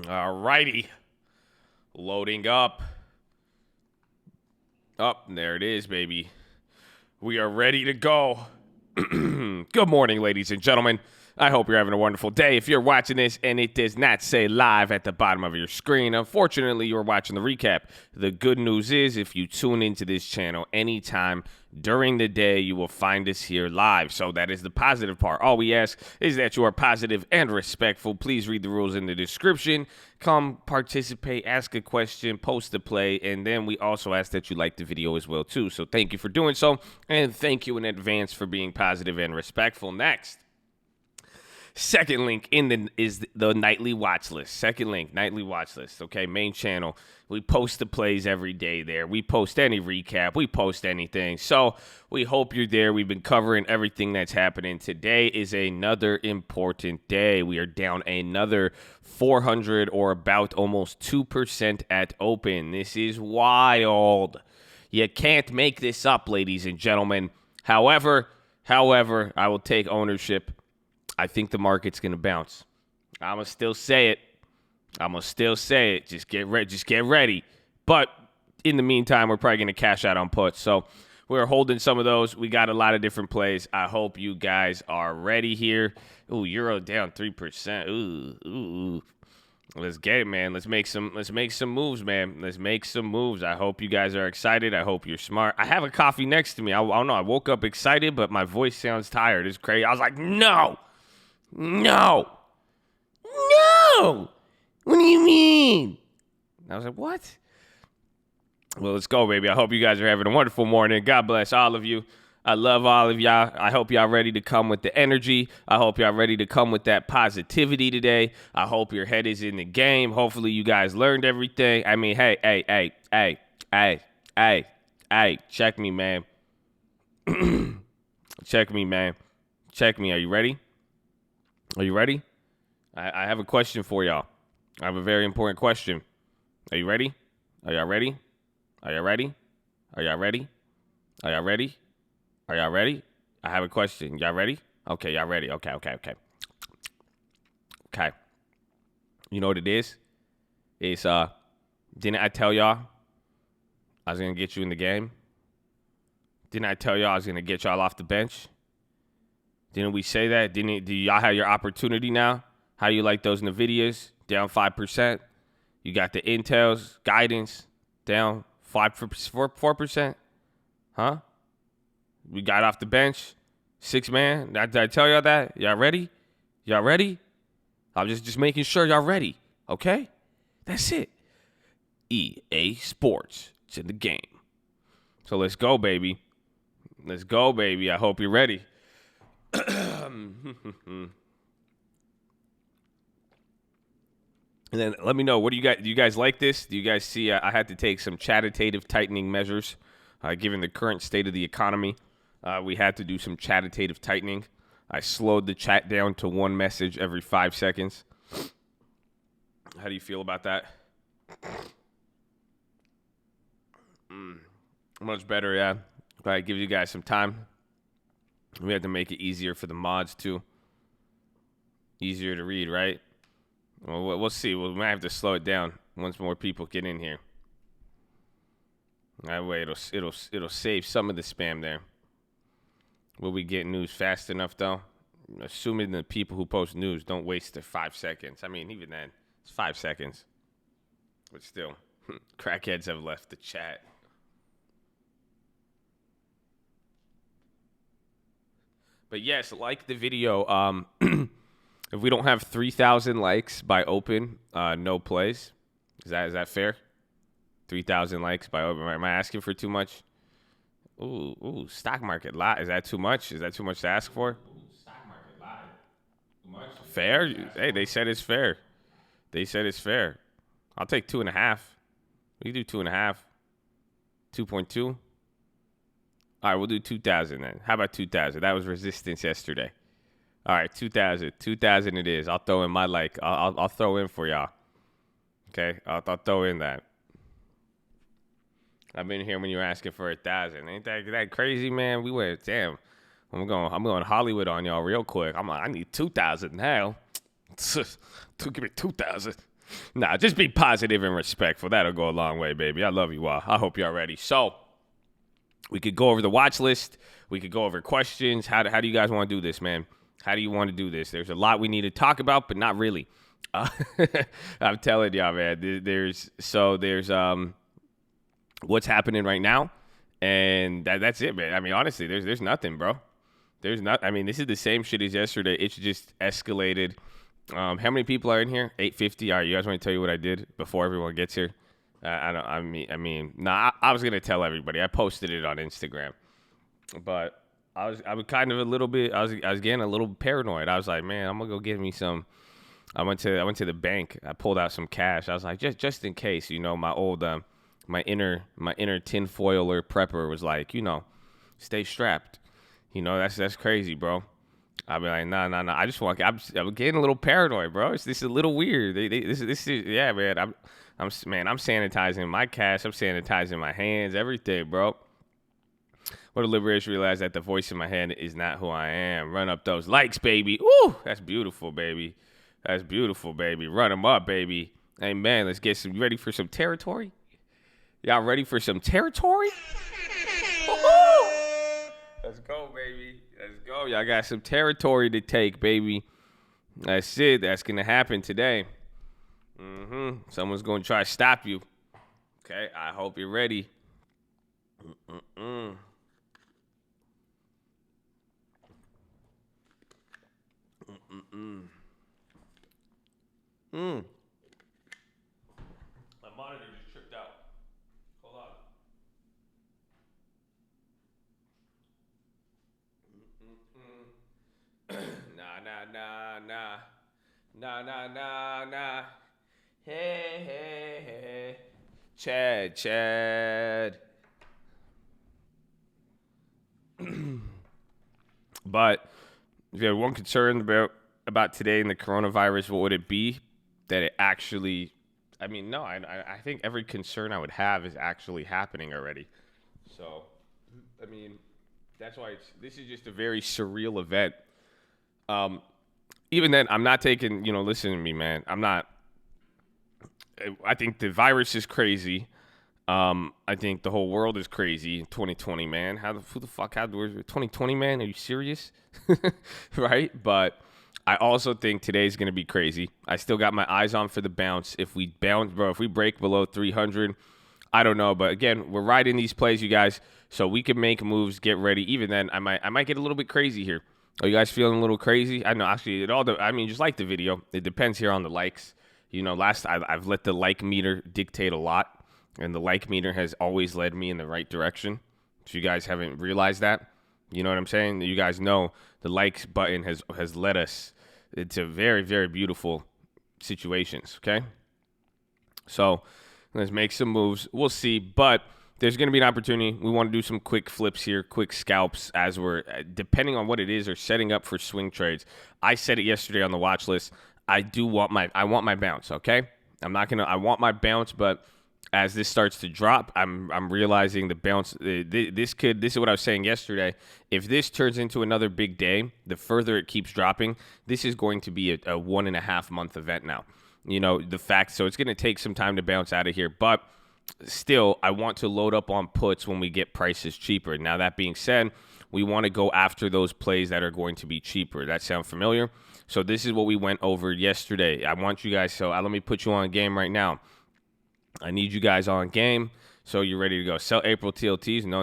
All righty. Loading up. Up, there it is, baby. We are ready to go. Good morning, ladies and gentlemen. I hope you're having a wonderful day. If you're watching this and it does not say live at the bottom of your screen, unfortunately, you're watching the recap. The good news is if you tune into this channel anytime during the day, you will find us here live. So that is the positive part. All we ask is that you are positive and respectful. Please read the rules in the description. Come participate, ask a question, post a play, and then we also ask that you like the video as well, too. So thank you for doing so, and thank you in advance for being positive and respectful. Next. Second link is the nightly watch list. Second link, nightly watch list. Okay, main channel. We post the plays every day there. We post any recap. We post anything. So we hope you're there. We've been covering everything that's happening. Today is another important day. We are down another 400 or about almost 2% at open. This is wild. You can't make this up, ladies and gentlemen. However, I will take ownership. I think the market's going to bounce. I'm going to still say it. Just get ready. But in the meantime, we're probably going to cash out on puts. So we're holding some of those. We got a lot of different plays. I hope you guys are ready here. Ooh, euro down 3%. Ooh. Let's get it, man. Let's make some moves, man. Let's make some moves. I hope you guys are excited. I hope you're smart. I have a coffee next to me. I don't know. I woke up excited, but my voice sounds tired. It's crazy. I was like, No. What do you mean? I was like, what? Well, let's go, baby. I hope you guys are having a wonderful morning. God bless all of you. I love all of y'all. I hope y'all ready to come with the energy. I hope y'all ready to come with that positivity today. I hope your head is in the game. Hopefully you guys learned everything. I mean, hey, check me, man. Check me, man. Check me. Are you ready? Are you ready? I have a question for y'all. I have a very important question. Are you ready? Are y'all ready? Are y'all ready? Are y'all ready? Are y'all ready? Are y'all ready? I have a question. Y'all ready? Okay, y'all ready. Okay. You know what it is? It's, didn't I tell y'all I was going to get you in the game? Didn't I tell y'all I was going to get y'all off the bench? Didn't we say that? Do y'all have your opportunity now? How you like those NVIDIAs? Down 5%. You got the Intels, guidance, down 4%. Huh? We got off the bench. 6-man. Did I tell y'all that? Y'all ready? Y'all ready? I'm just making sure y'all ready. Okay? That's it. EA Sports. It's in the game. So let's go, baby. Let's go, baby. I hope you're ready. And then let me know, do you guys like this? Do you guys see I had to take some quantitative tightening measures given the current state of the economy? We had to do some quantitative tightening. I slowed the chat down to one message every 5 seconds. How do you feel about that? Much better, yeah. But it gives you guys some time. We had to make it easier for the mods, too. Easier to read, right? Well, we'll see. We might have to slow it down once more people get in here. That way, it'll save some of the spam there. Will we get news fast enough, though? Assuming the people who post news don't waste their 5 seconds. I mean, even then, it's 5 seconds. But still, crackheads have left the chat. But yes, like the video. If we don't have 3,000 likes by open, no plays. Is that fair? 3,000 likes by open. Am I asking for too much? Ooh, stock market live. Is that too much? Is that too much to ask for? Stock market live. Too much? Fair? Hey, they said it's fair. I'll take 2.5. We can do 2.5. 2.2. All right, we'll do 2,000 then. How about 2,000? That was resistance yesterday. All right, 2,000. 2,000 it is. I'll throw in my like. I'll throw in for y'all. Okay, I'll throw in that. I've been here when you were asking for 1,000. Ain't that crazy, man? We went, damn. I'm going Hollywood on y'all real quick. I need 2,000 now. Give me 2,000. Nah, just be positive and respectful. That'll go a long way, baby. I love you all. I hope y'all ready. So we could go over the watch list. We could go over questions. How do you guys want to do this, man? How do you want to do this? There's a lot we need to talk about, but not really. I'm telling y'all, man. There's what's happening right now, and that's it, man. I mean, honestly, there's nothing, bro. There's not. I mean, this is the same shit as yesterday. It's just escalated. How many people are in here? 850. All right, you guys want to tell you what I did before everyone gets here? I was gonna tell everybody. I posted it on Instagram, but I was kind of a little bit. I was getting a little paranoid. I was like, man, I'm gonna go get me some. I went to the bank. I pulled out some cash. I was like, just in case, my old my inner tinfoiler prepper was like, stay strapped. That's crazy, bro. I'll be like, nah. I just want. I'm getting a little paranoid, bro. This is a little weird. This is yeah, man. I'm sanitizing my cash. I'm sanitizing my hands, everything, bro. What a liberation realize that the voice in my head is not who I am. Run up those likes, baby. Ooh, that's beautiful, baby. That's beautiful, baby. Run them up, baby. Hey, man, let's get some. You ready for some territory? Y'all ready for some territory? Woo-hoo! Let's go, baby. Let's go. Y'all got some territory to take, baby. That's it. That's going to happen today. Someone's going to try to stop you. Okay? I hope you're ready. My monitor just tripped out. Hold on. Nah. Hey. Chad. But if you have one concern about today and the coronavirus, what would it be? That it actually, I think every concern I would have is actually happening already. So, that's why this is just a very surreal event. Even then, I'm not taking, listen to me, man. I think the virus is crazy. I think the whole world is crazy in 2020, man. Who the fuck had 2020, man? Are you serious? Right? But I also think today's going to be crazy. I still got my eyes on for the bounce. If we bounce, bro, if we break below 300, I don't know. But again, we're riding these plays, you guys, so we can make moves, get ready. Even then, I might get a little bit crazy here. Are you guys feeling a little crazy? I know, actually, just like the video. It depends here on the likes. I've let the like meter dictate a lot. And the like meter has always led me in the right direction. If you guys haven't realized that, you know what I'm saying? You guys know the likes button has led us into very, very beautiful situations, okay? So let's make some moves. We'll see. But there's going to be an opportunity. We want to do some quick flips here, quick scalps as we're, depending on what it is, or setting up for swing trades. I said it yesterday on the watch list. I want my bounce, okay? I want my bounce, but as this starts to drop, I'm realizing the bounce. This is what I was saying yesterday. If this turns into another big day, the further it keeps dropping, this is going to be a 1.5 month event now. So it's going to take some time to bounce out of here. But still, I want to load up on puts when we get prices cheaper. Now, that being said, we want to go after those plays that are going to be cheaper. That sound familiar? So this is what we went over yesterday. I want you guys, let me put you on game right now. I need you guys on game, so you're ready to go. Sell April TLTs? No,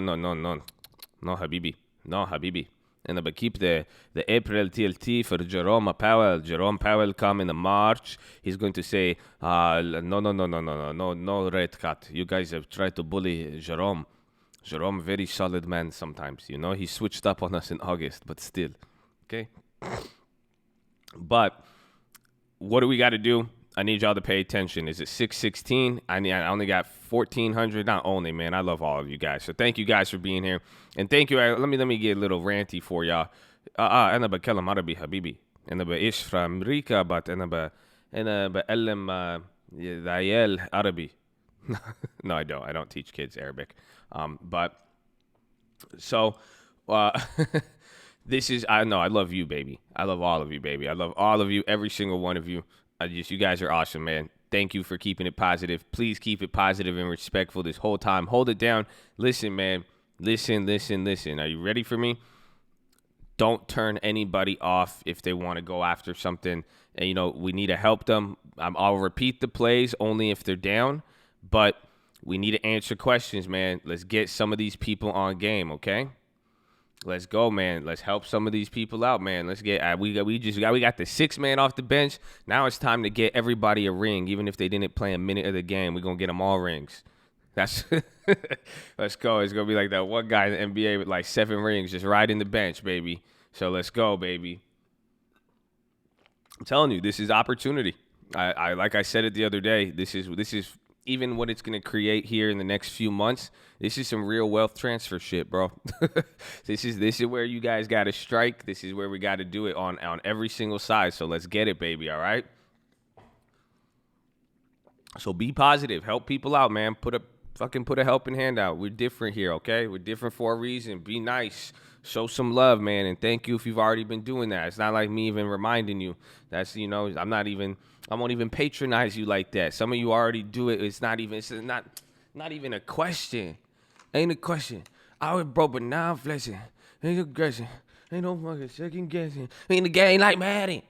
Habibi. No, Habibi. And but keep the April TLT for Jerome Powell. Jerome Powell come in the March. He's going to say, no red cut. You guys have tried to bully Jerome. Jerome, very solid man sometimes. He switched up on us in August, but still. Okay? But what do we got to do? I need y'all to pay attention. Is it 616? I only got 1,400. Not only, man. I love all of you guys. So thank you guys for being here. And thank you. Let me get a little ranty for y'all. أنا بكلم عربي حبيبي. أنا بعيش في أمريكا but أنا بعلم العيال عربي. No, I don't. I don't teach kids Arabic. But so this is, I love you, baby. I love all of you, baby. I love all of you, every single one of you. You guys are awesome, man. thank you for keeping it positive. Please keep it positive and respectful this whole time. Hold it down. Listen, man. Listen. Are you ready for me? Don't turn anybody off if they want to go after something. And, we need to help them. I'll repeat the plays only if they're down, but we need to answer questions, man. Let's get some of these people on game, okay? Let's go, man. Let's help some of these people out, man. Let's get we got the 6-man off the bench. Now it's time to get everybody a ring, even if they didn't play a minute of the game. We're gonna get them all rings. That's let's go. It's gonna be like that one guy in the NBA with like 7 rings, just riding the bench, baby. So let's go, baby. I'm telling you, this is opportunity. I like I said it the other day. This is even what it's going to create here in the next few months. This is some real wealth transfer shit, bro. This is where you guys got to strike. This is where we got to do it on every single side. So let's get it, baby. All right. So be positive. Help people out, man. Put a helping hand out. We're different here, okay? We're different for a reason. Be nice. Show some love, man, and thank you if you've already been doing that. It's not like me even reminding you. That's, I won't even patronize you like that. Some of you already do it. It's not even a question. Ain't a question. I was broke, but now I'm flexing. Ain't aggression. Ain't no fucking second guessing. Ain't the game like Madden.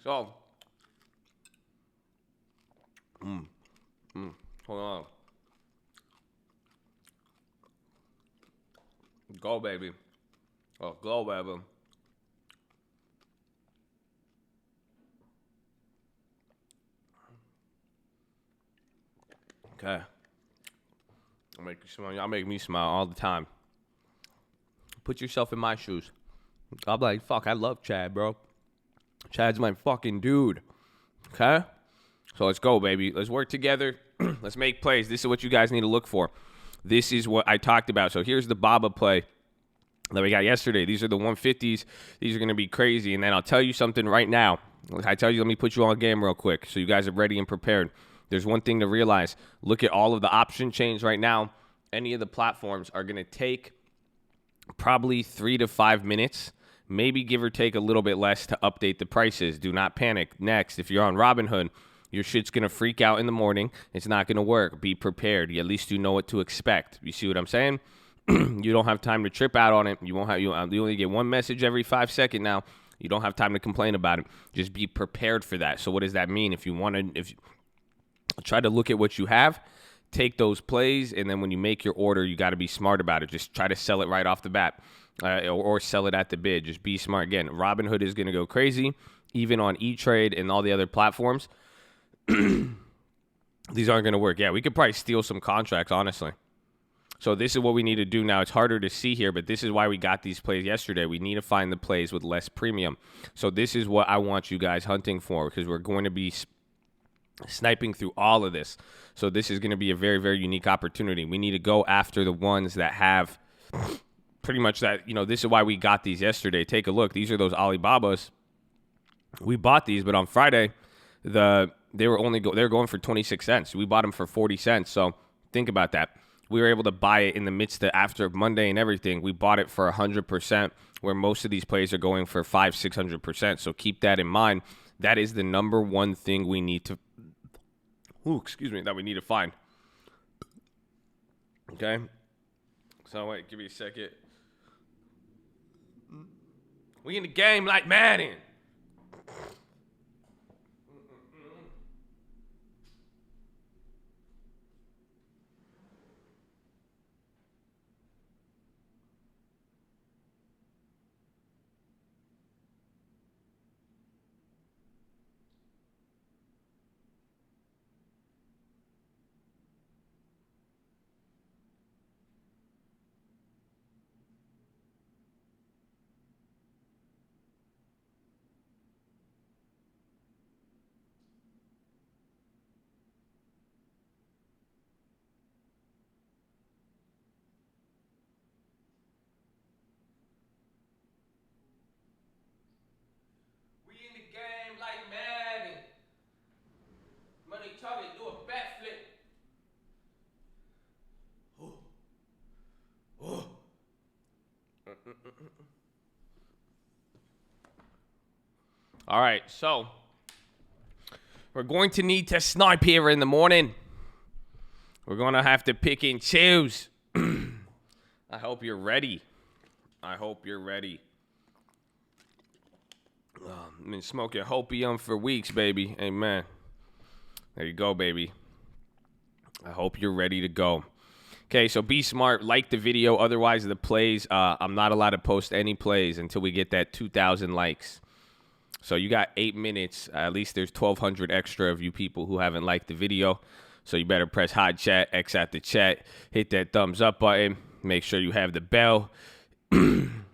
So, hold on. Go, baby. Oh, go, baby. Okay. Y'all make me smile all the time. Put yourself in my shoes. I'm like, fuck, I love Chad, bro. Chad's my fucking dude. Okay? So let's go, baby. Let's work together. Let's make plays. This is what you guys need to look for. This is what I talked about. So here's the Baba play that we got yesterday. These are the 150s. These are going to be crazy. And then I'll tell you something right now. Let me put you on game real quick so you guys are ready and prepared. There's one thing to realize. Look at all of the option chains right now. Any of the platforms are going to take probably 3 to 5 minutes, maybe give or take a little bit less to update the prices. Do not panic. Next, if you're on Robinhood, your shit's going to freak out in the morning. It's not going to work. Be prepared. At least you know what to expect. You see what I'm saying? You don't have time to trip out on it. You only get one message every 5 seconds now. You don't have time to complain about it. Just be prepared for that. So what does that mean? If you try to look at what you have, take those plays, and then when you make your order, you got to be smart about it. Just try to sell it right off the bat or sell it at the bid. Just be smart. Again, Robinhood is going to go crazy, even on E-Trade and all the other platforms. These aren't going to work. Yeah, we could probably steal some contracts, honestly. So this is what we need to do now. It's harder to see here, but this is why we got these plays yesterday. We need to find the plays with less premium. So this is what I want you guys hunting for, because we're going to be sniping through all of this. So this is going to be a very, very unique opportunity. We need to go after the ones that have pretty much that, this is why we got these yesterday. Take a look. These are those Alibabas. We bought these, but on Friday, they were going for 26 cents. We bought them for 40 cents. So think about that. We were able to buy it in the midst of after Monday and everything. We bought it for 100%, where most of these plays are going for 500-600%. So keep that in mind. That is the number one thing we need to that we need to find. Okay? So wait, give me a second. We in the game like Madden. All right, so we're going to need to snipe here in the morning. We're going to have to pick and choose. I hope you're ready. I hope you're ready. I've been smoking hopium for weeks, baby. Amen. There you go, baby. I hope you're ready to go. Okay, so be smart. Like the video. Otherwise, the plays, I'm not allowed to post any plays until we get that 2,000 likes. So you got 8 minutes. At least there's 1,200 extra of you people who haven't liked the video. So you better press hot chat, X at the chat, hit that thumbs up button. Make sure you have the bell.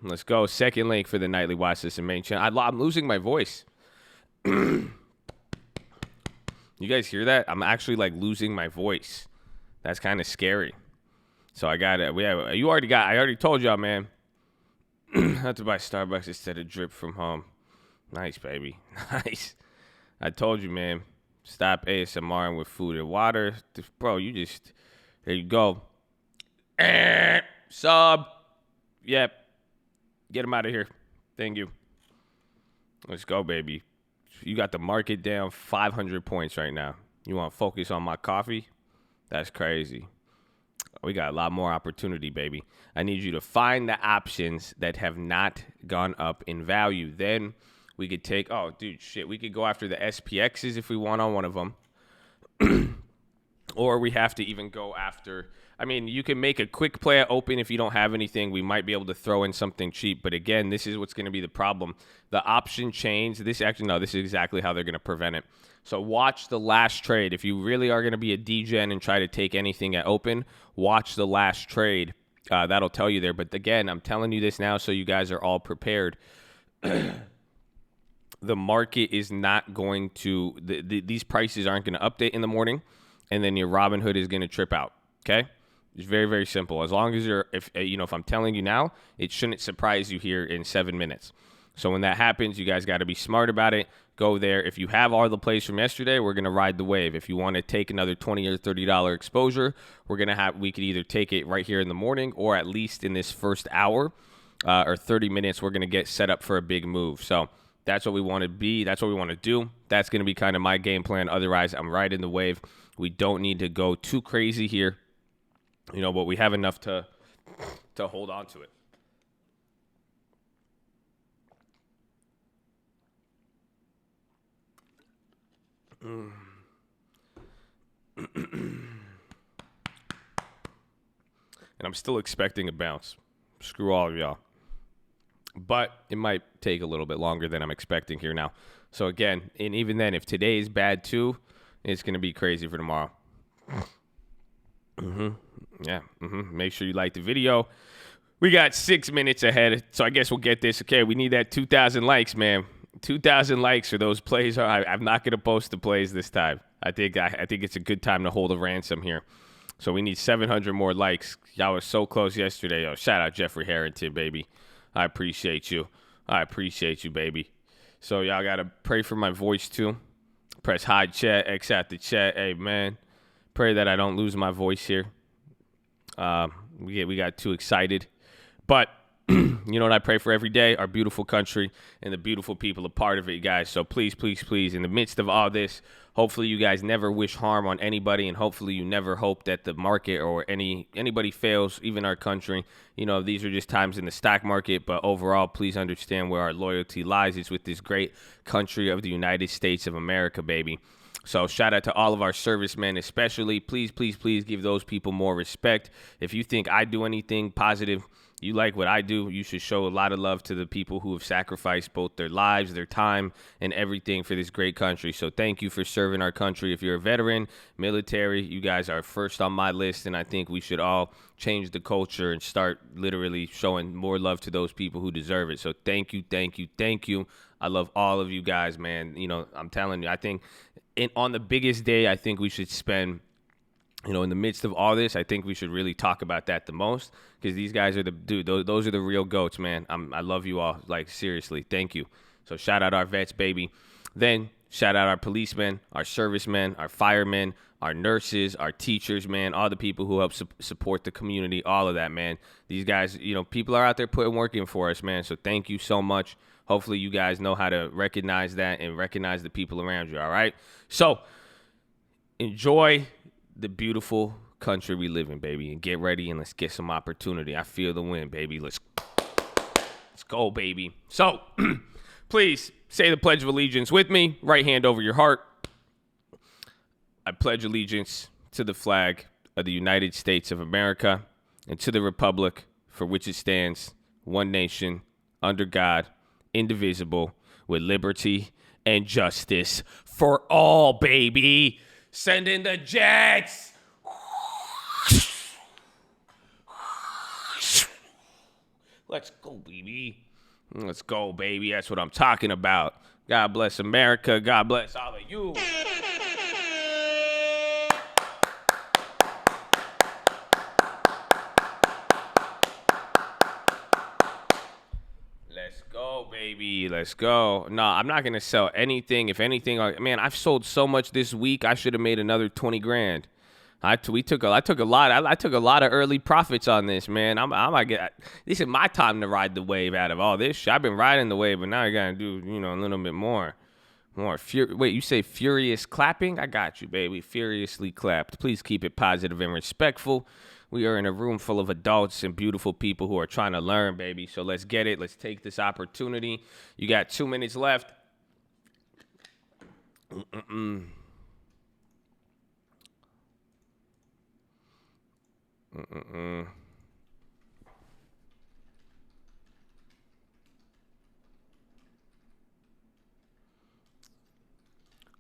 Let's go. Second link for the nightly Watchlist and main channel. I'm losing my voice. You guys hear that? I'm actually like losing my voice. That's kind of scary. So I got it. I already told y'all, man. I have to buy Starbucks instead of drip from home. Nice, baby. Nice. I told you, man. Stop ASMRing with food and water. Bro, there you go. Sub. Yep. Get him out of here. Thank you. Let's go, baby. You got the market down 500 points right now. You want to focus on my coffee? That's crazy. We got a lot more opportunity, baby. I need you to find the options that have not gone up in value. Then we could take, we could go after the SPXs if we want on one of them. Or we have to even go after, you can make a quick play at open if you don't have anything. We might be able to throw in something cheap. But again, this is what's going to be the problem. The option change, this is exactly how they're going to prevent it. So watch the last trade. If you really are going to be a degen and try to take anything at open, watch the last trade. That'll tell you there. But again, I'm telling you this now so you guys are all prepared. The market is not going to, these prices aren't going to update in the morning, and then your Robinhood is going to trip out. Okay? It's very, very simple. As long as if I'm telling you now, it shouldn't surprise you here in 7 minutes. So when that happens, you guys got to be smart about it. Go there. If you have all the plays from yesterday, we're going to ride the wave. If you want to take another $20 or $30 exposure, we could either take it right here in the morning or at least in this first hour or 30 minutes, we're going to get set up for a big move. So that's what we want to be. That's what we want to do. That's going to be kind of my game plan. Otherwise, I'm riding the wave. We don't need to go too crazy here, but we have enough to hold on to it. And I'm still expecting a bounce. Screw all of y'all. But it might take a little bit longer than I'm expecting here now. So again, and even then, if today is bad too, it's going to be crazy for tomorrow. Make sure you like the video. We got 6 minutes ahead, so I guess we'll get this. Okay, we need that 2,000 likes, man. 2,000 likes for those plays. I'm not going to post the plays this time. I think it's a good time to hold a ransom here. So we need 700 more likes. Y'all were so close yesterday. Yo, shout out Jeffrey Harrington, baby. I appreciate you. Baby. So y'all got to pray for my voice too. Press hide chat, X at the chat. Hey, man. Pray that I don't lose my voice here. We got too excited. But you know what I pray for every day? Our beautiful country and the beautiful people a part of it, guys. So please, please, please, in the midst of all this, hopefully you guys never wish harm on anybody, and hopefully you never hope that the market or anybody fails, even our country. These are just times in the stock market, but overall, please understand where our loyalty lies. It's with this great country of the United States of America, baby. So shout out to all of our servicemen, especially. Please, please, please give those people more respect. If you think I do anything positive, you like what I do, you should show a lot of love to the people who have sacrificed both their lives, their time, and everything for this great country. So thank you for serving our country. If you're a veteran, military, you guys are first on my list, and I think we should all change the culture and start literally showing more love to those people who deserve it. So thank you, thank you, thank you. I love all of you guys, man. I'm telling you, I think on the biggest day, I think we should spend, in the midst of all this, I think we should really talk about that the most, because these guys are those are the real goats, man. I love you all, like, seriously. Thank you. So shout out our vets, baby. Then Shout out our policemen, our servicemen, our firemen, our nurses, our teachers, man, all the people who help support the community, all of that, man. These guys, people are out there putting work in for us, man. So thank you so much. Hopefully you guys know how to recognize that and recognize the people around you, all right? So enjoy the beautiful country we live in, baby, and get ready and let's get some opportunity. I feel the wind, baby. Let's go, baby. So please say the Pledge of Allegiance with me. Right hand over your heart. I pledge allegiance to the flag of the United States of America and to the republic for which it stands, one nation, under God, indivisible, with liberty and justice for all, baby. Send in the jets. Let's go, baby. Let's go, baby. That's what I'm talking about. God bless America. God bless all of you. Let's go, baby. Let's go. No, I'm not going to sell anything. If anything, man, I've sold so much this week. I should have made another 20 grand. I took a lot of early profits on this, man. This is my time to ride the wave out of all this shit. I've been riding the wave, but now I got to do, a little bit more. Wait, you say furious clapping? I got you, baby. Furiously clapped. Please keep it positive and respectful. We are in a room full of adults and beautiful people who are trying to learn, baby. So let's get it. Let's take this opportunity. You got 2 minutes left.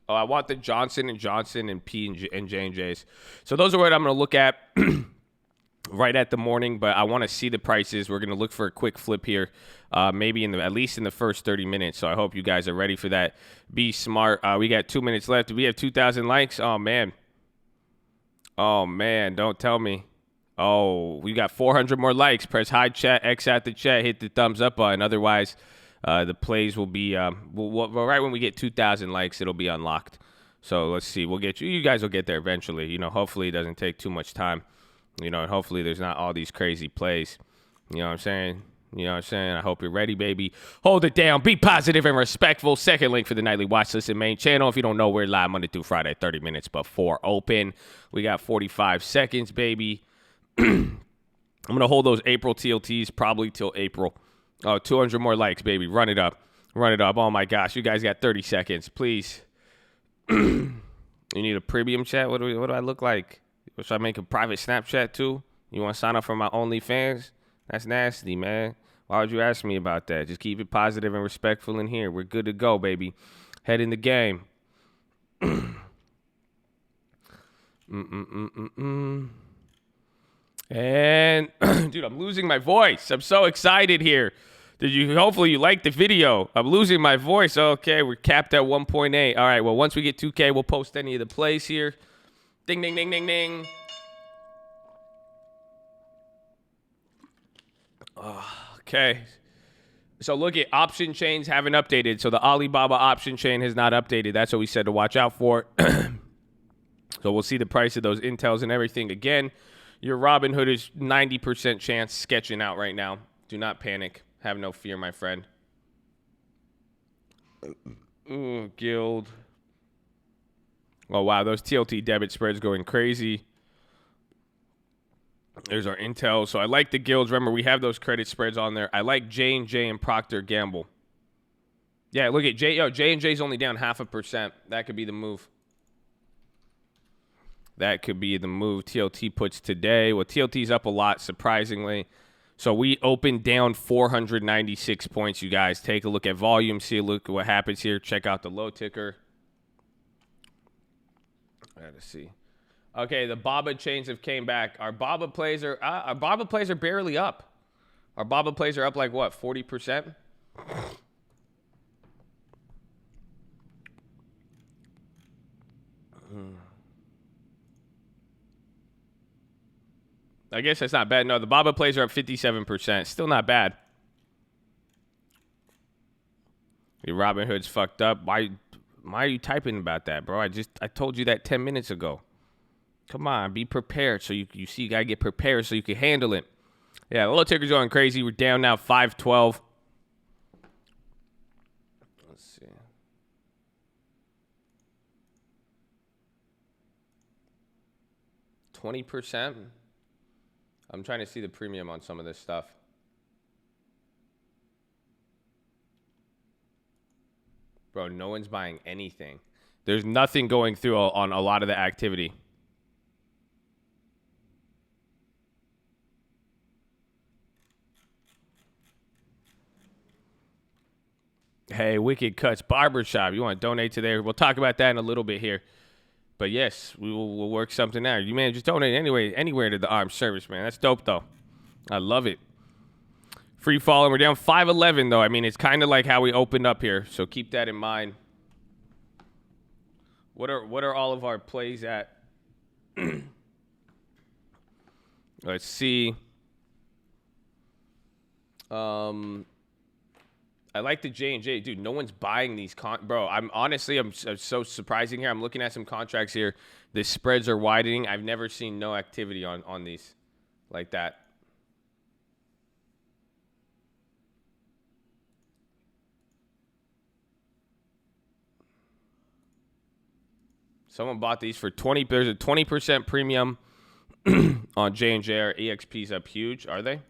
Oh, I want the Johnson & Johnson and J&Js. So those are what I'm going to look at right at the morning, but I want to see the prices. We're going to look for a quick flip here, maybe at least in the first 30 minutes. So I hope you guys are ready for that. Be smart. We got 2 minutes left. Do we have 2,000 likes? Oh, man. Don't tell me. Oh, we got 400 more likes. Press high chat, X out the chat, hit the thumbs up button. Otherwise, the plays will be, right when we get 2,000 likes, it'll be unlocked. So let's see. We'll get you. You guys will get there eventually. Hopefully it doesn't take too much time. And hopefully there's not all these crazy plays. You know what I'm saying? I hope you're ready, baby. Hold it down. Be positive and respectful. Second link for the nightly watch list and main channel. If you don't know, we're live Monday through Friday, 30 minutes before open. We got 45 seconds, baby. I'm going to hold those April TLTs probably till April. Oh, 200 more likes, baby. Run it up. Oh, my gosh. You guys got 30 seconds. Please. You need a premium chat? What do I look like? Should I make a private Snapchat, too? You want to sign up for my OnlyFans? That's nasty, man. Why would you ask me about that? Just keep it positive and respectful in here. We're good to go, baby. Head in the game. And, dude, I'm losing my voice. I'm so excited here. Hopefully you liked the video. I'm losing my voice. Okay, we're capped at 1.8. All right, well, once we get 2K, we'll post any of the plays here. Ding, ding, ding, ding, ding. Okay. So look at option chains haven't updated. So the Alibaba option chain has not updated. That's what we said to watch out for. So we'll see the price of those Intels and everything again. Your Robinhood is 90% chance sketching out right now. Do not panic. Have no fear, my friend. Ooh, Guild. Oh, wow. Those TLT debit spreads going crazy. There's our Intel. So I like the Guilds. Remember, we have those credit spreads on there. I like J&J and Procter Gamble. Yeah, look at J&J's only down 0.5%. That could be the move. That could be the move TLT puts today. Well, TLT's up a lot, surprisingly. So we opened down 496 points, you guys. Take a look at volume. See a look at what happens here. Check out the low ticker. Let's see. Okay, the Baba chains have came back. Our Baba plays are barely up. Our Baba plays are up like what, 40%? I guess that's not bad. No, the Baba plays are up 57%. Still not bad. The Robinhood's fucked up. Why Why are you typing about that, bro? I told you that 10 minutes ago. Come on, be prepared. So you see, you got to get prepared so you can handle it. Yeah, the low ticker's going crazy. We're down now 512. Let's see. 20%. I'm trying to see the premium on some of this stuff. Bro, no one's buying anything. There's nothing going through on a lot of the activity. Hey, Wicked Cuts Barbershop. You want to donate to there? We'll talk about that in a little bit here. But yes, we'll work something out. You man, just donate anywhere to the armed service, man. That's dope though. I love it. Free falling. We're down 511 though. I mean, it's kind of like how we opened up here, so keep that in mind. What are all of our plays at? Let's see. I like the J&J. Dude, no one's buying these. Bro, I'm so surprising here. I'm looking at some contracts here. The spreads are widening. I've never seen no activity on these like that. Someone bought these for 20. There's a 20% premium on J&J. Our EXP's up huge. Are they?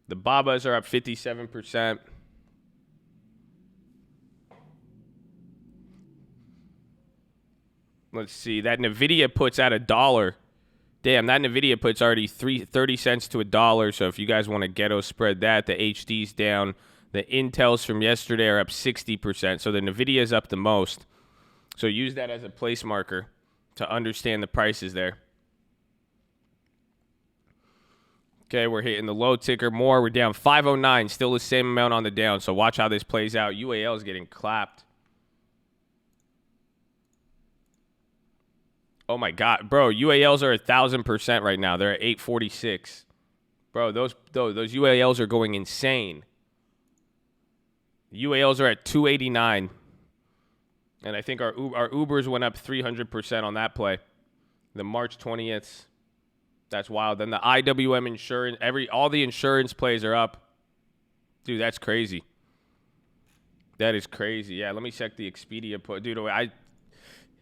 The Babas are up 57%. Let's see. That NVIDIA puts at $1. Damn, that NVIDIA puts already 30 cents to $1. So if you guys want to ghetto spread that, the HD's down. The Intels from yesterday are up 60%. So the NVIDIA is up the most. So use that as a place marker to understand the prices there. Okay, we're hitting the low ticker more. We're down 509, still the same amount on the down. So watch how this plays out. UAL is getting clapped. Oh my God, bro! UALs are 1,000% right now. They're at 846. Bro, those UALs are going insane. UALs are at 289. And I think our Ubers went up 300% on that play. The March 20th. That's wild. Then the IWM insurance, all the insurance plays are up. Dude, that's crazy. That is crazy. Yeah, let me check the Expedia put. Dude,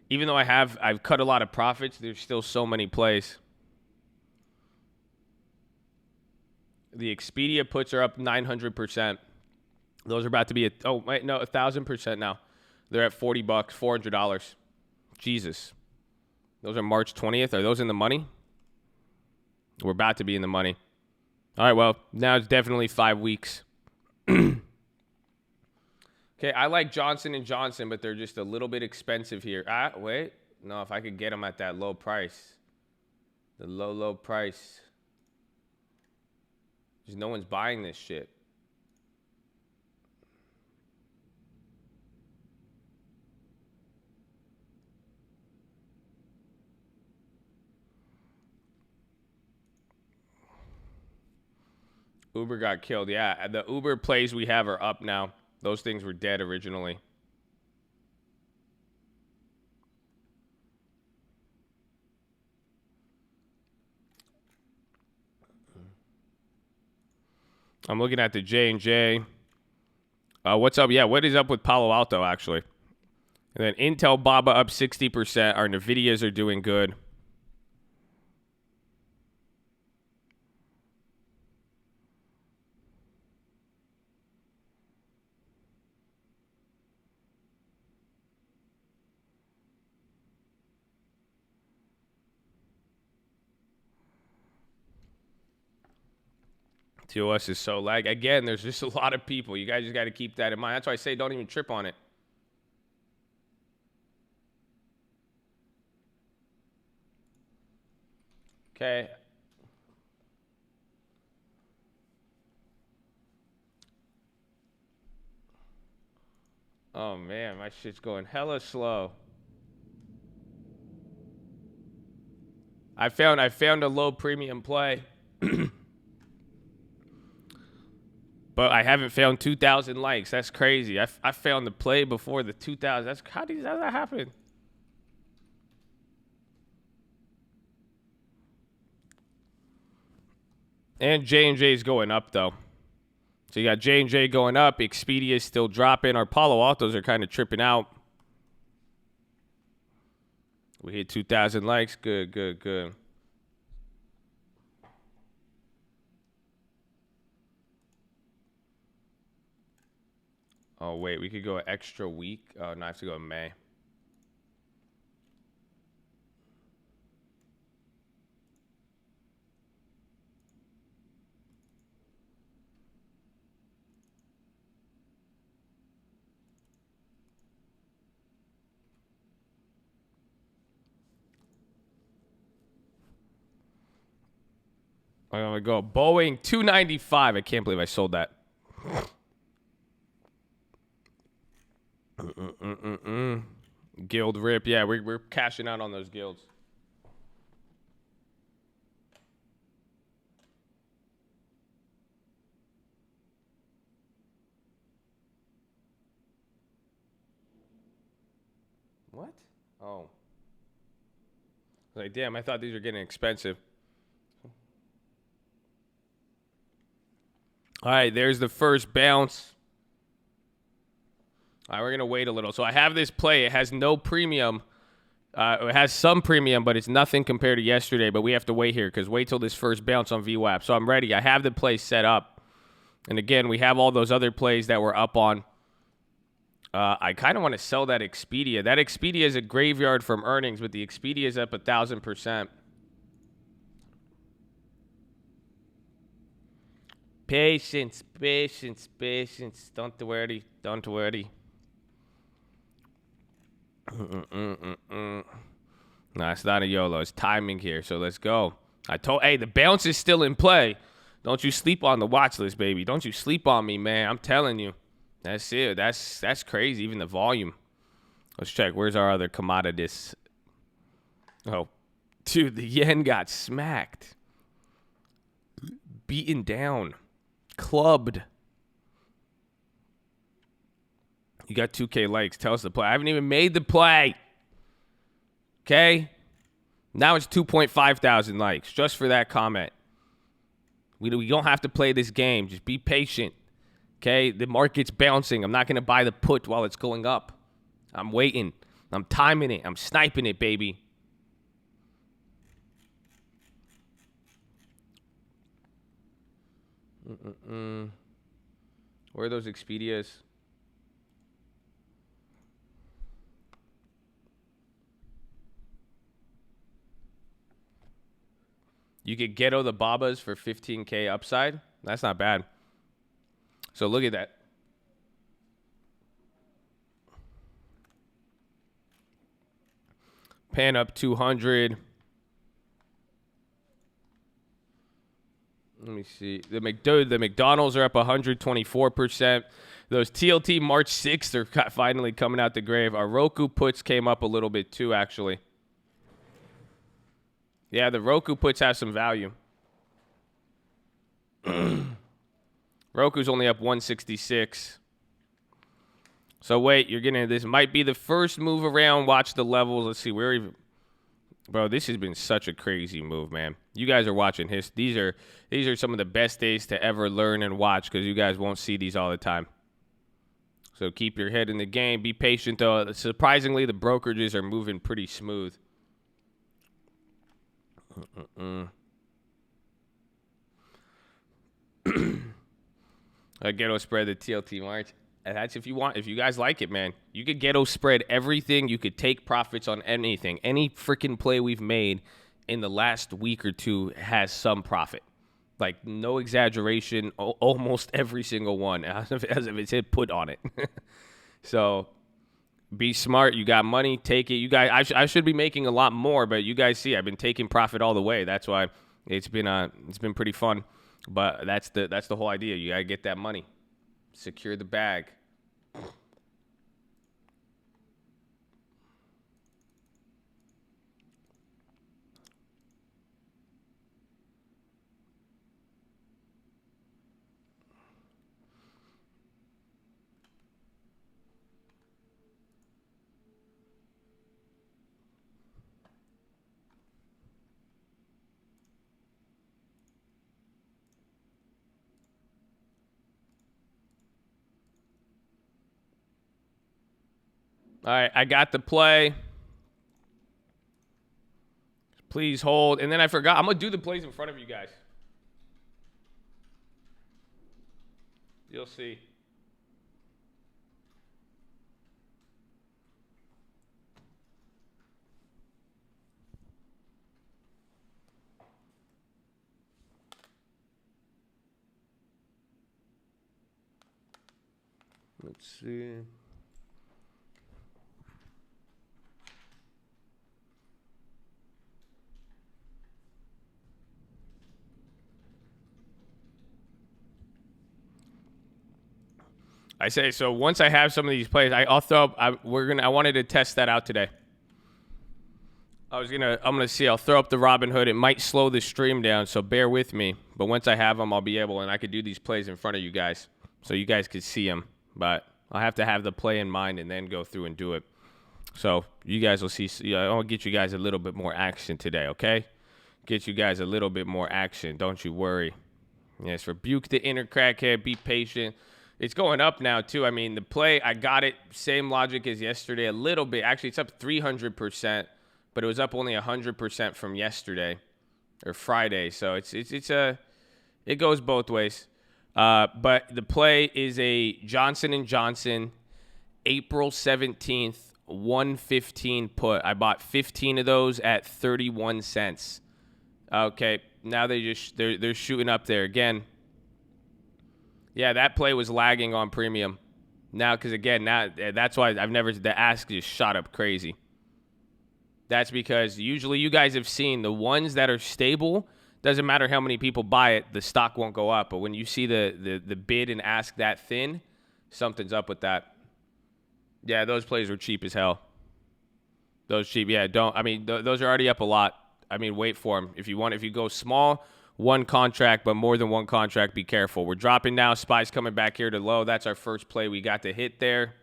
even though I've cut a lot of profits, there's still so many plays. The Expedia puts are up 900%. Those are about to be 1,000% now. They're at $40, $400. Jesus. Those are March 20th. Are those in the money? We're about to be in the money. All right, well, now it's definitely 5 weeks. Okay, I like Johnson & Johnson, but they're just a little bit expensive here. Wait. No, if I could get them at that low price. The low price. Just no one's buying this shit. Uber got killed. Yeah, the Uber plays we have are up now. Those things were dead originally. I'm looking at the J&J. What's up? Yeah, what is up with Palo Alto, actually? And then Intel Baba up 60%. Our NVIDIAs are doing good. TOS is so lag. Again, there's just a lot of people. You guys just got to keep that in mind. That's why I say don't even trip on it. Okay. Oh, man, my shit's going hella slow. I found a low premium play. But I haven't found 2,000 likes. That's crazy. I found the play before the 2,000. How does that happen? And J&J is going up, though. So you got J&J going up. Expedia is still dropping. Our Palo Altos are kind of tripping out. We hit 2,000 likes. Good, good, good. Oh, wait. We could go an extra week. Oh, no, I have to go in May. I'm going to go Boeing 295. I can't believe I sold that. Guild rip. Yeah, we're cashing out on those guilds. What? Oh. Like, damn, I thought these were getting expensive. All right, there's the first bounce. All right, we're going to wait a little. So I have this play. It has no premium. It has some premium, but it's nothing compared to yesterday. But we have to wait here because wait till this first bounce on VWAP. So I'm ready. I have the play set up. And again, we have all those other plays that we're up on. I kind of want to sell that Expedia. That Expedia is a graveyard from earnings, but the Expedia is up 1,000%. Patience, patience, patience. Don't worry, don't worry. No, it's not a YOLO. It's timing here, so let's go. Hey, the bounce is still in play. Don't you sleep on the watch list, baby. Don't you sleep on me, man. I'm telling you. That's it. That's crazy, even the volume. Let's check. Where's our other commodities? Oh, dude, the yen got smacked. Beaten down. Clubbed. You got 2K likes. Tell us the play. I haven't even made the play. Okay? Now it's 2.5 thousand likes just for that comment. We don't have to play this game. Just be patient. Okay? The market's bouncing. I'm not going to buy the put while it's going up. I'm waiting. I'm timing it. I'm sniping it, baby. Where are those Expedias? You get Ghetto the Babas for 15K upside. That's not bad. So look at that. Pan up 200. Let me see. The McDonald's are up 124%. Those TLT March 6th are finally coming out the grave. Our Roku puts came up a little bit too, actually. Yeah, the Roku puts have some value. Roku's only up 166. So wait, this might be the first move around. Watch the levels. Let's see where even. Bro, this has been such a crazy move, man. You guys are watching his. These are some of the best days to ever learn and watch because you guys won't see these all the time. So keep your head in the game. Be patient, though. Surprisingly, the brokerages are moving pretty smooth. Ghetto Spread, the TLT March. And that's if you want. If you guys like it, man. You could Ghetto Spread everything. You could take profits on anything. Any freaking play we've made in the last week or two has some profit. Like, no exaggeration. Almost every single one. As if it's hit put on it. So, be smart. You got money. Take it. You guys, I should be making a lot more, but you guys see, I've been taking profit all the way. That's why it's been pretty fun. But that's the whole idea. You gotta get that money. Secure the bag. All right, I got the play. Please hold. And then I forgot. I'm going to do the plays in front of you guys. You'll see. Let's see. I say so. Once I have some of these plays, I'll throw up. I wanted to test that out today. I'm gonna see. I'll throw up the Robinhood. It might slow the stream down, so bear with me. But once I have them, I'll be able, and I could do these plays in front of you guys, so you guys could see them. But I'll have to have the play in mind and then go through and do it. So you guys will see. I'll get you guys a little bit more action today, okay? Get you guys a little bit more action. Don't you worry. Yes, rebuke the inner crackhead. Be patient. It's going up now, too. I mean, the play, I got it. Same logic as yesterday. A little bit. Actually, it's up 300%, but it was up only 100% from yesterday or Friday. So it goes both ways. But the play is a Johnson & Johnson April 17th 115 put. I bought 15 of those at 31 cents. Okay, now they're shooting up there again. Yeah, that play was lagging on premium. Now, because again, now that's why the ask just shot up crazy. That's because usually you guys have seen the ones that are stable. Doesn't matter how many people buy it, the stock won't go up. But when you see the bid and ask that thin, something's up with that. Yeah, those plays were cheap as hell. Those cheap, yeah. Those are already up a lot. I mean, wait for them. If you go small, one contract, but more than one contract, be careful. We're dropping now. SPY's coming back here to low. That's our first play we got to hit there.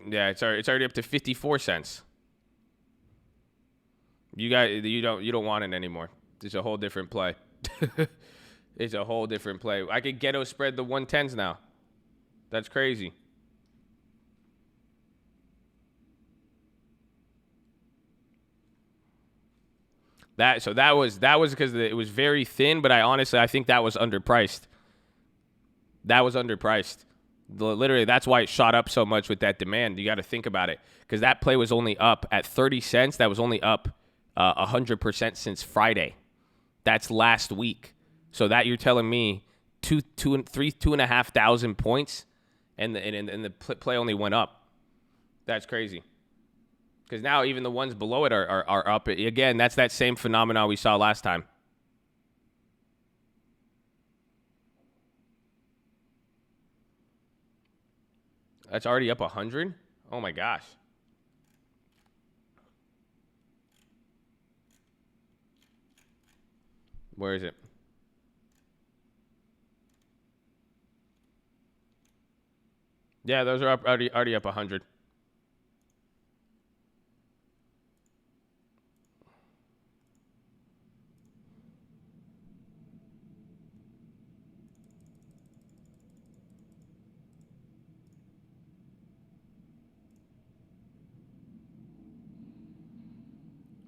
Yeah, it's already up to 54 cents. You don't want it anymore. It's a whole different play. It's a whole different play. I could ghetto spread the 110s now. That's crazy. That was because it was very thin, but I think that was underpriced. That was underpriced. Literally, that's why it shot up so much with that demand. You got to think about it, because that play was only up at 30 cents. That was only up 100% since Friday. That's last week. So that you're telling me 2,500 points, and the play only went up. That's crazy. Because now even the ones below it are up. Again, that's that same phenomenon we saw last time. That's already up 100? Oh, my gosh. Where is it? Yeah, those are already up 100.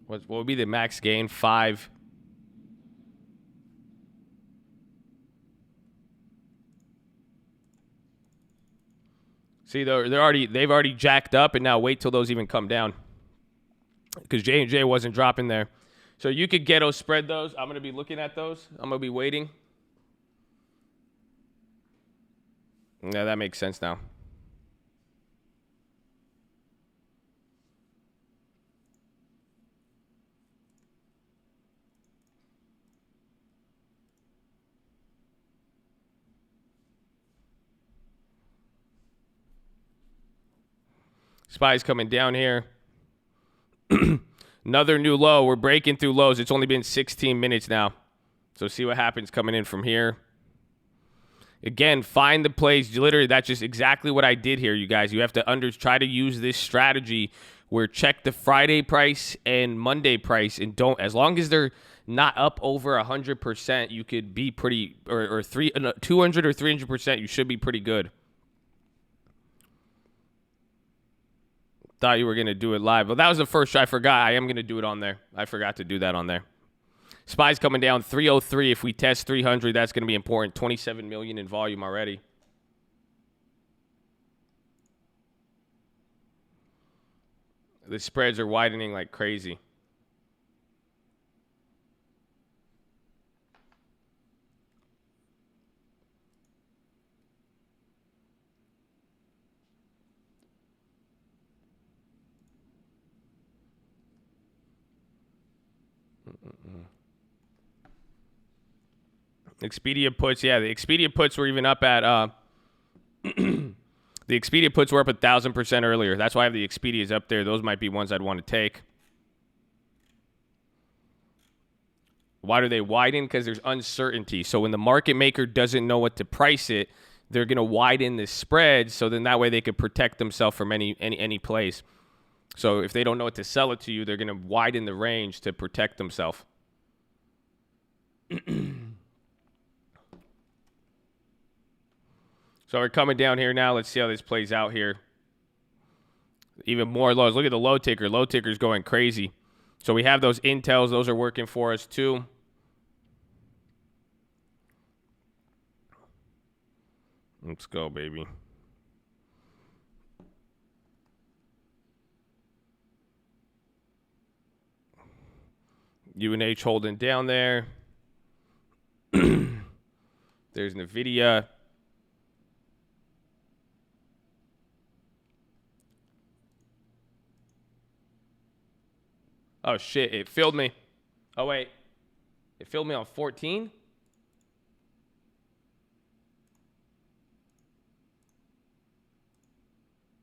What would be the max gain? 5. See, they've already jacked up, and now wait till those even come down, because J&J wasn't dropping there. So you could ghetto spread those. I'm gonna be looking at those. I'm gonna be waiting. Yeah, that makes sense now. SPY's coming down here. Another new low. We're breaking through lows. It's only been 16 minutes now. So see what happens coming in from here. Again, find the plays. Literally, that's just exactly what I did here, you guys. You have to try to use this strategy where check the Friday price and Monday price, and don't, as long as they're not up over 100%, you could be pretty, or 200 or 300%, you should be pretty good. Thought you were going to do it live. But that was the first try. I forgot. I am going to do it on there. I forgot to do that on there. SPY's coming down 303. If we test 300, that's going to be important. 27 million in volume already. The spreads are widening like crazy. Expedia puts, yeah, the Expedia puts were even up at, the Expedia puts were up 1,000% earlier. That's why I have the Expedias up there. Those might be ones I'd want to take. Why do they widen? Because there's uncertainty. So when the market maker doesn't know what to price it, they're going to widen the spread. So then that way they could protect themselves from any plays. So if they don't know what to sell it to you, they're going to widen the range to protect themselves. So we're coming down here now. Let's see how this plays out here. Even more lows. Look at the low ticker. Low ticker's going crazy. So we have those intels. Those are working for us too. Let's go, baby. UNH holding down there. There's NVIDIA. Oh, shit. It filled me. Oh, wait. It filled me on 14?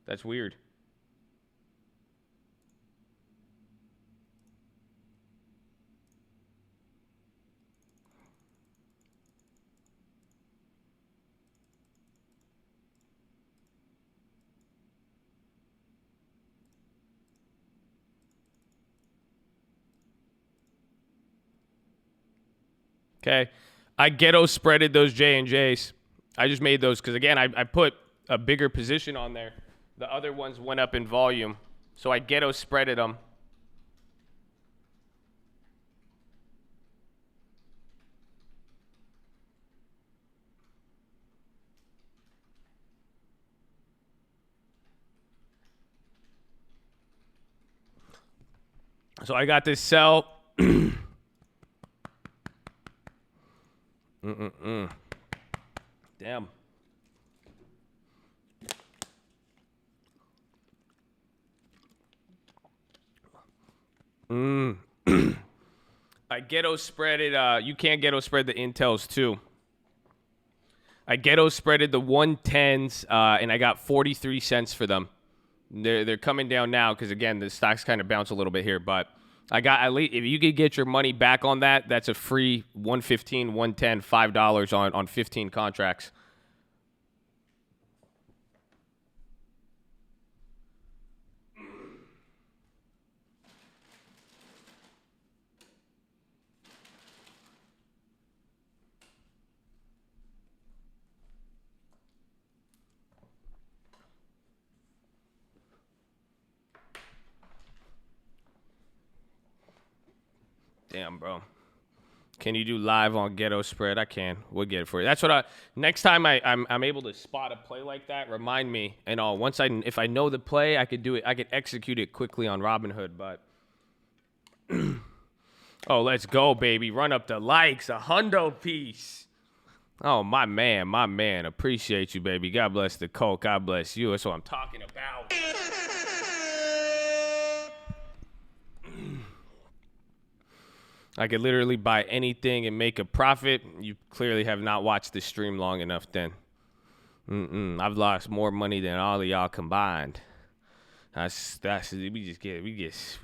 That's weird. Okay. I ghetto spreaded those J&Js. I just made those because, again, I put a bigger position on there. The other ones went up in volume. So I ghetto spreaded them. So I got this sell. Damn. I ghetto spreaded. You can't ghetto spread the intels too. I ghetto spreaded the 110s, and I got 43 cents for them. They're coming down now because, again, the stocks kind of bounce a little bit here, but I got at least, if you could get your money back on that, that's a free 115, 110, $5 on 15 contracts. Damn, bro. Can you do live on Ghetto Spread? I can. We'll get it for you. That's what next time I'm able to spot a play like that, remind me. And if I know the play, I could do it. I could execute it quickly on Robinhood. But oh, let's go, baby. Run up the likes. A hundo piece. Oh, my man. Appreciate you, baby. God bless the Coke. God bless you. That's what I'm talking about. I could literally buy anything and make a profit. You clearly have not watched the stream long enough then. I've lost more money than all of y'all combined. We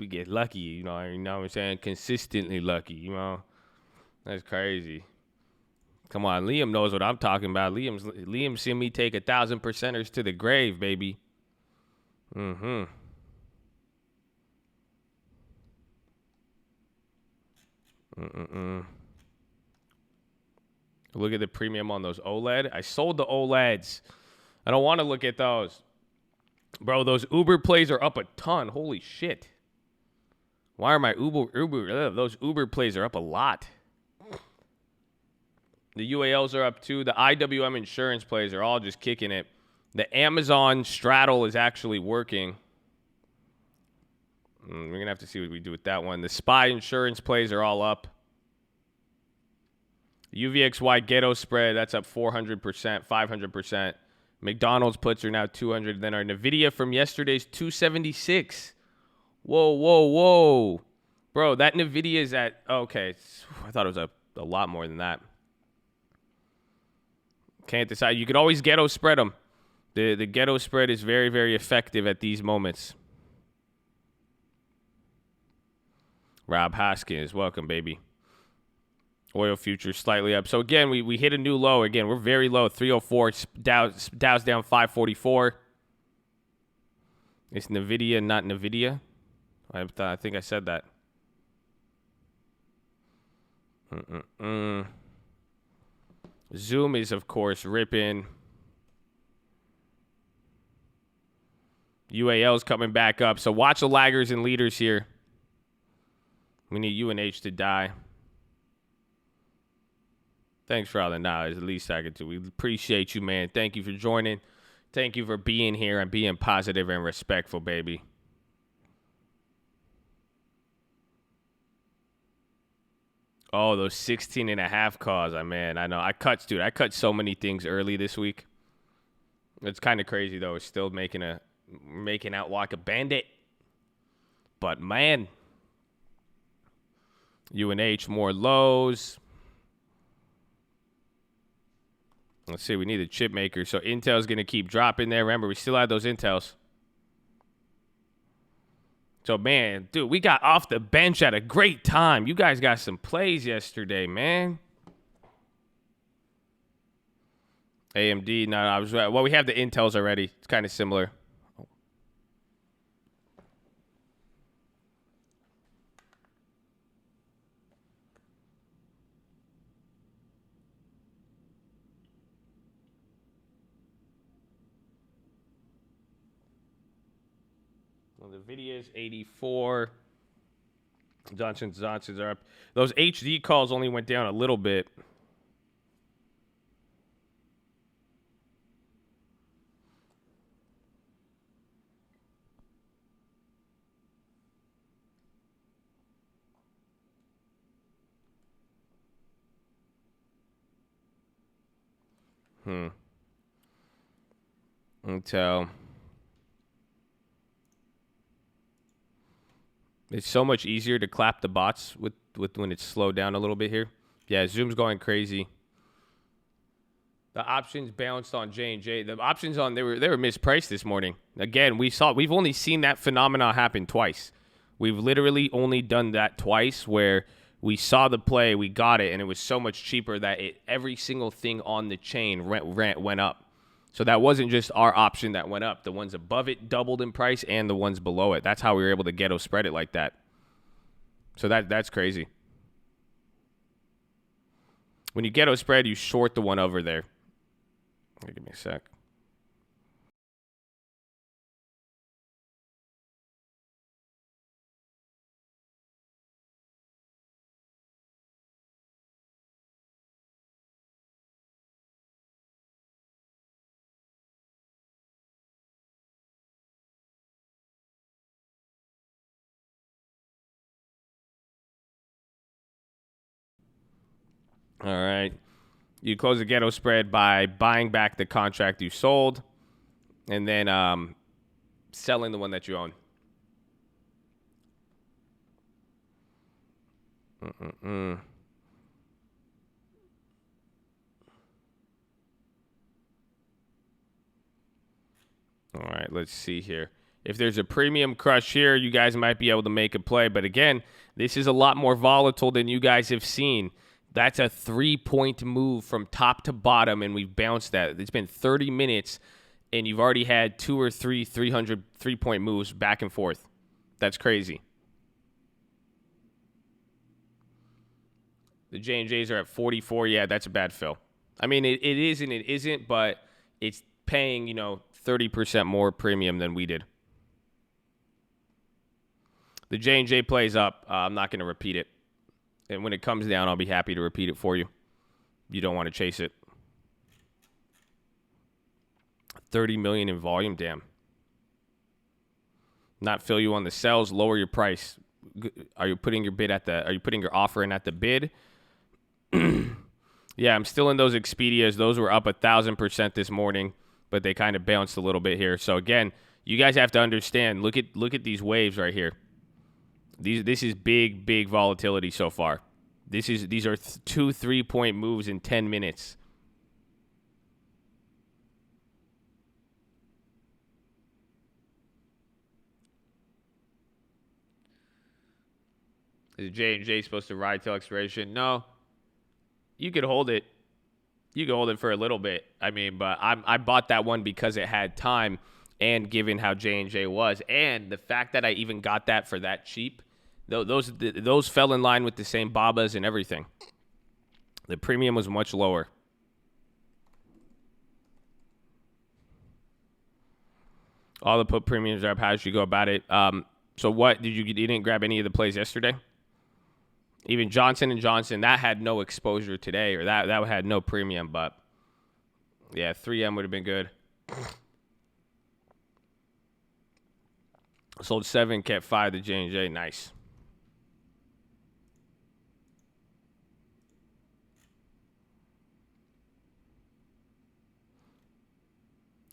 get lucky, you know what I'm saying? Consistently lucky, you know. That's crazy. Come on, Liam knows what I'm talking about. Liam seen me take 1,000%ers to the grave, baby. Look at the premium on those OLED. I sold the OLEDs. I don't want to look at those. Bro, those Uber plays are up a ton. Holy shit. Why are my those Uber plays are up a lot. The UALs are up too. The IWM insurance plays are all just kicking it. The Amazon straddle is actually working. We're going to have to see what we do with that one. The SPY insurance plays are all up. UVXY Ghetto Spread, that's up 400%, 500%. McDonald's puts are now 200. Then our NVIDIA from yesterday's 276. Whoa, whoa, whoa. Bro, that NVIDIA is at, okay, I thought it was a lot more than that. Can't decide. You could always Ghetto Spread them. The Ghetto Spread is very, very effective at these moments. Rob Hoskins, welcome, baby. Oil futures slightly up. So, again, we hit a new low. Again, we're very low, 304. Dow's down 544. It's NVIDIA, not NVIDIA. I think I said that. Zoom is, of course, ripping. UAL's coming back up. So watch the laggers and leaders here. We need UNH to die. Thanks for all the knowledge. The least I could do. We appreciate you, man. Thank you for joining. Thank you for being here and being positive and respectful, baby. Oh, those 16.5 calls. Man, I know. I cut so many things early this week. It's kind of crazy, though. It's still making out like a bandit. But, man, UNH, more lows. Let's see. We need a chip maker. So, Intel's going to keep dropping there. Remember, we still have those Intels. So, man, dude, we got off the bench at a great time. You guys got some plays yesterday, man. AMD, no, I was well, we have the Intels already. It's kind of similar. Well, the NVIDIA's 84. Johnson's are up. Those HD calls only went down a little bit. Intel. It's so much easier to clap the bots with when it's slowed down a little bit here. Yeah, Zoom's going crazy. The options bounced on J&J. The options on they were mispriced this morning. Again, we've only seen that phenomenon happen twice. We've literally only done that twice where we saw the play, we got it, and it was so much cheaper that every single thing on the chain went up. So that wasn't just our option that went up. The ones above it doubled in price and the ones below it. That's how we were able to Ghetto Spread it like that. So that's crazy. When you Ghetto Spread, you short the one over there. Give me a sec. All right. You close the Ghetto Spread by buying back the contract you sold and then selling the one that you own. All right, let's see here. If there's a premium crush here, you guys might be able to make a play. But again, this is a lot more volatile than you guys have seen. That's a 3-point move from top to bottom, and we've bounced that. It's been 30 minutes, and you've already had 2 or 3 3-point moves back and forth. That's crazy. The J&Js are at 44. Yeah, that's a bad fill. I mean, it is and it isn't, but it's paying, 30% more premium than we did. The J&J plays up. I'm not going to repeat it. And when it comes down, I'll be happy to repeat it for you. You don't want to chase it. 30 million in volume, damn. Not fill you on the sells, lower your price. Are you putting your offer in at the bid? Yeah, I'm still in those Expedias. Those were up 1,000% this morning, but they kind of bounced a little bit here. So again, you guys have to understand. Look at these waves right here. This is big volatility so far. These are 2-3 point moves in 10 minutes. Is J&J supposed to ride till expiration? No. You could hold it. You could hold it for a little bit. I mean, but I bought that one because it had time, and given how J&J was, and the fact that I even got that for that cheap, those fell in line with the same Babas and everything. The premium was much lower. All the put premiums are up. How did you go about it? So what you didn't grab any of the plays yesterday? Even Johnson & Johnson, that had no exposure today, or that had no premium, but yeah, 3M would have been good. Sold 7, kept 5 to J&J. Nice.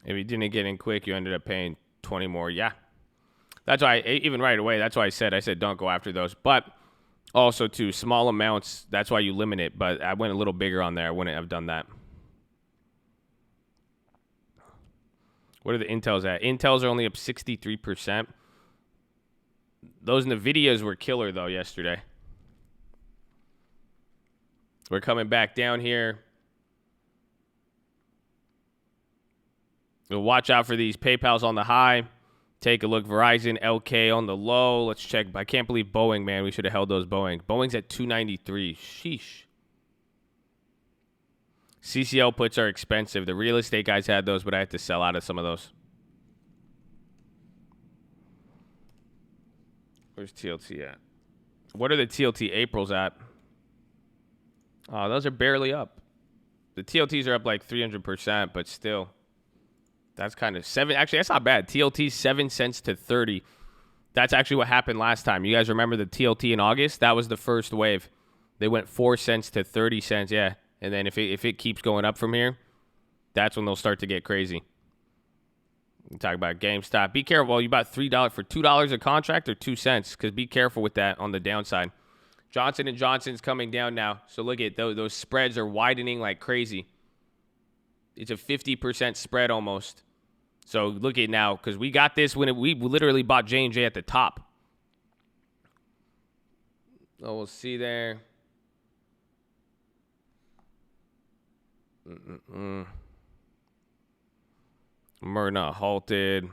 If you didn't get in quick, you ended up paying 20 more. Yeah. That's why, even right away, that's why I said don't go after those. But also, too, small amounts, that's why you limit it. But I went a little bigger on there. I wouldn't have done that. What are the Intels at? Intels are only up 63%. Those NVIDIAs were killer, though, yesterday. We're coming back down here. We'll watch out for these. PayPal's on the high. Take a look. Verizon, LK on the low. Let's check. I can't believe Boeing, man. We should have held those Boeing. Boeing's at 293. Sheesh. CCL puts are expensive. The real estate guys had those, but I had to sell out of some of those. Where's TLT at? What are the TLT Aprils at? Oh, those are barely up. The TLTs are up like 300%, but still. That's kind of 7. Actually, that's not bad. TLT 7 cents to 30. That's actually what happened last time. You guys remember the TLT in August? That was the first wave. They went 4 cents to 30 cents. Yeah. And then if it keeps going up from here, that's when they'll start to get crazy. You talk about GameStop. Be careful. You bought $3 for $2 a contract or 2 cents? Because be careful with that on the downside. Johnson & Johnson's coming down now. So look at those spreads are widening like crazy. It's a 50% spread almost. So look at now, because we got this when we literally bought J&J at the top. Oh, we'll see there. Myrna halted.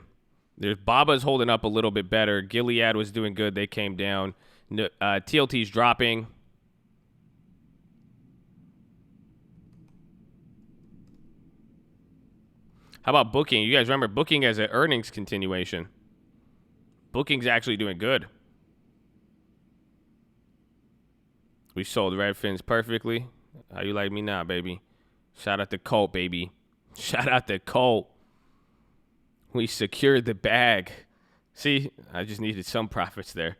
There's Baba's holding up a little bit better. Gilead was doing good. They came down. TLT's dropping. How about Booking? You guys remember Booking as an earnings continuation. Booking's actually doing good. We sold Redfins perfectly. How you like me now, baby? Shout out to Colt, baby. Shout out to Colt. We secured the bag. See, I just needed some profits there.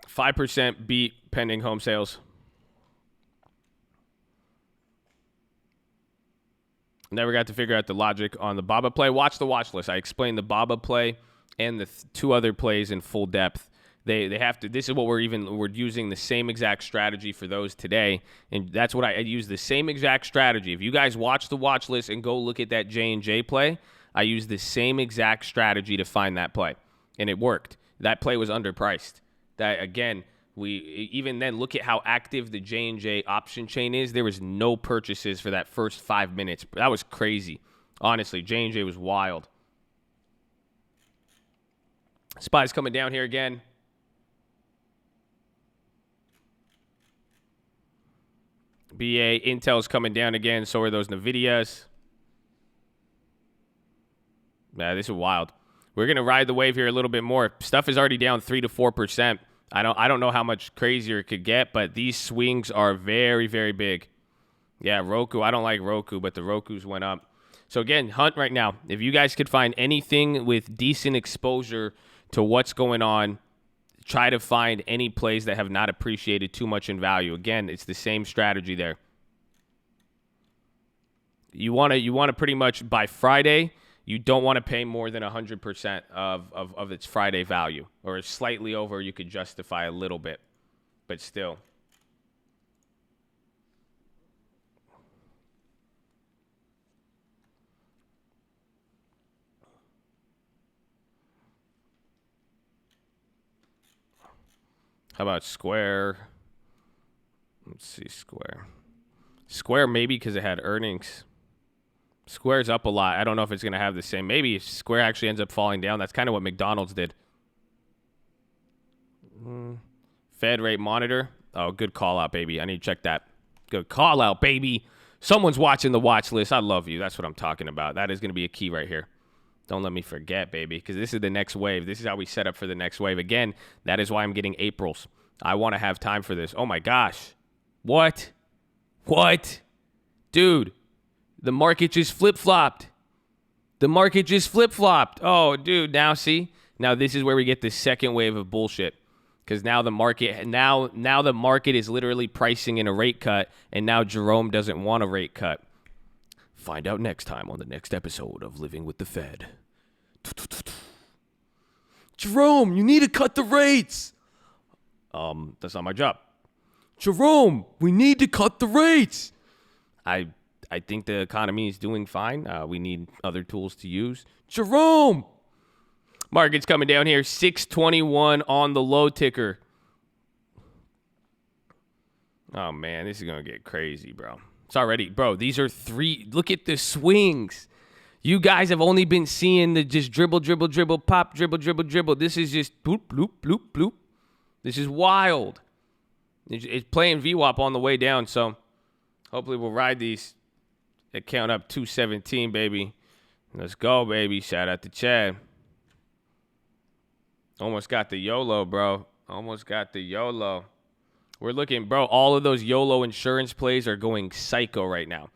5% beat pending home sales. Never got to figure out the logic on the Baba play. Watch the watch list. I explained the Baba play and the 2 other plays in full depth. They have to. This is what we're using the same exact strategy for those today, and that's what I use the same exact strategy. If you guys watch the watch list and go look at that J&J play, I used the same exact strategy to find that play, and it worked. That play was underpriced. That again. We even then look at how active the J&J option chain is. There was no purchases for that first 5 minutes. That was crazy. Honestly, J&J was wild. SPY's coming down here again. BA, Intel's coming down again. So are those NVIDIAs. Yeah, this is wild. We're gonna ride the wave here a little bit more. Stuff is already down 3 to 4%. I don't know how much crazier it could get, but these swings are very, very big. Yeah, Roku. I don't like Roku, but the Rokus went up. So again, hunt right now. If you guys could find anything with decent exposure to what's going on, try to find any plays that have not appreciated too much in value. Again, it's the same strategy there. You want to pretty much by Friday, you don't want to pay more than 100% of its Friday value, or slightly over. You could justify a little bit, but still. How about Square? Let's see, Square. Square maybe because it had earnings. Square's up a lot. I don't know if it's going to have the same. Maybe if Square actually ends up falling down. That's kind of what McDonald's did. Fed rate monitor. Oh, good call out, baby. I need to check that. Good call out, baby. Someone's watching the watch list. I love you. That's what I'm talking about. That is going to be a key right here. Don't let me forget, baby, because this is the next wave. This is how we set up for the next wave. Again, that is why I'm getting Aprils. I want to have time for this. Oh, my gosh. What? What? Dude, the market just flip-flopped. The market just flip-flopped. Oh, dude, now see? Now this is where we get the second wave of bullshit. Because now the market the market is literally pricing in a rate cut, and now Jerome doesn't want a rate cut. Find out next time on the next episode of Living with the Fed. Jerome, you need to cut the rates. That's not my job. Jerome, we need to cut the rates. I think the economy is doing fine. We need other tools to use. Jerome. Market's coming down here. 621 on the low ticker. Oh, man, this is going to get crazy, bro. It's already, bro, these are three. Look at the swings. You guys have only been seeing the just dribble, dribble, dribble, pop, dribble, dribble, dribble. This is just bloop, bloop, bloop, bloop. This is wild. It's playing VWAP on the way down, so hopefully we'll ride these. Account up 217, baby. Let's go, baby. Shout out to Chad. Almost got the YOLO, bro. Almost got the YOLO. We're looking, bro, all of those YOLO insurance plays are going psycho right now.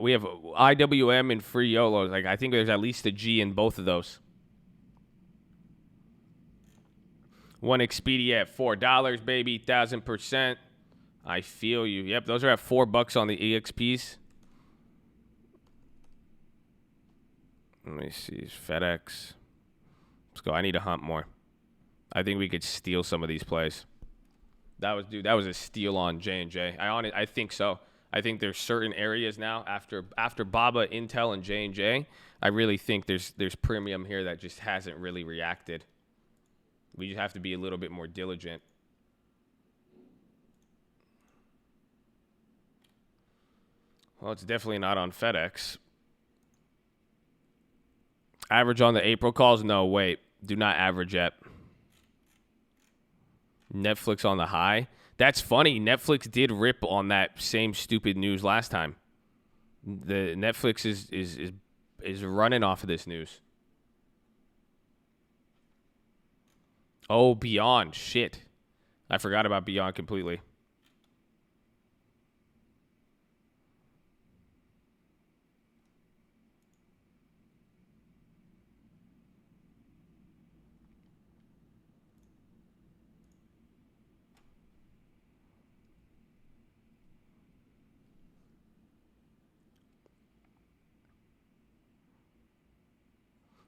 We have IWM and free YOLOs. Like, I think there's at least a G in both of those. One Expedia at $4, baby. 1,000%. I feel you. Yep, those are at $4 on the EXPs. Let me see. FedEx. Let's go. I need to hunt more. I think we could steal some of these plays. That was a steal on J&J. I think so. I think there's certain areas now after Baba, Intel, and J&J. I really think there's premium here that just hasn't really reacted. We just have to be a little bit more diligent. Well, it's definitely not on FedEx. Average on the April calls? No, wait. Do not average yet. Netflix on the high. That's funny. Netflix did rip on that same stupid news last time. The Netflix is running off of this news. Oh, Beyond. Shit. I forgot about Beyond completely.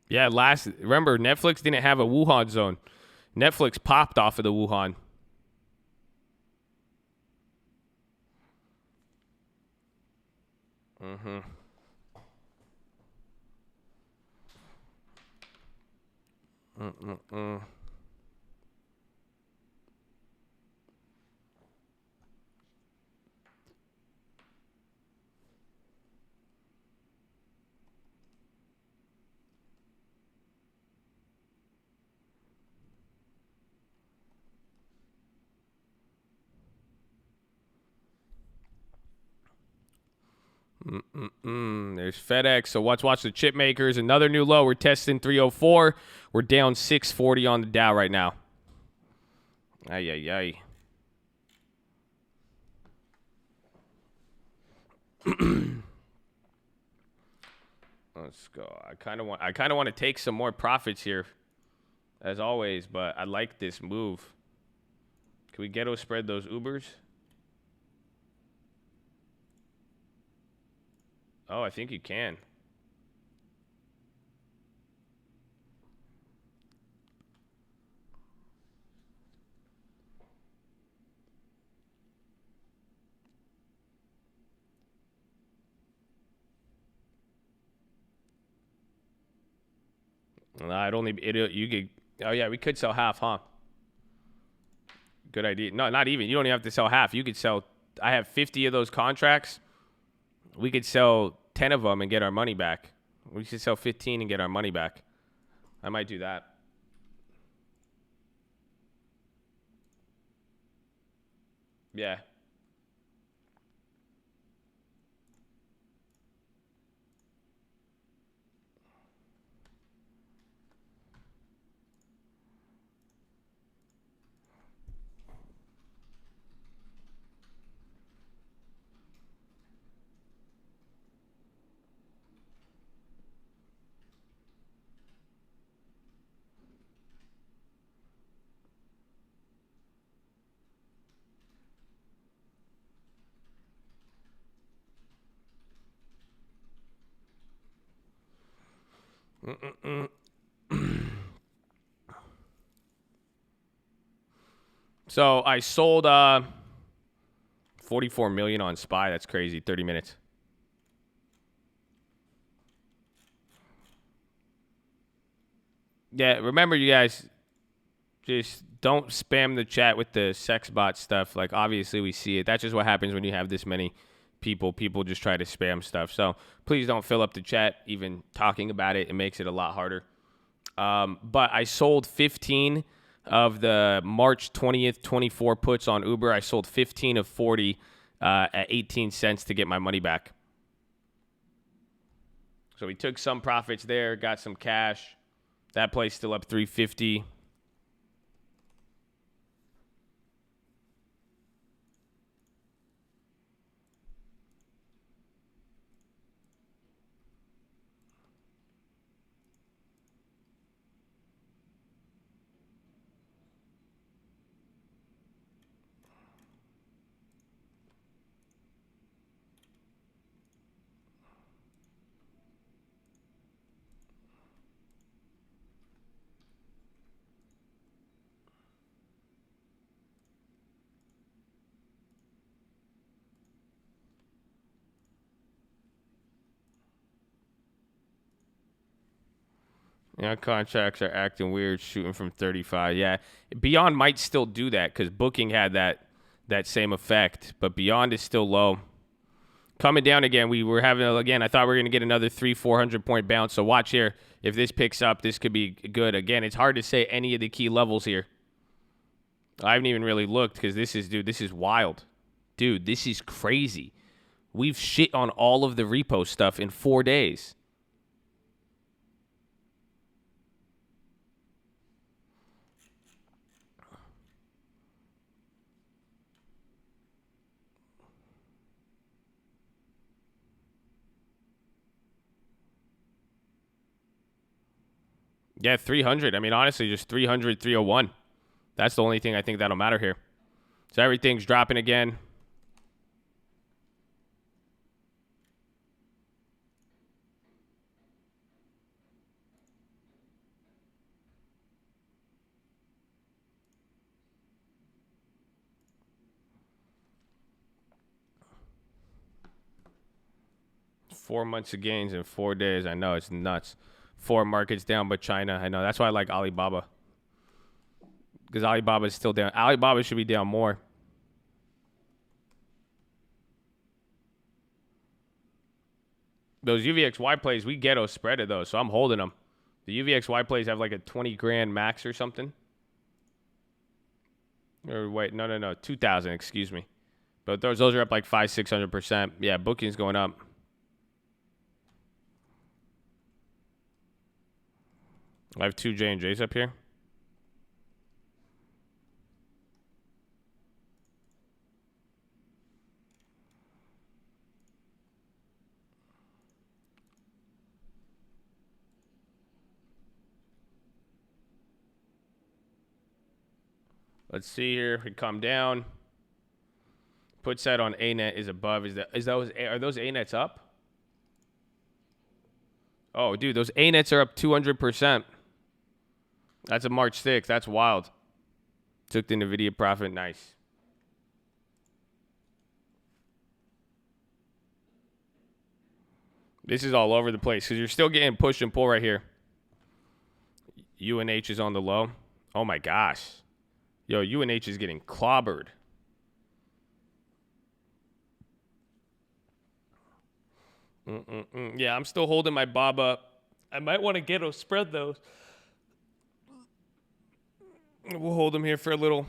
Yeah, remember, Netflix didn't have a Wuhan zone. Netflix popped off of the Wuhan. Mm-hmm. Mm-mm-mm. There's FedEx. So let's watch the chip makers. Another new low. We're testing 304. We're down 640 on the Dow right now. Ay, ay, ay. Let's go. I kind of want to take some more profits here, as always, but I like this move. Can we ghetto spread those Ubers? Oh, I think you can. You could. Oh yeah, we could sell half, huh? Good idea. No, not even. You don't even have to sell half. You could sell. I have 50 of those contracts. We could sell 10 of them and get our money back. We should sell 15 and get our money back. I might do that. Yeah. So I sold 44 million on SPY. That's crazy. 30 minutes. Yeah, remember you guys, just don't spam the chat with the sex bot stuff. Like, obviously we see it. That's just what happens when you have this many people. People just try to spam stuff. So please don't fill up the chat. Even talking about it, it makes it a lot harder. But I sold 15 of the March 20th, 24 puts on Uber. I sold 15 of 40 at 18 cents to get my money back. So we took some profits there, got some cash. That place still up 350. Yeah, contracts are acting weird, shooting from 35. Yeah, Beyond might still do that because Booking had that same effect, but Beyond is still low. Coming down again. We were having again. I thought we were gonna get another 300-400 point bounce. So watch here. If this picks up, this could be good. Again, it's hard to say any of the key levels here. I haven't even really looked because this is wild, dude. This is crazy. We've shit on all of the repo stuff in 4 days. Yeah, 300. I mean, honestly, just 300, 301. That's the only thing I think that'll matter here. So everything's dropping again. Four months of gains in 4 days. I know, it's nuts. Four markets down but China. I know. That's why I like Alibaba. Because Alibaba is still down. Alibaba should be down more. Those UVXY plays, we ghetto spreaded those, so I'm holding them. The UVXY plays have like a 20 grand max or something. Or wait, no, 2,000, excuse me. But those are up like 500-600%. Yeah, booking's going up. I have 2 J&Js up here. Let's see here. We come down. Puts that on A net is above. Are those A nets up? Oh, dude, those A nets are up 200%. That's a March 6th. That's wild. Took the NVIDIA profit. Nice. This is all over the place because you're still getting push and pull right here. UNH is on the low. Oh, my gosh. Yo, UNH is getting clobbered. Yeah, I'm still holding my bob up. I might want to Ghetto Spread those. We'll hold them here for a little.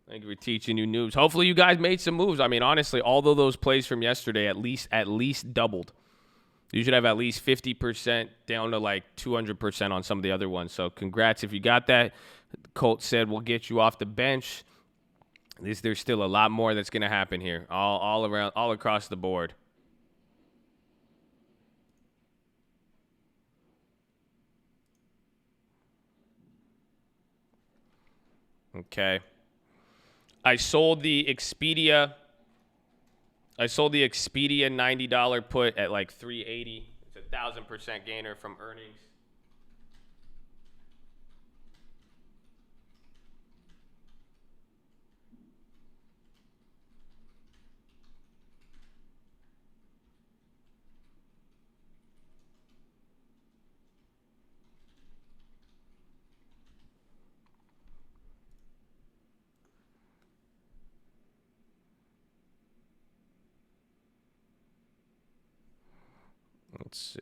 Thank you for teaching you noobs. Hopefully you guys made some moves. I mean, honestly, although those plays from yesterday at least doubled. You should have at least 50% down to like 200% on some of the other ones. So congrats if you got that. Colt said we'll get you off the bench. There's still a lot more that's going to happen here. All around, all across the board. Okay. I sold the Expedia $90 put at like $380. It's a 1,000% gainer from earnings. Let's see.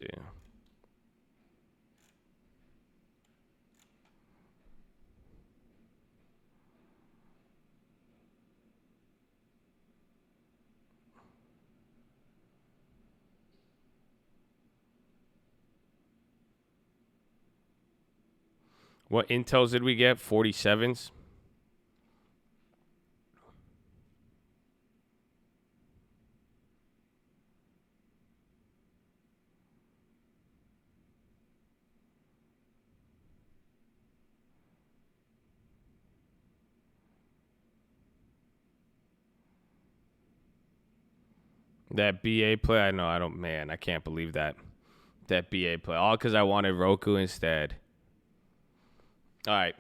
What intels did we get? 47s? That BA play, I can't believe that. That BA play. All because I wanted Roku instead. All right.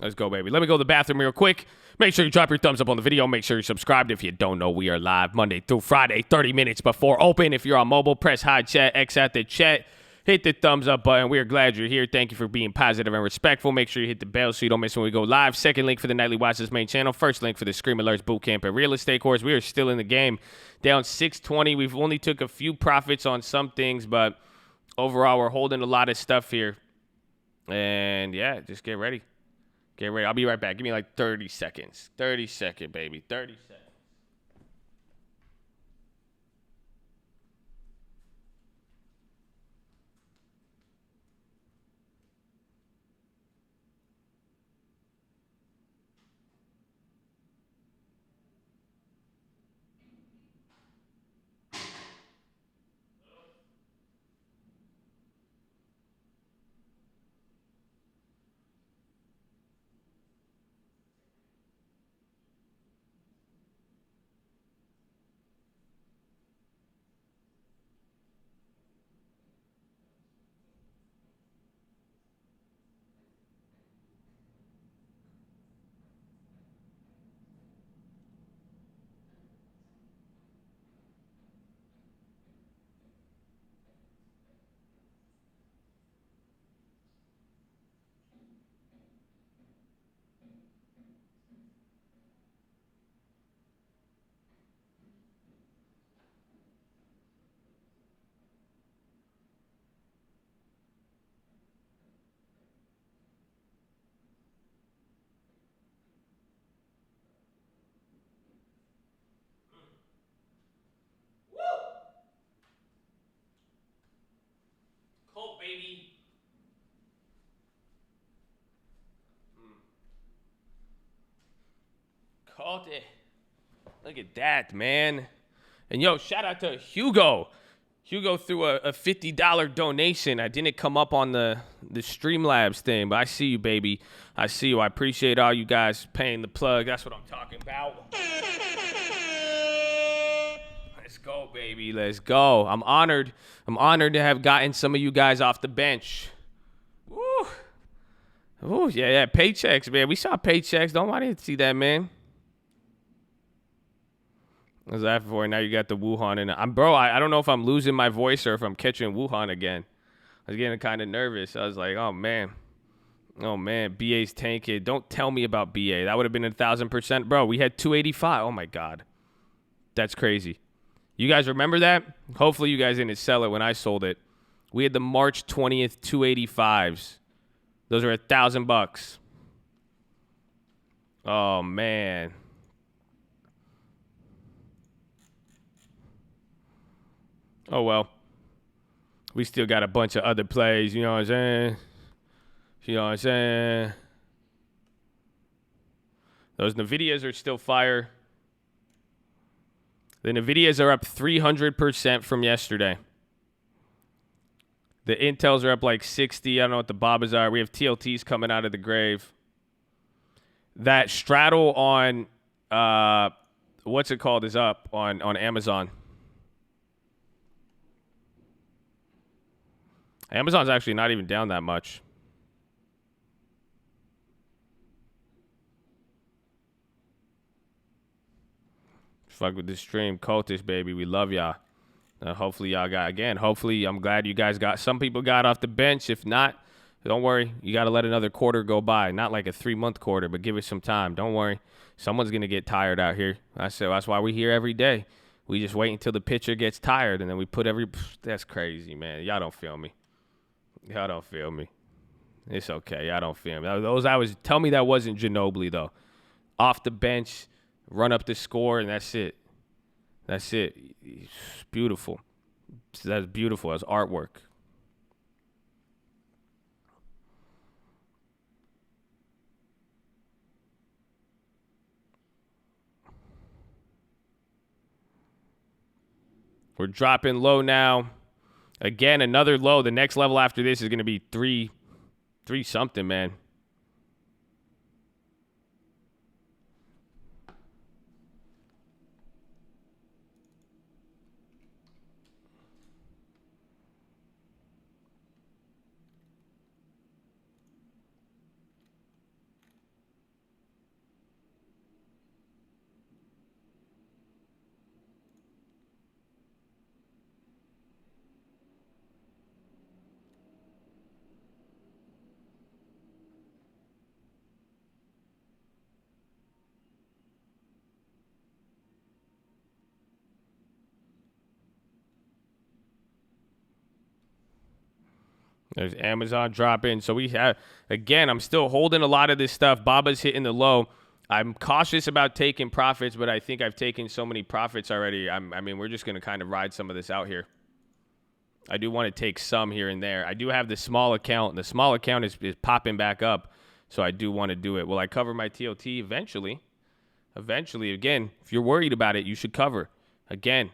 Let's go, baby. Let me go to the bathroom real quick. Make sure you drop your thumbs up on the video. Make sure you're subscribed. If you don't know, we are live Monday through Friday, 30 minutes before open. If you're on mobile, press high chat, X at the chat. Hit the thumbs up button. We are glad you're here. Thank you for being positive and respectful. Make sure you hit the bell so you don't miss when we go live. Second link for the Nightly Watchlist main channel. First link for the Scream Alerts Bootcamp and Real Estate course. We are still in the game. Down 620. We've only took a few profits on some things, but overall, we're holding a lot of stuff here. And, yeah, just get ready. Get ready. I'll be right back. Give me like 30 seconds. 30 seconds, baby. 30 seconds. Colt, baby. salty. Look at that, man. And yo, shout out to Hugo. Hugo threw a $50 donation. I didn't come up on the Streamlabs thing, but I see you, baby. I see you. I appreciate all you guys paying the plug. That's what I'm talking about. Let's go, baby. Let's go. I'm honored. I'm honored to have gotten some of you guys off the bench. Woo. Ooh, yeah. Paychecks, man. We saw paychecks. Don't want to see that, man. What was that for? Now you got the Wuhan in it. I don't know if I'm losing my voice or if I'm catching Wuhan again. I was getting kind of nervous. I was like, oh man, BA's tanking. Don't tell me about BA. That would have been 1,000%, bro. We had 285. Oh my god, that's crazy. You guys remember that? Hopefully you guys didn't sell it when I sold it. We had the March 20th 285s. Those are $1,000. Oh man. Oh, well, we still got a bunch of other plays, you know what I'm saying? Those NVIDIAs are still fire. The NVIDIAs are up 300% from yesterday. The Intels are up like 60. I don't know what the Babas are. We have TLTs coming out of the grave. That straddle on, what's it called, is up on Amazon. Amazon's actually not even down that much. Fuck with this stream. Cultish, baby. We love y'all. Hopefully y'all hopefully I'm glad you guys some people got off the bench. If not, don't worry. You got to let another quarter go by. Not like a 3-month quarter, but give it some time. Don't worry. Someone's going to get tired out here. That's why we're here every day. We just wait until the pitcher gets tired, and then we put that's crazy, man. Y'all don't feel me. Y'all don't feel me. It's okay. Y'all don't feel me. Tell me that wasn't Ginobili, though. Off the bench, run up the score, and that's it. That's it. It's beautiful. That's beautiful. That's artwork. We're dropping low now. Again, another low. The next level after this is going to be three something, man. There's Amazon dropping. So we have, again, I'm still holding a lot of this stuff. Baba's hitting the low. I'm cautious about taking profits, but I think I've taken so many profits already. I mean, we're just going to kind of ride some of this out here. I do want to take some here and there. I do have the small account. The small account is popping back up, so I do want to do it. Will I cover my TOT eventually? Eventually. Again, if you're worried about it, you should cover. Again,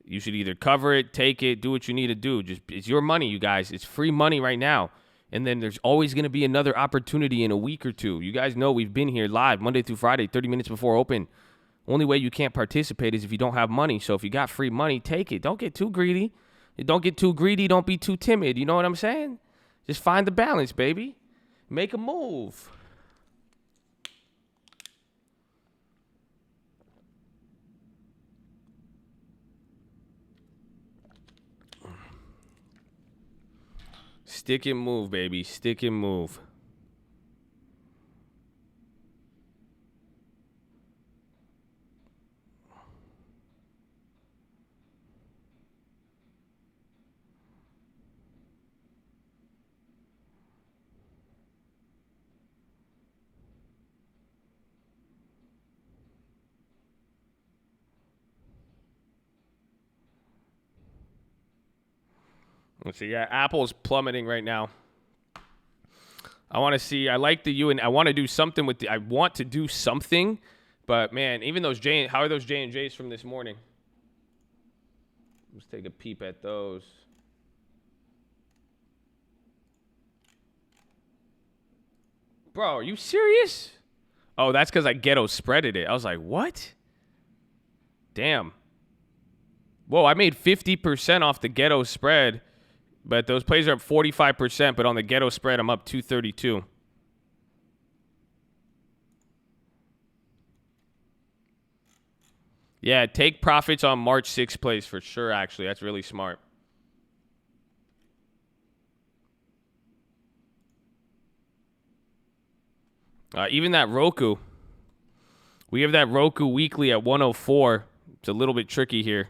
you should either cover it, take it, do what you need to do. It's your money, you guys. It's free money right now. And then there's always going to be another opportunity in a week or two. You guys know we've been here live Monday through Friday, 30 minutes before open. Only way you can't participate is if you don't have money. So if you got free money, take it. Don't get too greedy. Don't get too greedy. Don't be too timid. You know what I'm saying? Just find the balance, baby. Make a move. Stick and move, baby. Stick and move. Let's see. Yeah, Apple's plummeting right now. I want to see. I like the U, and I want to do something with I want to do something But man, even those how are those J&Js from this morning? Let's take a peep at those. Bro, are you serious? Oh, that's because I ghetto spreaded it. I was like, what? Damn. Whoa, I made 50% off the ghetto spread, but those plays are up 45%, but on the ghetto spread, I'm up 232. Yeah, take profits on March 6 plays for sure, actually. That's really smart. Even that Roku. We have that Roku weekly at 104. It's a little bit tricky here.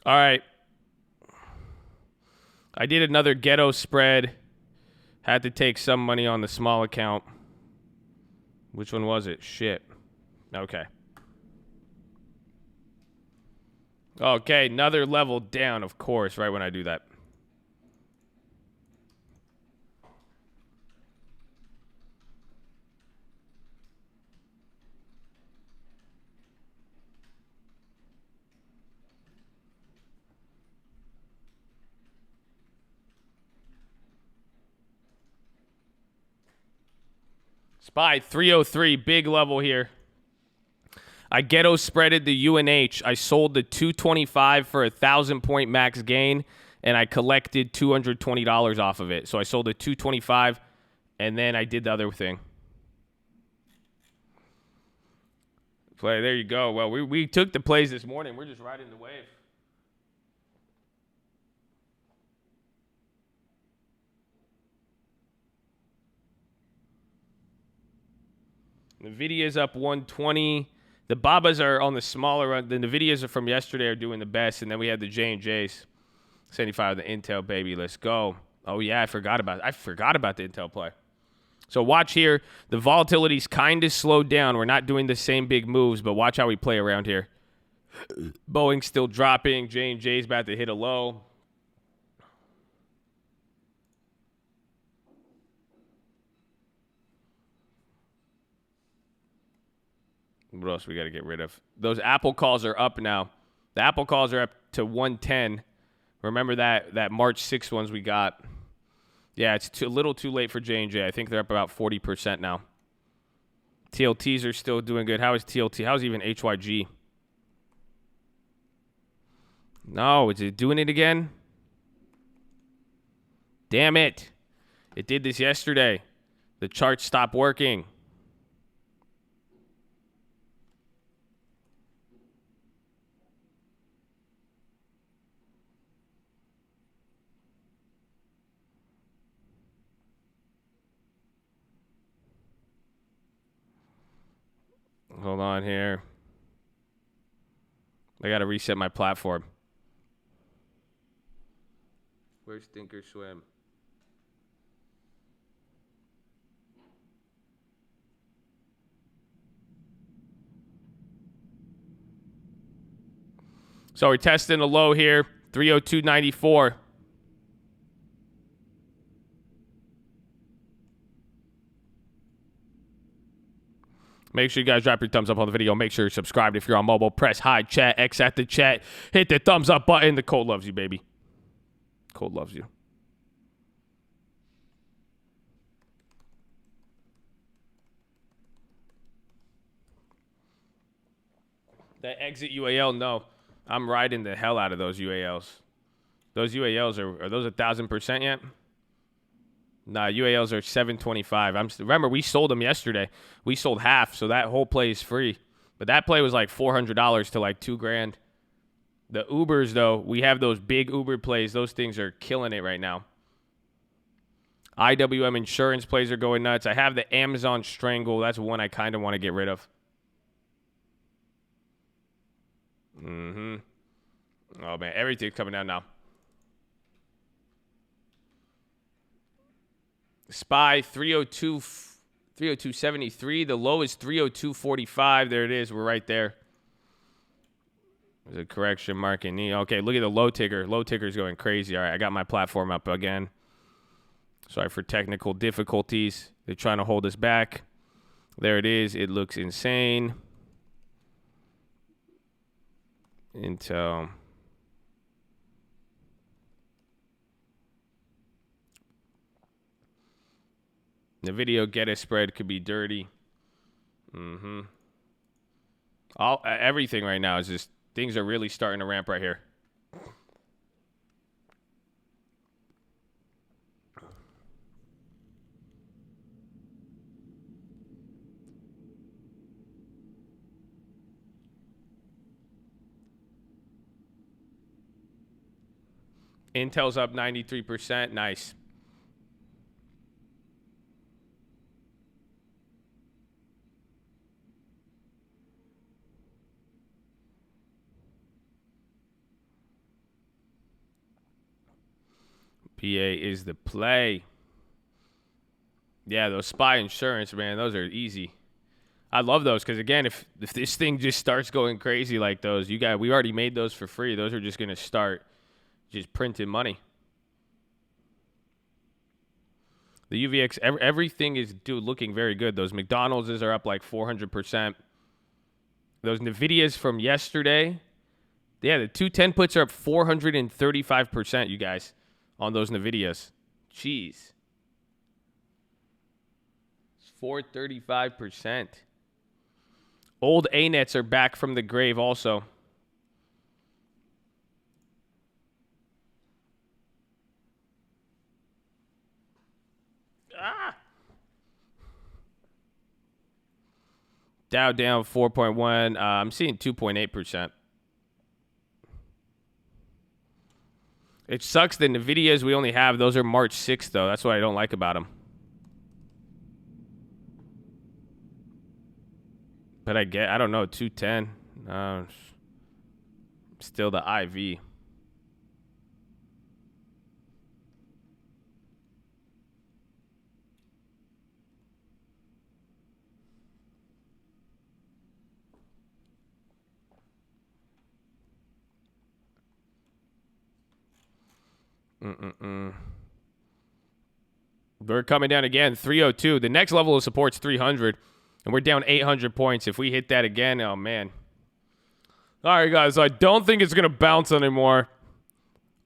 All right. I did another ghetto spread. Had to take some money on the small account. Which one was it? Shit. Okay. Okay, another level down, of course, right when I do that. Spy 303, big level here. I ghetto spreaded the UNH. I sold the 225 for a 1,000-point max gain, and I collected $220 off of it. So I sold the 225, and then I did the other thing. Play, there you go. Well, we took the plays this morning. We're just riding the wave. NVIDIA's up 120. The Babas are on the smaller run. The NVIDIAs are from yesterday are doing the best, and then we had the J&Js. 75 the Intel, baby. Let's go. Oh, yeah, I forgot about the Intel play. So watch here. The volatility's kind of slowed down. We're not doing the same big moves, but watch how we play around here. Boeing's still dropping. J&J's about to hit a low. What else we got to get rid of? Those Apple calls are up now. The Apple calls are up to 110. Remember that March 6 ones we got. Yeah, it's a little too late for J&J. I think they're up about 40% now. TLTs are still doing good. How is TLT? How's even HYG? No, is it doing it again? Damn it. It did this yesterday. The chart stopped working. Hold on here. I got to reset my platform. Where's Thinkorswim? So we're testing a low here, 302.94. Make sure you guys drop your thumbs up on the video. Make sure you're subscribed if you're on mobile. Press hi, chat, X at the chat. Hit the thumbs up button. The code loves you, baby. Code loves you. That exit UAL, no. I'm riding the hell out of those UALs. Those UALs are those 1,000% yet? Nah, UALs are 725. Remember, we sold them yesterday. We sold half, so that whole play is free. But that play was like $400 to like $2,000. The Ubers, though, we have those big Uber plays. Those things are killing it right now. IWM insurance plays are going nuts. I have the Amazon Strangle. That's one I kind of want to get rid of. Oh, man, everything's coming down now. SPY 302, 302.73. The low is 302.45. There it is. We're right there. There's a correction marking knee. Okay, look at the low ticker. Low ticker's going crazy. All right, I got my platform up again. Sorry for technical difficulties. They're trying to hold us back. There it is. It looks insane. Until the video Ghetto Spread could be dirty. Everything right now is just, things are really starting to ramp right here. Intel's up 93%. Nice. PA is the play. Yeah, those SPY insurance, man, those are easy. I love those because, again, if this thing just starts going crazy like those, we already made those for free. Those are just going to start just printing money. The UVX, everything is looking very good. Those McDonald's are up like 400%. Those NVIDIAs from yesterday, yeah, the 210 puts are up 435%, you guys, on those NVIDIAs. Jeez. It's 435%. Old A-nets are back from the grave also. Dow down 4.1. I'm seeing 2.8%. It sucks that NVIDIAs we only have, those are March 6th, though. That's what I don't like about them. But I don't know, 210. Still the IV. We're coming down again, 302. The next level of support's 300, and we're down 800 points. If we hit that again, oh, man. All right, guys, I don't think it's going to bounce anymore.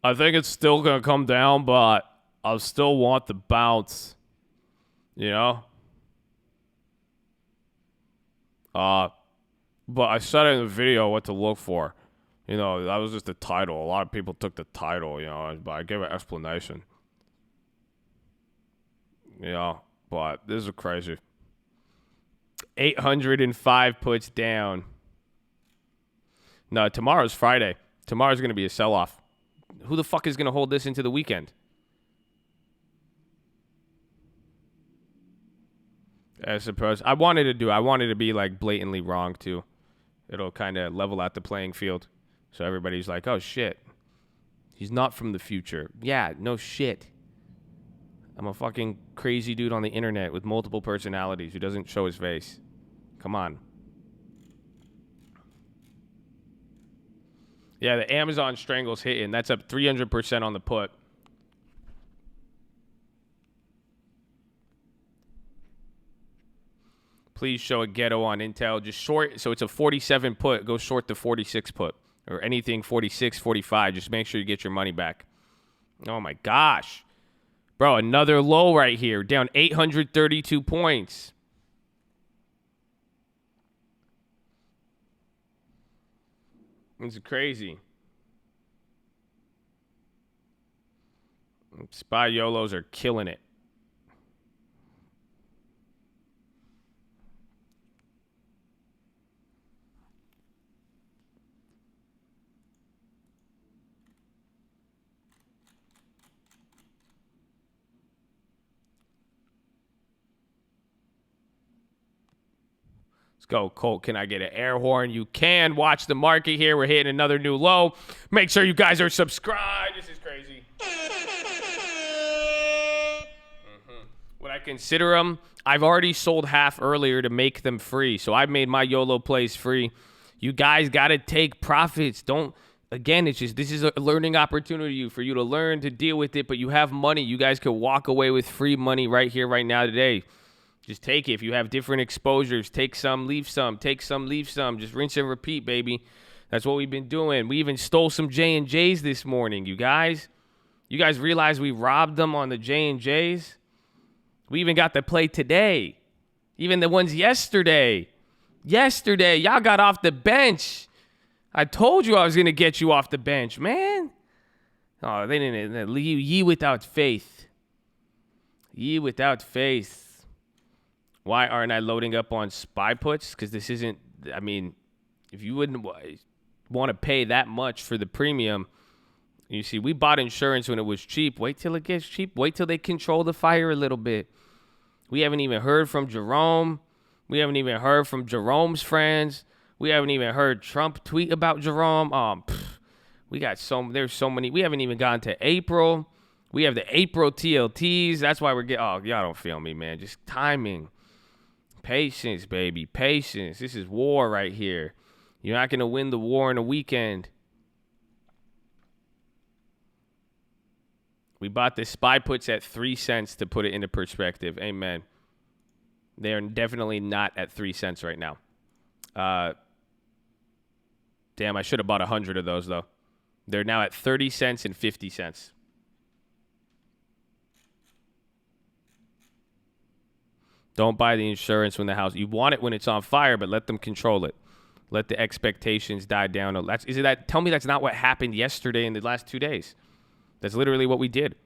I think it's still going to come down, but I still want the bounce, you know? But I said in the video what to look for. You know, that was just the title. A lot of people took the title, you know, but I gave an explanation. You know, but this is crazy. 805 puts down. No, tomorrow's Friday. Tomorrow's going to be a sell-off. Who the fuck is going to hold this into the weekend? I suppose. I wanted to be like blatantly wrong too. It'll kind of level out the playing field. So everybody's like, oh shit. He's not from the future. Yeah, no shit. I'm a fucking crazy dude on the internet with multiple personalities who doesn't show his face. Come on. Yeah, the Amazon strangle's hitting. That's up 300% on the put. Please show a ghetto on Intel. Just short. So it's a 47 put. Go short the 46 put. Or anything 46, 45. Just make sure you get your money back. Oh, my gosh. Bro, another low right here. Down 832 points. It's crazy. SPY YOLOs are killing it. Let's go, Colt. Can I get an air horn? You can. Watch the market here. We're hitting another new low. Make sure you guys are subscribed. This is crazy. consider them. I've already sold half earlier to make them free. So I've made my YOLO plays free. You guys got to take profits. Don't, again, this is a learning opportunity for you to learn to deal with it, but you have money. You guys could walk away with free money right here, right now, today. Just take it. If you have different exposures, take some, leave some, take some, leave some. Just rinse and repeat, baby. That's what we've been doing. We even stole some J&Js this morning, you guys. You guys realize we robbed them on the J&Js? We even got the play today. Even the ones yesterday. Yesterday, y'all got off the bench. I told you I was going to get you off the bench, man. Oh, they didn't. Ye without faith. Ye without faith. Why aren't I loading up on SPY puts? Because this isn't, I mean, if you wouldn't want to pay that much for the premium, you see, we bought insurance when it was cheap. Wait till it gets cheap. Wait till they control the fire a little bit. We haven't even heard from Jerome. We haven't even heard from Jerome's friends. We haven't even heard Trump tweet about Jerome. We got there's so many. We haven't even gotten to April. We have the April TLTs. That's why we're getting, y'all don't feel me, man. Just timing. Patience, baby. Patience. This is war right here. You're not going to win the war in a weekend. We bought the SPY puts at 3 cents to put it into perspective. Amen. They are definitely not at 3 cents right now. Damn, I should have bought 100 of those, though. They're now at 30 cents and 50 cents. Don't buy the insurance when the house. You want it when it's on fire, but let them control it. Let the expectations die down. Tell me that's not what happened yesterday in the last 2 days. That's literally what we did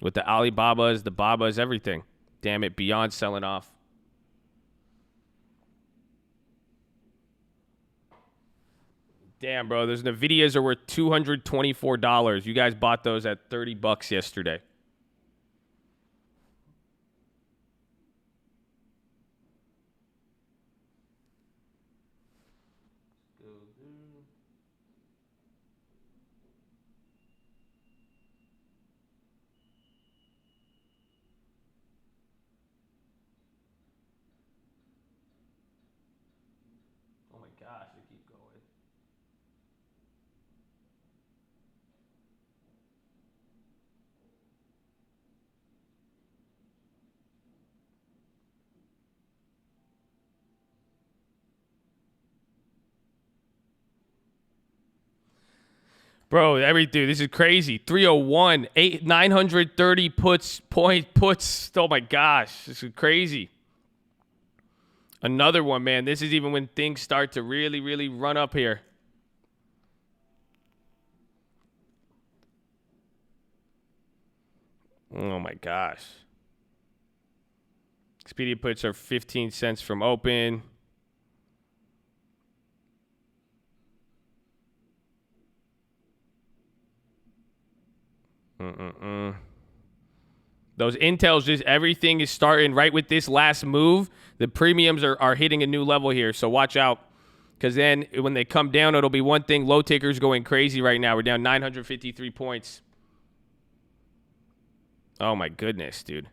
with the Alibabas, the Babas, everything. Damn it, beyond selling off. Damn, bro, those Nvidias are worth $224. You guys bought those at $30 yesterday. Oh my gosh, they keep going. Bro, dude, this is crazy. 301, 930 puts. Oh my gosh, this is crazy. Another one, man. This is even when things start to really, really run up here. Oh my gosh. Expedia puts are 15 cents from open. Those Intels, just everything is starting right with this last move. The premiums are hitting a new level here, so watch out. Because then when they come down, it'll be one thing. Low takers going crazy right now. We're down 953 points. Oh, my goodness, dude.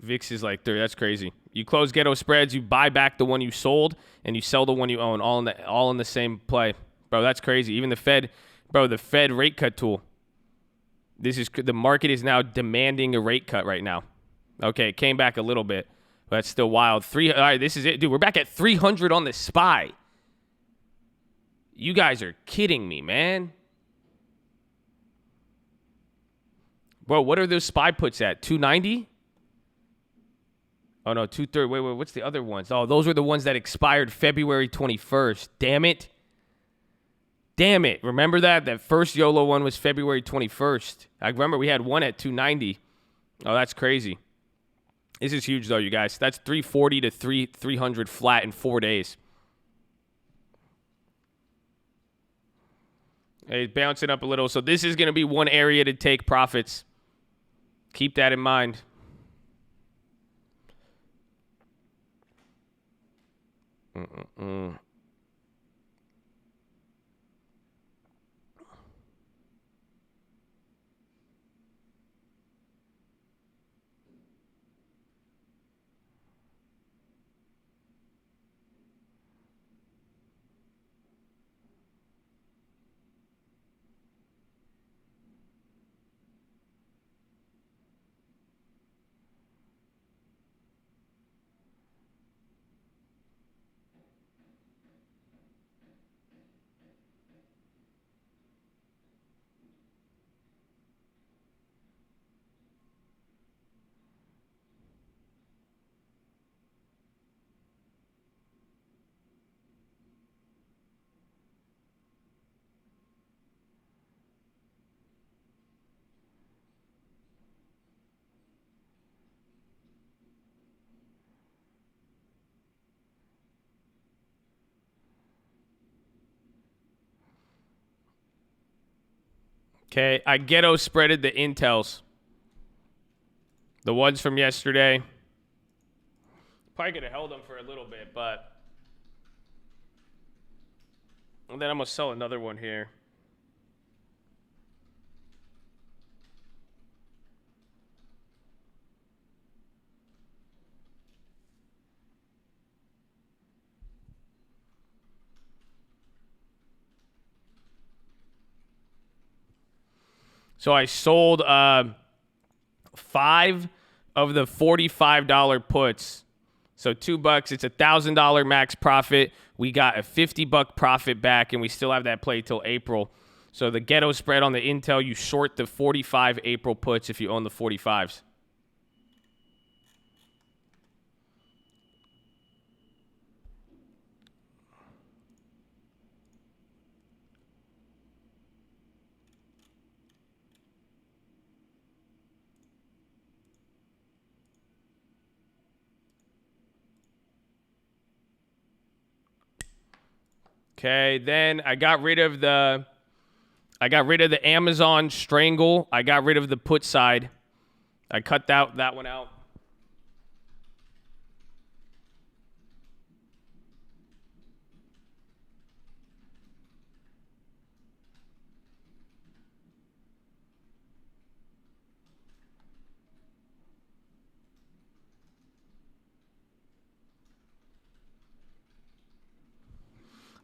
VIX is like 30. That's crazy. You close Ghetto Spreads, you buy back the one you sold, and you sell the one you own, all in the same play. Bro, that's crazy. Even the Fed rate cut tool. The market is now demanding a rate cut right now. Okay, it came back a little bit, but that's still wild. All right, this is it, dude. We're back at 300 on the SPY. You guys are kidding me, man. Bro, what are those SPY puts at? 290? Oh, no, 230. Wait, what's the other ones? Oh, those were the ones that expired February 21st. Damn it. Damn it. Remember that? That first YOLO one was February 21st. I remember we had one at 290. Oh, that's crazy. This is huge, though, you guys. That's 340 to 300 flat in 4 days. Hey, bouncing up a little. So this is going to be one area to take profits. Keep that in mind. Okay, I ghetto spreaded the intels. The ones from yesterday. Probably could have held them for a little bit, but... And then I'm going to sell another one here. So I sold 5 of the $45 puts. So $2, it's $1,000 max profit. We got a $50 profit back, and we still have that play till April. So the ghetto spread on the Intel, you short the 45 April puts if you own the 45s. Okay, then I got rid of the Amazon strangle. I got rid of the put side. I cut that one out.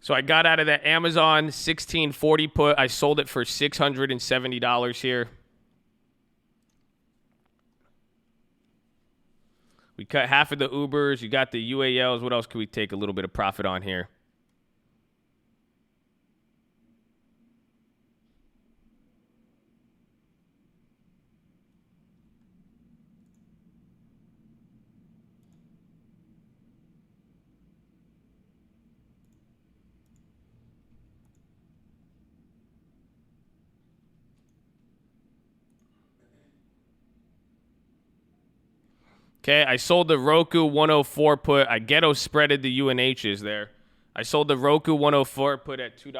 So I got out of that Amazon 1640 put. I sold it for $670 here. We cut half of the Ubers. You got the UALs. What else could we take a little bit of profit on here? Okay, I sold the Roku 104 put. I ghetto spreaded the UNHs there. I sold the Roku 104 put at $2.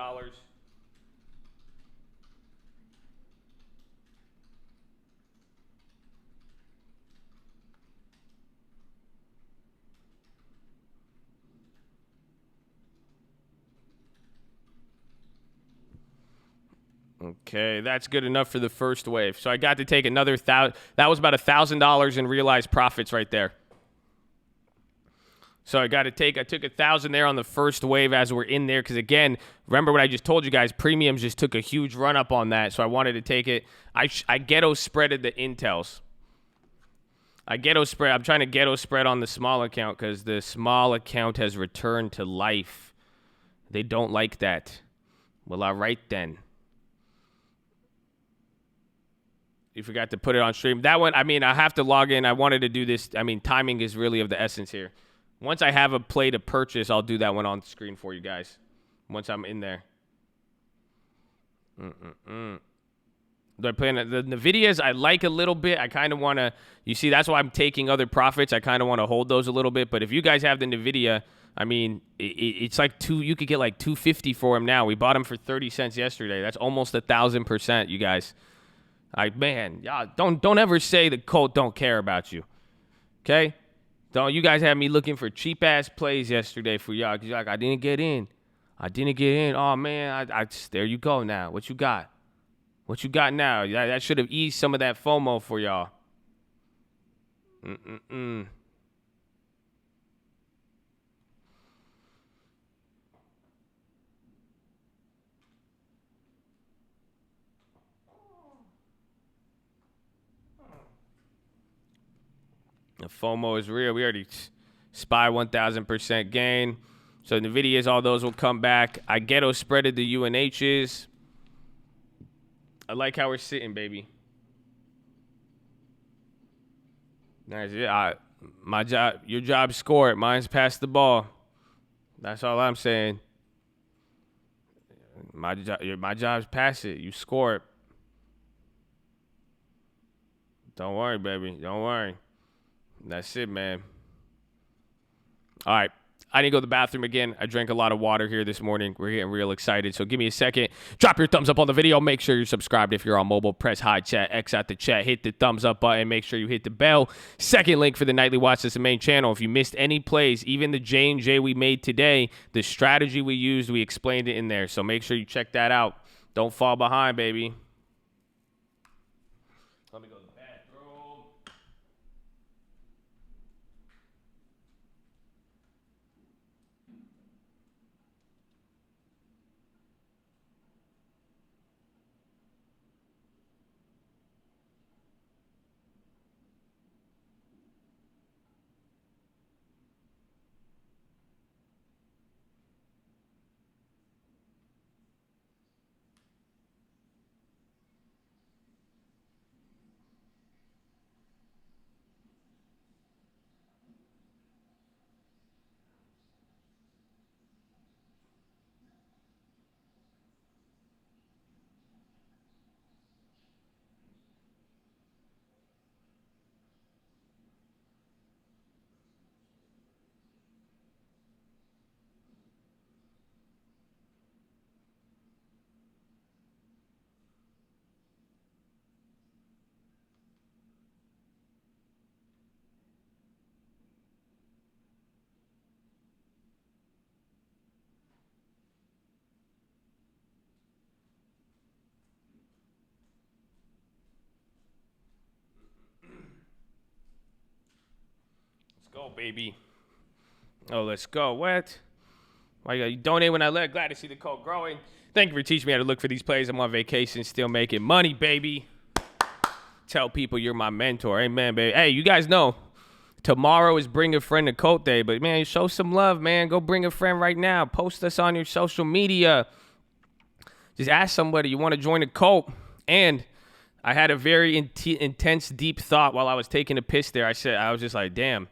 Okay, that's good enough for the first wave. So I got to take another thousand. That was about $1,000 in realized profits right there. So I took 1,000 there on the first wave as we're in there. Because again, remember what I just told you guys, premiums just took a huge run up on that. So I wanted to take it. I ghetto spreaded the intels. I'm trying to ghetto spread on the small account because the small account has returned to life. They don't like that. Well, all right then. You forgot to put it on stream. That one, I mean, I have to log in. I wanted to do this. I mean, timing is really of the essence here. Once I have a play to purchase, I'll do that one on screen for you guys. Once I'm in there. Do I play the NVIDIAs? I like a little bit. I kind of want to, you see, that's why I'm taking other profits. I kind of want to hold those a little bit. But if you guys have the NVIDIA, I mean, it's like you could get like $250 for them now. We bought them for 30 cents yesterday. That's almost 1,000%, you guys. Man, y'all don't ever say the Colt don't care about you. Okay? Don't you guys had me looking for cheap ass plays yesterday for y'all because like I didn't get in. Oh man, I there you go now. What you got? What you got now? That should have eased some of that FOMO for y'all. The FOMO is real. We already SPY 1,000% gain. So NVIDIAs, all those will come back. I ghetto spreaded the UNHs. I like how we're sitting, baby. Nice. Yeah, my job, your job score it. Mine's pass the ball. That's all I'm saying. My job's pass it. You score it. Don't worry, baby. Don't worry. That's it, man. All right. I didn't go to the bathroom again. I drank a lot of water here this morning. We're getting real excited. So give me a second. Drop your thumbs up on the video. Make sure you're subscribed if you're on mobile. Press hi chat, X out the chat. Hit the thumbs up button. Make sure you hit the bell. Second link for the nightly watch list, the main channel. If you missed any plays, even the J&J we made today, the strategy we used, we explained it in there. So make sure you check that out. Don't fall behind, baby. Let me go to the bathroom. Let's go, baby. Oh, let's go. What? Why you donate when I let? Glad to see the code growing. Thank you for teaching me how to look for these plays. I'm on vacation, still making money, baby. Tell people you're my mentor. Amen, baby. Hey, you guys know tomorrow is Bring a Friend to Coat Day, but man, show some love, man. Go bring a friend right now. Post us on your social media. Just ask somebody you want to join a cult. And I had a very intense, deep thought while I was taking a piss there. I was just like, damn.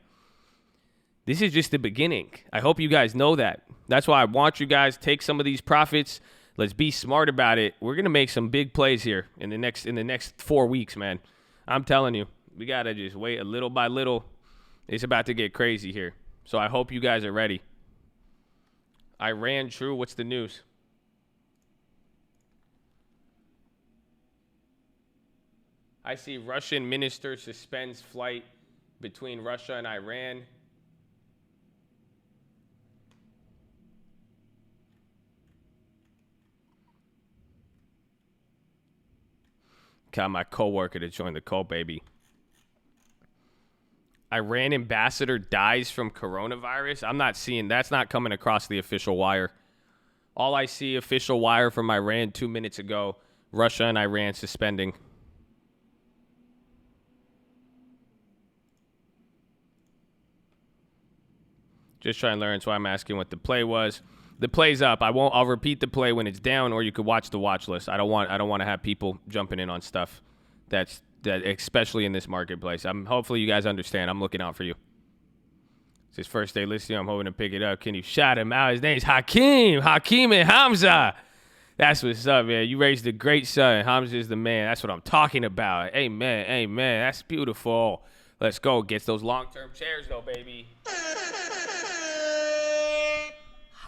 This is just the beginning. I hope you guys know that. That's why I want you guys to take some of these profits. Let's be smart about it. We're gonna make some big plays here in the next 4 weeks, man. I'm telling you, we gotta just wait a little by little. It's about to get crazy here. So I hope you guys are ready. Iran true. What's the news? I see Russian minister suspends flight between Russia and Iran. Got my coworker to join the cult, baby. Iran ambassador dies from coronavirus. I'm not seeing, that's not coming across the official wire. All I see official wire from Iran 2 minutes ago, Russia and Iran suspending. Just trying to learn, so I'm asking what the play was. The play's up. I'll repeat the play when it's down, or you could watch the watch list. I don't want to have people jumping in on stuff that especially in this marketplace. Hopefully you guys understand. I'm looking out for you. It's his first day listening. I'm hoping to pick it up. Can you shout him out? His name's Hakeem and Hamza. That's what's up, man. You raised a great son. Hamza is the man. That's what I'm talking about. Amen. That's beautiful. Let's go. Gets those long-term chairs, though, baby.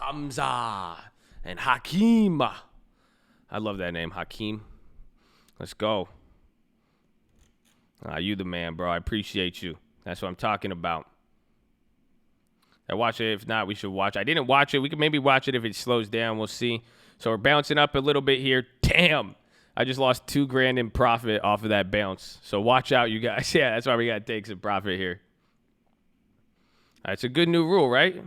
Hamza and Hakeem. I love that name, Hakeem. Let's go. You the man, bro. I appreciate you. That's what I'm talking about. I watch it. If not, we should watch. I didn't watch it. We could maybe watch it if it slows down. We'll see. So we're bouncing up a little bit here. Damn. I just lost $2,000 in profit off of that bounce. So watch out, you guys. Yeah, that's why we got to take some profit here. It's a good new rule, right?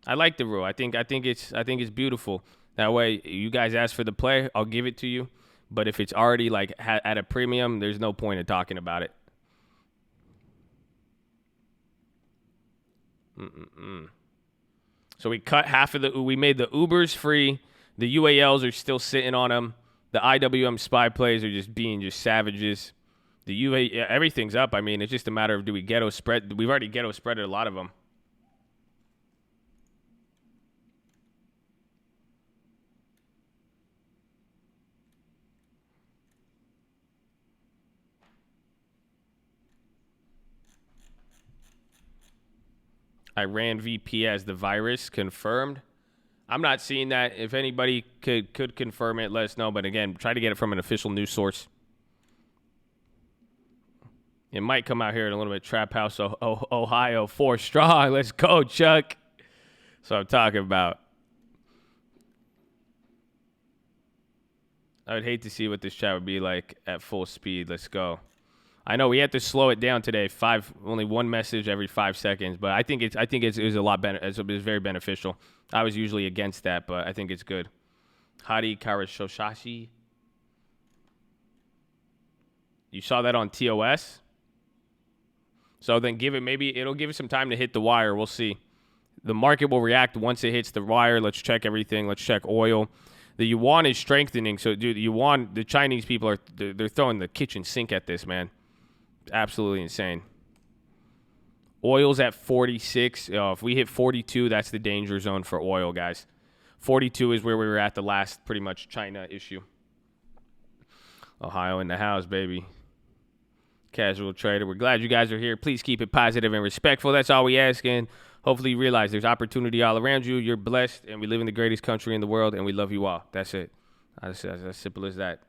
I like the rule. I think it's beautiful. That way, you guys ask for the play, I'll give it to you. But if it's already like at a premium, there's no point in talking about it. So we cut half of we made the Ubers free. The UALs are still sitting on them. The IWM spy plays are just being savages. The everything's up. I mean, it's just a matter of do we ghetto spread. We've already ghetto spreaded a lot of them. Iran VP as the virus confirmed. I'm not seeing that. If anybody could confirm it, let us know. But again, try to get it from an official news source. It might come out here in a little bit. Trap House, Ohio, 4 strong. Let's go, Chuck. That's what I'm talking about. I would hate to see what this chat would be like at full speed. Let's go. I know we had to slow it down today. Only one message every 5 seconds, but I think it's a lot better. It's very beneficial. I was usually against that, but I think it's good. Hadi Karashoshashi. You saw that on TOS? So then it'll give it some time to hit the wire. We'll see. The market will react once it hits the wire. Let's check everything. Let's check oil. The yuan is strengthening. So, dude, the yuan, the Chinese people they're throwing the kitchen sink at this, man. Absolutely insane. Oil's at 46. If we hit 42, that's the danger zone for oil, guys. 42 is where we were at the last pretty much China issue. Ohio in the house, baby. Casual trader. We're glad you guys are here. Please keep it positive and respectful. That's all we ask. And hopefully you realize there's opportunity all around you. You're blessed, and we live in the greatest country in the world, and we love you all. That's it. That's as simple as that.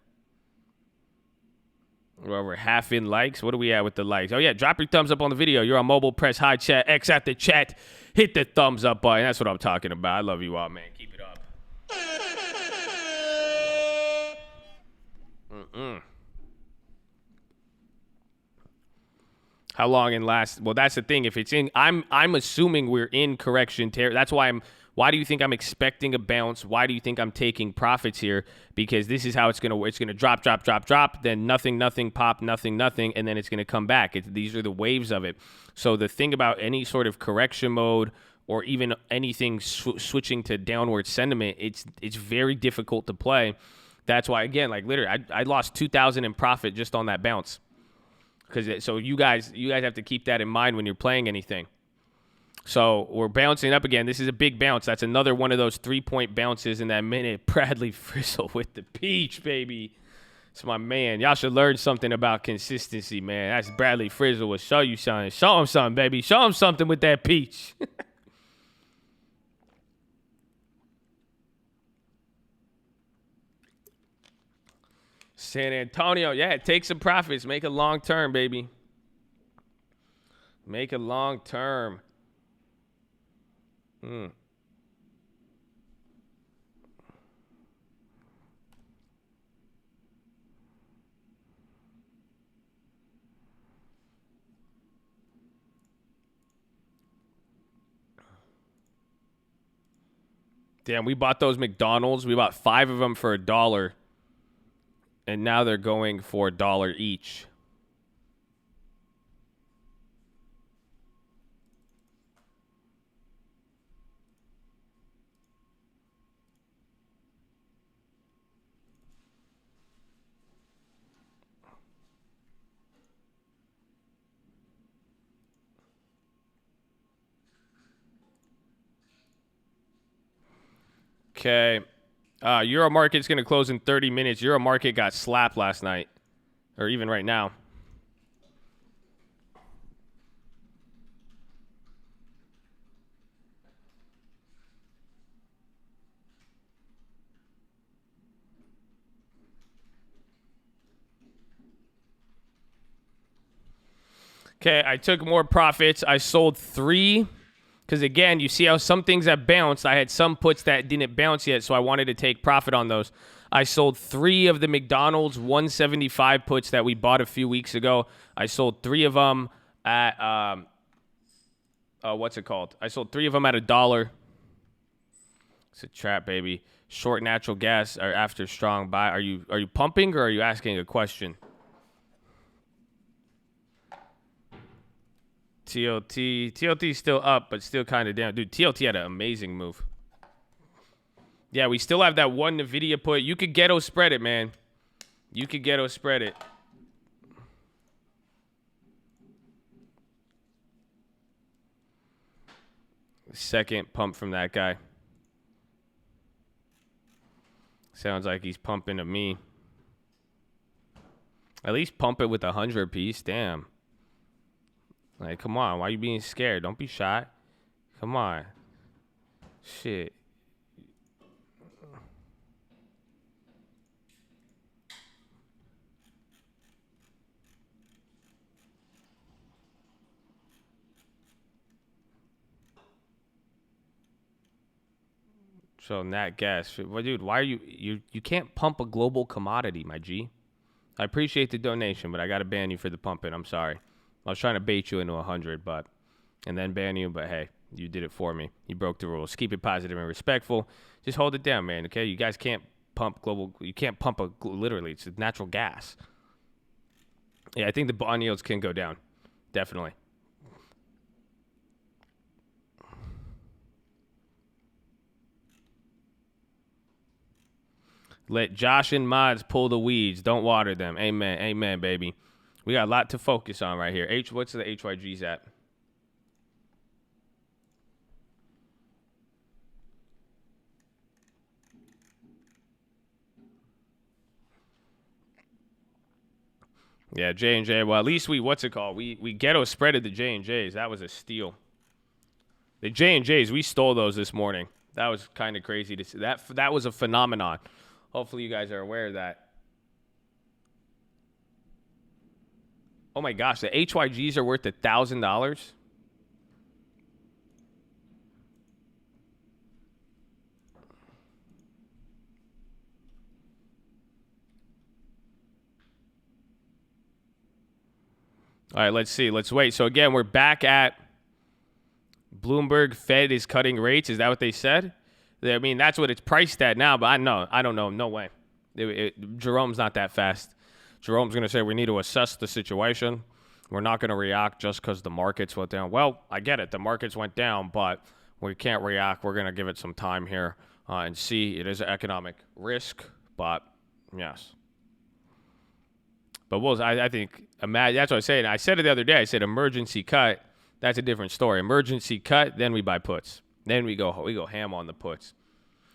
We're over half in likes. What are we at with the likes? Oh, yeah. Drop your thumbs up on the video. You're on mobile. Press high chat. X at the chat. Hit the thumbs up button. That's what I'm talking about. I love you all, man. Keep it up. How long and last? Well, that's the thing. If it's in, I'm assuming we're in correction territory. That's why why do you think I'm expecting a bounce? Why do you think I'm taking profits here? Because this is how it's gonna drop, then nothing, pop, nothing, and then it's gonna come back. These are the waves of it. So the thing about any sort of correction mode or even anything switching to downward sentiment, it's very difficult to play. That's why, again, like literally, I lost 2,000 in profit just on that bounce. So you guys have to keep that in mind when you're playing anything. So we're bouncing up again. This is a big bounce. That's another one of those 3-point bounces in that minute. Bradley Frizzle with the peach, baby. It's my man. Y'all should learn something about consistency, man. That's Bradley Frizzle will show you something. Show him something, baby. Show him something with that peach. San Antonio, yeah, take some profits. Make a long term, baby. Make a long term. Damn, we bought those McDonald's. We bought 5 of them for $1. And now they're going for $1 each. Okay. Euro market's going to close in 30 minutes. Euro market got slapped last night, or even right now. Okay, I took more profits. I sold 3. Because, again, you see how some things have bounced. I had some puts that didn't bounce yet, so I wanted to take profit on those. I sold 3 of the McDonald's 175 puts that we bought a few weeks ago. I sold 3 of them at, what's it called? I sold 3 of them at $1. It's a trap, baby. Short natural gas or after strong buy. Are you pumping or are you asking a question? TLT's still up, but still kind of down. Dude, TLT had an amazing move. Yeah, we still have that one NVIDIA put. You could ghetto spread it, man. You could ghetto spread it. Second pump from that guy. Sounds like he's pumping to me. At least pump it with 100 piece. Damn. Like, come on. Why are you being scared? Don't be shy. Come on. Shit. So nat gas. Well, dude, why are you can't pump a global commodity, my G. I appreciate the donation, but I gotta ban you for the pumping. I'm sorry. I was trying to bait you into 100, and then ban you, but hey, you did it for me. You broke the rules. Keep it positive and respectful. Just hold it down, man. Okay, you guys can't pump global. You can't pump literally. It's natural gas. Yeah, I think the bond yields can go down. Definitely. Let Josh and Mods pull the weeds. Don't water them. Amen. Amen, baby. We got a lot to focus on right here. What's the HYGs at? Yeah, J&J. Well, at least what's it called? We ghetto spreaded the J&Js. That was a steal. The J&Js, we stole those this morning. That was kind of crazy to see. That was a phenomenon. Hopefully you guys are aware of that. Oh my gosh, the HYGs are worth $1,000. All right, let's see. Let's wait. So again, we're back at Bloomberg. Fed is cutting rates. Is that what they said? I mean, that's what it's priced at now. But I don't know. No way. Jerome's not that fast. Jerome's going to say we need to assess the situation. We're not going to react just because the markets went down. Well, I get it. The markets went down, but we can't react. We're going to give it some time here and see. It is an economic risk, but yes. But I think that's what I was saying. I said it the other day. I said emergency cut. That's a different story. Emergency cut, then we buy puts. Then we go ham on the puts.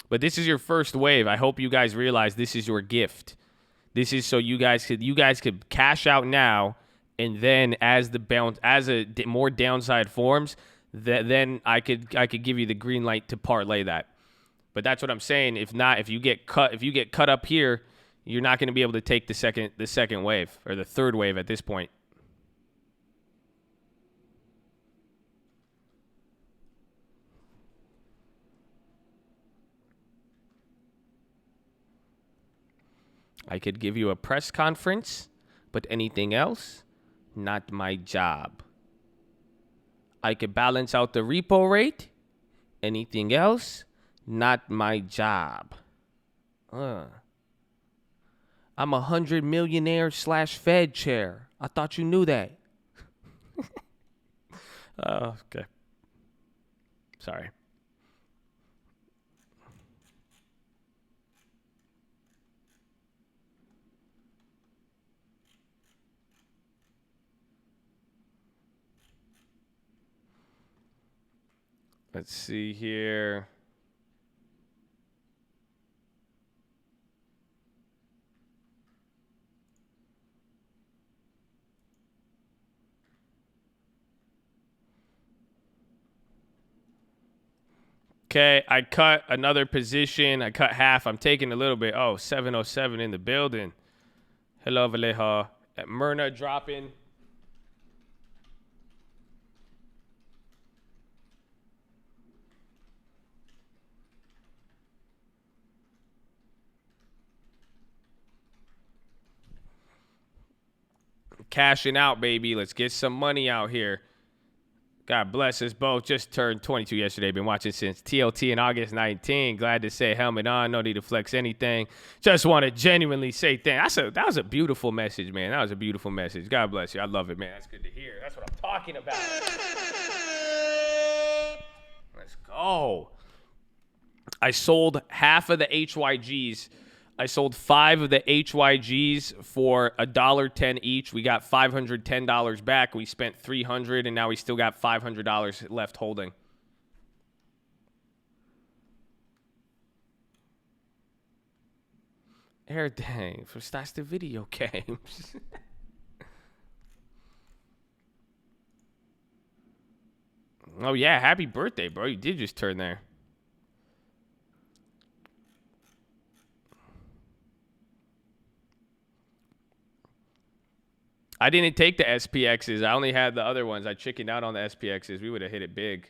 But this is your first wave. I hope you guys realize this is your gift. This is so you guys could cash out now, and then as more downside forms, then I could give you the green light to parlay that. But that's what I'm saying. If you get cut up here, you're not going to be able to take the second wave or the third wave at this point. I could give you a press conference, but anything else, not my job. I could balance out the repo rate. Anything else, not my job. I'm 100 millionaire / Fed chair. I thought you knew that. Okay. Sorry. Let's see here. Okay, I cut another position. I cut half. I'm taking a little bit. Oh, 707 in the building. Hello, Valeha. At Myrna dropping. Cashing out, baby. Let's get some money out here. God bless us both. Just turned 22 yesterday. Been watching since TLT in August 19. Glad to say helmet on. No need to flex anything. Just want to genuinely say thanks. That was a beautiful message, man. That was a beautiful message. God bless you. I love it, man. That's good to hear. That's what I'm talking about. Let's go. I sold half of the HYGs. I sold 5 of the HYGs for $1.10 each. We got $510 back. We spent $300, and now we still got $500 left holding. Air dang, that's the video games. Oh, yeah. Happy birthday, bro. You did just turn there. I didn't take the SPXs. I only had the other ones. I chickened out on the SPXs. We would have hit it big.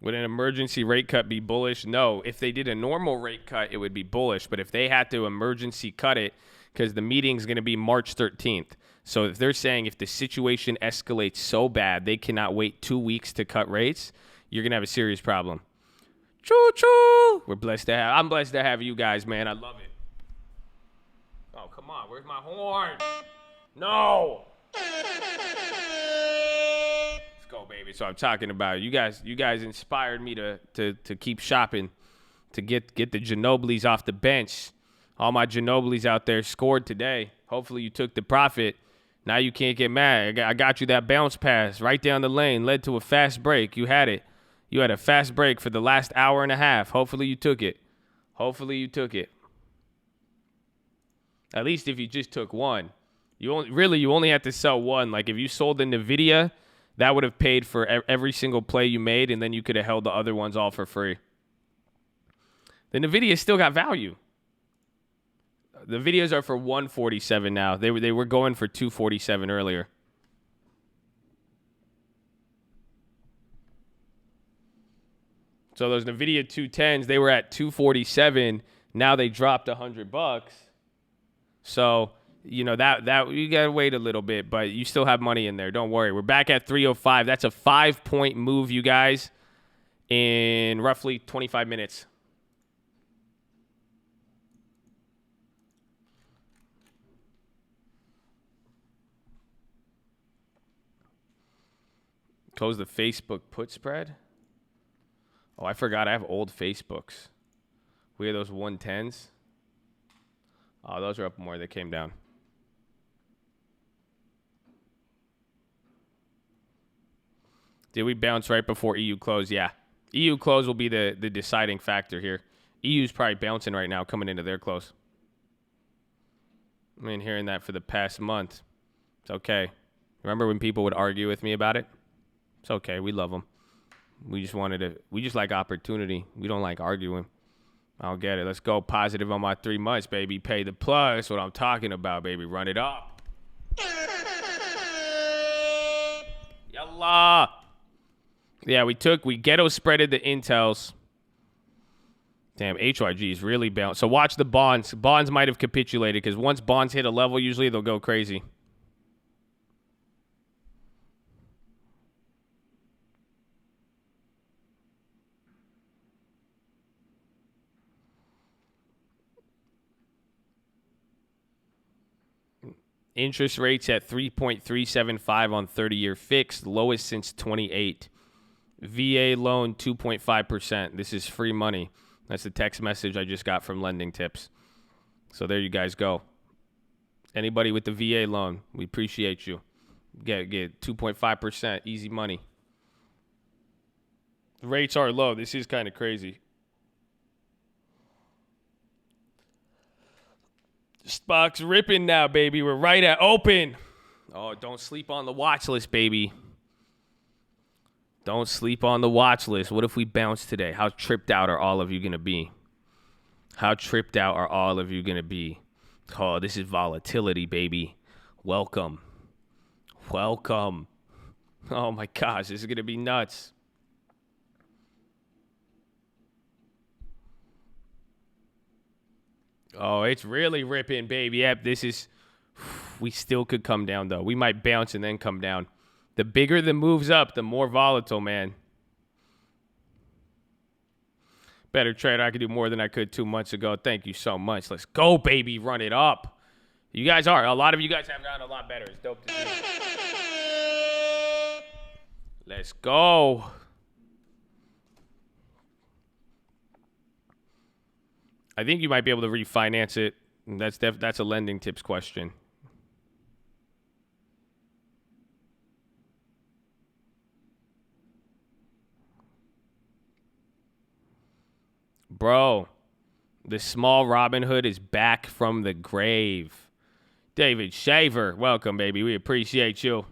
Would an emergency rate cut be bullish? No. If they did a normal rate cut, it would be bullish. But if they had to emergency cut it, because the meeting's going to be March 13th. So if they're saying if the situation escalates so bad they cannot wait 2 weeks to cut rates, you're going to have a serious problem. Choo-choo! I'm blessed to have you guys, man. I love it. Oh, come on. Where's my horn? No! Go, baby. So I'm talking about you guys inspired me to keep shopping, to get the Ginobili's off the bench. All my Ginobili's out there scored today. Hopefully you took the profit. Now you can't get mad. I got you that bounce pass right down the lane, led to a fast break. You had it. You had a fast break for the last hour and a half. Hopefully you took it. At least if you just took one. You only had to sell one. Like if you sold the Nvidia, that would have paid for every single play you made, and then you could have held the other ones all for free. The Nvidia still got value. The videos are for 147 now. They were going for 247 earlier. So those Nvidia 210s, they were at 247. Now they dropped $100. So you know, that you got to wait a little bit, but you still have money in there. Don't worry. We're back at 305. That's a 5-point move, you guys, in roughly 25 minutes. Close the Facebook put spread. Oh, I forgot. I have old Facebooks. We have those 110s. Oh, those are up more. They came down. Did we bounce right before EU close? Yeah. EU close will be the deciding factor here. EU's probably bouncing right now coming into their close. I've been hearing that for the past month. It's okay. Remember when people would argue with me about it? It's okay. We love them. We just like opportunity. We don't like arguing. I'll get it. Let's go positive on my 3 months, baby. Pay the plus. What I'm talking about, baby. Run it up. Yallah. Yeah, we ghetto spreaded the intels. Damn, HYG is really bounced. So watch the bonds. Bonds might have capitulated because once bonds hit a level, usually they'll go crazy. Interest rates at 3.375 on 30-year fixed, lowest since 28. VA loan 2.5%. This is free money. That's the text message I just got from Lending Tips. So there you guys go. Anybody with the VA loan, we appreciate you. Get 2.5%, easy money. The rates are low. This is kind of crazy. Stock's ripping now, baby. We're right at open. Oh, don't sleep on the watch list, baby. Don't sleep on the watch list. What if we bounce today? How tripped out are all of you going to be? How tripped out are all of you going to be? Oh, this is volatility, baby. Welcome. Welcome. Oh, my gosh. This is going to be nuts. Oh, it's really ripping, baby. Yep, this is... We still could come down, though. We might bounce and then come down. The bigger the moves up, the more volatile, man. Better trader. I could do more than I could 2 months ago. Thank you so much. Let's go, baby. Run it up. You guys are. A lot of you guys have gotten a lot better. It's dope to see. Let's go. I think you might be able to refinance it. That's a Lending Tips question. Bro, the small Robinhood is back from the grave. David Shaver, welcome, baby. We appreciate you.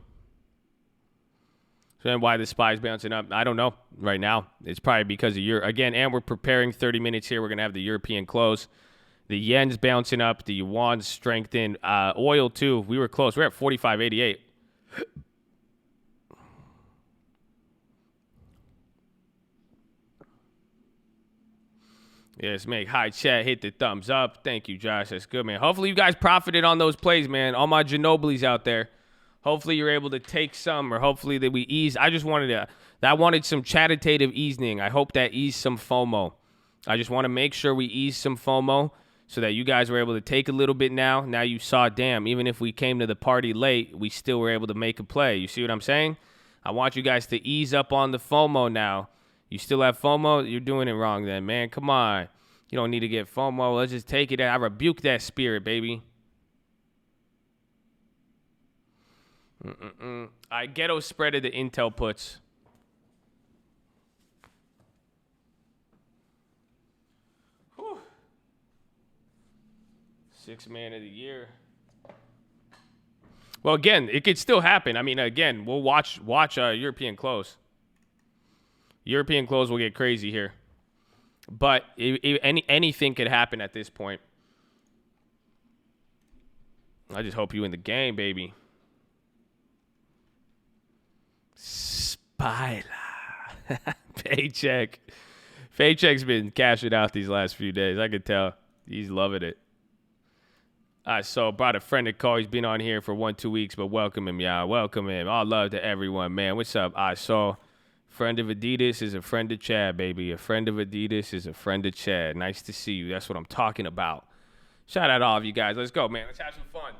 So then why the SPY's bouncing up? I don't know right now. It's probably because of again, and we're preparing 30 minutes here. We're going to have the European close. The yen's bouncing up. The yuan's strengthened. Oil, too. We were close. We're at 45.88. Yes, make hi chat, hit the thumbs up. Thank you, Josh. That's good, man. Hopefully you guys profited on those plays, man. All my Ginobili's out there. Hopefully you're able to take some, or hopefully that we ease. I wanted some chattitative easing. I hope that eased some FOMO. I just want to make sure we ease some FOMO so that you guys were able to take a little bit now. Now you saw, damn, even if we came to the party late, we still were able to make a play. You see what I'm saying? I want you guys to ease up on the FOMO now. You still have FOMO? You're doing it wrong then, man. Come on. You don't need to get FOMO. Let's just take it. I rebuke that spirit, baby. I ghetto spreaded the Intel puts. Whew. 6th man of the year. Well, again, it could still happen. I mean, again, we'll watch European close. European close will get crazy here. But anything could happen at this point. I just hope you in the game, baby. Spyla. Paycheck. Paycheck's been cashing out these last few days. I could tell. He's loving it. So brought a friend to call. He's been on here for 1-2 weeks, but welcome him, y'all. Welcome him. All love to everyone, man. What's up? I saw friend of Adidas is a friend of Chad, baby. A friend of Adidas is a friend of Chad. Nice to see you. That's what I'm talking about. Shout out to all of you guys. Let's go, man. Let's have some fun.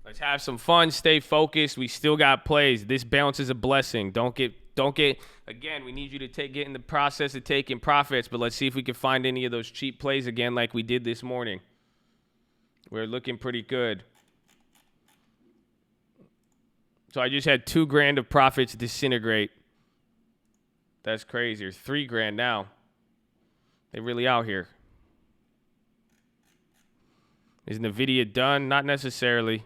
Let's have some fun. Stay focused. We still got plays. This bounce is a blessing. Don't get. Again, we need you to get in the process of taking profits, but let's see if we can find any of those cheap plays again like we did this morning. We're looking pretty good. So I just had $2,000 of profits disintegrate. That's crazy. Or $3,000 now. They really out here. Is NVIDIA done? Not necessarily.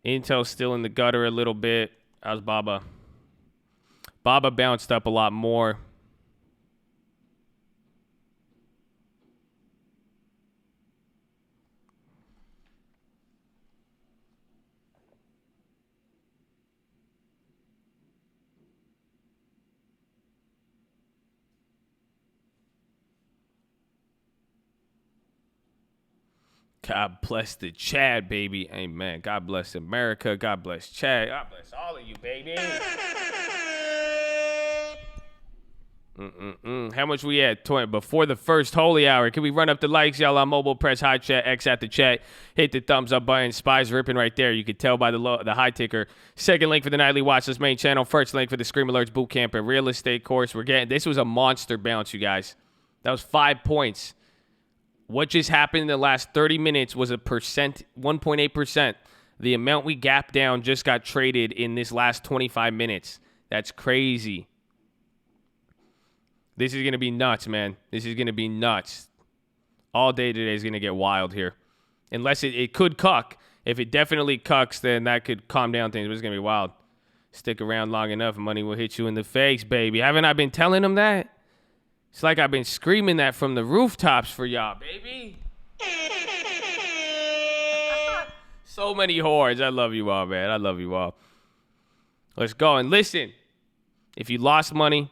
Intel's still in the gutter a little bit. How's Baba? Baba bounced up a lot more. God bless the Chad, baby. Amen. God bless America. God bless Chad. God bless all of you, baby. How much we at? 20 before the first holy hour. Can we run up the likes, y'all on mobile? Press high chat, X at the chat. Hit the thumbs up button. Spy's ripping right there. You can tell by the high ticker. Second link for the nightly Watchlist main channel. First link for the Scream Alerts bootcamp and real estate course. This was a monster bounce, you guys. That was 5 points. What just happened in the last 30 minutes was 1.8%. The amount we gapped down just got traded in this last 25 minutes. That's crazy. This is going to be nuts, man. This is going to be nuts. All day today is going to get wild here. Unless it could cuck. If it definitely cucks, then that could calm down things. But it's going to be wild. Stick around long enough, money will hit you in the face, baby. Haven't I been telling them that? It's like I've been screaming that from the rooftops for y'all, baby. So many hordes. I love you all, man. I love you all. Let's go. And listen, if you lost money,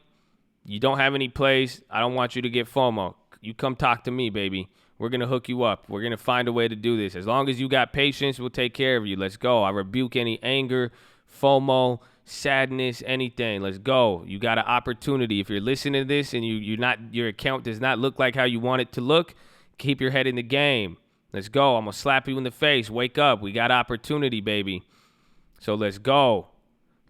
you don't have any plays, I don't want you to get FOMO. You come talk to me, baby. We're going to hook you up. We're going to find a way to do this. As long as you got patience, we'll take care of you. Let's go. I rebuke any anger, FOMO, sadness, anything. Let's go. You got an opportunity. If you're listening to this and your account does not look like how you want it to look, keep your head in the game. Let's go. I'm going to slap you in the face. Wake up. We got opportunity, baby. So let's go.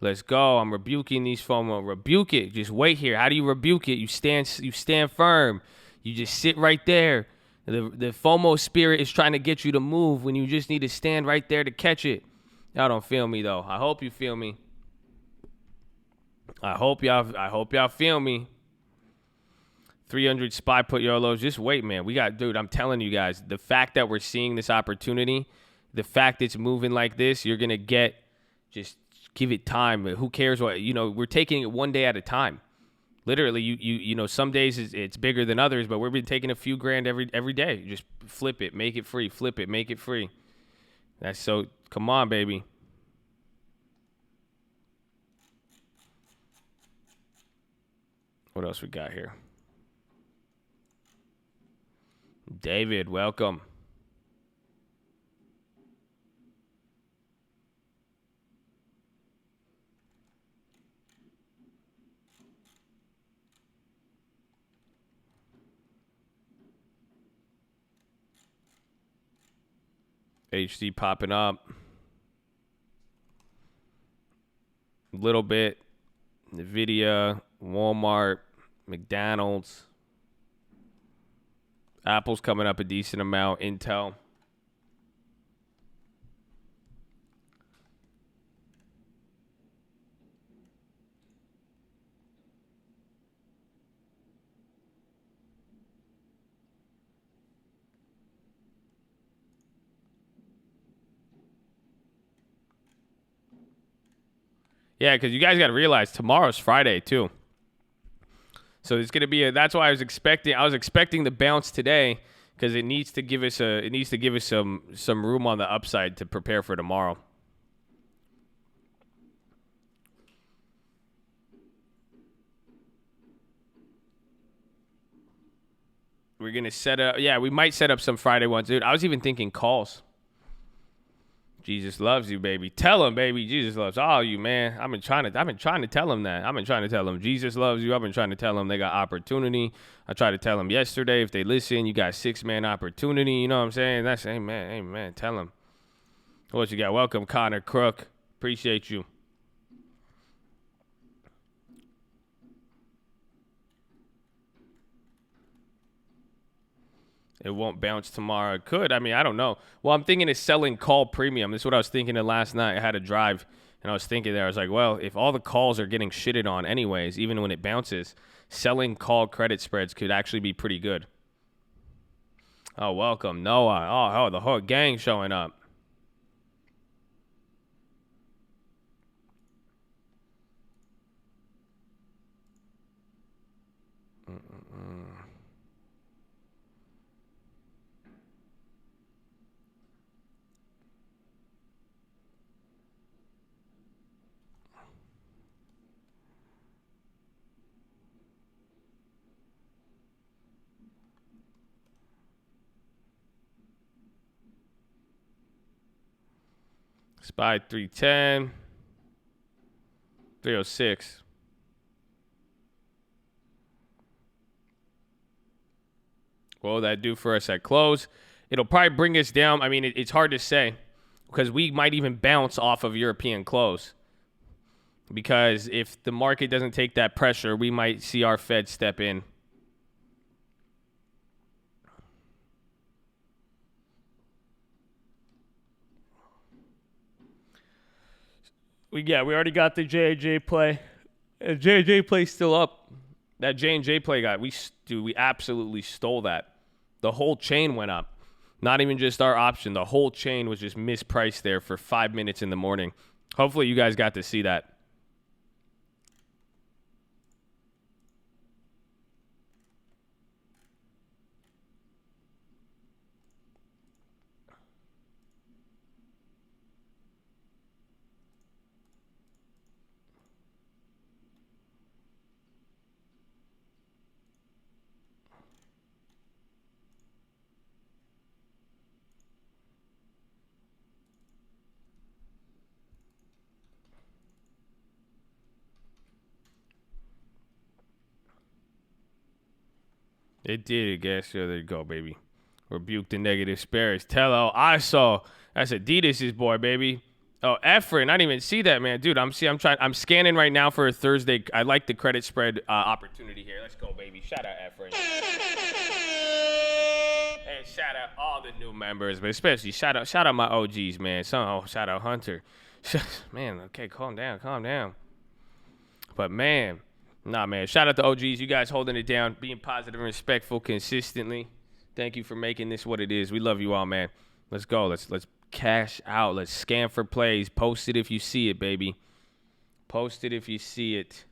Let's go. I'm rebuking these FOMO. Rebuke it. Just wait here. How do you rebuke it? You stand firm. You just sit right there. The FOMO spirit is trying to get you to move when you just need to stand right there to catch it. Y'all don't feel me though. I hope you feel me. I hope y'all feel me. 300 spy put YOLOs. Just wait, man. Dude, I'm telling you guys, the fact that we're seeing this opportunity, the fact it's moving like this, you're going to get, just give it time. Who cares what, we're taking it one day at a time. Literally, you know, some days it's bigger than others, but we've been taking a few grand every day. Just flip it, make it free. Flip it, make it free. Come on, baby. What else we got here? David, welcome. HD popping up. A little bit. Nvidia, Walmart, McDonald's. Apple's coming up a decent amount. Intel. Yeah, because you guys got to realize tomorrow's Friday too. So it's gonna be that's why I was expecting the bounce today, because it needs to give us some room on the upside to prepare for tomorrow. We're gonna set up, we might set up some Friday ones, dude. I was even thinking calls. Jesus loves you, baby. Tell him, baby. Jesus loves all you, man. I've been trying to tell him that. I've been trying to tell him Jesus loves you. I've been trying to tell him they got opportunity. I tried to tell him yesterday, if they listen, you got 6-man opportunity. You know what I'm saying? That's amen. Tell him. What you got? Welcome, Connor Crook. Appreciate you. It won't bounce tomorrow. It could. I mean, I don't know. Well, I'm thinking of selling call premium. This is what I was thinking of last night. I had a drive, and I was thinking there. I was like, well, if all the calls are getting shitted on anyways, even when it bounces, selling call credit spreads could actually be pretty good. Oh, welcome, Noah. Oh, the whole gang showing up. SPY 310, 306. What will that do for us at close? It'll probably bring us down. I mean, it's hard to say, because we might even bounce off of European close. Because if the market doesn't take that pressure, we might see our Fed step in. We already got the J&J play. J&J play still up. That J&J play we absolutely stole that. The whole chain went up. Not even just our option. The whole chain was just mispriced there for 5 minutes in the morning. Hopefully you guys got to see that. It did, I guess. Yeah, there you go, baby. Rebuke the negative spirits. Tello, I saw. That's Adidas' boy, baby. Oh, Efren, I didn't even see that, man. Dude, I'm scanning right now for a Thursday. I like the credit spread opportunity here. Let's go, baby. Shout out Efren. Hey, shout out all the new members, but especially shout out my OGs, man. Shout out Hunter. Man, okay, calm down. But man, Nah, man. Shout out to OGs. You guys holding it down, being positive and respectful consistently. Thank you for making this what it is. We love you all, man. Let's go. Let's cash out. Let's scan for plays. Post it if you see it, baby. Post it if you see it.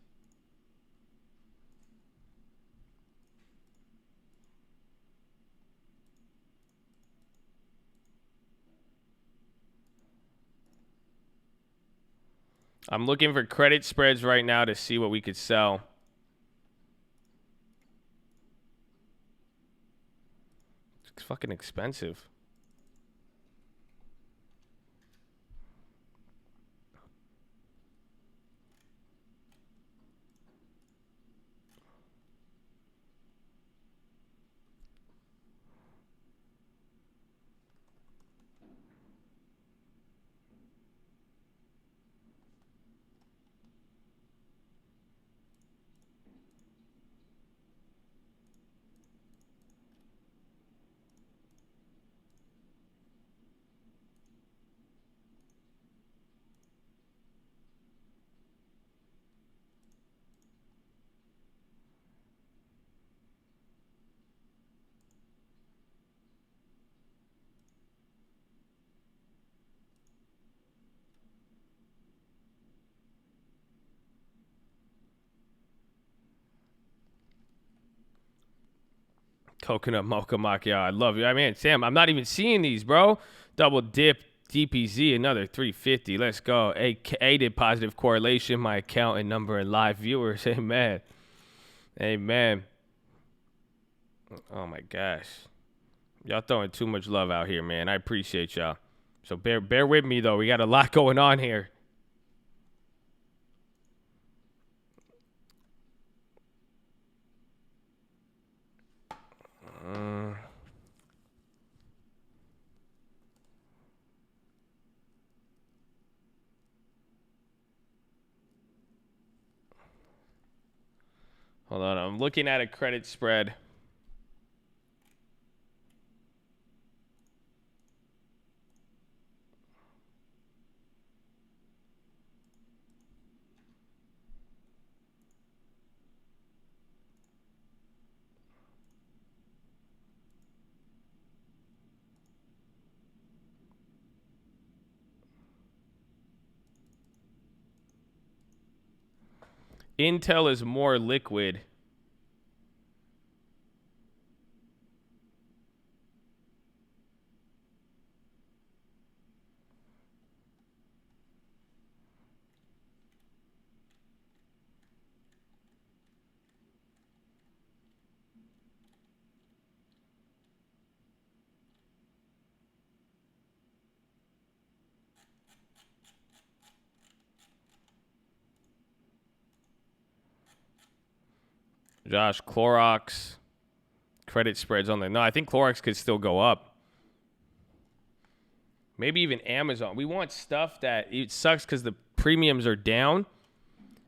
I'm looking for credit spreads right now to see what we could sell. It's fucking expensive. Coconut mocha macchiato. I love you. I mean, Sam, I'm not even seeing these, bro. Double dip DPZ, another 350. Let's go. Aided positive correlation. My account and number and live viewers. Amen. Amen. Oh my gosh. Y'all throwing too much love out here, man. I appreciate y'all. So bear with me though. We got a lot going on here. Hold on. I'm looking at a credit spread. Intel is more liquid. Josh, Clorox. Credit spreads on there. No, I think Clorox could still go up. Maybe even Amazon. We want stuff that it sucks because the premiums are down,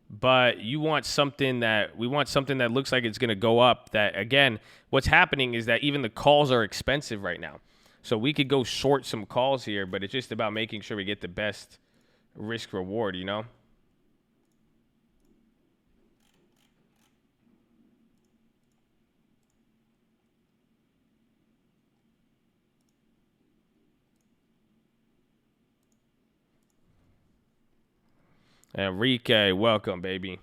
but we want something that looks like it's going to go up. That again, what's happening is that even the calls are expensive right now. So we could go short some calls here, but it's just about making sure we get the best risk reward, you know? Enrique, welcome, baby.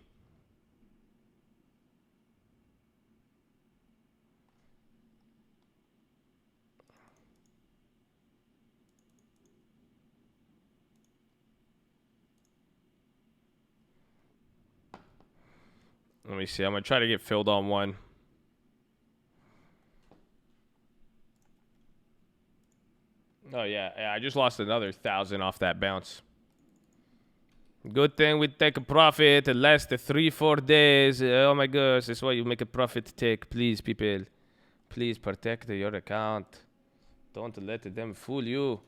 Let me see. I'm going to try to get filled on one. Oh, yeah. I just lost another 1,000 off that bounce. Good thing we take a profit. It lasts 3-4 days. Oh, my gosh. That's why you make a profit take. Please, people. Please protect your account. Don't let them fool you.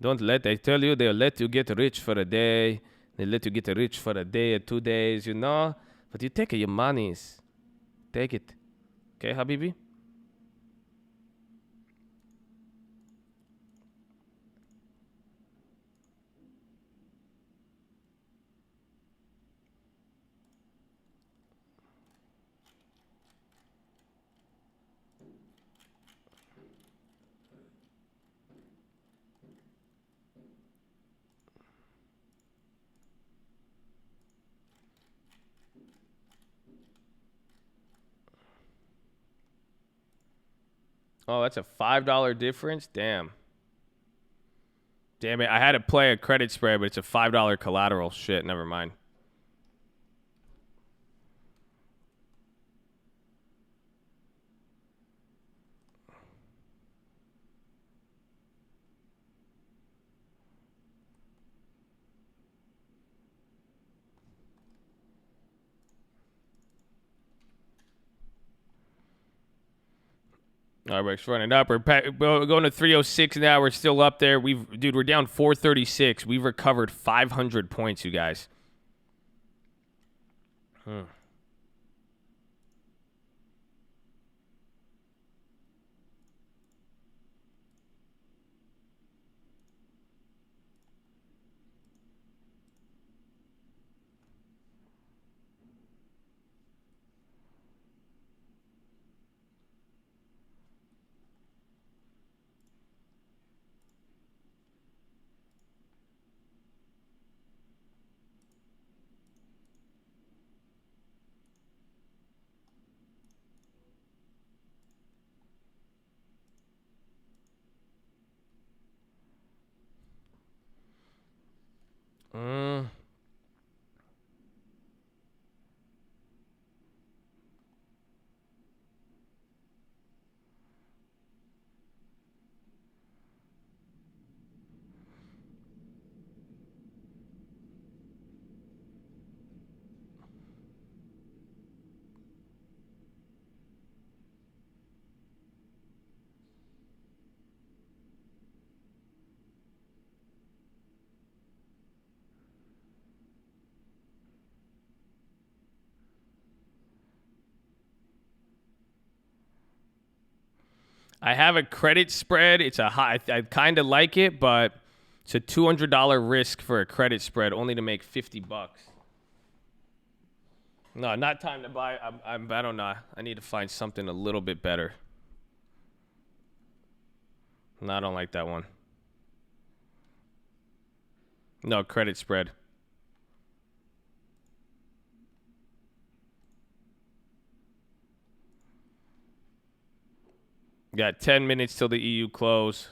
Don't let, they tell you they'll let you get rich for a day. They let you get rich for a day or 2 days, you know? But you take your monies. Take it. Okay, Habibi? Oh, that's a $5 difference? Damn. Damn it. I had to play a credit spread, but it's a $5 collateral. Shit, never mind. All right, Rick's running up. We're going to 306 now. We're still up there. Dude, we're down 436. We've recovered 500 points, you guys. Mm. I have a credit spread. It's a high. I kind of like it, but it's a $200 risk for a credit spread, only to make $50. No, not time to buy. I don't know. I need to find something a little bit better. No, I don't like that one. No, credit spread. Got 10 minutes till the EU close.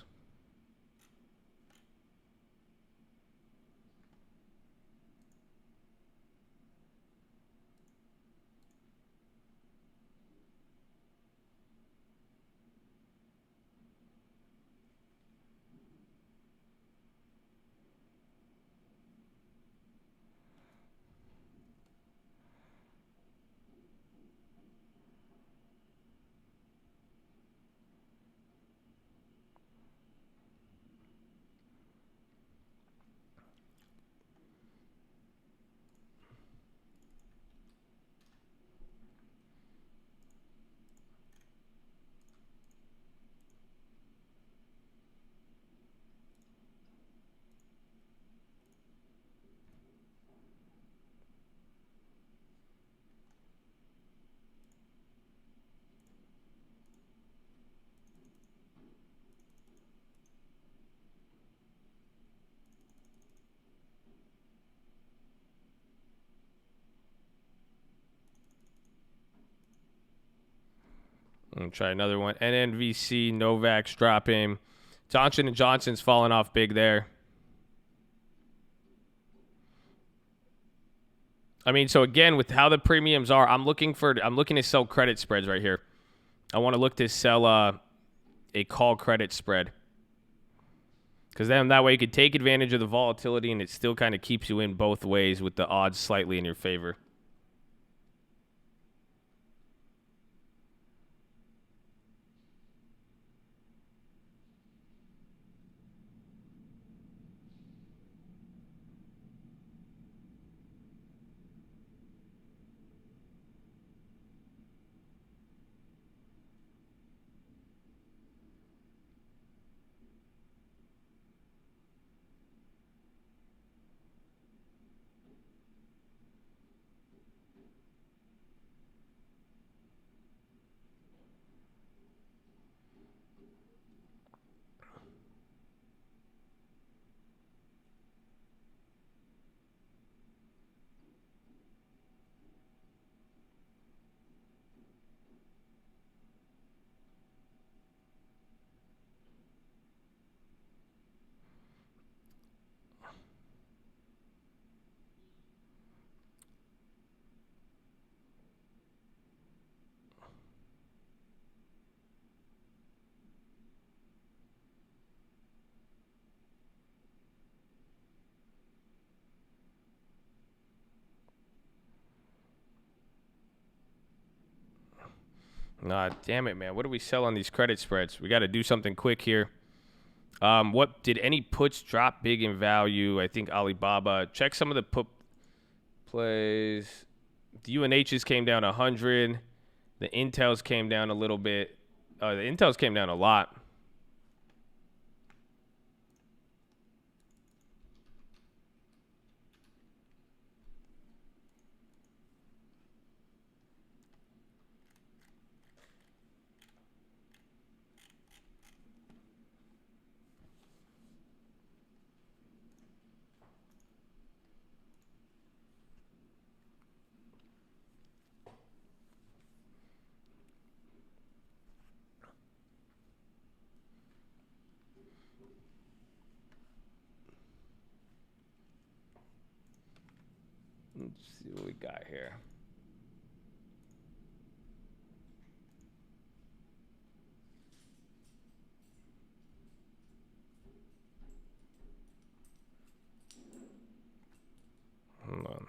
I'm gonna try another one. NNVC, Novak's dropping. Johnson & Johnson's falling off big there. I mean, so again, with how the premiums are, I'm looking to sell credit spreads right here. I want to look to sell a call credit spread. Because then that way you could take advantage of the volatility and it still kind of keeps you in both ways with the odds slightly in your favor. Nah, damn it, man. What do we sell on these credit spreads? We got to do something quick here. What did any puts drop big in value? I think Alibaba. Check some of the put plays. The UNHs came down 100. The Intels came down a little bit. The Intels came down a lot. Let's see what we got here. Hold on.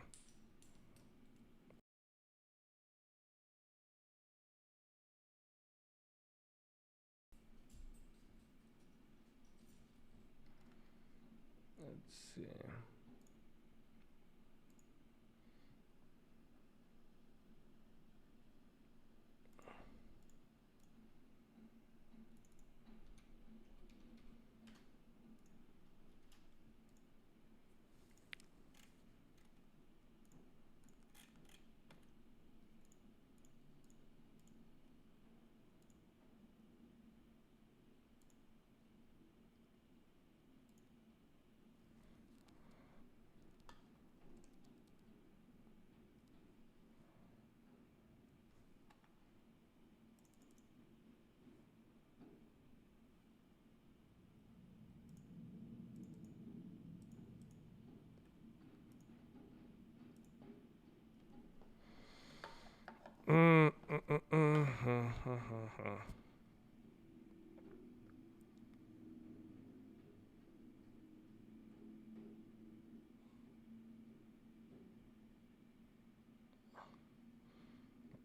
Let's see.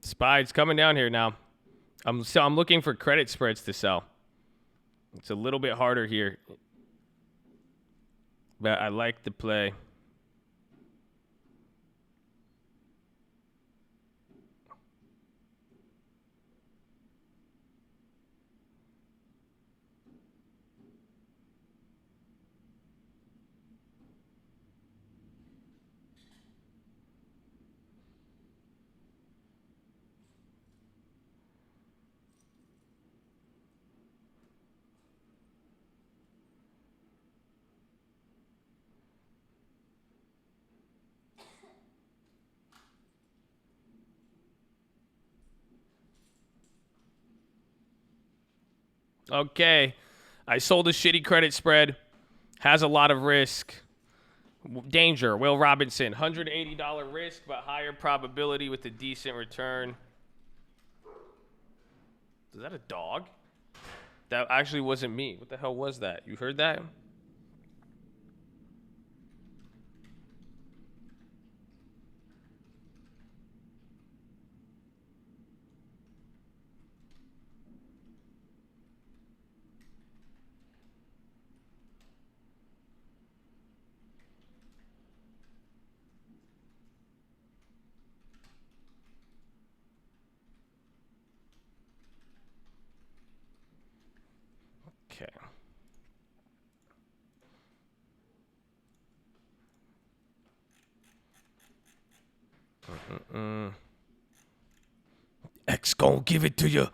Spide's coming down here now. I'm looking for credit spreads to sell. It's a little bit harder here, but I like the play. Okay. I sold a shitty credit spread. Has a lot of risk. Danger. Will Robinson. $180 risk, but higher probability with a decent return. Is that a dog? That actually wasn't me. What the hell was that? You heard that? Okay. X gon' give it to you. All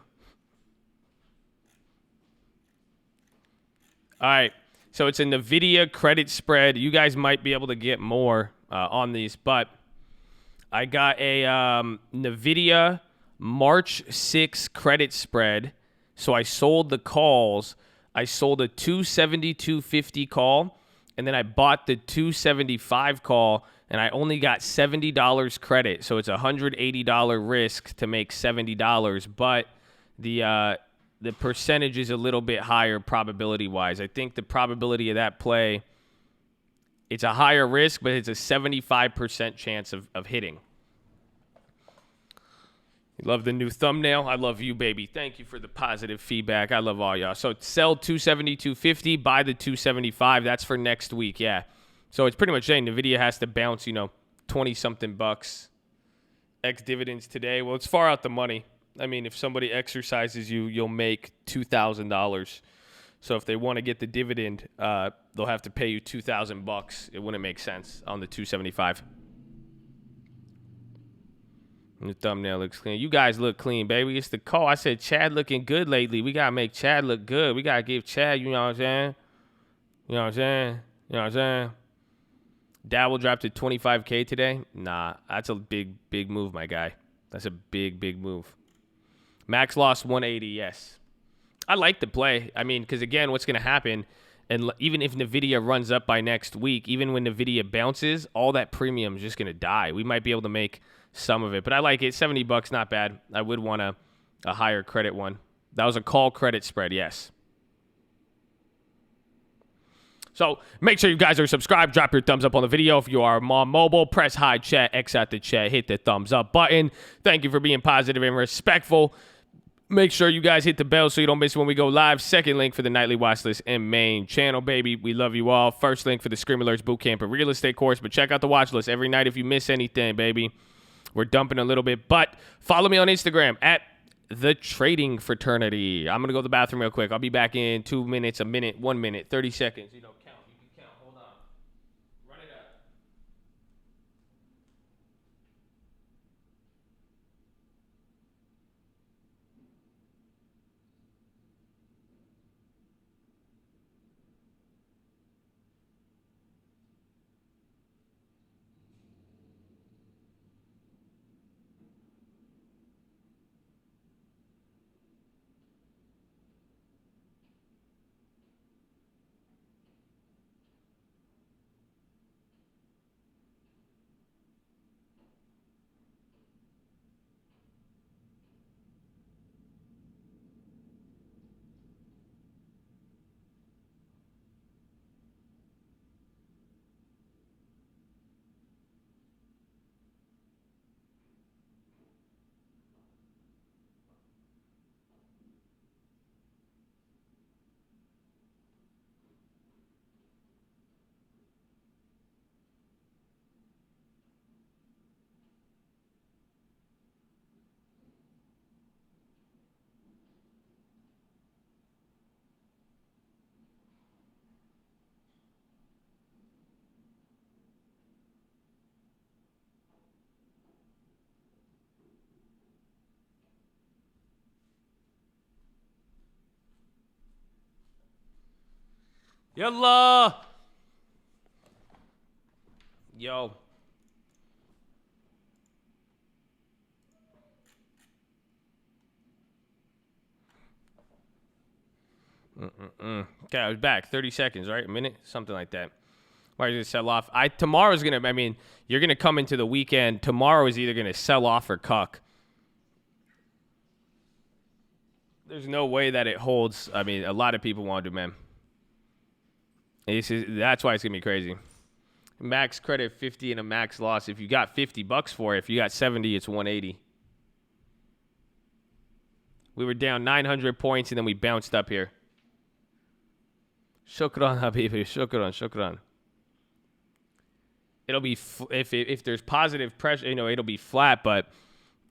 right. So it's a NVIDIA credit spread. You guys might be able to get more on these, but I got a NVIDIA March 6 credit spread. So I sold the calls. I sold a 272.50 call, and then I bought the 275 call, and I only got $70 credit. So it's a $180 risk to make $70, but the percentage is a little bit higher probability-wise. I think the probability of that play, it's a higher risk, but it's a 75% chance of hitting. Love the new thumbnail. I love you, baby. Thank you for the positive feedback. I love all y'all. So sell 270, 250, buy the 275. That's for next week, yeah. So it's pretty much saying NVIDIA has to bounce, 20-something bucks. X dividends today. Well, it's far out the money. I mean, if somebody exercises you, you'll make $2,000. So if they want to get the dividend, they'll have to pay you $2,000. It wouldn't make sense on the 275. The thumbnail looks clean. You guys look clean, baby. It's the call. I said Chad looking good lately. We got to make Chad look good. We got to give Chad, you know what I'm saying? You know what I'm saying? You know what I'm saying? Dow will drop to 25K today. Nah, that's a big, big move, my guy. That's a big, big move. Max lost 180, yes. I like the play. I mean, because, again, what's going to happen, and even if NVIDIA runs up by next week, even when NVIDIA bounces, all that premium is just going to die. We might be able to make some of it, but I like it. $70, not bad. I would want a higher credit one. That was a call credit spread, yes. So make sure you guys are subscribed. Drop your thumbs up on the video. If you are on mobile, press hi chat, X out the chat, hit the thumbs up button. Thank you for being positive and respectful. Make sure you guys hit the bell so you don't miss when we go live. Second link for the nightly watch list and main channel, baby. We love you all. First link for the Scream Alerts Bootcamp and real estate course. But check out the watch list every night if you miss anything, baby. We're dumping a little bit. But follow me on Instagram at The Trading Fraternity. I'm going to go to the bathroom real quick. I'll be back in 2 minutes, a minute, 1 minute, 30 seconds. You don't count. You can count. Hold on. Run it up. Yalla! Yo. Okay, I was back. 30 seconds, right? A minute? Something like that. Why did it sell off? Tomorrow's going to, you're going to come into the weekend. Tomorrow is either going to sell off or cuck. There's no way that it holds. A lot of people want to, man. That's why it's going to be crazy. Max credit 50 and a max loss. If you got $50 for it, if you got 70, it's 180. We were down 900 points and then we bounced up here. Shukran, Habibi. Shukran. It'll be, if there's positive pressure, it'll be flat, but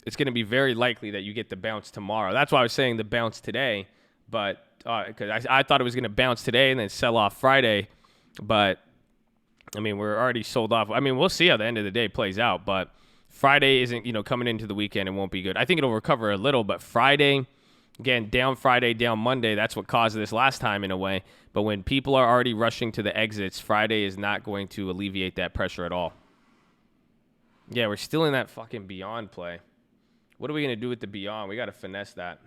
it's going to be very likely that you get the bounce tomorrow. That's why I was saying the bounce today, but because I thought it was going to bounce today and then sell off Friday, but we're already sold off. We'll see how the end of the day plays out, but Friday isn't, coming into the weekend, it won't be good. I think it'll recover a little, but Friday, again, down Friday, down Monday, that's what caused this last time in a way. But when people are already rushing to the exits, Friday is not going to alleviate that pressure at all. Yeah, we're still in that fucking Beyond play. What are we going to do with the Beyond? We got to finesse that.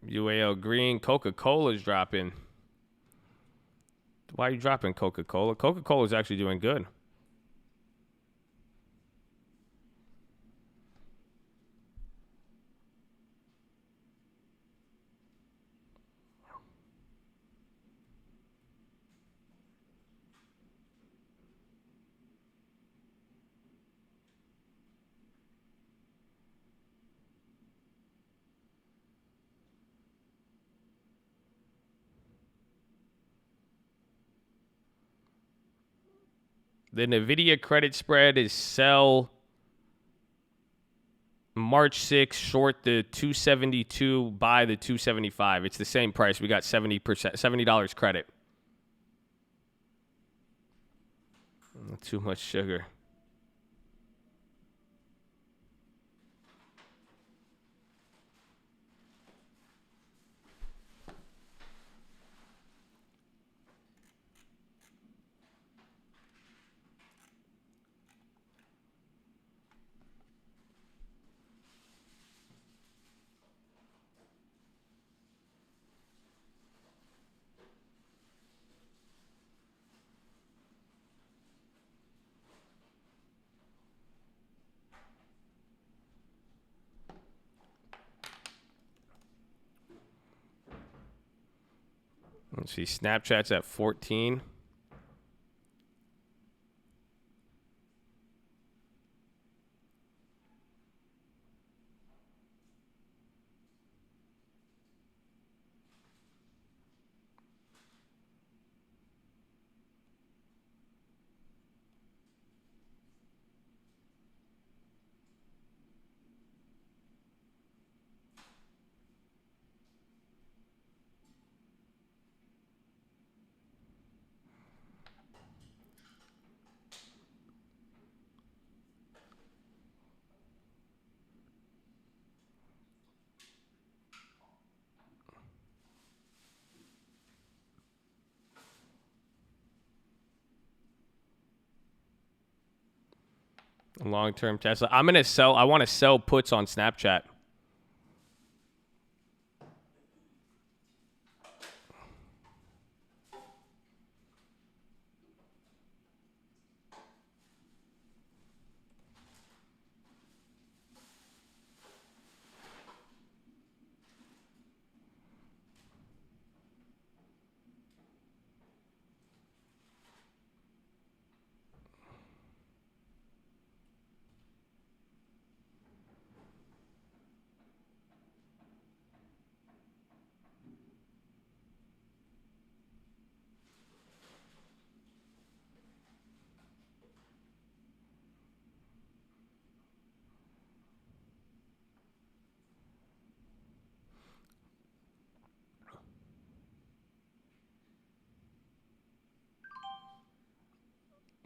UAL green. Coca-Cola's dropping. Why are you dropping Coca-Cola? Coca-Cola's actually doing good. The NVIDIA credit spread is sell March 6th, short the 272, buy the 275. It's the same price. We got 70%, $70 credit. Not too much sugar. Let's see, Snapchat's at 14. Long-term Tesla. I'm going to sell. I want to sell puts on Snapchat.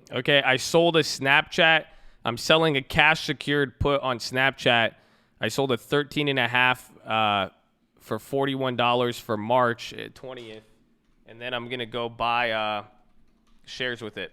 Okay, I sold a Snapchat. I'm selling a cash secured put on Snapchat. I sold a 13.5 for $41 for March 20th, and then I'm gonna go buy shares with it.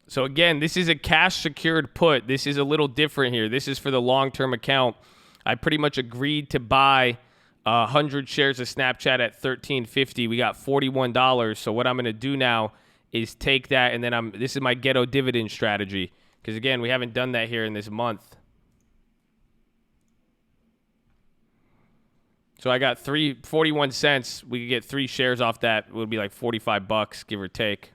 So again, this is a cash secured put. This is a little different here. This is for the long-term account. I pretty much agreed to buy 100 shares of Snapchat at $13.50. We got $41. So what I'm going to do now is take that, and then this is my ghetto dividend strategy. Because again, we haven't done that here in this month. So I got 41 cents. We could get 3 shares off that. It would be like $45, give or take.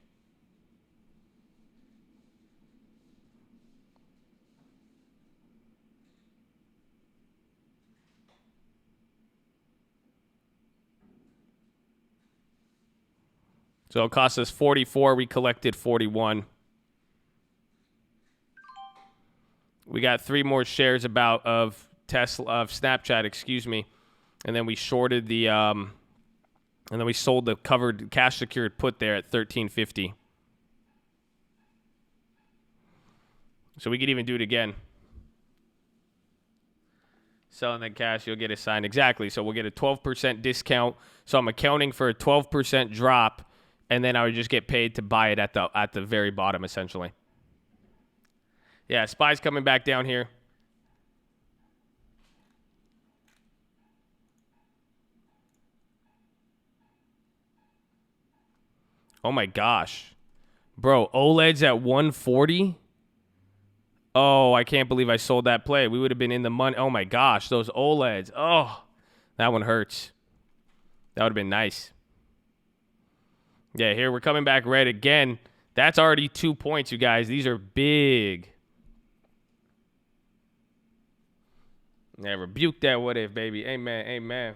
So it cost us 44. We collected 41. We got 3 more shares of Snapchat, excuse me, and then we shorted and then we sold the covered cash secured put there at $13.50. So we could even do it again. Selling that cash, you'll get assigned exactly. So we'll get a 12% discount. So I'm accounting for a 12% drop. And then I would just get paid to buy it at the very bottom, essentially. Yeah, SPY's coming back down here. Oh my gosh. Bro, OLED's at 140? Oh, I can't believe I sold that play. We would have been in the money. Oh my gosh, those OLEDs. Oh, that one hurts. That would have been nice. Yeah, here we're coming back red again. That's already 2 points, you guys. These are big. Yeah, rebuke that what if, baby. Amen. Amen.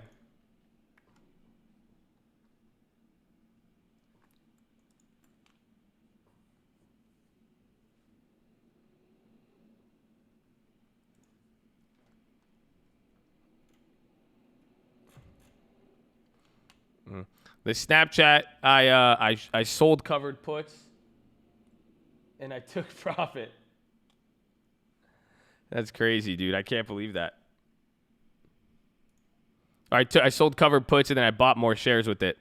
The Snapchat, I sold covered puts and I took profit. That's crazy, dude. I can't believe that. I sold covered puts and then I bought more shares with it.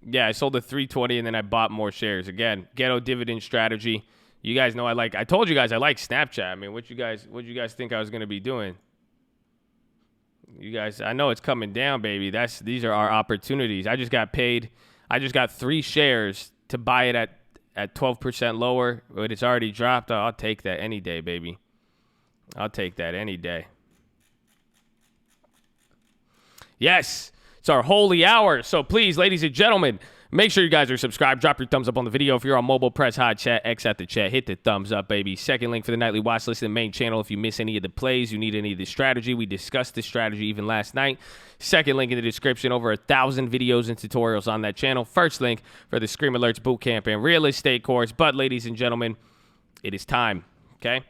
Yeah, I sold the 320 and then I bought more shares. Again, ghetto dividend strategy. You guys know I told you guys I like Snapchat. I mean, what you guys think I was going to be doing? You guys, I know it's coming down, baby. These are our opportunities. I just got paid. I just got 3 shares to buy it at 12% lower, but it's already dropped. I'll take that any day, baby. I'll take that any day. Yes, it's our holy hour. So please, ladies and gentlemen, make sure you guys are subscribed. Drop your thumbs up on the video. If you're on mobile, press hot chat, X at the chat. Hit the thumbs up, baby. Second link for the nightly watch list in the main channel. If you miss any of the plays, you need any of the strategy. We discussed this strategy even last night. Second link in the description. Over 1,000 videos and tutorials on that channel. First link for the Scream Alerts Bootcamp and Real Estate course. But ladies and gentlemen, it is time, okay?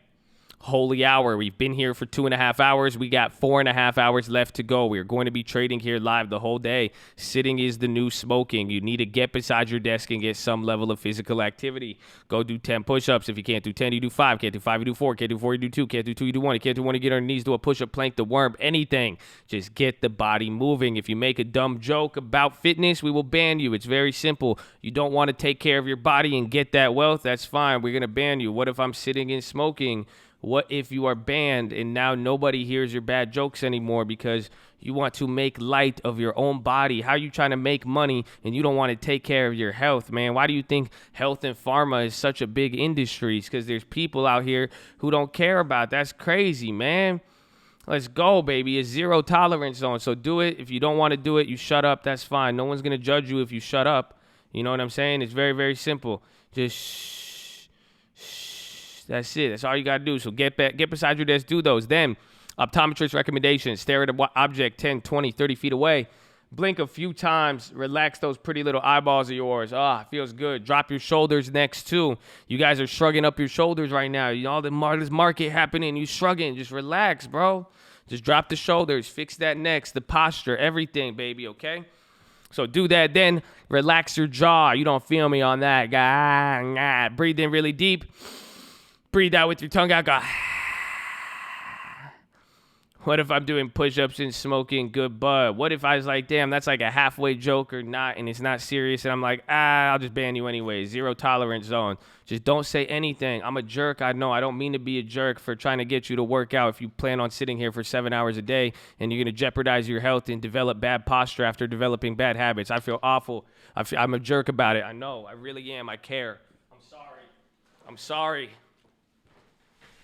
Holy hour. We've been here for 2.5 hours. We got 4.5 hours left to go. We're going to be trading here live the whole day. Sitting is the new smoking. You need to get beside your desk and get some level of physical activity. Go do 10 push-ups. If you can't do 10, you do 5. Can't do 5, you do 4. Can't do 4, you do 2. Can't do 2, you do 1. You can't do 1, you get on your knees, do a push-up, plank, the worm, anything. Just get the body moving. If you make a dumb joke about fitness, we will ban you. It's very simple. You don't want to take care of your body and get that wealth, that's fine. We're going to ban you. What if I'm sitting and smoking? What if you are banned and now nobody hears your bad jokes anymore because you want to make light of your own body? How are you trying to make money and you don't want to take care of your health, man? Why do you think health and pharma is such a big industry? It's because there's people out here who don't care about it. That's crazy, man. Let's go, baby. It's zero tolerance zone. So do it. If you don't want to do it, you shut up. That's fine. No one's going to judge you if you shut up. You know what I'm saying? It's very, very simple. Just shh. That's it. That's all you got to do. So get beside your desk, do those. Then, optometrist recommendations. Stare at an object 10, 20, 30 feet away. Blink a few times. Relax those pretty little eyeballs of yours. Ah, feels good. Drop your shoulders next too. You guys are shrugging up your shoulders right now. You know, all this market happening. You shrugging. Just relax, bro. Just drop the shoulders. Fix that next. The posture. Everything, baby, okay? So do that. Then relax your jaw. You don't feel me on that, guy. Breathe in really deep. Breathe out with your tongue out. Go. What if I'm doing push-ups and smoking good bud? What if I was like, damn, that's like a halfway joke or not, and it's not serious, and I'm like, I'll just ban you anyway. Zero tolerance zone. Just don't say anything. I'm a jerk. I know. I don't mean to be a jerk for trying to get you to work out if you plan on sitting here for 7 hours a day and you're going to jeopardize your health and develop bad posture after developing bad habits. I feel awful. I'm a jerk about it. I know. I really am. I care. I'm sorry.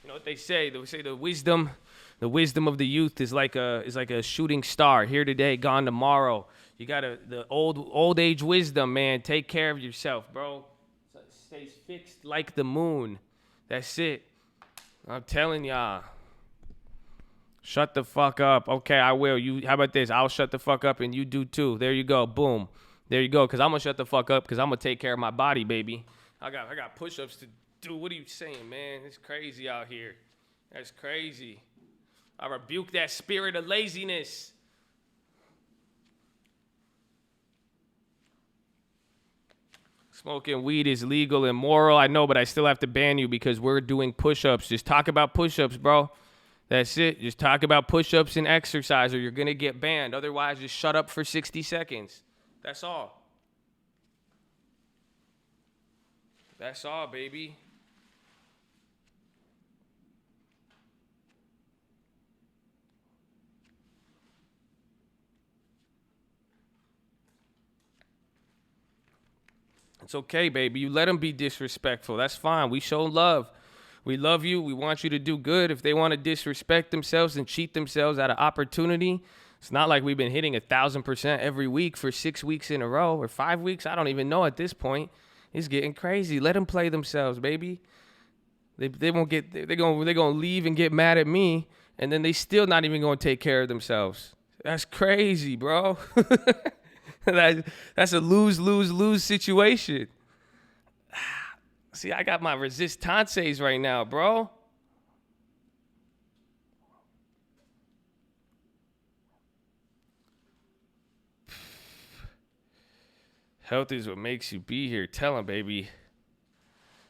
You know what they say? They say the wisdom of the youth is like a shooting star. Here today, gone tomorrow. You got the old age wisdom, man. Take care of yourself, bro. Stays fixed like the moon. That's it. I'm telling y'all. Shut the fuck up. Okay, I will. How about this? I'll shut the fuck up and you do too. There you go. Boom. There you go. Cause I'm gonna shut the fuck up because I'm gonna take care of my body, baby. I got push-ups to do. What are you saying, man? It's crazy out here. That's crazy. I rebuke that spirit of laziness. Smoking weed is legal and moral. I know, but I still have to ban you because we're doing push-ups. Just talk about push-ups, bro. That's it. Just talk about push-ups and exercise or you're going to get banned. Otherwise, just shut up for 60 seconds. That's all. That's all, baby. It's okay, baby. You let them be disrespectful. That's fine. We show love. We love you. We want you to do good. If they want to disrespect themselves and cheat themselves out of opportunity, it's not like we've been hitting 1,000% every week for 6 weeks in a row or 5 weeks. I don't even know at this point. It's getting crazy. Let them play themselves, baby. They won't get. They're gonna leave and get mad at me, and then they still not even gonna take care of themselves. That's crazy, bro. That's a lose situation. See, I got my resistances right now, bro. Health is what makes you be here. Tell him, baby.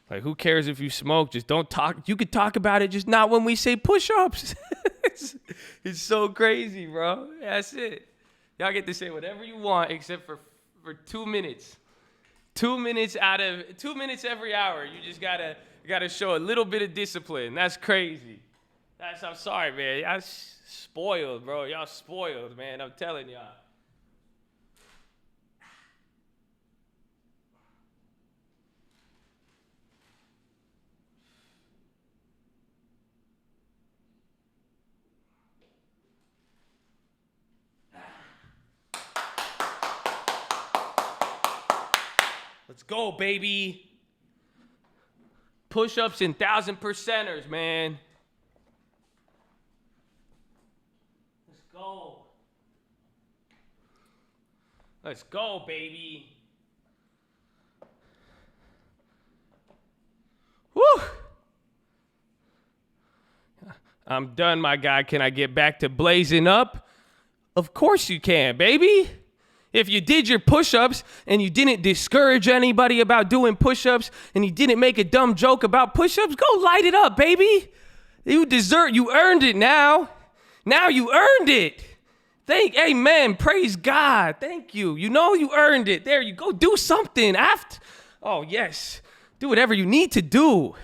Like, who cares if you smoke? Just don't talk. You could talk about it, just not when we say push-ups. It's so crazy, bro. That's it. Y'all get to say whatever you want except for 2 minutes. 2 minutes every hour. You just gotta show a little bit of discipline. That's crazy. I'm sorry, man. Y'all spoiled, bro. Y'all spoiled, man. I'm telling y'all. Let's go, baby. Push-ups and 1,000%ers, man. Let's go. Let's go, baby. Woo! I'm done, my guy. Can I get back to blazing up? Of course you can, baby. If you did your push-ups and you didn't discourage anybody about doing push-ups and you didn't make a dumb joke about push-ups, go light it up, baby. You earned it now. Now you earned it. Amen. Praise God. Thank you. You know you earned it. There you go. Do something after. Oh, yes. Do whatever you need to do.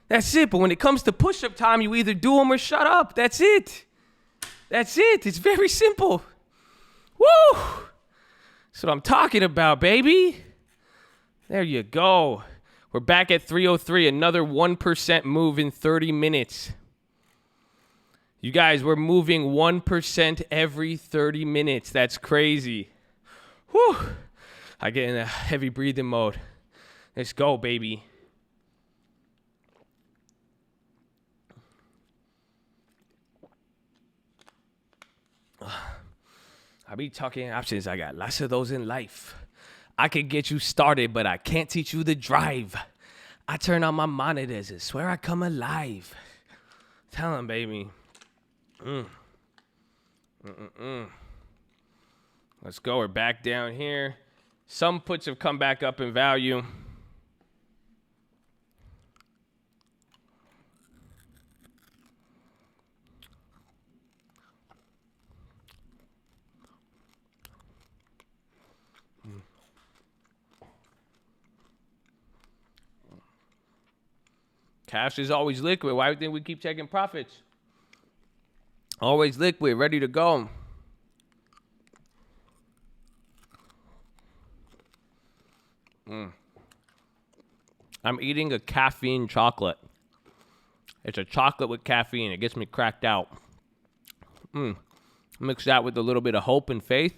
That's it. But when it comes to push-up time, you either do them or shut up. That's it. That's it. It's very simple. Woo! That's what I'm talking about, baby. There you go. We're back at 303. Another 1% move in 30 minutes. You guys, we're moving 1% every 30 minutes. That's crazy. Whew. I get in a heavy breathing mode. Let's go, baby. I be talking options. I got lots of those in life. I can get you started, but I can't teach you the drive. I turn on my monitors and swear I come alive. Tell him, baby. Let's go. We're back down here. Some puts have come back up in value. Cash is always liquid. Why do you think we keep taking profits? Always liquid, ready to go. I'm eating a caffeine chocolate. It's a chocolate with caffeine. It gets me cracked out. Mix that with a little bit of hope and faith.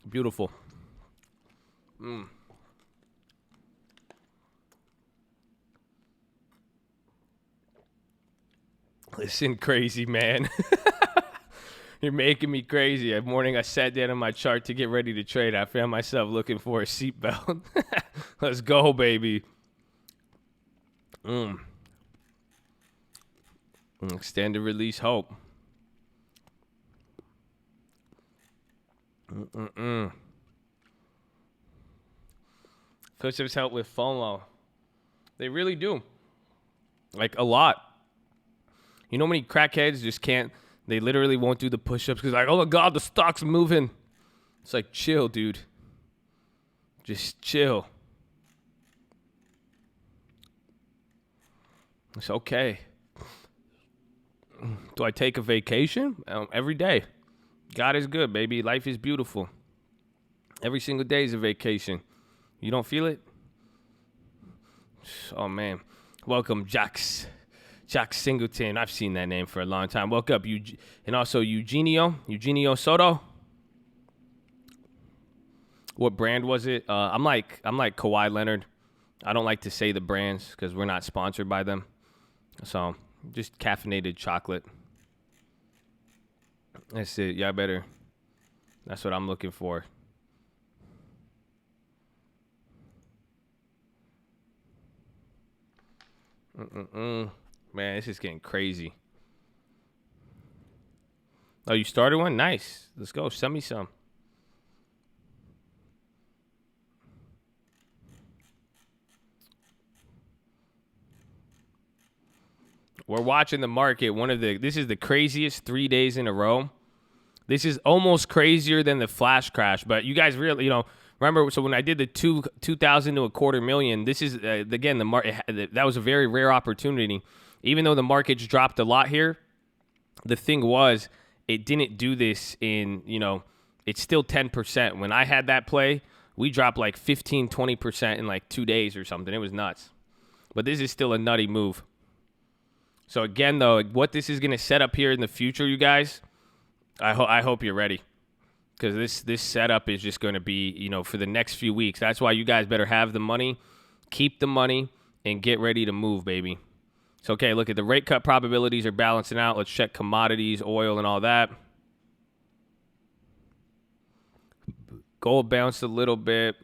Beautiful. Listen, crazy man. You're making me crazy. That morning I sat down on my chart to get ready to trade. I found myself looking for a seatbelt. Let's go, baby. Extended release hope. Push-ups help with FOMO. They really do. Like, a lot. You know how many crackheads just can't, they literally won't do the push-ups because like, oh my God, the stock's moving. It's like, chill, dude. Just chill. It's okay. Do I take a vacation? Every day. God is good, baby. Life is beautiful. Every single day is a vacation. You don't feel it? Oh, man. Welcome, Jax Singleton. I've seen that name for a long time. Welcome up, and also Eugenio Soto. What brand was it? I'm like Kawhi Leonard. I don't like to say the brands because we're not sponsored by them. So just caffeinated chocolate. That's it. Y'all better. That's what I'm looking for. Man, this is getting crazy. Oh, you started one? Nice. Let's go. Send me some. We're watching the market. This is the craziest 3 days in a row. This is almost crazier than the flash crash. But you guys really, remember, so when I did the 2,000 to $250,000, this is, again, the market, that was a very rare opportunity. Even though the market's dropped a lot here, the thing was, it didn't do this in, it's still 10%. When I had that play, we dropped like 15, 20% in like 2 days or something. It was nuts. But this is still a nutty move. So again, though, what this is going to set up here in the future, you guys, I hope you're ready. Because this setup is just going to be, for the next few weeks. That's why you guys better have the money, keep the money, and get ready to move, baby. So, okay, look at the rate cut probabilities are balancing out. Let's check commodities, oil, and all that. Gold bounced a little bit.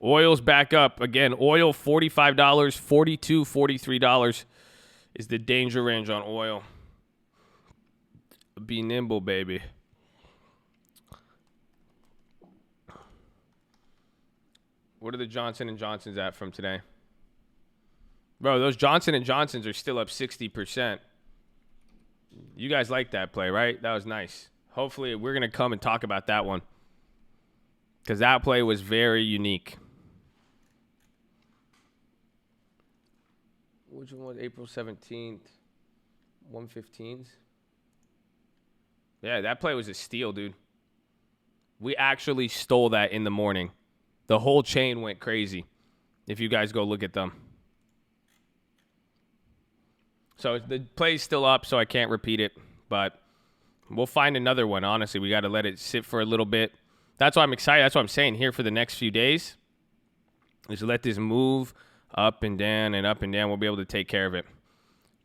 Oil's back up. Again, oil, $45, $42, $43 is the danger range on oil. Be nimble, baby. What are the Johnson & Johnsons at from today? Bro, those Johnson & Johnsons are still up 60%. You guys like that play, right? That was nice. Hopefully, we're going to come and talk about that one. Because that play was very unique. Which one was April 17th? 115s? Yeah, that play was a steal, dude. We actually stole that in the morning. The whole chain went crazy. If you guys go look at them. So the play's still up, so I can't repeat it. But we'll find another one, honestly. We got to let it sit for a little bit. That's why I'm excited. That's what I'm saying here for the next few days. Is let this move up and down and up and down. We'll be able to take care of it.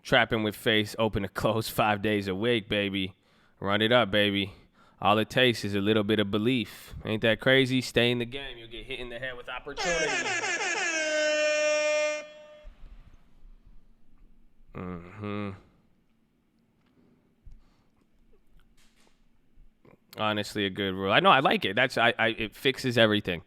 Trapping with face, open to close 5 days a week, baby. Run it up, baby. All it takes is a little bit of belief. Ain't that crazy? Stay in the game. You'll get hit in the head with opportunity. Honestly, a good rule. I know. I like it. It fixes everything.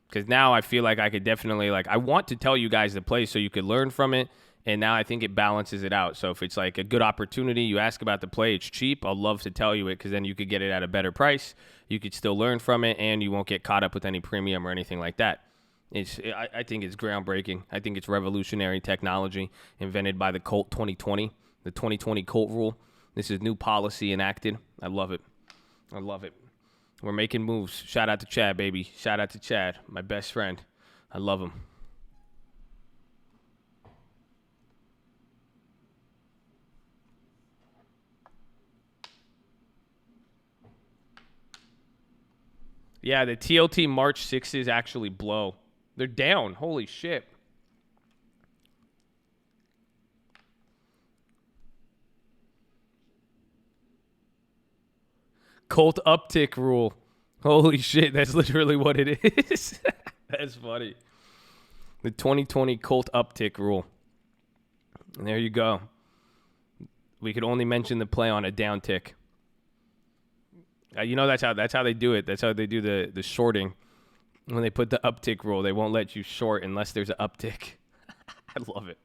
Because now I feel like I could definitely, I want to tell you guys the play so you could learn from it. And now I think it balances it out. So if it's like a good opportunity, you ask about the play, it's cheap, I'll love to tell you it because then you could get it at a better price. You could still learn from it, and you won't get caught up with any premium or anything like that. I think it's groundbreaking. I think it's revolutionary technology invented by the Colt 2020, the 2020 Colt rule. This is new policy enacted. I love it. I love it. We're making moves. Shout out to Chad, baby. Shout out to Chad, my best friend. I love him. Yeah, the TLT March 6s actually blow. They're down. Holy shit. Colt uptick rule. Holy shit, that's literally what it is. That's funny. The 2020 Colt uptick rule. And there you go. We could only mention the play on a down tick. That's how they do it. That's how they do the shorting. When they put the uptick rule, they won't let you short unless there's an uptick. I love it.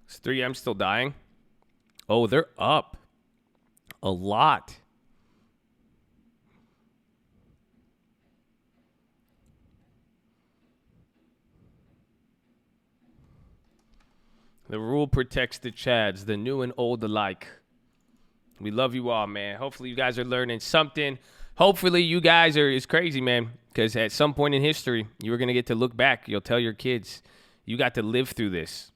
Is 3M still dying? Oh, they're up a lot. The rule protects the Chads, the new and old alike. We love you all, man. Hopefully you guys are learning something. Hopefully you guys are, it's crazy, man, because at some point in history, you're going to get to look back. You'll tell your kids, you got to live through this.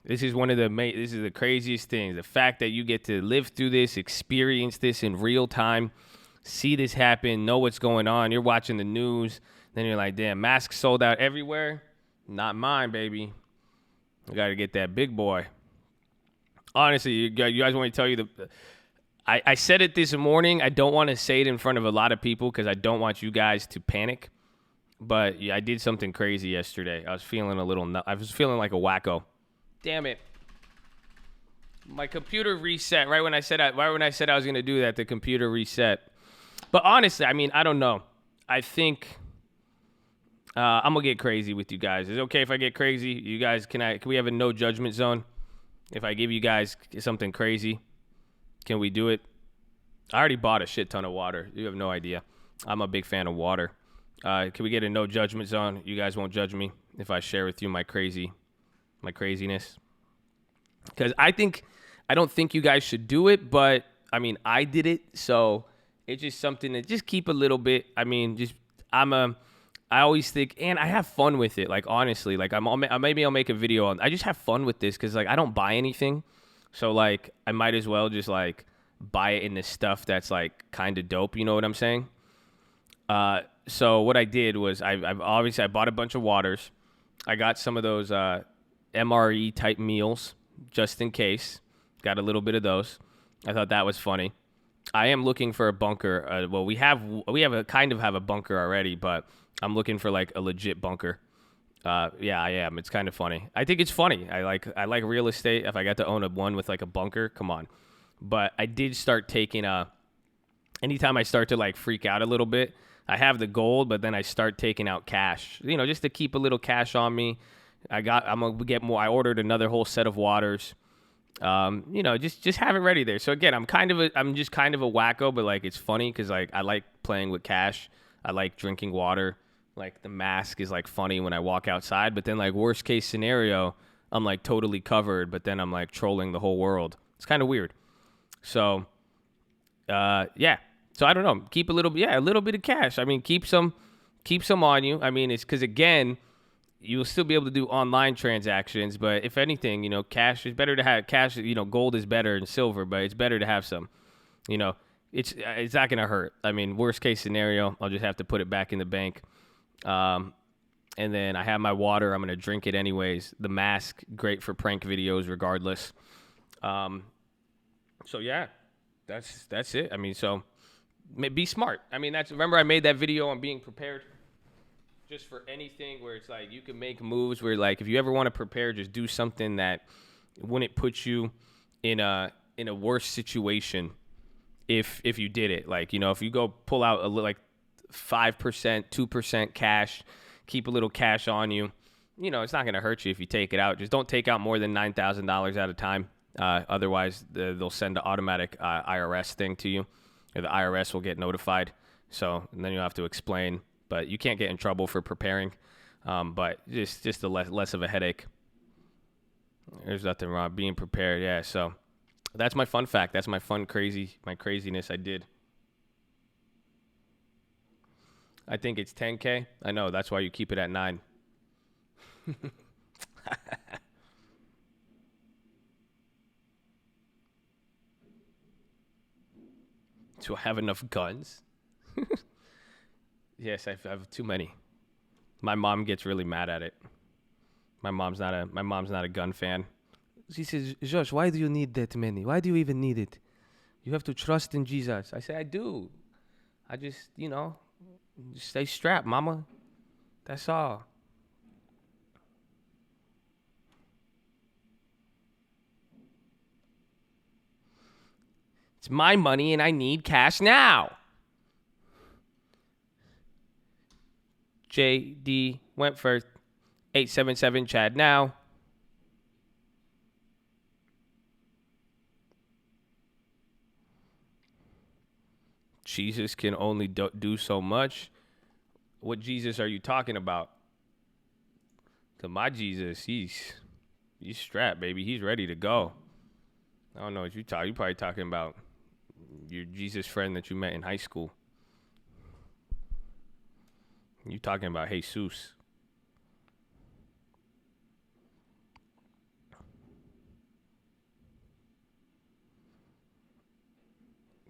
This is this is the craziest thing. The fact that you get to live through this, experience this in real time, see this happen, know what's going on. You're watching the news. Then you're like, damn, masks sold out everywhere. Not mine, baby. I got to get that big boy. Honestly, you guys want me to tell you I said it this morning. I don't want to say it in front of a lot of people because I don't want you guys to panic. But yeah, I did something crazy yesterday. I was feeling I was feeling like a wacko. Damn it. My computer reset right when I said I was going to do that. The computer reset. But honestly, I mean, I don't know. I think I'm going to get crazy with you guys. Is it okay if I get crazy? You guys, can we have a no judgment zone? If I give you guys something crazy, can we do it? I already bought a shit ton of water. You have no idea. I'm a big fan of water. Can we get a no judgment zone? You guys won't judge me if I share with you my craziness. Because I don't think you guys should do it, but I mean, I did it, so it's just something to just keep a little bit. I mean, I always think, and I have fun with it. Like, honestly, like maybe I'll make a video on, I just have fun with this because like I don't buy anything. So like I might as well just like buy it in this stuff that's like kind of dope. You know what I'm saying? So what I did was I bought a bunch of waters. I got some of those MRE type meals just in case. Got a little bit of those. I thought that was funny. I am looking for a bunker. Well, we have a bunker already, but I'm looking for like a legit bunker. Yeah, I am. It's kind of funny. I think it's funny. I like real estate. If I got to own one with like a bunker, come on. But I did start taking anytime I start to like freak out a little bit, I have the gold, but then I start taking out cash, just to keep a little cash on me. I'm going to get more. I ordered another whole set of waters. Just have it ready there. So again, I'm just kind of a wacko, but like, it's funny because like, I like playing with cash. I like drinking water. Like the mask is like funny when I walk outside, but then like worst case scenario, I'm like totally covered, but then I'm like trolling the whole world. It's kind of weird. So, yeah. So I don't know. Keep a little bit of cash. I mean, keep some on you. I mean, it's because again, you'll still be able to do online transactions, but if anything, cash is better to have. Cash, gold is better than silver, but it's better to have some. It's not gonna hurt. I mean, worst case scenario, I'll just have to put it back in the bank. And then I have my water. I'm gonna drink it anyways. The mask, great for prank videos, regardless. So yeah, that's it. I mean, so be smart. I mean, remember I made that video on being prepared. Just for anything where it's like you can make moves where like if you ever want to prepare, just do something that wouldn't put you in a worse situation if you did it. Like, if you go pull out like 5%, 2% cash, keep a little cash on you, it's not going to hurt you if you take it out. Just don't take out more than $9,000 at a time. Otherwise, they'll send an automatic IRS thing to you, or the IRS will get notified. So, and then you'll have to explain. But you can't get in trouble for preparing. But just a less of a headache. There's nothing wrong being prepared. Yeah. So that's my fun fact. That's my craziness I did. I think it's 10K. I know. That's why you keep it at 9. Do I have enough guns? Yes, I have too many. My mom gets really mad at it. My mom's not a gun fan. She says, "Josh, why do you need that many? Why do you even need it? You have to trust in Jesus." I say, "I do. I just, just stay strapped, mama. That's all." It's my money and I need cash now. JD went first. 877 Chad now. Jesus can only do so much. What Jesus are you talking about? Because my Jesus, He's strapped, baby. He's ready to go. I don't know what you talk. You probably talking about your Jesus friend that you met in high school. You talking about Jesus.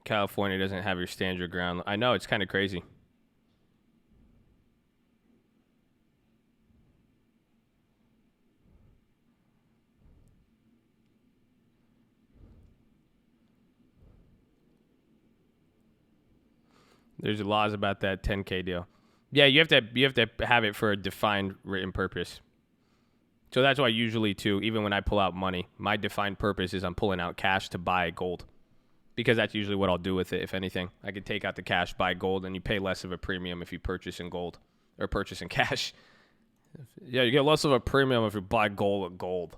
California doesn't have your stand your ground. I know, it's kind of crazy. There's laws about that 10K deal. Yeah, you have to have it for a defined written purpose. So that's why usually too, even when I pull out money, my defined purpose is I'm pulling out cash to buy gold. Because that's usually what I'll do with it, if anything. I could take out the cash, buy gold, and you pay less of a premium if you purchase in gold or purchase in cash. Yeah, you get less of a premium if you buy gold with gold.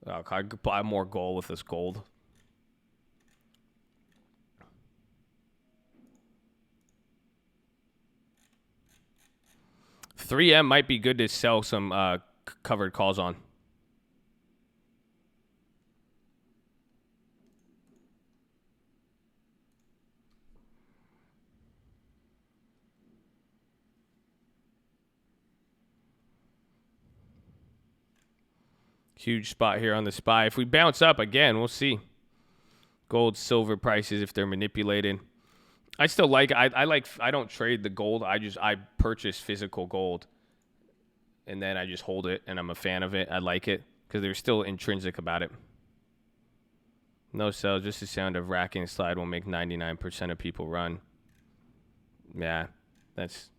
Oh, I could buy more gold with this gold. $3M might be good to sell some covered calls on. Huge spot here on the SPY. If we bounce up again, we'll see. Gold, silver prices if they're manipulated. I still like I don't trade the gold. I purchase physical gold and then I just hold it and I'm a fan of it. I like it because they're still intrinsic about it. No sell, just the sound of racking slide will make 99% of people run. Yeah, that's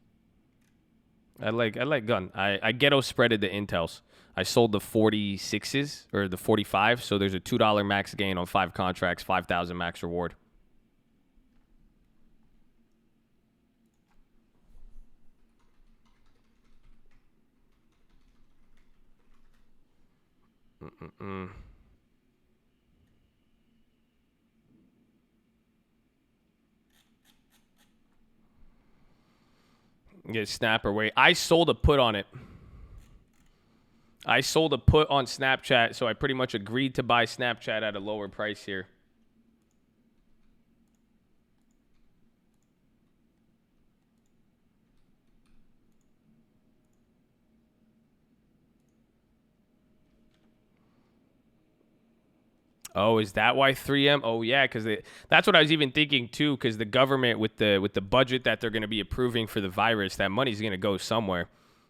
I like gun. I ghetto spreaded the intels. I sold the 46s or the 45, so there's a $2 max gain on 5 contracts, 5,000 max reward. Get snapper wait. I sold a put on it. I sold a put on Snapchat, so I pretty much agreed to buy Snapchat at a lower price here. Oh, is that why 3M? Oh, yeah, because that's what I was even thinking too. Because the government with the budget that they're going to be approving for the virus, that money's going to go somewhere.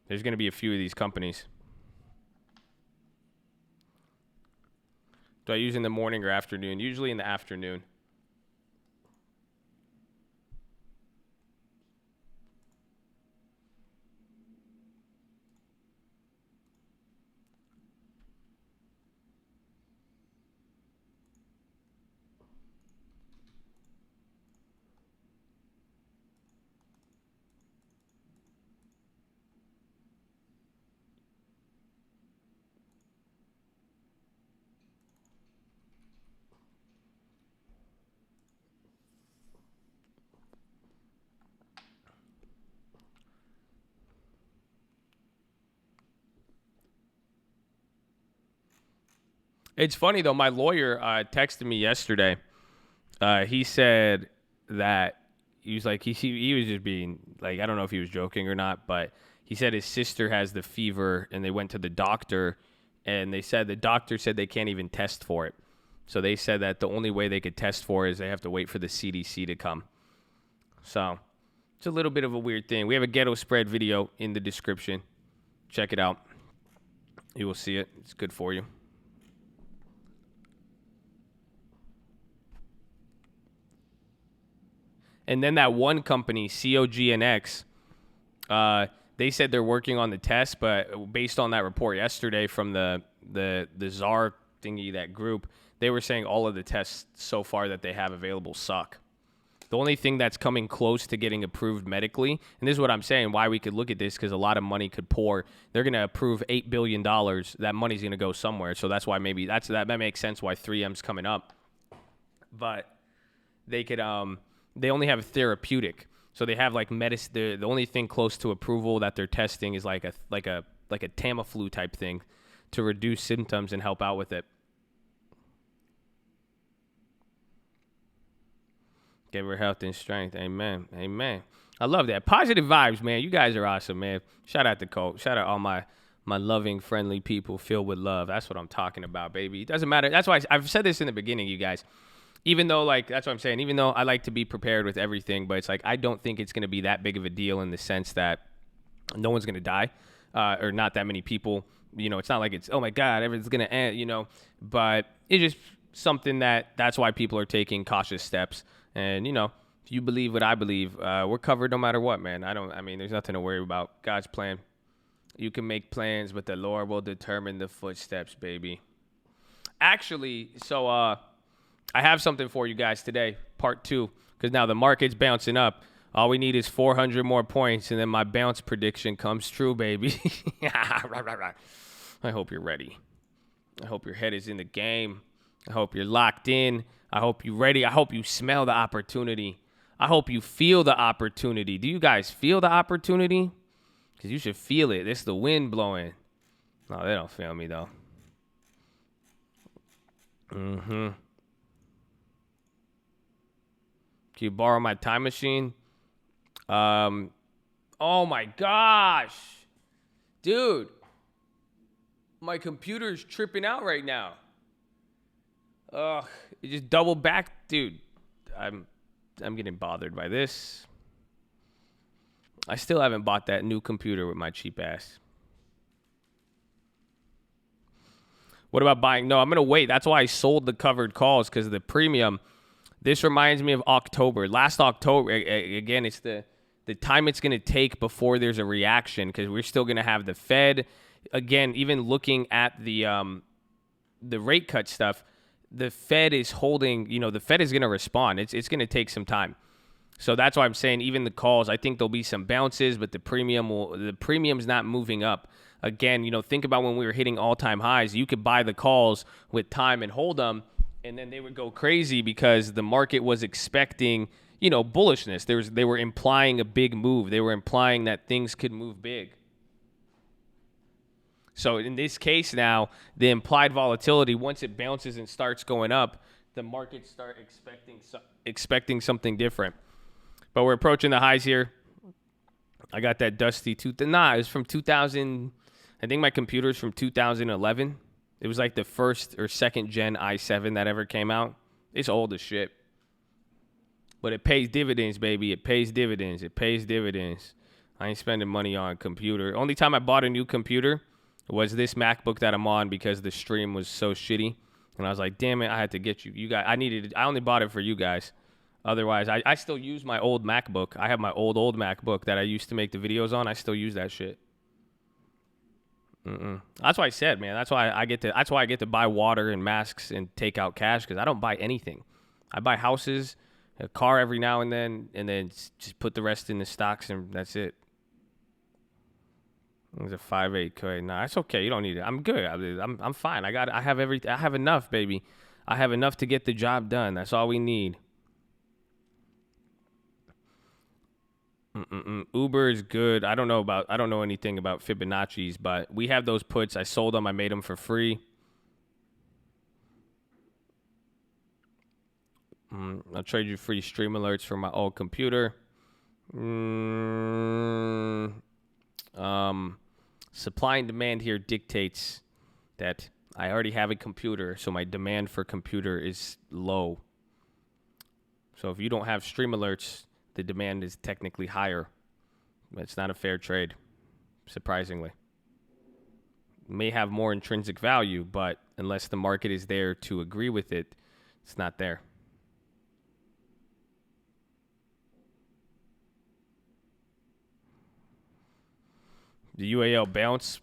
There's going to be a few of these companies. Do I use in the morning or afternoon? Usually in the afternoon. It's funny though. My lawyer texted me yesterday. He said that he was like he was just being like, I don't know if he was joking or not, but he said his sister has the fever and they went to the doctor and they said the doctor said they can't even test for it. So they said that the only way they could test for it is they have to wait for the CDC to come. So it's a little bit of a weird thing. We have a Ghetto Spread video in the description. Check it out. You will see it. It's good for you. And then that one company, COGNX, they said they're working on the test, but based on that report yesterday from the czar thingy, that group, they were saying all of the tests so far that they have available suck. The only thing that's coming close to getting approved medically, and this is what I'm saying, why we could look at this, because a lot of money could pour. They're going to approve $8 billion. That money's going to go somewhere. So that's why maybe that makes sense why 3M's coming up. But they could they only have a therapeutic. So they have like medicine. The only thing close to approval that they're testing is like a Tamiflu type thing to reduce symptoms and help out with it. Give her health and strength. Amen. Amen. I love that. Positive vibes, man. You guys are awesome, man. Shout out to Colt. Shout out all my loving, friendly people filled with love. That's what I'm talking about, baby. It doesn't matter. That's why I've said this in the beginning, you guys. Even though, like, that's what I'm saying. Even though I like to be prepared with everything, but it's like I don't think it's going to be that big of a deal in the sense that no one's going to die or not that many people. You know, it's not like it's, oh, my God, everything's going to end, you know. But it's just something that's why people are taking cautious steps. And, you know, if you believe what I believe, we're covered no matter what, man. There's nothing to worry about. God's plan. You can make plans, but the Lord will determine the footsteps, baby. Actually, so I have something for you guys today, part 2, because now the market's bouncing up. All we need is 400 more points, and then my bounce prediction comes true, baby. I hope you're ready. I hope your head is in the game. I hope you're locked in. I hope you're ready. I hope you smell the opportunity. I hope you feel the opportunity. Do you guys feel the opportunity? Because you should feel it. This is the wind blowing. No, they don't feel me, though. Can you borrow my time machine? Oh, my gosh. Dude. My computer's tripping out right now. Ugh. It just doubled back. Dude, I'm getting bothered by this. I still haven't bought that new computer with my cheap ass. What about buying? No, I'm going to wait. That's why I sold the covered calls, because of the premium. This reminds me of October. Last October, again, it's the time it's going to take before there's a reaction, because we're still going to have the Fed. Again, even looking at the rate cut stuff, the Fed is holding, the Fed is going to respond. It's going to take some time. So that's why I'm saying even the calls, I think there'll be some bounces, but the premium's not moving up. Again, think about when we were hitting all-time highs. You could buy the calls with time and hold them, and then they would go crazy because the market was expecting, bullishness. They were implying a big move. They were implying that things could move big. So in this case now, the implied volatility, once it bounces and starts going up, the markets start expecting something different. But we're approaching the highs here. I got that dusty it was from 2000. I think my computer's from 2011. It was like the first or second gen i7 that ever came out. It's old as shit. But it pays dividends, baby. It pays dividends. It pays dividends. I ain't spending money on a computer. Only time I bought a new computer was this MacBook that I'm on, because the stream was so shitty. And I was like, damn it, I had to get you. You guys, I only bought it for you guys. Otherwise, I still use my old MacBook. I have my old MacBook that I used to make the videos on. I still use that shit. That's why I said, man. That's why I get to buy water and masks and take out cash, because I don't buy anything. I buy houses, a car every now and then just put the rest in the stocks, and that's it. It's a 5.8K. Nah, it's okay. You don't need it. I'm good. I'm fine. I have enough, baby. I have enough to get the job done. That's all we need. Uber is good. I don't know anything about Fibonacci's, but we have those puts. I sold them. I made them for free. I'll trade you free stream alerts for my old computer. Supply and demand here dictates that I already have a computer, so my demand for computer is low. So if you don't have stream alerts, the demand is technically higher. It's not a fair trade, surprisingly. It may have more intrinsic value, but unless the market is there to agree with it, it's not there. The UAL bounce.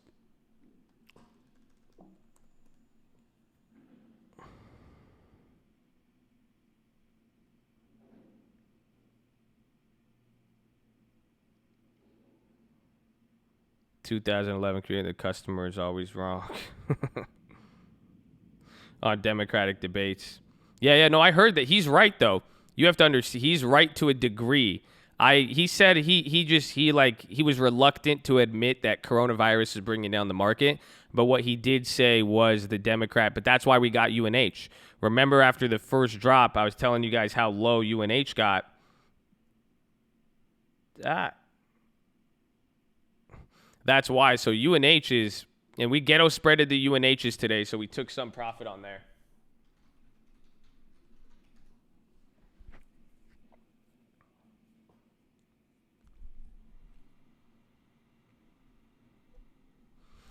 (2011) created the customer is always wrong. On Democratic debates. Yeah, no, I heard that. He's right, though. You have to understand, he's right to a degree. He said he was reluctant to admit that coronavirus is bringing down the market, but what he did say was the Democrat, but that's why we got UNH. Remember after the first drop, I was telling you guys how low UNH got. That's why. So UNH is, and we ghetto spreaded the UNHs today, so we took some profit on there.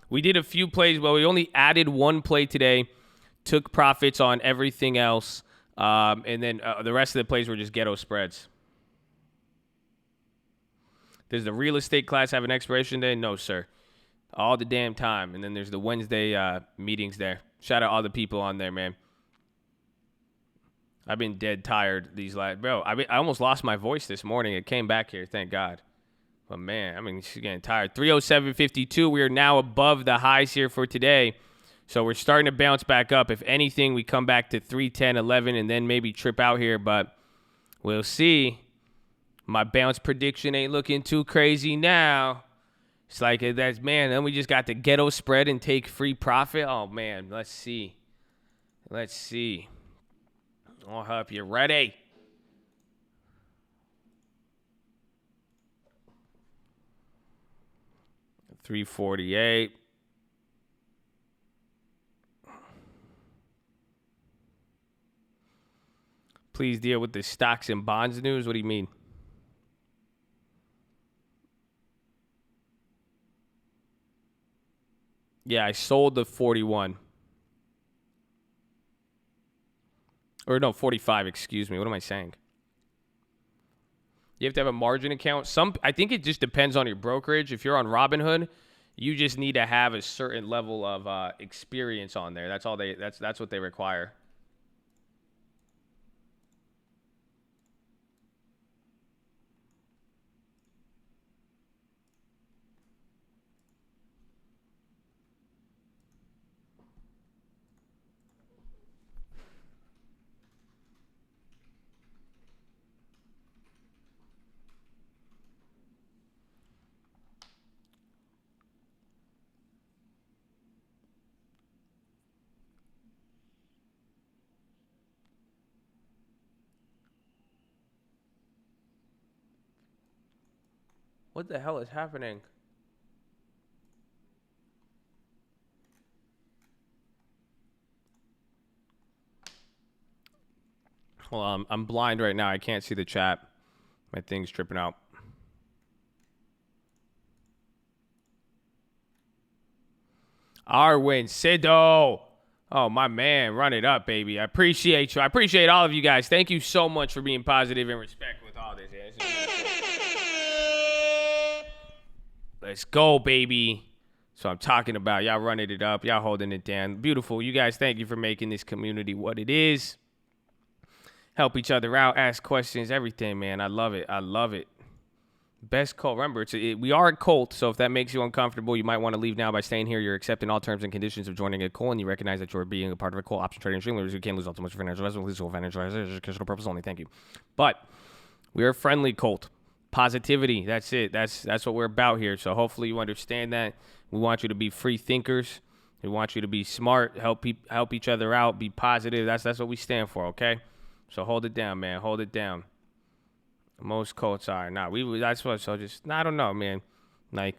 We did a few plays. Well, we only added one play today, took profits on everything else, and then the rest of the plays were just ghetto spreads. Does the real estate class have an expiration day? No, sir. All the damn time. And then there's the Wednesday meetings there. Shout out all the people on there, man. I've been dead tired these last... Bro, I almost lost my voice this morning. It came back here, thank God. But, man, she's getting tired. 307.52. We are now above the highs here for today. So we're starting to bounce back up. If anything, we come back to 310.11 and then maybe trip out here. But we'll see. My bounce prediction ain't looking too crazy now. It's like, that's, man, then we just got the ghetto spread and take free profit. Oh, man, let's see. Let's see. I hope you're ready. $348. Please deal with the stocks and bonds news. What do you mean? Yeah, I sold the 41. Or no, 45, excuse me. What am I saying? You have to have a margin account. I think it just depends on your brokerage. If you're on Robinhood, you just need to have a certain level of experience on there. That's all that's what they require. What the hell is happening? Well, I'm blind right now. I can't see the chat. My thing's tripping out. Arwin Sido. Oh, my man. Run it up, baby. I appreciate you. I appreciate all of you guys. Thank you so much for being positive and respect with all this. Let's go, baby. So I'm talking about y'all running it up. Y'all holding it down. Beautiful. You guys, thank you for making this community what it is. Help each other out. Ask questions. Everything, man. I love it. I love it. Best cult. Remember, we are a cult, so if that makes you uncomfortable, you might want to leave now by staying here. You're accepting all terms and conditions of joining a cult, and you recognize that you're being a part of a cult. Option trading streamers who can't lose all too much financial investment, lose all financial educational purpose only. Thank you. But we are a friendly cult. Positivity. That's it. That's what we're about here. So hopefully you understand that. We want you to be free thinkers. We want you to be smart, help each other out, be positive. That's what we stand for, okay? So hold it down, man. Hold it down. Most cults are. That's what, so just, I don't know, man. Like,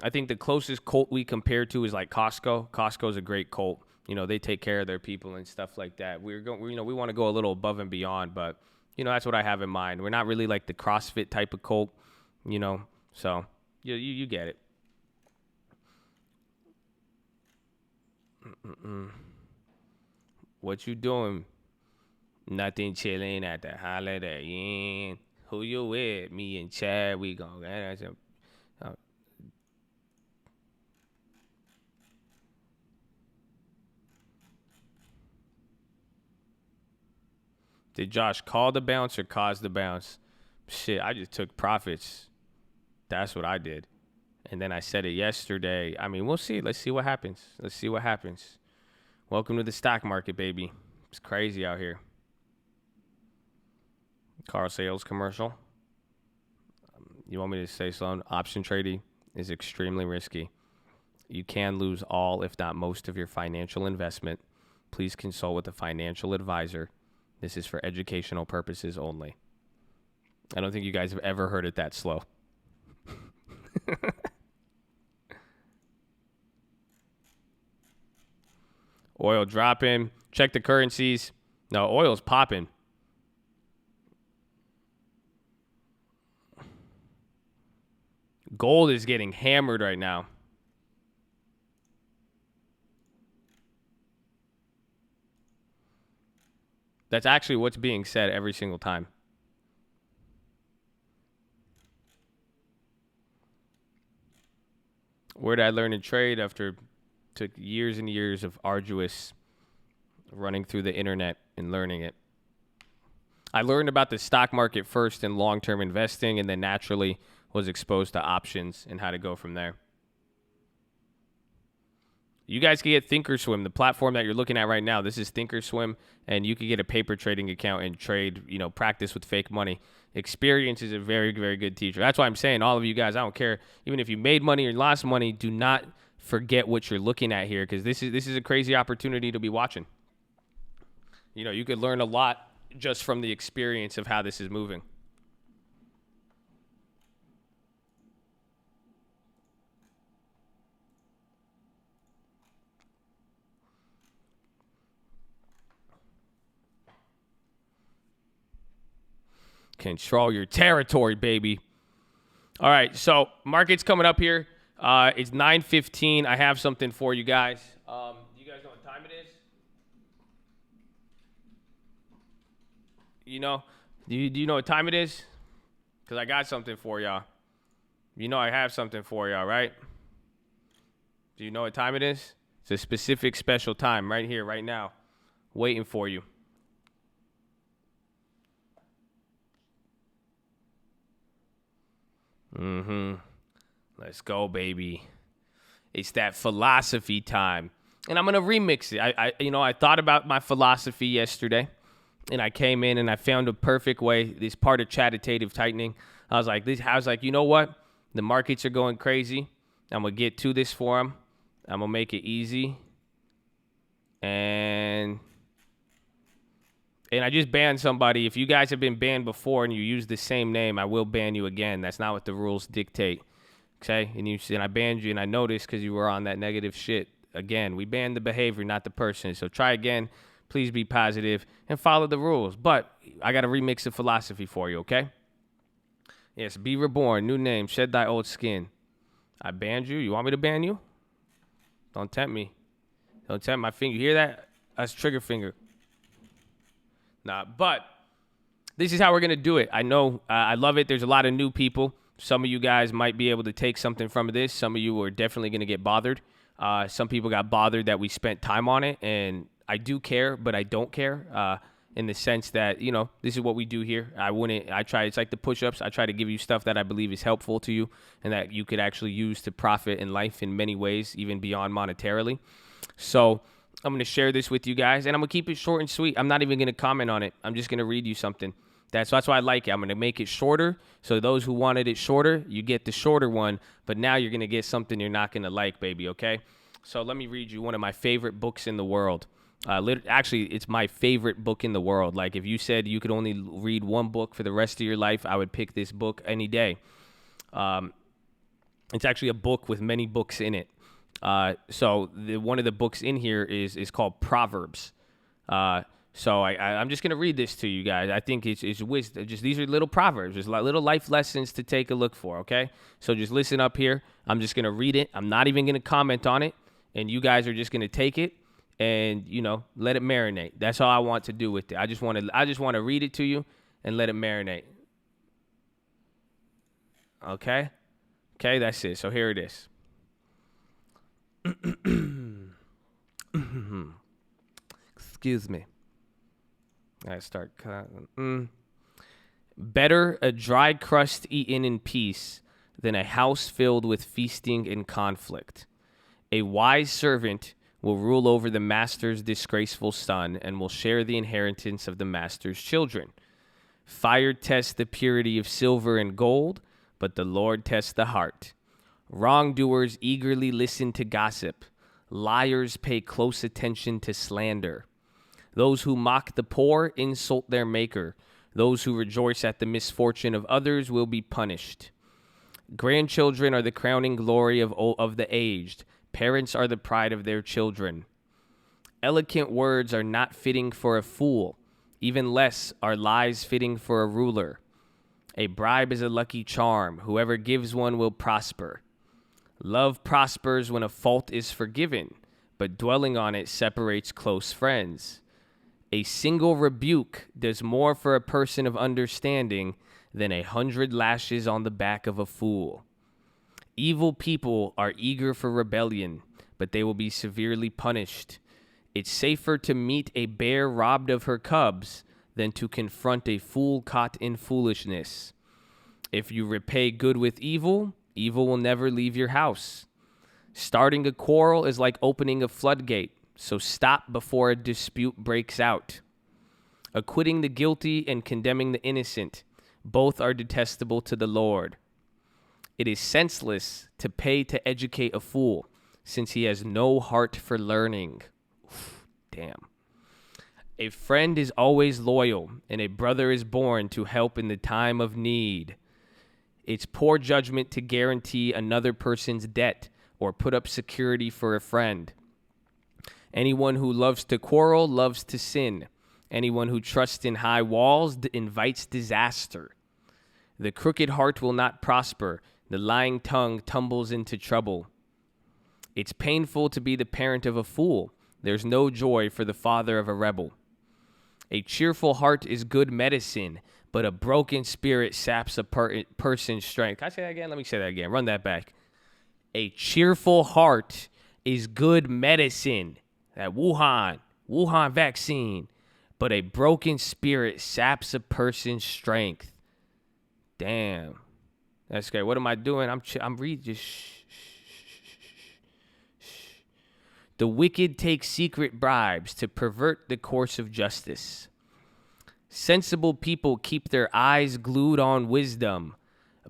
I think the closest cult we compare to is like Costco. Costco's a great cult. You know, they take care of their people and stuff like that. We want to go a little above and beyond, but, you know, that's what I have in mind. We're not really like the CrossFit type of cult, you know, so you get it. What you doing? Nothing, chilling at the Holiday Inn. Who you with? Me and Chad. We gonna. Did Josh call the bounce or cause the bounce? Shit, I just took profits. That's what I did. And then I said it yesterday. I mean, we'll see. Let's see what happens. Welcome to the stock market, baby. It's crazy out here. Car sales commercial. You want me to say something? Option trading is extremely risky. You can lose all, if not most, of your financial investment. Please consult with a financial advisor. This is for educational purposes only. I don't think you guys have ever heard it that slow. Oil dropping. Check the currencies. No, oil's popping. Gold is getting hammered right now. That's actually what's being said every single time. Where did I learn to trade after took years and years of arduous running through the internet and learning it? I learned about the stock market first and long-term investing, and then naturally was exposed to options and how to go from there. You guys can get Thinkorswim, the platform that you're looking at right now. This is Thinkorswim, and you can get a paper trading account and trade, practice with fake money. Experience is a very, very good teacher. That's why I'm saying, all of you guys, I don't care. Even if you made money or lost money, do not forget what you're looking at here, because this is a crazy opportunity to be watching. You could learn a lot just from the experience of how this is moving. Control your territory, baby. All right, so market's coming up here. It's 9:15. I have something for you guys. Do you guys know what time it is? Do you know what time it is? Because I got something for y'all. I have something for y'all, right? Do you know what time it is? It's a specific special time right here, right now, waiting for you. Let's go, baby. It's that philosophy time. And I'm going to remix it. I thought about my philosophy yesterday, and I came in and I found a perfect way. This part of quantitative tightening. I was like, you know what? The markets are going crazy. I'm going to get to this for them. I'm going to make it easy. And I just banned somebody. If you guys have been banned before and you use the same name, I will ban you again. That's not what the rules dictate. Okay? And I banned you, and I noticed because you were on that negative shit. Again, we banned the behavior, not the person. So try again. Please be positive and follow the rules. But I got to remix the philosophy for you, okay? Yes, be reborn. New name. Shed thy old skin. I banned you. You want me to ban you? Don't tempt me. Don't tempt my finger. You hear that? That's trigger finger. Nah, but this is how we're going to do it. I know I love it. There's a lot of new people. Some of you guys might be able to take something from this. Some of you are definitely going to get bothered. Some people got bothered that we spent time on it, and I do care, but I don't care in the sense that, this is what we do here. It's like the push-ups. I try to give you stuff that I believe is helpful to you and that you could actually use to profit in life in many ways, even beyond monetarily. So I'm going to share this with you guys, and I'm going to keep it short and sweet. I'm not even going to comment on it. I'm just going to read you something. That's why I like it. I'm going to make it shorter, so those who wanted it shorter, you get the shorter one, but now you're going to get something you're not going to like, baby, okay? So let me read you one of my favorite books in the world. Actually, it's my favorite book in the world. Like, if you said you could only read one book for the rest of your life, I would pick this book any day. It's actually a book with many books in it. So one of the books in here is called Proverbs. So I'm just going to read this to you guys. I think it's wisdom. Just these are little proverbs. There's little life lessons to take a look for, okay? So just listen up here. I'm just going to read it. I'm not even going to comment on it. And you guys are just going to take it and, let it marinate. That's all I want to do with it. I just want to read it to you and let it marinate. Okay? Okay, that's it. So here it is. Excuse me. I start cutting. Better a dry crust eaten in peace than a house filled with feasting and conflict. A wise servant will rule over the master's disgraceful son and will share the inheritance of the master's children. Fire tests the purity of silver and gold, but the Lord tests the heart. Wrongdoers eagerly listen to gossip. Liars pay close attention to slander. Those who mock the poor insult their maker. Those who rejoice at the misfortune of others will be punished. Grandchildren are the crowning glory of the aged. Parents are the pride of their children. Eloquent words are not fitting for a fool. Even less are lies fitting for a ruler. A bribe is a lucky charm. Whoever gives one will prosper. Love prospers when a fault is forgiven, but dwelling on it separates close friends. A single rebuke does more for a person of understanding than 100 lashes on the back of a fool. Evil people are eager for rebellion, but they will be severely punished. It's safer to meet a bear robbed of her cubs than to confront a fool caught in foolishness. If you repay good with evil, evil will never leave your house. Starting a quarrel is like opening a floodgate, so stop before a dispute breaks out. Acquitting the guilty and condemning the innocent, both are detestable to the Lord. It is senseless to pay to educate a fool, since he has no heart for learning. Damn. A friend is always loyal, and a brother is born to help in the time of need. It's poor judgment to guarantee another person's debt or put up security for a friend. Anyone who loves to quarrel loves to sin. Anyone who trusts in high walls invites disaster. The crooked heart will not prosper. The lying tongue tumbles into trouble. It's painful to be the parent of a fool. There's no joy for the father of a rebel. A cheerful heart is good medicine, but a broken spirit saps a person's strength. Can I say that again? Let me say that again. Run that back. A cheerful heart is good medicine. That Wuhan vaccine. But a broken spirit saps a person's strength. Damn. That's great. What am I doing? I'm reading. Just shh. The wicked take secret bribes to pervert the course of justice. Sensible people keep their eyes glued on wisdom,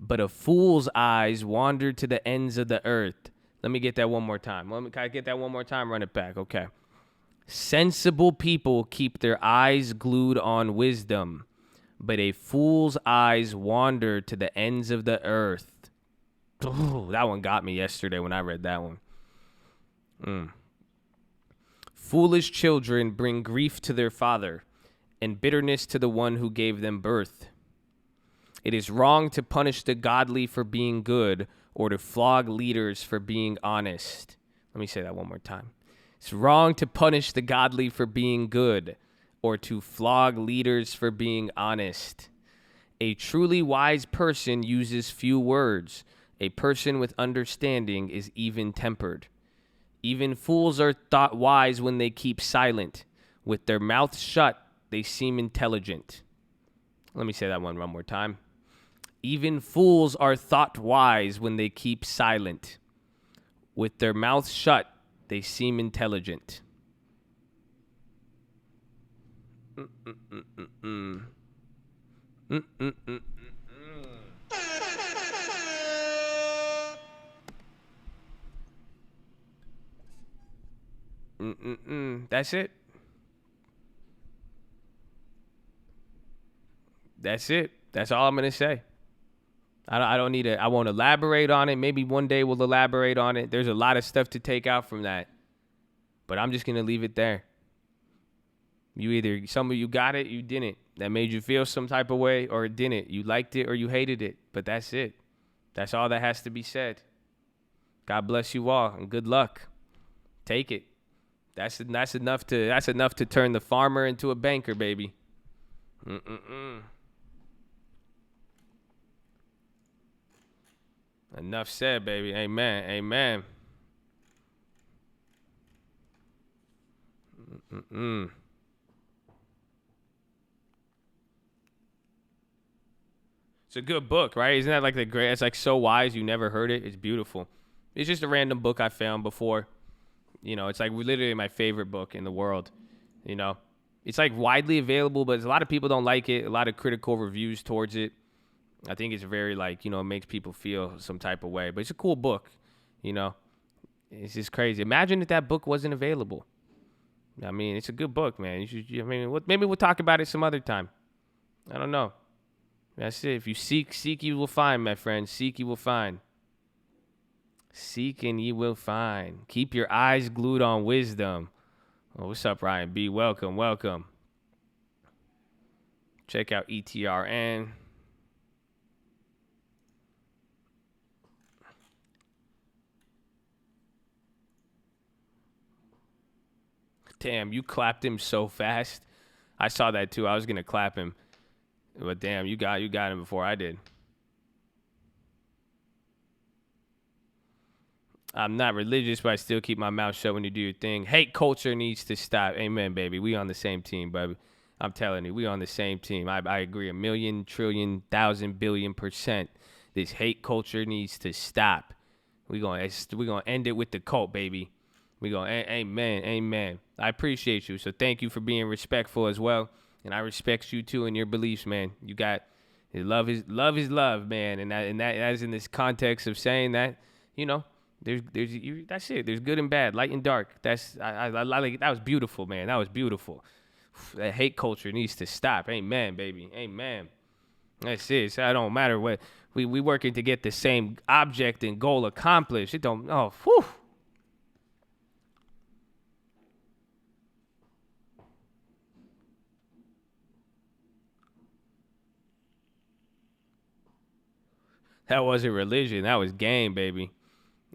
but a fool's eyes wander to the ends of the earth. Let me get that one more time. Can I get that one more time? Run it back. Okay. Sensible people keep their eyes glued on wisdom, but a fool's eyes wander to the ends of the earth. Ooh, that one got me yesterday when I read that one. Foolish children bring grief to their father and bitterness to the one who gave them birth. It is wrong to punish the godly for being good or to flog leaders for being honest. Let me say that one more time. It's wrong to punish the godly for being good or to flog leaders for being honest. A truly wise person uses few words. A person with understanding is even-tempered. Even fools are thought wise when they keep silent. With their mouths shut, they seem intelligent. Let me say that one more time. Even fools are thought wise when they keep silent. With their mouths shut, they seem intelligent. That's it. That's it. That's all I'm going to say. I don't need I won't elaborate on it. Maybe one day we'll elaborate on it. There's a lot of stuff to take out from that. But I'm just going to leave it there. Some of you got it, you didn't. That made you feel some type of way, or it didn't. You liked it or you hated it. But that's it. That's all that has to be said. God bless you all and good luck. Take it. That's enough to turn the farmer into a banker, baby. Enough said, baby. Amen. Amen. It's a good book, right? Isn't that like the great? It's like so wise you never heard it. It's beautiful. It's just a random book I found before. You know, it's like literally my favorite book in the world. You know, it's like widely available, but a lot of people don't like it. A lot of critical reviews towards it. I think it's very like, it makes people feel some type of way. But it's a cool book, you know. It's just crazy. Imagine if that book wasn't available. I mean, it's a good book, man. Maybe we'll talk about it some other time. I don't know. That's it. If you seek you will find, my friend. Seek you will find. Seek and you will find. Keep your eyes glued on wisdom. Oh, what's up, Ryan B? Welcome. Check out ETRN. Damn, you clapped him so fast. I saw that too. I was gonna clap him, but damn, you got him before I did. I'm not religious, but I still keep my mouth shut when you do your thing. Hate culture needs to stop. Amen, baby. We on the same team, baby. I'm telling you, we on the same team. I agree 1,000,000,000, trillion, 1,000,000,000,000%. This hate culture needs to stop. We gonna end it with the cult, baby. Amen. I appreciate you. So thank you for being respectful as well. And I respect you too in your beliefs, man. You got love is love, man. And that is in this context of saying that, that's it. There's good and bad, light and dark. I like it. That was beautiful, man. That was beautiful. That hate culture needs to stop. Amen, baby. Amen. That's it. So it don't matter what we working to get the same object and goal accomplished. It don't. Oh, whew. That wasn't religion. That was game, baby.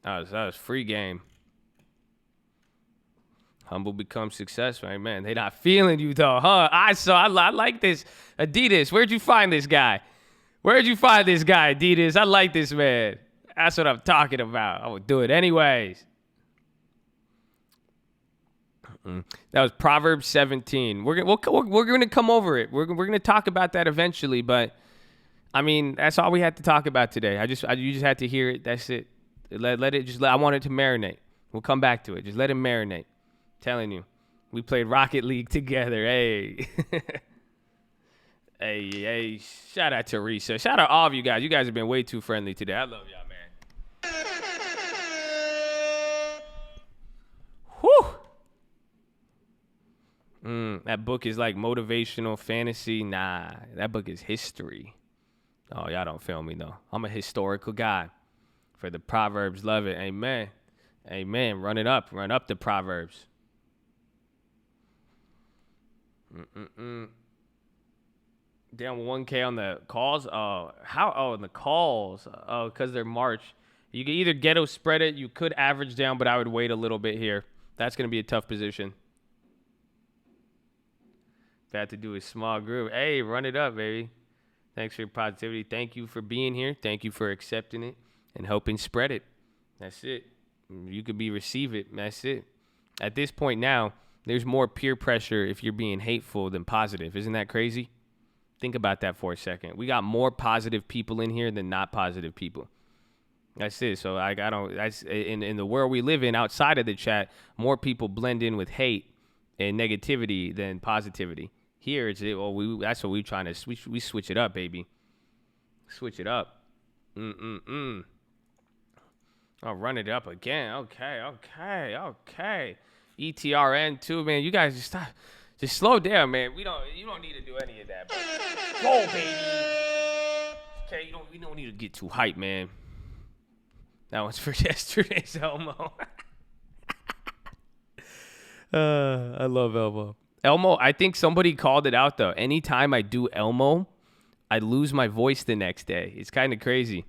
That was free game. Humble becomes successful. Amen. They not feeling you though, huh? I like this. Adidas, where'd you find this guy? Adidas? I like this man. That's what I'm talking about. I would do it anyways. That was Proverbs 17. We're gonna come over it. We're gonna talk about that eventually, but I mean that's all we had to talk about today. You just had to hear it. That's it. I want it to marinate. We'll come back to it. Just let it marinate. Telling you, we played Rocket League together. Hey, hey! Shout out to Teresa. Shout out all of you guys. You guys have been way too friendly today. I love y'all, man. Whew. That book is like motivational fantasy. Nah, that book is history. Oh, y'all don't feel me though. I'm a historical guy. For the Proverbs, love it. Amen. Run it up. Run up the Proverbs. Down 1K on the calls. In the calls. Because they're March. You can either ghetto spread it. You could average down, but I would wait a little bit here. That's going to be a tough position. If I had to do a small group. Hey, run it up, baby. Thanks for your positivity. Thank you for being here. Thank you for accepting it and helping spread it. That's it. You could receive it. That's it. At this point now, there's more peer pressure if you're being hateful than positive. Isn't that crazy? Think about that for a second. We got more positive people in here than not positive people. That's it. So that's in the world we live in outside of the chat, more people blend in with hate and negativity than positivity. Here that's what we're trying to we switch it up, baby. Switch it up. I'll run it up again. Okay. ETRN too, man. You guys just slow down, man. You don't need to do any of that, bro. Go, baby. Okay, we don't need to get too hyped, man. That one's for yesterday's Elmo. I love Elmo. Elmo, I think somebody called it out though. Anytime I do Elmo, I lose my voice the next day. It's kind of crazy.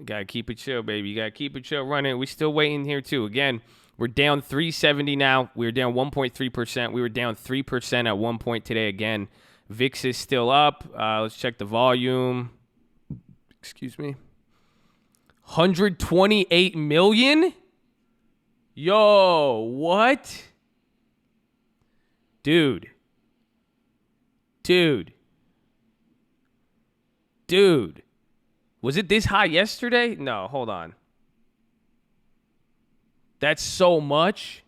Gotta keep it chill, baby. You gotta keep it chill running. We still waiting here too. Again, we're down 370 now. We're down 1.3%. We were down 3% at one point today. Again, VIX is still up. Let's check the volume. Excuse me. 128 million? Yo, what? Dude. Was it this high yesterday? No, hold on. That's so much?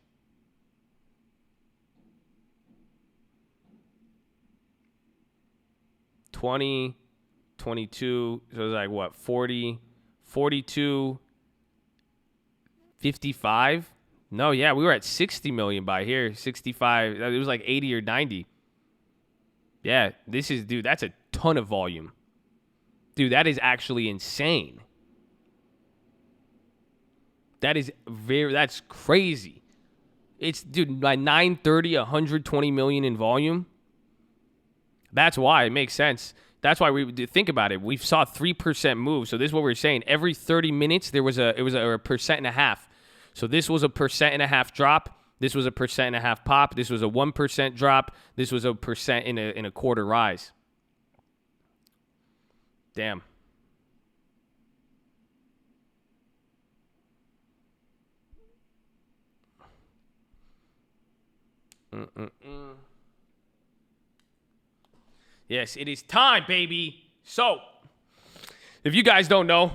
20, 22. So it was like what, 40, 42, 55? No, yeah, we were at 60 million by here. 65. It was like 80 or 90. Yeah, dude, that's a ton of volume. Dude, that is actually insane. That's crazy. It's, dude, by 930, 120 million in volume. That's why it makes sense. That's why we think about it. We saw 3% move. So this is what we're saying. Every 30 minutes, it was a 1.5%. So this was a 1.5% drop. This was a 1.5% pop. This was a 1% drop. This was a 1% in a quarter rise. Damn. Yes, it is time, baby. So, if you guys don't know,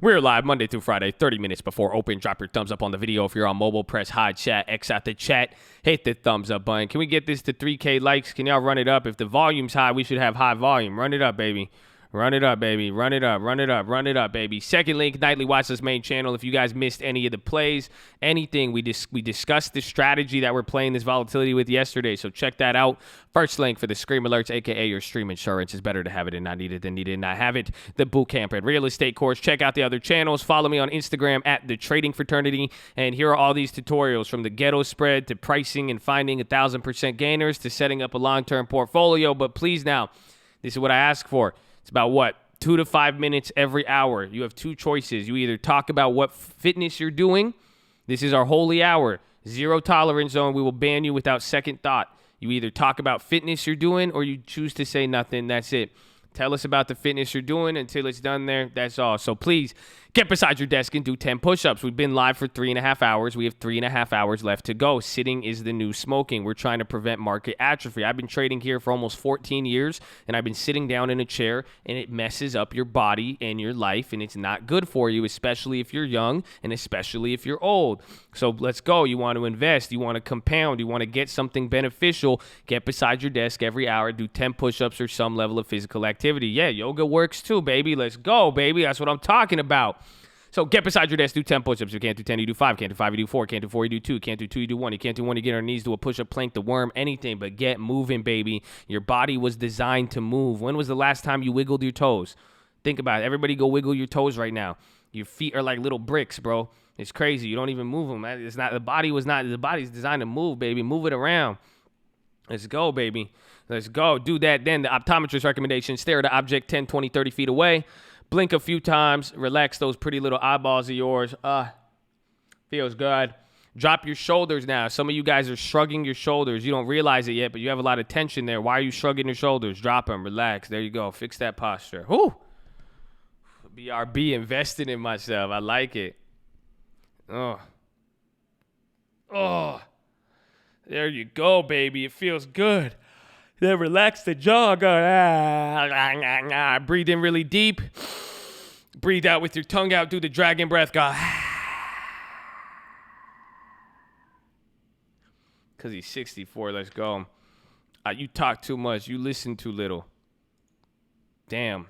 we're live Monday through Friday, 30 minutes before open. Drop your thumbs up on the video. If you're on mobile, press high chat, X out the chat, hit the thumbs up button. Can we get this to 3K likes? Can y'all run it up? If the volume's high, we should have high volume. Run it up, baby. Run it up, baby. Run it up, run it up, run it up, baby. Second link, Nightly Watchlist main channel. If you guys missed any of the plays, anything, we discussed the strategy that we're playing this volatility with yesterday, so check that out. First link for the Scream Alerts, a.k.a. your stream insurance. It's better to have it and not need it than need it and not have it. The Bootcamp and Real Estate course. Check out the other channels. Follow me on Instagram at The Trading Fraternity. And here are all these tutorials from the Ghetto Spread to pricing and finding 1,000% gainers to setting up a long-term portfolio. But please now, this is what I ask for. It's about what? 2 to 5 minutes every hour. You have two choices. You either talk about what fitness you're doing. This is our holy hour. Zero tolerance zone. We will ban you without second thought. You either talk about fitness you're doing or you choose to say nothing. That's it. Tell us about the fitness you're doing until it's done there. That's all. So please get beside your desk and do 10 push-ups. We've been live for 3.5 hours. We have 3.5 hours left to go. Sitting is the new smoking. We're trying to prevent market atrophy. I've been trading here for almost 14 years, and I've been sitting down in a chair, and it messes up your body and your life, and it's not good for you, especially if you're young and especially if you're old. So let's go. You want to invest. You want to compound. You want to get something beneficial. Get beside your desk every hour. Do 10 push-ups or some level of physical activity. Yeah, yoga works too, baby. Let's go, baby. That's what I'm talking about. So get beside your desk, do 10 push-ups. You can't do 10, you do 5. Can't do 5, you do 4. Can't do 4, you do 2. Can't do 2, you do 1. You can't do 1, you get on your knees, do a push-up, plank, the worm, anything. But get moving, baby. Your body was designed to move. When was the last time you wiggled your toes? Think about it. Everybody go wiggle your toes right now. Your feet are like little bricks, bro. It's crazy. You don't even move them. Man. The body's designed to move, baby. Move it around. Let's go, baby. Let's go. Do that then. The optometrist recommendation, stare at the object 10, 20, 30 feet away. Blink a few times. Relax those pretty little eyeballs of yours. Feels good. Drop your shoulders now. Some of you guys are shrugging your shoulders. You don't realize it yet, but you have a lot of tension there. Why are you shrugging your shoulders? Drop them. Relax. There you go. Fix that posture. Whoo! BRB, invested in myself. I like it. Oh. There you go, baby. It feels good. Then relax the jaw. Go. Breathe in really deep. Breathe out with your tongue out. Do the dragon breath. Go. Because he's 64. Let's go. You talk too much. You listen too little. Damn.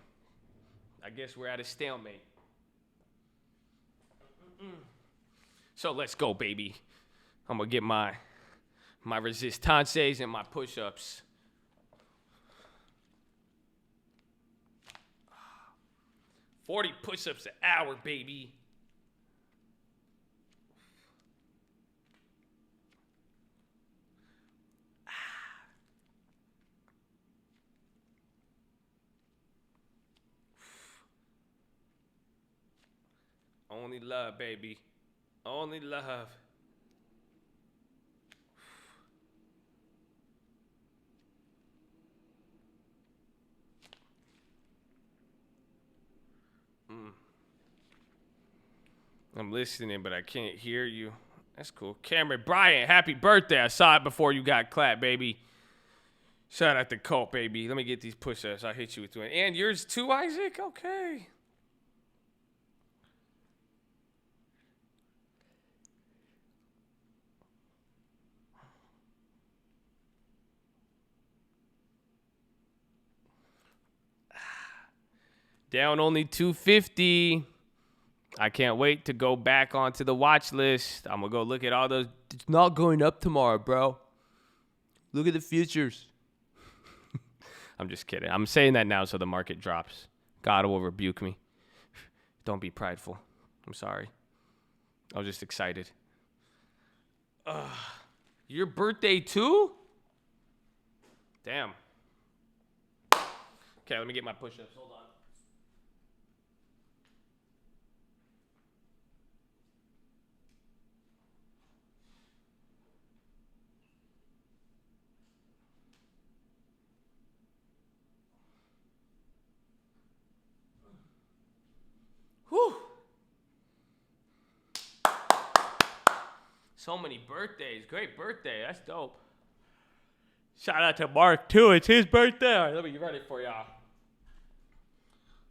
I guess we're at a stalemate. So let's go, baby. I'm going to get my resistances and my push-ups. 40 push-ups an hour, baby. Only love, baby. Only love. I'm listening, but I can't hear you. That's cool. Cameron Bryant, happy birthday. I saw it before you got clapped, baby. Shout out to Colt, baby. Let me get these push-ups. I'll hit you with one. And yours too, Isaac? Okay. Down only 250. I can't wait to go back onto the watch list. I'm going to go look at all those. It's not going up tomorrow, bro. Look at the futures. I'm just kidding. I'm saying that now so the market drops. God will rebuke me. Don't be prideful. I'm sorry. I was just excited. Your birthday too? Damn. Okay, let me get my push-ups. Hold on. Whew. So many birthdays. Great birthday. That's dope. Shout out to Mark, too. It's his birthday. All right, let me get ready for y'all.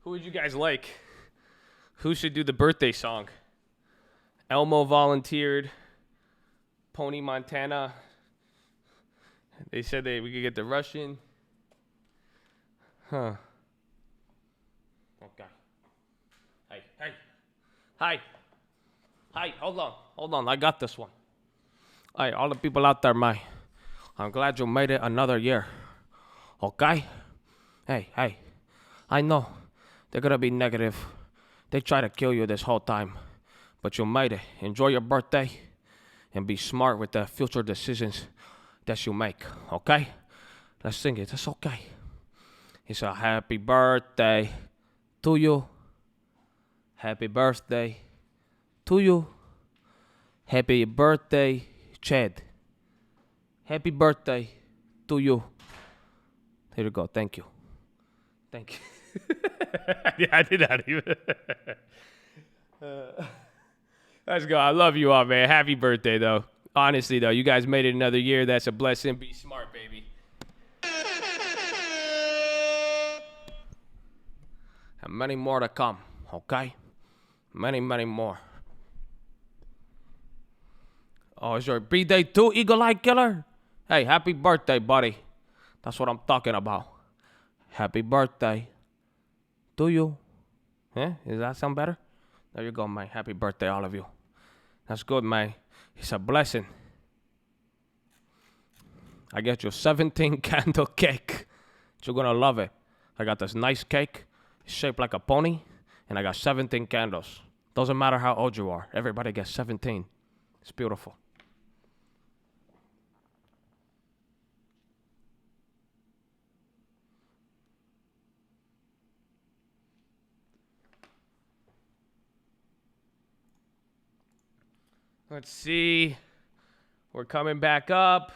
Who would you guys like? Who should do the birthday song? Elmo volunteered. Pony Montana. They said we could get the Russian. Huh. Okay. Hey, hold on. I got this one. Hey, all the people out there, I'm glad you made it another year. Okay? Hey. I know they're gonna be negative. They try to kill you this whole time. But you made it. Enjoy your birthday and be smart with the future decisions that you make. Okay? Let's sing it. It's okay. It's a happy birthday to you. Happy birthday to you. Happy birthday, Chad. Happy birthday to you. Here you go. Thank you. Yeah, I did not even. Let's go. I love you all, man. Happy birthday, though. Honestly, though, you guys made it another year. That's a blessing. Be smart, baby. And many more to come, okay? Many more. Oh, it's your birthday too, Eagle Eye Killer? Hey, happy birthday, buddy. That's what I'm talking about. Happy birthday to you. Does that sound better? There you go, man. Happy birthday, all of you. That's good, man. It's a blessing. I get you 17 candle cake. You're gonna love it. I got this nice cake. It's shaped like a pony. And I got 17 candles. Doesn't matter how old you are. Everybody gets 17. It's beautiful. Let's see. We're coming back up.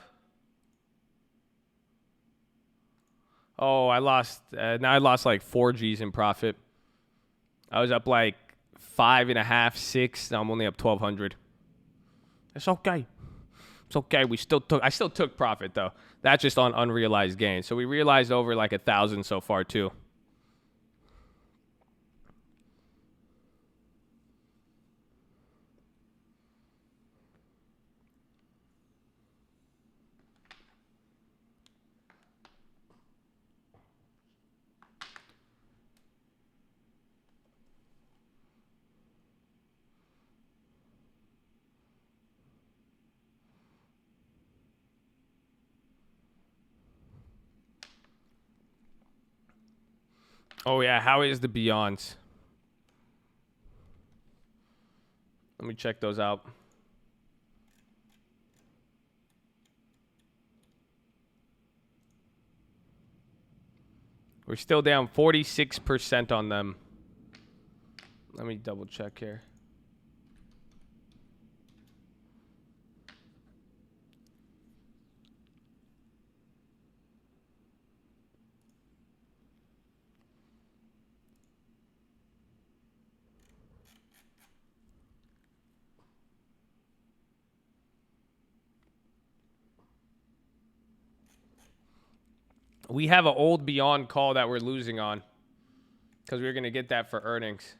Oh, I lost. Now I lost like 4 G's in profit. I was up like 5.5, 6. Now I'm only up 1,200. It's okay. It's okay. I still took profit though. That's just on unrealized gain. So we realized over like 1,000 so far too. Oh yeah, how is the Beyonds? Let me check those out. We're still down 46% on them. Let me double check here. We have an old Beyond call that we're losing on because we're going to get that for earnings.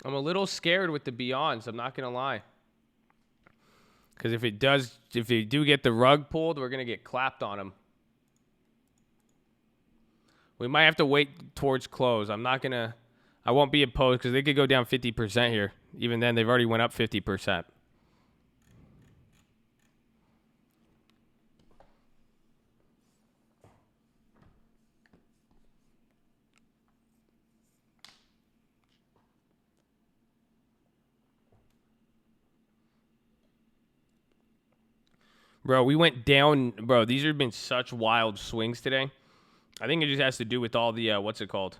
I'm a little scared with the Beyonds. I'm not going to lie. Because if they do get the rug pulled, we're going to get clapped on them. We might have to wait towards close. I won't be opposed because they could go down 50% here. Even then, they've already went up 50%. Bro, we went down. Bro, these have been such wild swings today. I think it just has to do with all the, what's it called?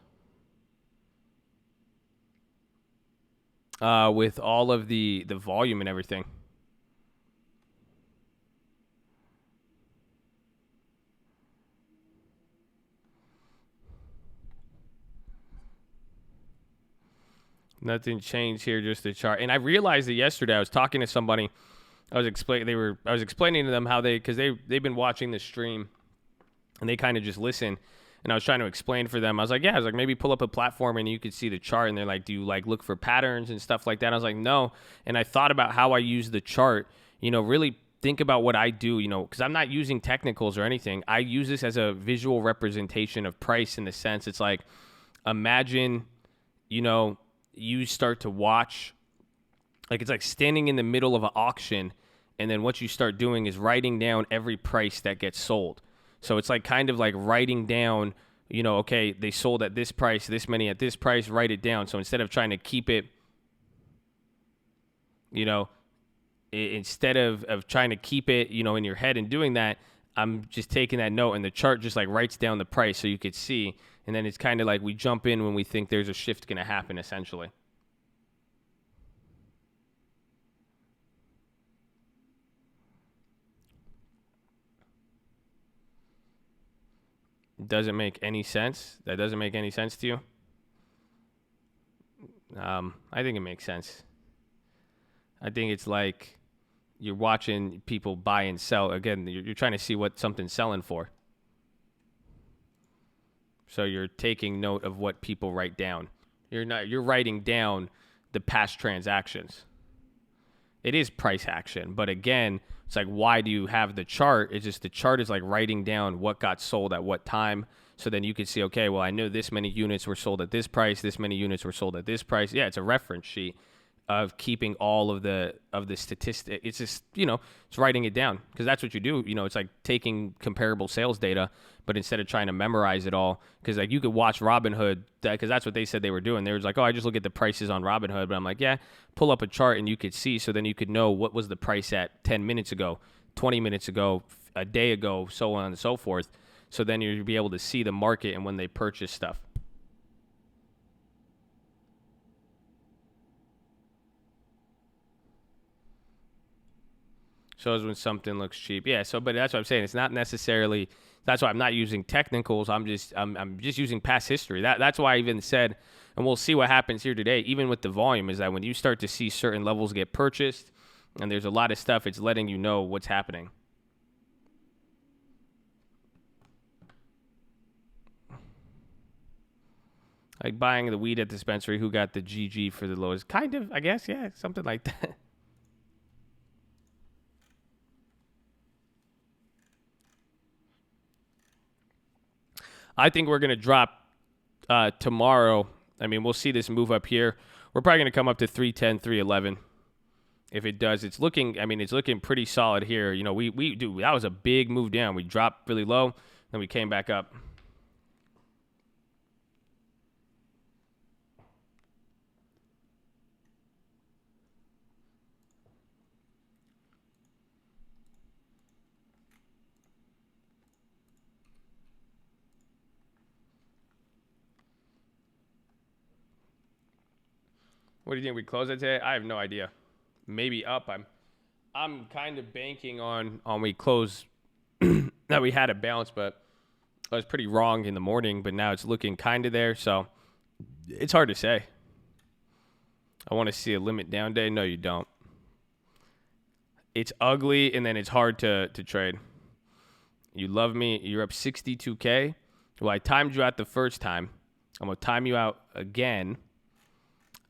With all of the volume and everything. Nothing changed here, just the chart. And I realized that yesterday I was talking to somebody. I was explaining to them how because they've been watching the stream and they kind of just listen. And I was trying to explain for them. I was like, maybe pull up a platform and you could see the chart. And they're like, do you like look for patterns and stuff like that? I was like, no. And I thought about how I use the chart, really think about what I do, because I'm not using technicals or anything. I use this as a visual representation of price in the sense it's like, imagine, you start to watch, like it's like standing in the middle of an auction. And then what you start doing is writing down every price that gets sold. So it's like kind of like writing down, okay, they sold at this price, this many at this price, write it down. So instead of trying to keep it, instead of trying to keep it, in your head and doing that, I'm just taking that note and the chart just like writes down the price so you could see. And then it's kind of like we jump in when we think there's a shift going to happen, essentially. Doesn't make any sense. That doesn't make any sense to you? I think it makes sense. I think it's like you're watching people buy and sell. Again, you're trying to see what something's selling for. So you're taking note of what people write down. You're writing down the past transactions. It is price action, but again, it's like, why do you have the chart? It's just the chart is like writing down what got sold at what time. So then you could see, okay, well, I know this many units were sold at this price. This many units were sold at this price. Yeah, it's a reference sheet of keeping all of the statistics. It's just, it's writing it down because that's what you do. It's like taking comparable sales data, but instead of trying to memorize it all, because like you could watch Robinhood, because that's what they said they were doing. They were like, oh, I just look at the prices on Robinhood. But I'm like, yeah, pull up a chart and you could see. So then you could know what was the price at 10 minutes ago, 20 minutes ago, a day ago, so on and so forth. So then you'll be able to see the market and when they purchase stuff. Shows when something looks cheap. Yeah, but that's what I'm saying. It's not necessarily, that's why I'm not using technicals. I'm just using past history. That's why I even said, and we'll see what happens here today, even with the volume, is that when you start to see certain levels get purchased and there's a lot of stuff, it's letting you know what's happening. Like buying the weed at the dispensary, who got the GG for the lowest? Kind of, I guess, yeah, something like that. I think we're going to drop tomorrow. I mean, we'll see this move up here. We're probably going to come up to 310, 311. If it does, it's looking pretty solid here. That was a big move down. We dropped really low, then we came back up. What do you think we close it today? I have no idea. Maybe up. I'm kind of banking on we close that we had a bounce, but I was pretty wrong in the morning, but now it's looking kind of there, so it's hard to say. I want to see a limit down day. No, you don't. It's ugly, and then it's hard to trade. You love me. You're up 62K. Well, I timed you out the first time. I'm going to time you out again.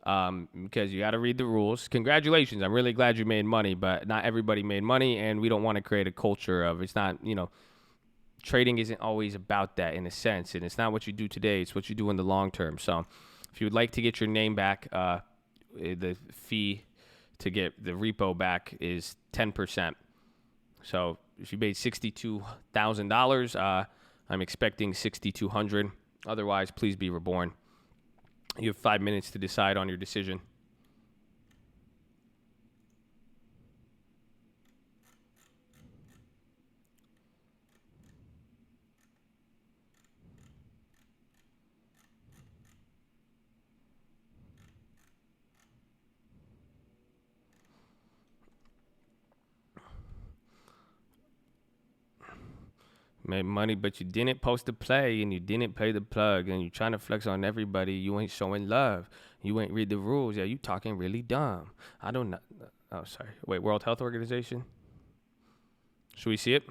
because you got to read the rules. Congratulations. I'm really glad you made money, but not everybody made money, and we don't want to create a culture of it's not, trading isn't always about that in a sense, and it's not what you do today, it's what you do in the long term. So if you would like to get your name back, the fee to get the repo back is 10%. So if you made $62,000, I'm expecting $6,200. Otherwise, please be reborn. You have 5 minutes to decide on your decision. Made money, but you didn't post the play and you didn't pay the plug and you're trying to flex on everybody. You ain't showing love. You ain't read the rules. Yeah, you talking really dumb. I don't know. Oh, sorry. Wait, World Health Organization? Should we see it?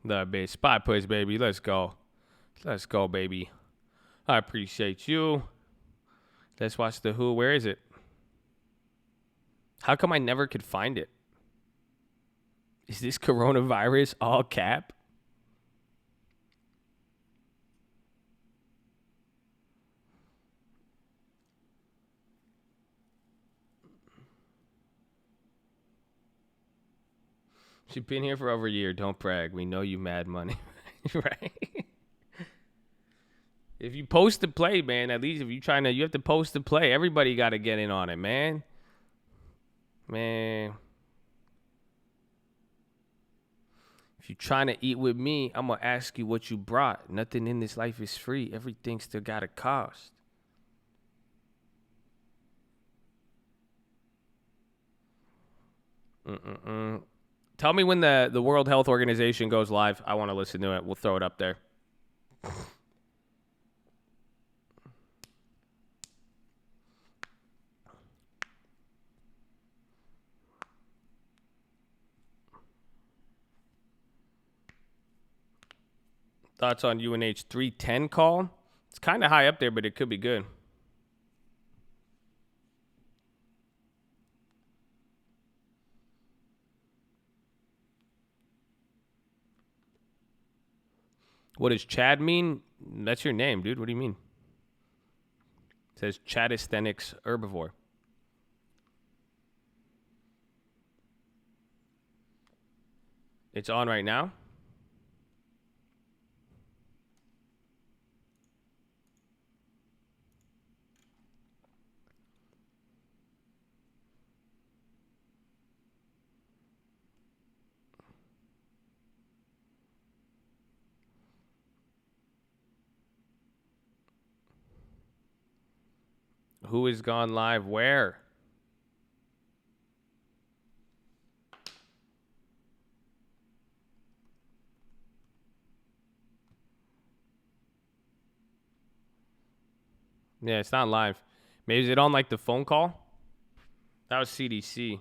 The base spot plays, baby. Let's go. Let's go, baby. I appreciate you. Let's watch the Who. Where is it? How come I never could find it? Is this coronavirus all cap? She's been here for over a year. Don't brag. We know you mad money. Right? If you post the play, man, at least if you you have to post the play. Everybody got to get in on it, man. Man. If you're trying to eat with me, I'm going to ask you what you brought. Nothing in this life is free. Everything still got a cost. Tell me when the World Health Organization goes live. I want to listen to it. We'll throw it up there. Thoughts on UNH 310 call? It's kind of high up there, but it could be good. What does Chad mean? That's your name, dude. What do you mean? It says Chadisthenics herbivore. It's on right now. Who is gone live where? Yeah, it's not live. Maybe is it on like the phone call? That was CDC.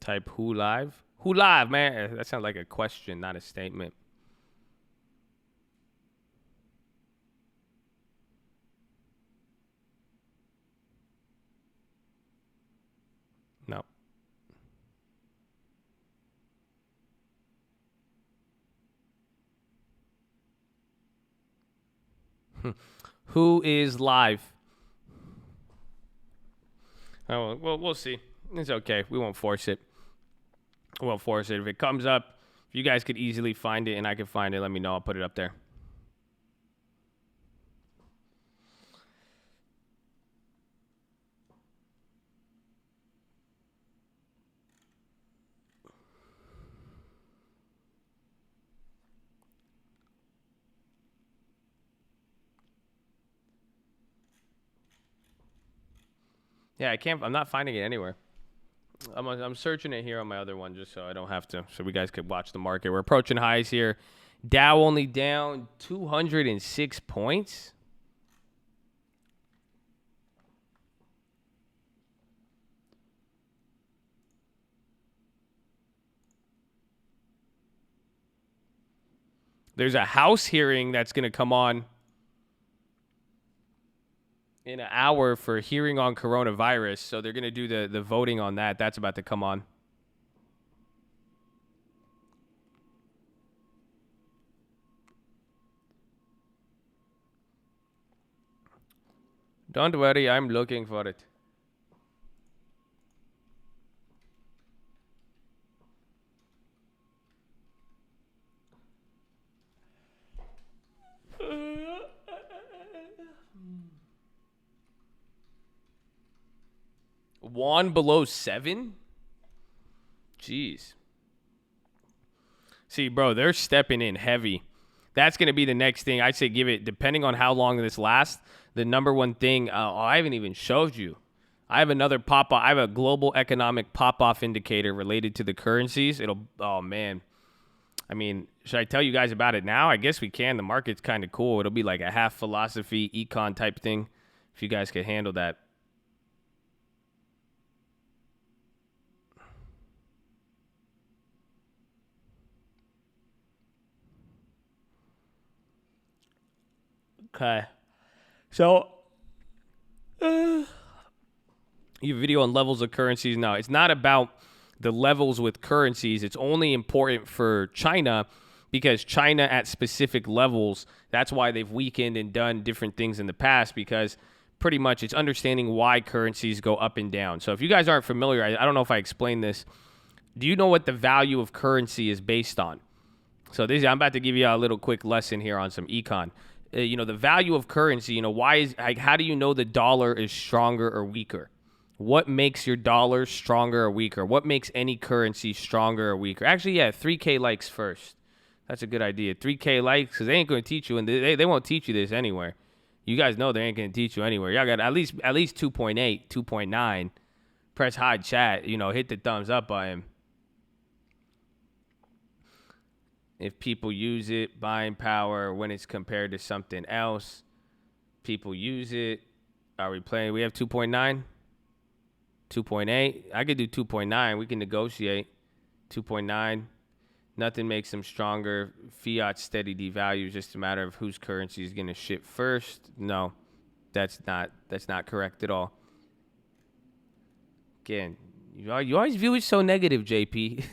Type who live? Who live, man? That sounds like a question, not a statement. No. Who is live? Oh, well, we'll see. It's okay. We won't force it. We won't force it. If it comes up, if you guys could easily find it and I could find it, let me know. I'll put it up there. Yeah, I'm not finding it anywhere. I'm searching it here on my other one just so I don't have to, so we guys could watch the market. We're approaching highs here. Dow only down 206 points. There's a House hearing that's going to come on in an hour for hearing on coronavirus. So they're going to do the voting on that. That's about to come on. Don't worry, I'm looking for it. Won below 7? Jeez. See, bro, they're stepping in heavy. That's going to be the next thing. I'd say give it, depending on how long this lasts, the number one thing, I haven't even showed you. I have another pop-off. I have a global economic pop-off indicator related to the currencies. Oh, man. I mean, should I tell you guys about it now? I guess we can. The market's kind of cool. It'll be like a half philosophy, econ type thing, if you guys could handle that. Okay. So, your video on levels of currencies. No, it's not about the levels with currencies. It's only important for China because China at specific levels, that's why they've weakened and done different things in the past, because pretty much it's understanding why currencies go up and down. So if you guys aren't familiar, I don't know if I explained this. Do you know what the value of currency is based on? So I'm about to give you a little quick lesson here on some econ. The value of currency, how do you know the dollar is stronger or weaker? What makes your dollar stronger or weaker? What makes any currency stronger or weaker? Actually, yeah, 3K likes first. That's a good idea. 3K likes, because they ain't going to teach you, and they won't teach you this anywhere. You guys know they ain't going to teach you anywhere. Y'all got at least 2.8, 2.9. Press hide chat, hit the thumbs up button. If people use it, buying power, when it's compared to something else, people use it. Are we playing? We have 2.9, 2.8. I could do 2.9. We can negotiate. 2.9. Nothing makes them stronger. Fiat steady devalues. Just a matter of whose currency is going to ship first. No, that's not correct at all. Again, you always view it so negative, JP.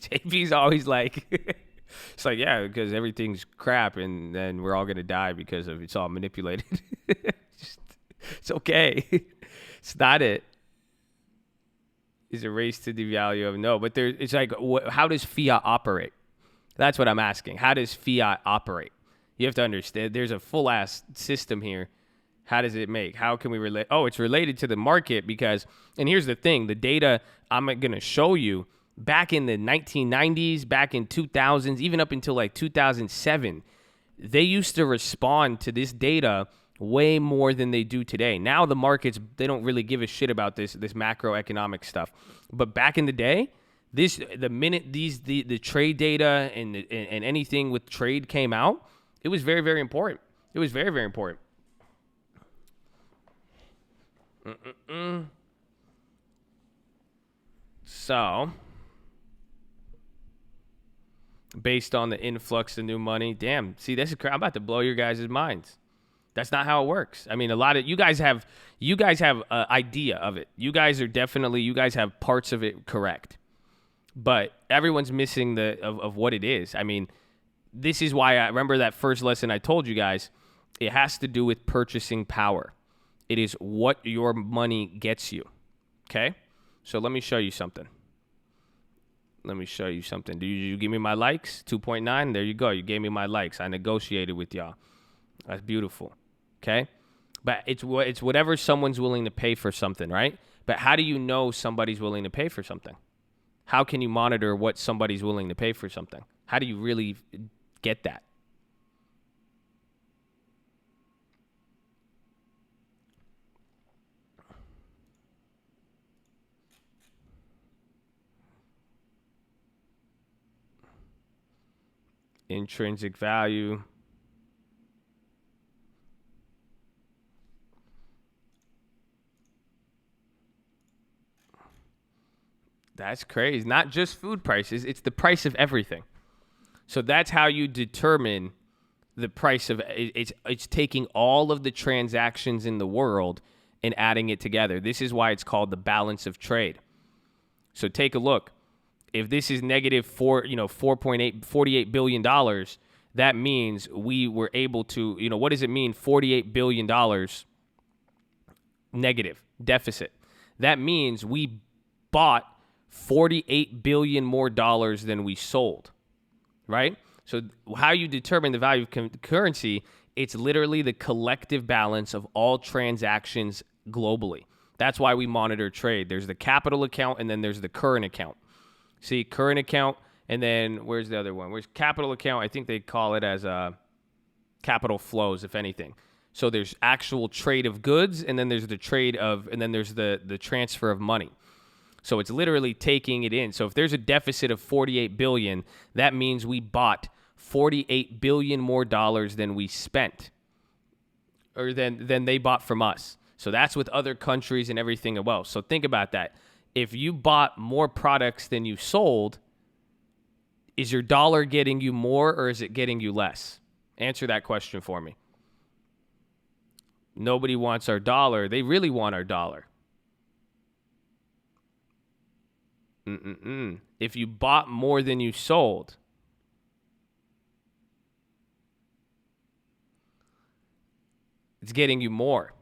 JP's always like. It's like, yeah, because everything's crap, and then we're all going to die because of it's all manipulated. It's okay. It's not it. Is a race to devalue of no, but it's like, how does fiat operate? That's what I'm asking. How does fiat operate? You have to understand. There's a full ass system here. How does it make? How can we relate? Oh, it's related to the market because, and here's the thing: the data I'm going to show you. Back in the 1990s, back in 2000s, even up until like 2007, they used to respond to this data way more than they do today. Now the markets, they don't really give a shit about this macroeconomic stuff. But back in the day, the minute the trade data and anything with trade came out, it was very, very important. It was very, very important. So, based on the influx of new money, damn. See, I'm about to blow your guys' minds. That's not how it works. I mean, a lot of you guys have an idea of it. You guys have parts of it correct, but everyone's missing of what it is. I mean, this is why I remember that first lesson I told you guys. It has to do with purchasing power. It is what your money gets you. Okay, so let me show you something. Do you give me my likes? 2.9. There you go. You gave me my likes. I negotiated with y'all. That's beautiful. Okay? But it's whatever someone's willing to pay for something, right? But how do you know somebody's willing to pay for something? How can you monitor what somebody's willing to pay for something? How do you really get that? Intrinsic value. That's crazy. Not just food prices, it's the price of everything. So that's how you determine the price of it's taking all of the transactions in the world and adding it together. This is why it's called the balance of trade. So take a look. If this is negative 48 billion dollars, that means we were able to, what does it mean? $48 billion negative deficit. That means we bought 48 billion more dollars than we sold, right? So how you determine the value of currency, it's literally the collective balance of all transactions globally. That's why we monitor trade. There's the capital account and then there's the current account. See, current account, and then where's the other one? Where's capital account? I think they call it as capital flows, if anything. So there's actual trade of goods, and then there's the trade of, and then there's the transfer of money. So it's literally taking it in. So if there's a deficit of 48 billion, that means we bought 48 billion more dollars than we spent, or than they bought from us. So that's with other countries and everything as well. So think about that. If you bought more products than you sold, is your dollar getting you more or is it getting you less? Answer that question for me. Nobody wants our dollar. They really want our dollar. If you bought more than you sold, it's getting you more.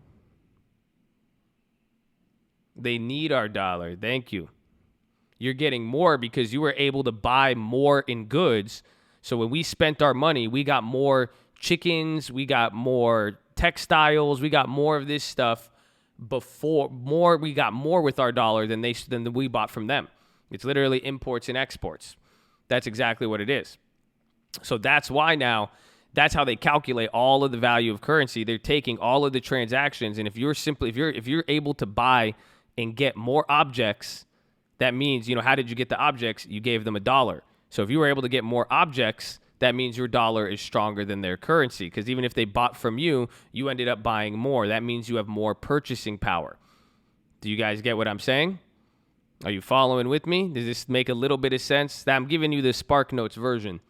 They need our dollar. Thank you. You're getting more because you were able to buy more in goods. So when we spent our money, we got more chickens, we got more textiles, we got more of this stuff we got more with our dollar than we bought from them. It's literally imports and exports. That's exactly what it is. So that's why now, that's how they calculate all of the value of currency. They're taking all of the transactions, and if you're able to buy and get more objects, that means, how did you get the objects? You gave them $1. So if you were able to get more objects, that means your dollar is stronger than their currency. Because even if they bought from you, you ended up buying more. That means you have more purchasing power. Do you guys get what I'm saying? Are you following with me? Does this make a little bit of sense? I'm giving you the Spark Notes version.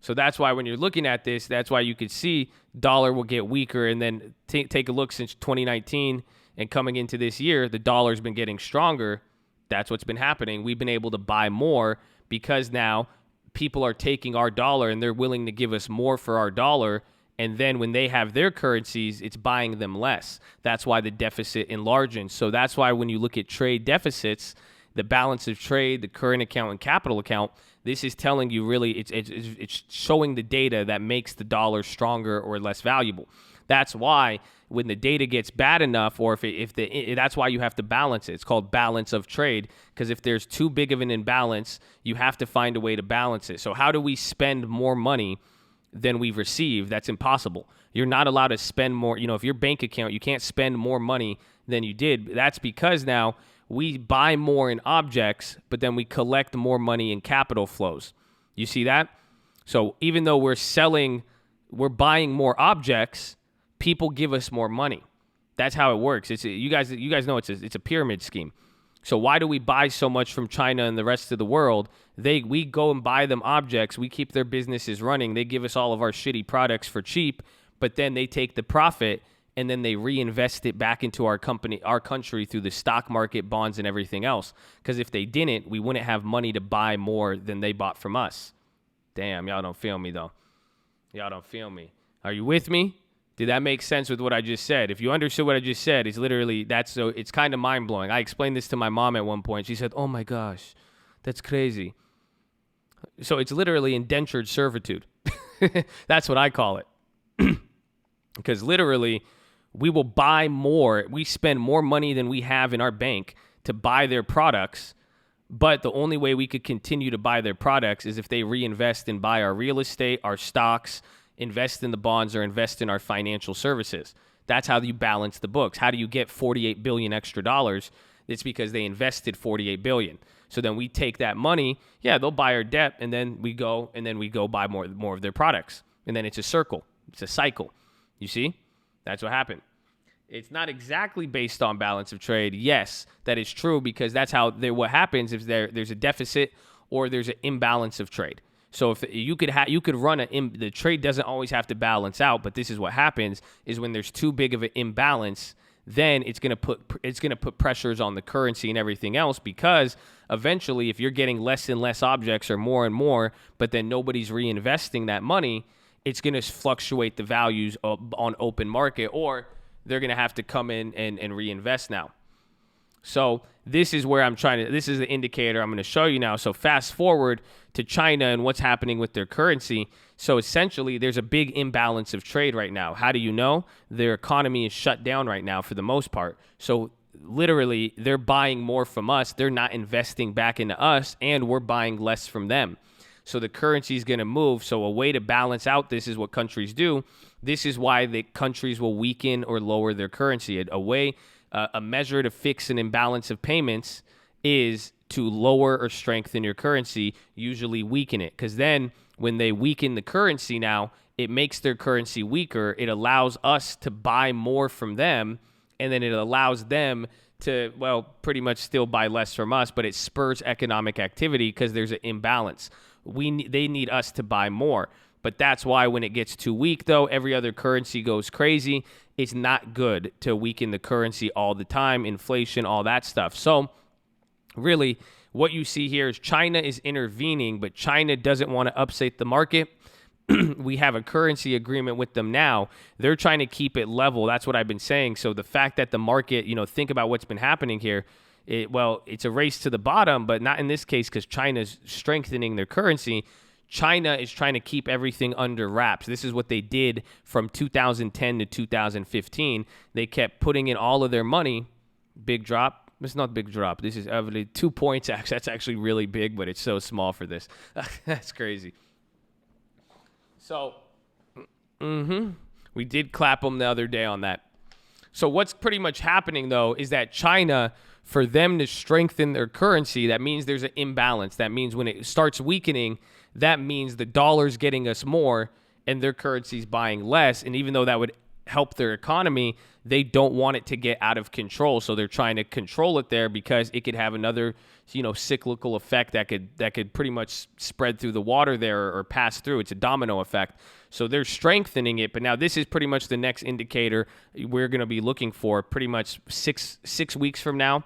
So that's why when you're looking at this, that's why you could see dollar will get weaker. And then take a look since 2019 and coming into this year, the dollar's been getting stronger. That's what's been happening. We've been able to buy more because now people are taking our dollar and they're willing to give us more for our dollar. And then when they have their currencies, it's buying them less. That's why the deficit enlarges. So that's why when you look at trade deficits, the balance of trade, the current account and capital account, this is telling you really, it's showing the data that makes the dollar stronger or less valuable. That's why when the data gets bad enough, or that's why you have to balance it. It's called balance of trade, because if there's too big of an imbalance, you have to find a way to balance it. So how do we spend more money than we've received? That's impossible. You're not allowed to spend more. If your bank account, you can't spend more money than you did. That's because now we buy more in objects, but then we collect more money in capital flows. You see that? So even though we're buying more objects, people give us more money. That's how it works. You guys know it's a pyramid scheme. So why do we buy so much from China and the rest of the world? We go and buy them objects. We keep their businesses running. They give us all of our shitty products for cheap, but then they take the profit and then they reinvest it back into our country through the stock market, bonds, and everything else. Because if they didn't, we wouldn't have money to buy more than they bought from us. Damn, y'all don't feel me, though. Y'all don't feel me. Are you with me? Did that make sense with what I just said? If you understood what I just said, it's kind of mind-blowing. I explained this to my mom at one point. She said, oh my gosh, that's crazy. So it's literally indentured servitude. That's what I call it. Because literally, we will buy more. We spend more money than we have in our bank to buy their products. But the only way we could continue to buy their products is if they reinvest and buy our real estate, our stocks, invest in the bonds, or invest in our financial services. That's how you balance the books. How do you get $48 billion extra dollars? It's because they invested $48 billion. So then we take that money, yeah, they'll buy our debt, and then we go buy more of their products. And then it's a circle. It's a cycle. You see? That's what happened. It's not exactly based on balance of trade. Yes, that is true, because that's how what happens if there's a deficit or there's an imbalance of trade. So if you could run the trade doesn't always have to balance out, but this is what happens is when there's too big of an imbalance, then it's gonna put pressures on the currency and everything else, because eventually if you're getting less and less objects or more, but then nobody's reinvesting that money, it's gonna fluctuate the values on open market, or they're gonna have to come in and reinvest now. So this is where this is the indicator I'm going to show you now. So fast forward to China and what's happening with their currency. So essentially, there's a big imbalance of trade right now. How do you know? Their economy is shut down right now for the most part. So literally, they're buying more from us. They're not investing back into us, and we're buying less from them. So the currency is going to move. So a way to balance out this is what countries do. This is why the countries will weaken or lower their currency. A measure to fix an imbalance of payments is to lower or strengthen your currency, usually weaken it. Because then when they weaken the currency now, it makes their currency weaker. It allows us to buy more from them, and then it allows them to, pretty much still buy less from us, but it spurs economic activity because there's an imbalance. They need us to buy more. But that's why when it gets too weak, though, every other currency goes crazy. It's not good to weaken the currency all the time, inflation, all that stuff. So really, what you see here is China is intervening, but China doesn't want to upset the market. We have a currency agreement with them now. They're trying to keep it level. That's what I've been saying. So the fact that the market, think about what's been happening here. It's a race to the bottom, but not in this case because China's strengthening their currency. China is trying to keep everything under wraps. This is what they did from 2010 to 2015. They kept putting in all of their money. Big drop. It's not big drop. This is 2 points. That's actually really big, but it's so small for this. That's crazy. So, we did clap them the other day on that. So what's pretty much happening, though, is that China, for them to strengthen their currency, that means there's an imbalance. That means when it starts weakening, that means the dollar's getting us more and their currency's buying less. And even though that would help their economy, they don't want it to get out of control. So they're trying to control it there because it could have another, cyclical effect that could pretty much spread through the water there or pass through. It's a domino effect. So they're strengthening it. But now this is pretty much the next indicator we're going to be looking for pretty much six weeks from now,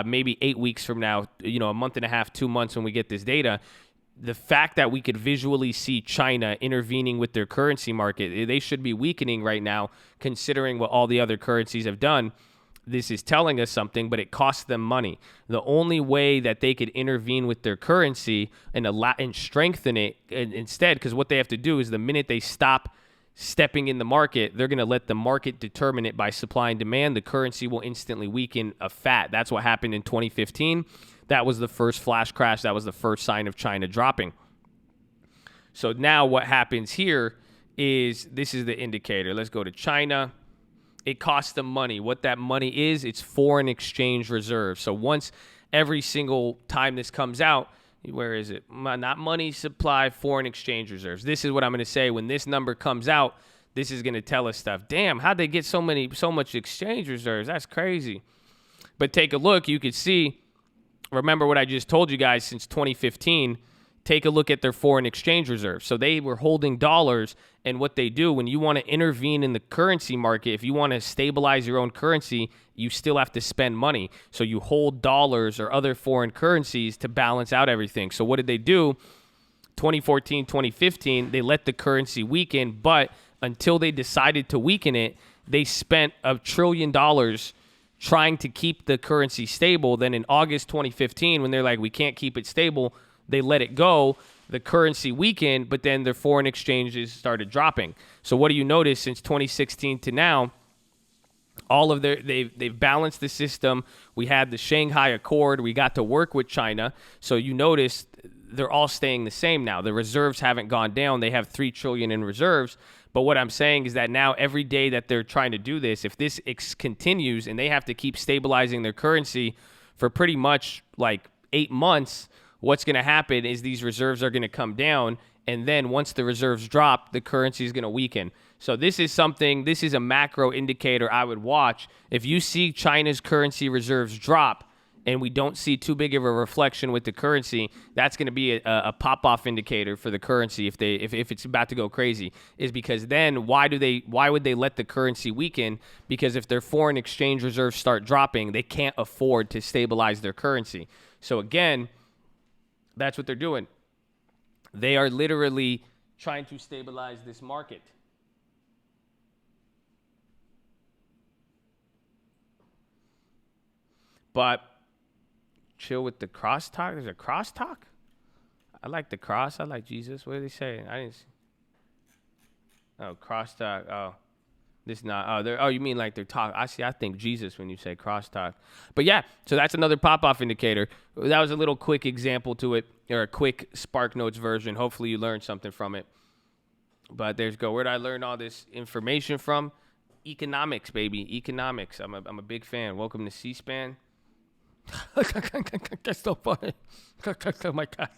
maybe 8 weeks from now, a month and a half, 2 months when we get this data. The fact that we could visually see China intervening with their currency market, they should be weakening right now, considering what all the other currencies have done. This is telling us something, but it costs them money. The only way that they could intervene with their currency and strengthen it instead, because what they have to do is the minute they stop stepping in the market, they're going to let the market determine it by supply and demand. The currency will instantly weaken a fat. That's what happened in 2015. That was the first flash crash. That was the first sign of China dropping. So now what happens here is this is the indicator. Let's go to China. It costs them money. What that money is, it's foreign exchange reserves. So once every single time this comes out, where is it? Not money supply, foreign exchange reserves. This is what I'm going to say. When this number comes out, this is going to tell us stuff. Damn, how'd they get so much exchange reserves? That's crazy. But take a look. You could see, remember what I just told you guys since 2015. Take a look at their foreign exchange reserves. So they were holding dollars, and what they do when you want to intervene in the currency market, if you want to stabilize your own currency, you still have to spend money. So you hold dollars or other foreign currencies to balance out everything. So what did they do? 2014, 2015, they let the currency weaken, but until they decided to weaken it, they spent $1 trillion trying to keep the currency stable. Then in August 2015, when they're like, we can't keep it stable, they let it go. The currency weakened, but then their foreign exchanges started dropping. So what do you notice since 2016 to now? All of they've balanced the system. We had the Shanghai Accord. We got to work with China. So you notice they're all staying the same now. The reserves haven't gone down. They have $3 trillion in reserves. But what I'm saying is that now every day that they're trying to do this, if this continues and they have to keep stabilizing their currency for pretty much like 8 months, what's going to happen is these reserves are going to come down. And then once the reserves drop, the currency is going to weaken. So this is a macro indicator I would watch. If you see China's currency reserves drop and we don't see too big of a reflection with the currency, that's going to be a pop-off indicator for the currency if it's about to go crazy. Is because then why would they let the currency weaken? Because if their foreign exchange reserves start dropping, they can't afford to stabilize their currency. So again, that's what they're doing. They are literally trying to stabilize this market. But chill with the crosstalk. There's a crosstalk? I like the cross. I like Jesus. What are they saying? I didn't see. Oh, crosstalk. Oh, this not. Oh, you mean like they're talk? I see. I think Jesus when you say crosstalk. But yeah, so that's another pop-off indicator. That was a little quick example to it, or a quick Spark Notes version. Hopefully you learned something from it. But there's go. Where did I learn all this information from? Economics, baby. Economics. I'm a big fan. Welcome to C-SPAN. That's so funny. Oh my God.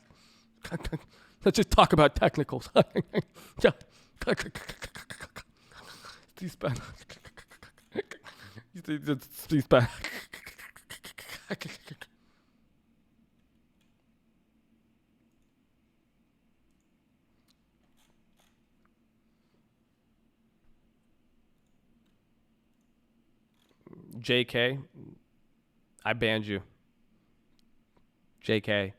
Let's just talk about technicals. C-SPAN. C-SPAN. JK, I banned you. JK.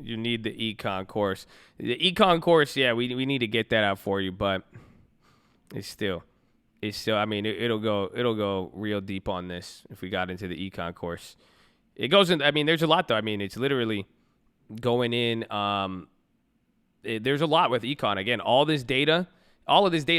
You need the econ course. The econ course, yeah, we need to get that out for you, but it's still, I mean, it'll go real deep on this if we got into the econ course. It goes in, I mean, there's a lot though. I mean, it's literally going in, there's a lot with econ. Again, all of this data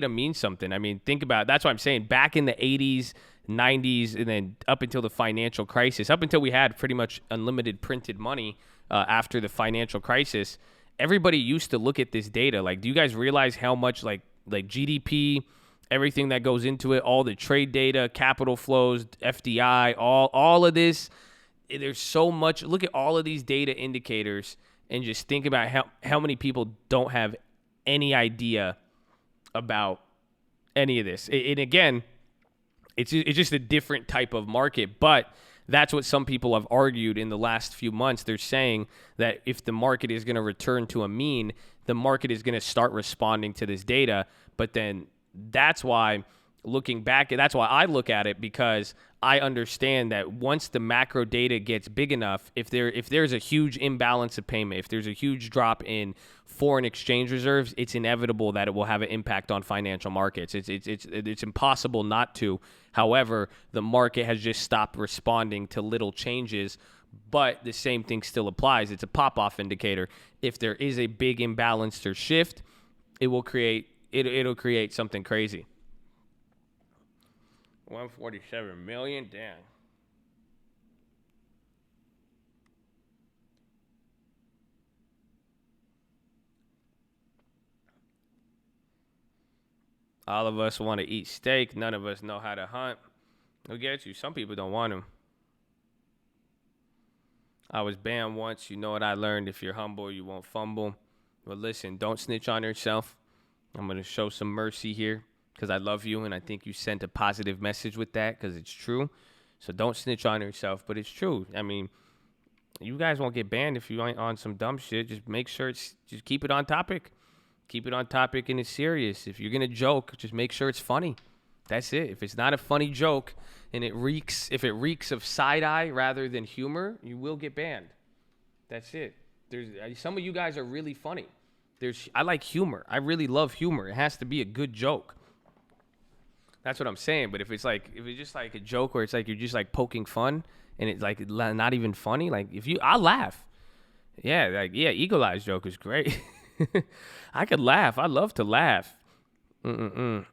means something. I mean, think about it. That's what I'm saying. Back in the 80s, 90s, and then up until the financial crisis, up until we had pretty much unlimited printed money after the financial crisis, everybody used to look at this data. Like, do you guys realize how much like GDP, everything that goes into it, all the trade data, capital flows, FDI, all of this, there's so much. Look at all of these data indicators and just think about how many people don't have any idea about any of this. And again, it's just a different type of market, but that's what some people have argued in the last few months. They're saying that if the market is going to return to a mean, the market is going to start responding to this data. But then that's why that's why I look at it, because I understand that once the macro data gets big enough, if there's a huge imbalance of payment, if there's a huge drop in foreign exchange reserves, it's inevitable that it will have an impact on financial markets. It's impossible not to. However, the market has just stopped responding to little changes, but the same thing still applies. It's a pop-off indicator. If there is a big imbalance or shift, it'll create something crazy. 147 million, damn. All of us want to eat steak. None of us know how to hunt. Who gets you? Some people don't want them. I was banned once. You know what I learned? If you're humble, you won't fumble. But listen, don't snitch on yourself. I'm going to show some mercy here because I love you, and I think you sent a positive message with that because it's true. So don't snitch on yourself, but it's true. I mean, you guys won't get banned if you ain't on some dumb shit. Just make sure just keep it on topic. Keep it on topic and it's serious. If you're going to joke, just make sure it's funny. That's it. If it's not a funny joke and if it reeks of side-eye rather than humor, you will get banned. That's it. Some of you guys are really funny. I like humor. I really love humor. It has to be a good joke. That's what I'm saying. But if it's just like a joke where it's like you're just like poking fun and it's like not even funny, like I'll laugh. Yeah, Eagle Eyes joke is great. I could laugh. I love to laugh. No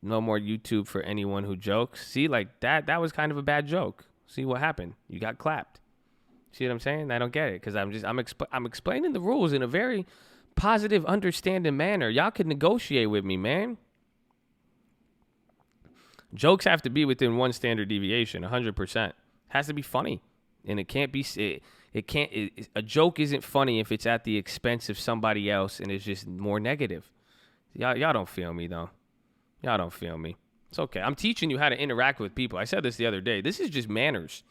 more YouTube for anyone who jokes. See, like that was kind of a bad joke. See what happened. You got clapped. See what I'm saying? I don't get it because I'm explaining the rules in a very positive, understanding manner. Y'all can negotiate with me, man. Jokes have to be within one standard deviation, 100%. Has to be funny, and it can't be. A joke isn't funny if it's at the expense of somebody else and it's just more negative. Y'all don't feel me though. Y'all don't feel me. It's okay. I'm teaching you how to interact with people. I said this the other day. This is just manners.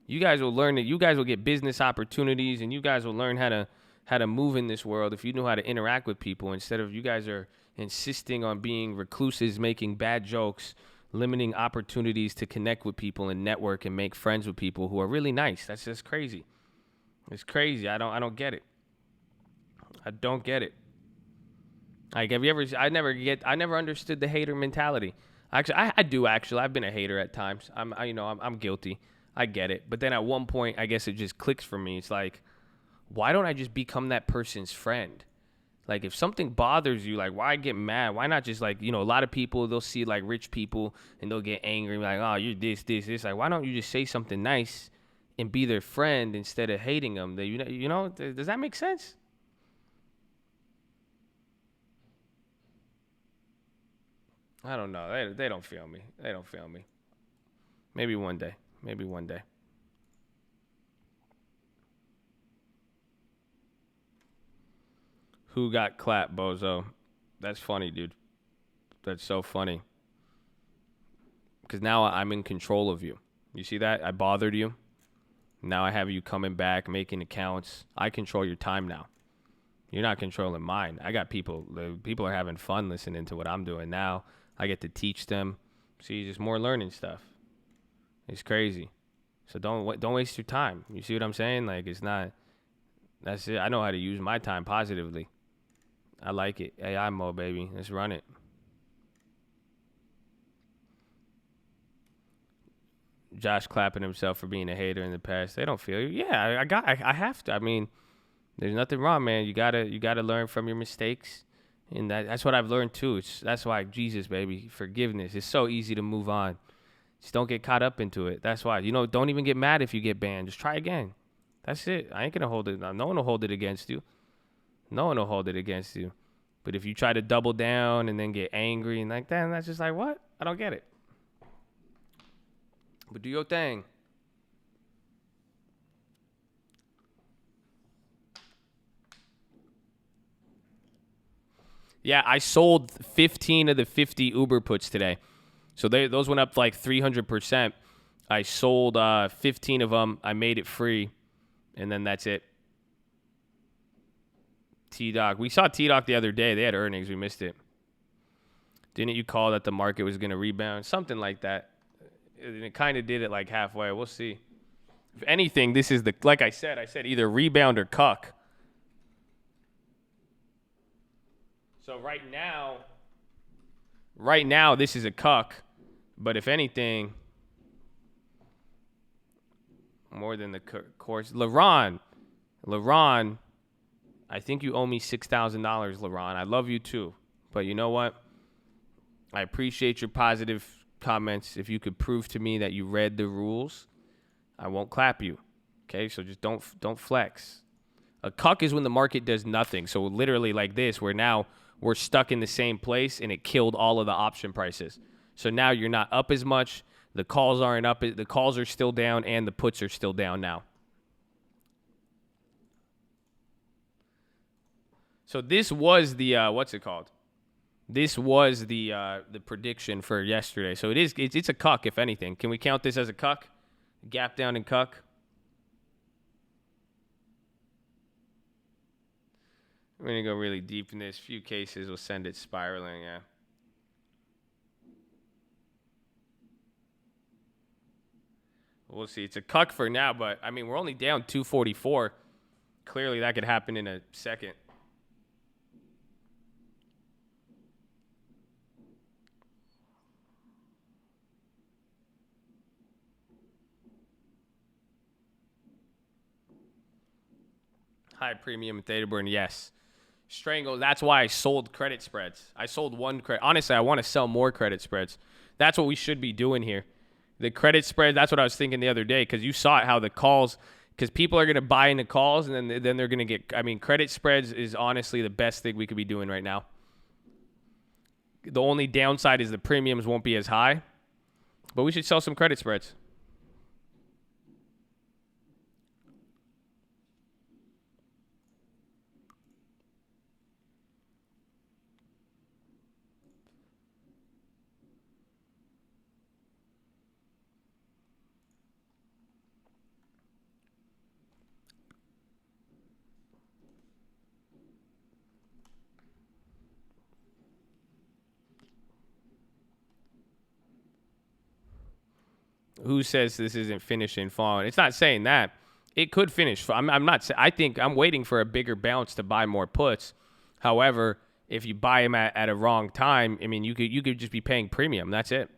You guys will learn that. You guys will get business opportunities, and you guys will learn how to move in this world if you know how to interact with people instead of you guys are insisting on being recluses, making bad jokes, limiting opportunities to connect with people and network and make friends with people who are really nice. That's just crazy. It's crazy. I don't get it. I don't get it. Like, have you ever? I never understood the hater mentality. Actually, I do actually. I've been a hater at times. I'm guilty. I get it. But then at one point, I guess it just clicks for me. It's like, why don't I just become that person's friend? Like, if something bothers you, like, why get mad? Why not just, like, a lot of people, they'll see, like, rich people, and they'll get angry, like, oh, you're this. Like, why don't you just say something nice and be their friend instead of hating them? Does that make sense? I don't know. They don't feel me. They don't feel me. Maybe one day. Maybe one day. Who got clapped, bozo? That's funny, dude. That's so funny. Because now I'm in control of you. You see that? I bothered you. Now I have you coming back, making accounts. I control your time now. You're not controlling mine. I got people. People are having fun listening to what I'm doing now. I get to teach them. See, just more learning stuff. It's crazy. So don't waste your time. You see what I'm saying? Like, it's not. That's it. I know how to use my time positively. I like it. AI mode, baby. Let's run it. Josh clapping himself for being a hater in the past. They don't feel you. Yeah, I have to. I mean, there's nothing wrong, man. You gotta learn from your mistakes. And that's what I've learned too. That's why Jesus, baby, forgiveness. It's so easy to move on. Just don't get caught up into it. That's why. Don't even get mad if you get banned. Just try again. That's it. I ain't gonna hold it. No one will hold it against you. No one will hold it against you. But if you try to double down and then get angry and like that, and that's just like, what? I don't get it. But do your thing. Yeah, I sold 15 of the 50 Uber puts today. So those went up like 300%. I sold 15 of them. I made it free. And then that's it. T-Doc. We saw T-Doc the other day. They had earnings. We missed it. Didn't you call that the market was going to rebound? Something like that. And it kind of did it like halfway. We'll see. If anything, this is like I said either rebound or cuck. So right now, this is a cuck. But if anything, more than the course. LaRon, I think you owe me $6,000, LaRon. I love you too. But you know what? I appreciate your positive comments. If you could prove to me that you read the rules, I won't clap you. Okay? So just don't flex. A cuck is when the market does nothing. So literally like this, where now we're stuck in the same place and it killed all of the option prices. So now you're not up as much. The calls aren't up. The calls are still down and the puts are still down now. So this was the what's it called? This was the prediction for yesterday. So it's a cuck, if anything. Can we count this as a cuck? Gap down and cuck. We're gonna go really deep in this. Few cases will send it spiraling. Yeah. We'll see. It's a cuck for now, but I mean we're only down 244. Clearly that could happen in a second. High premium theta burn, yes. Strangle, that's why I sold credit spreads. I sold one credit. Honestly, I want to sell more credit spreads. That's what we should be doing here. The credit spread, that's what I was thinking the other day, because you saw it, how the calls, because people are going to buy into calls, and then they're going to get, I mean, credit spreads is honestly the best thing we could be doing right now. The only downside is the premiums won't be as high, but we should sell some credit spreads. Who says this isn't finishing falling? It's not saying that. It could finish. I'm not. I think I'm waiting for a bigger bounce to buy more puts. However, if you buy them at a wrong time, I mean, you could just be paying premium. That's it.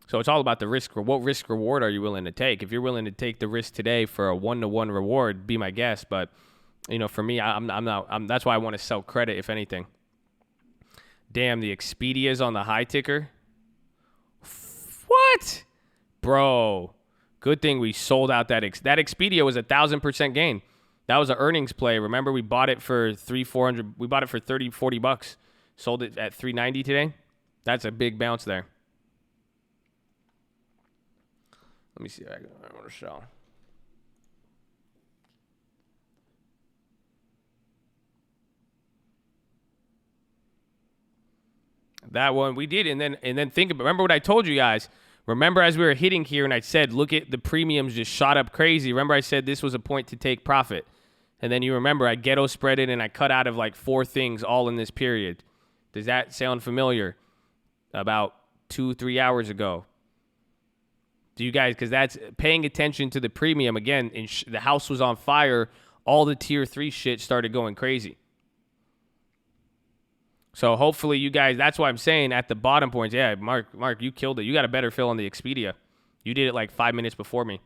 So it's all about the risk. What risk reward are you willing to take? If you're willing to take the risk today for a 1-to-1 reward, be my guest. But for me, I'm not. That's why I want to sell credit, if anything. Damn, the Expedia's on the high ticker. What? Bro, good thing we sold out that Expedia was 1,000% gain. That was an earnings play. Remember, we bought it for $300-$400. We bought it for $30-$40. Sold it at $390 today. That's a big bounce there. Let me see. I want to show. That one we did, and then think about. Remember what I told you guys. Remember, as we were hitting here, and I said, look at the premiums just shot up crazy. Remember, I said this was a point to take profit. And then you remember I ghetto spread it, and I cut out of like 4 things all in this period. Does that sound familiar? About 2-3 hours ago. Do you guys, because that's paying attention to the premium. Again, the house was on fire. All the tier 3 shit started going crazy. So hopefully you guys, that's why I'm saying at the bottom points, yeah, Mark, you killed it. You got a better fill on the Expedia. You did it like 5 minutes before me.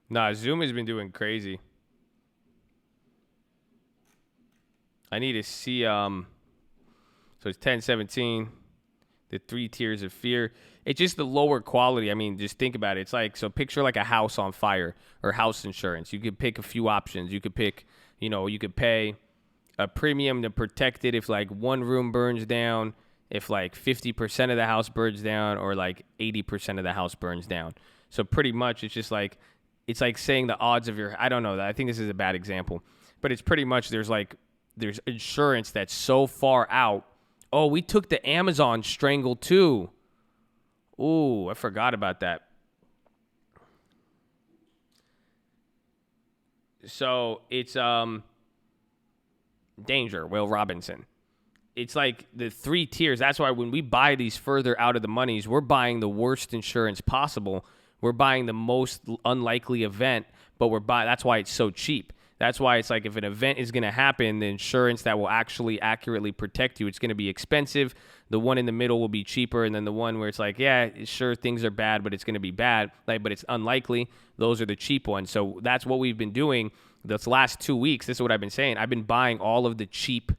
Nah, Zoom has been doing crazy. I need to see, so it's 1017, the 3 tiers of fear. It's just the lower quality. I mean, just think about it. It's like, so picture like a house on fire or house insurance. You could pick a few options. You could pick, you could pay a premium to protect it if like one room burns down, if like 50% of the house burns down, or like 80% of the house burns down. So pretty much it's just like, it's like saying the odds of I don't know. I think this is a bad example, but it's pretty much there's insurance that's so far out. Oh, we took the Amazon strangle too. Ooh, I forgot about that. So it's Danger, Will Robinson. It's like the 3 tiers. That's why when we buy these further out of the monies, we're buying the worst insurance possible. We're buying the most unlikely event, but that's why it's so cheap. That's why it's like if an event is going to happen, the insurance that will actually accurately protect you, it's going to be expensive. The one in the middle will be cheaper, and then the one where it's like, yeah, sure, things are bad, but it's going to be bad, but it's unlikely. Those are the cheap ones. So that's what we've been doing this last 2 weeks. This is what I've been saying. I've been buying all of the cheap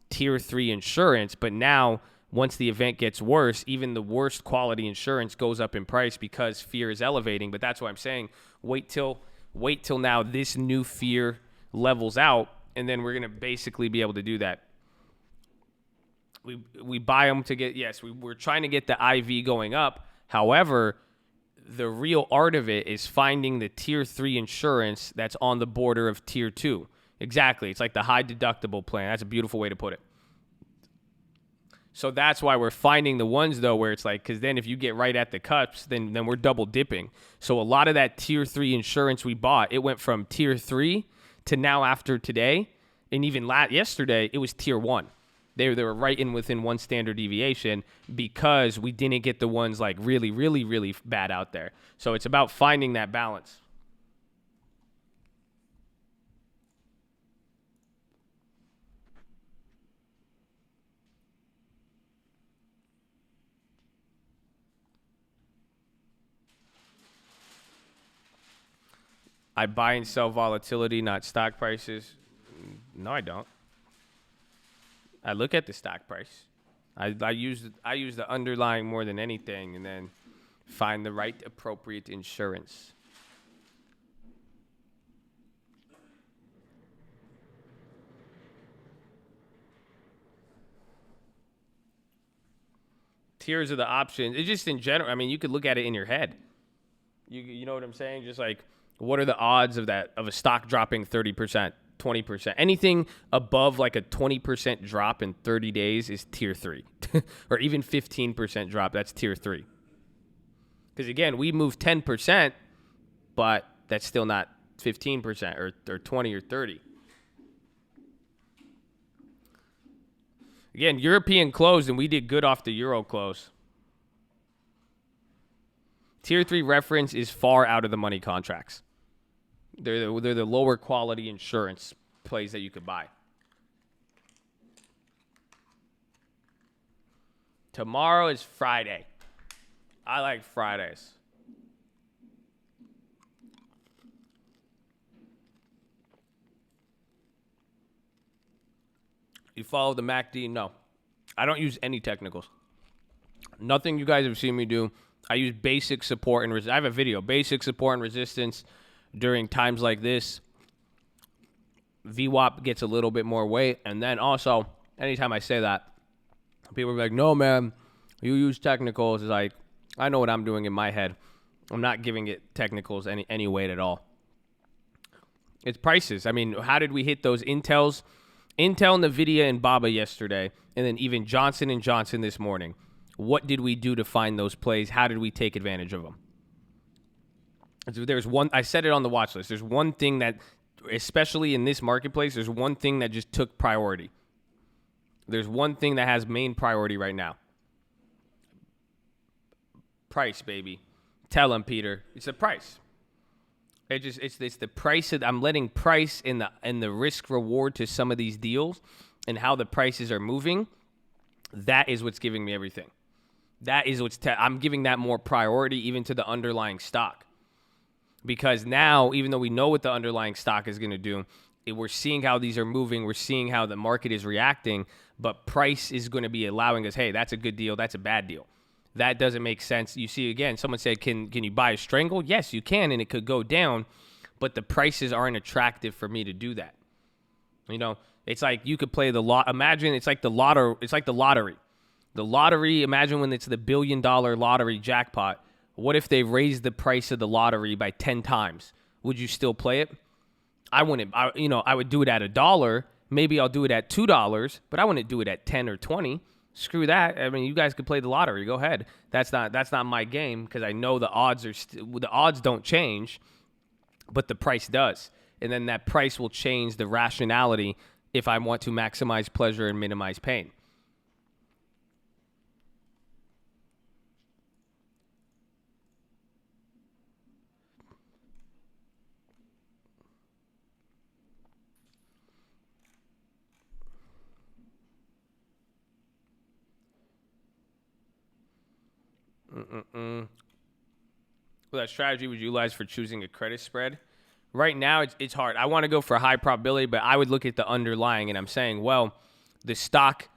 tier 3 insurance, but now once the event gets worse, even the worst quality insurance goes up in price because fear is elevating. But that's why I'm saying wait till now this new fear levels out, and then we're going to basically be able to do that. We buy them to get, yes, we're trying to get the IV going up. However, the real art of it is finding the tier 3 insurance that's on the border of tier 2. Exactly. It's like the high deductible plan. That's a beautiful way to put it. So that's why we're finding the ones, though, where it's like, because then if you get right at the cups, then we're double dipping. So a lot of that tier 3 insurance we bought, it went from tier 3 to now after today, and even yesterday, it was tier 1. They were right within 1 standard deviation because we didn't get the ones like really, really, really bad out there. So it's about finding that balance. I buy and sell volatility, not stock prices. No, I don't. I look at the stock price. I use the underlying more than anything, and then find the right appropriate insurance. Tiers of the options. It's just in general. I mean, you could look at it in your head. You know what I'm saying? Just like, what are the odds of a stock dropping 30%, 20%? Anything above like a 20% drop in 30 days is tier 3. Or even 15% drop, that's tier 3. Because again, we move 10%, but that's still not 15% or 20 or 30. Again, European closed, and we did good off the Euro close. Tier 3 reference is far out of the money contracts. They're the lower quality insurance plays that you could buy. Tomorrow is Friday. I like Fridays. You follow the MACD? No. I don't use any technicals. Nothing you guys have seen me do. I use basic support and resistance. I have a video. Basic support and resistance during times like this. VWAP gets a little bit more weight. And then also, anytime I say that, people are like, no, man, you use technicals. It's like, I know what I'm doing in my head. I'm not giving it technicals any weight at all. It's prices. I mean, how did we hit those Intel, NVIDIA, and BABA yesterday, and then even Johnson & Johnson this morning? What did we do to find those plays? How did we take advantage of them? There's one, I said it on the watch list. There's one thing that, especially in this marketplace, there's one thing that just took priority. There's one thing that has main priority right now. Price, baby. Tell him, Peter. It's the price. It's the price. I'm letting price and the risk reward to some of these deals and how the prices are moving. That is what's giving me everything. That is I'm giving that more priority even to the underlying stock. Because now, even though we know what the underlying stock is going to do, we're seeing how these are moving. We're seeing how the market is reacting. But price is going to be allowing us, hey, that's a good deal. That's a bad deal. That doesn't make sense. You see, again, someone said, can you buy a strangle? Yes, you can, and it could go down. But the prices aren't attractive for me to do that. You know, it's like you could play the lot. Imagine it's like the lottery. It's like the lottery. The lottery, imagine when it's the $1 billion lottery jackpot. What if they raised the price of the lottery by 10 times? Would you still play it? I wouldn't. I would do it at $1. Maybe I'll do it at $2, but I wouldn't do it at 10 or 20. Screw that. I mean, you guys could play the lottery. Go ahead. That's not my game because I know the odds the odds don't change, but the price does. And then that price will change the rationality if I want to maximize pleasure and minimize pain. Well, that strategy would you utilize for choosing a credit spread? Right now, it's hard. I want to go for a high probability, but I would look at the underlying, and I'm saying, well, the stock,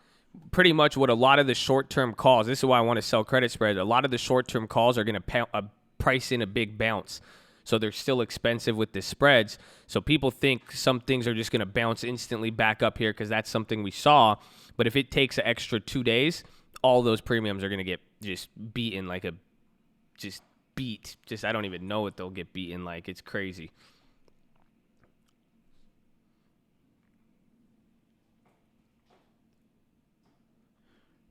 pretty much what a lot of the short-term calls, this is why I want to sell credit spreads, a lot of the short-term calls are going to price in a big bounce. So they're still expensive with the spreads. So people think some things are just going to bounce instantly back up here because that's something we saw. But if it takes an extra 2 days, all those premiums are going to get just beaten like I don't even know what they'll get beaten like. It's crazy.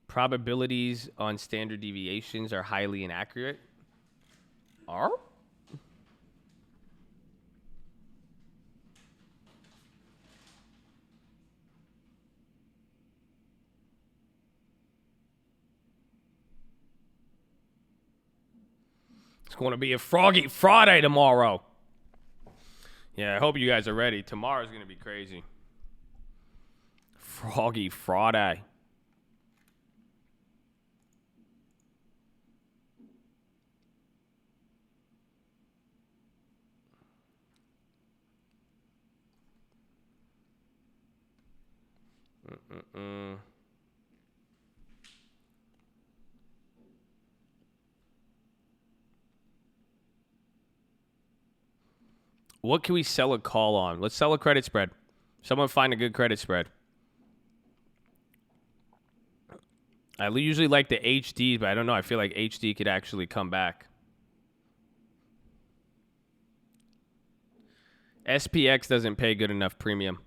Probabilities on standard deviations are highly inaccurate. Are? It's going to be a Froggy Friday tomorrow. Yeah, I hope you guys are ready. Tomorrow's going to be crazy. Froggy Friday. What can we sell a call on? Let's sell a credit spread. Someone find a good credit spread. I usually like the HD, but I don't know. I feel like HD could actually come back. SPX doesn't pay good enough premium.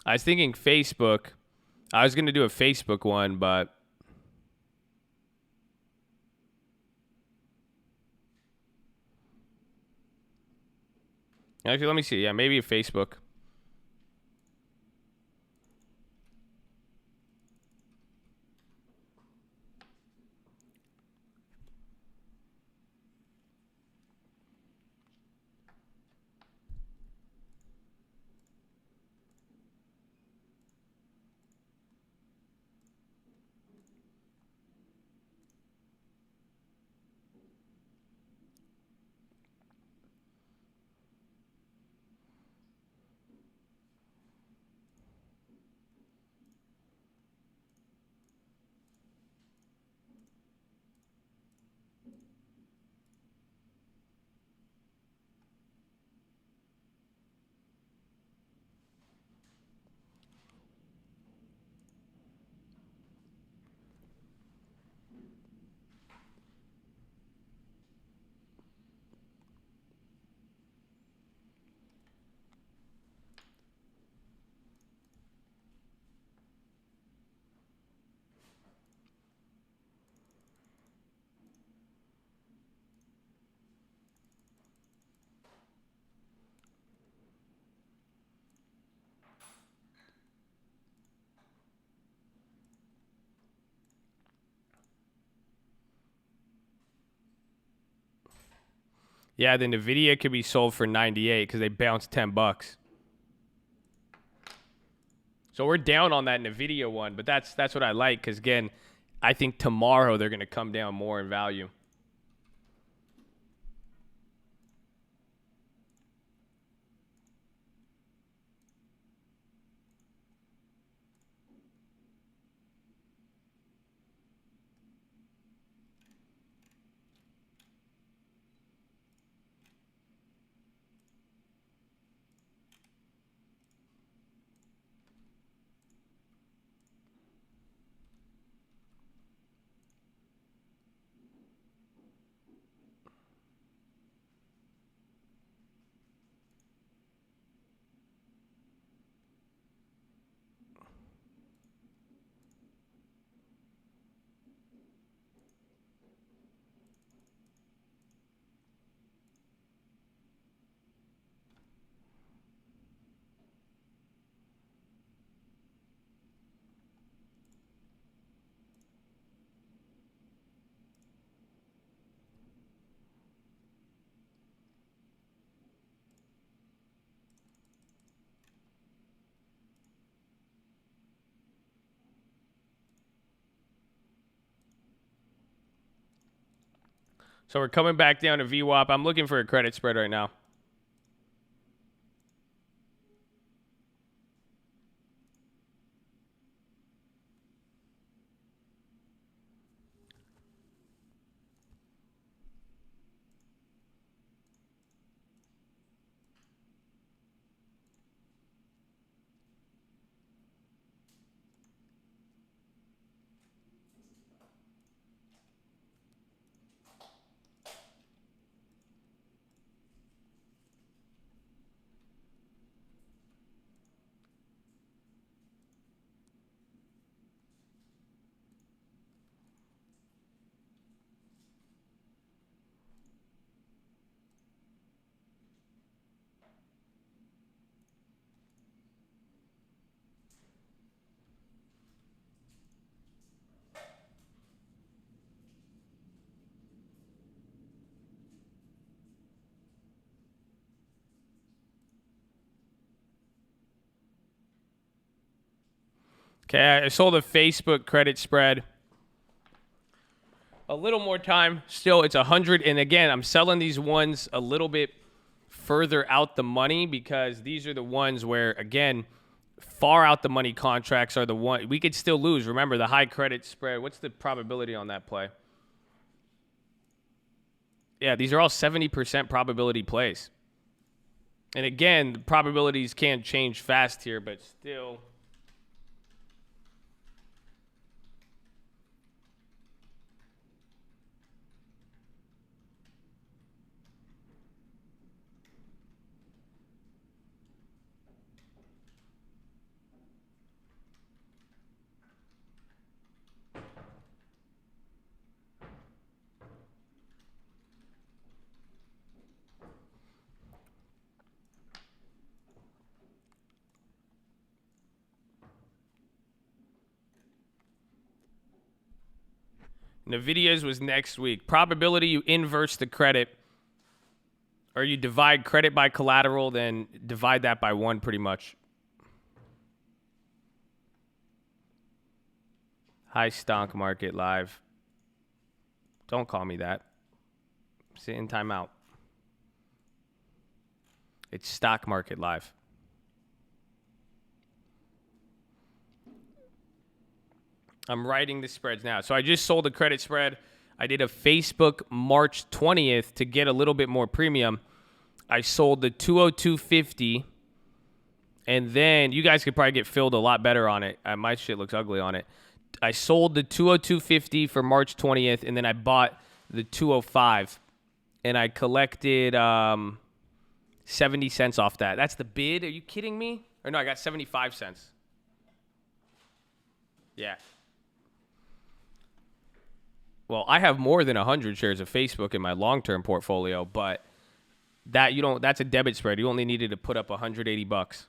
I was thinking Facebook. I was going to do a Facebook one, but actually, let me see. Yeah, maybe a Facebook. Yeah, the Nvidia could be sold for 98 because they bounced $10. So we're down on that Nvidia one, but that's what I like because again, I think tomorrow they're going to come down more in value. So we're coming back down to VWAP. I'm looking for a credit spread right now. Okay, I sold a Facebook credit spread. a little more time. Still, it's 100. And again, I'm selling these ones a little bit further out the money because these are the ones where, again, far out the money contracts are the one we could still lose. Remember the high credit spread. What's the probability on that play? Yeah, these are all 70% probability plays. And again, the probabilities can't change fast here, but still. NVIDIA's was next week. Probability, you inverse the credit, or you divide credit by collateral, then divide that by 1 pretty much. High stock market live. Don't call me that. Sit in timeout. It's stock market live. I'm writing the spreads now. So I just sold a credit spread. I did a Facebook March 20th to get a little bit more premium. I sold the 202.50, and then you guys could probably get filled a lot better on it. My shit looks ugly on it. I sold the 202.50 for March 20th, and then I bought the 205, and I collected 70 cents off that. That's the bid? Are you kidding me? Or no, I got 75 cents. Yeah. Well, I have more than 100 shares of Facebook in my long-term portfolio, but that's a debit spread. You only needed to put up $180.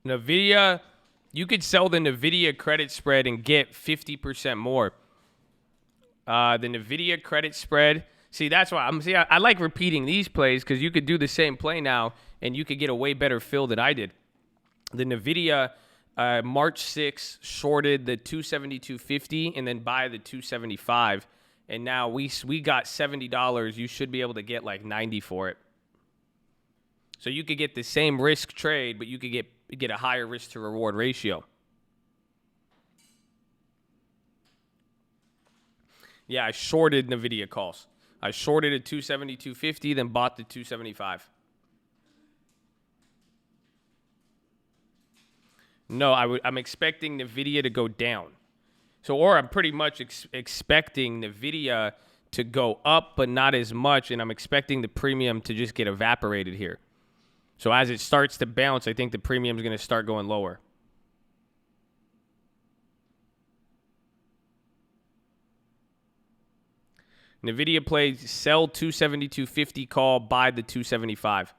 NVIDIA, you could sell the NVIDIA credit spread and get 50% more. The NVIDIA credit spread. See, that's why I like repeating these plays because you could do the same play now and you could get a way better fill than I did. The NVIDIA March 6th shorted the 272.50 and then buy the 275. And now we got $70. You should be able to get like 90 for it. So you could get the same risk trade, but you could get a higher risk to reward ratio. Yeah, I shorted NVIDIA calls. I shorted at 272.50, then bought the 275. No, I'm expecting NVIDIA to go down. Or I'm pretty much expecting NVIDIA to go up, but not as much, and I'm expecting the premium to just get evaporated here. So as it starts to bounce, I think the premium is going to start going lower. NVIDIA plays sell 272.50 call, buy the 275.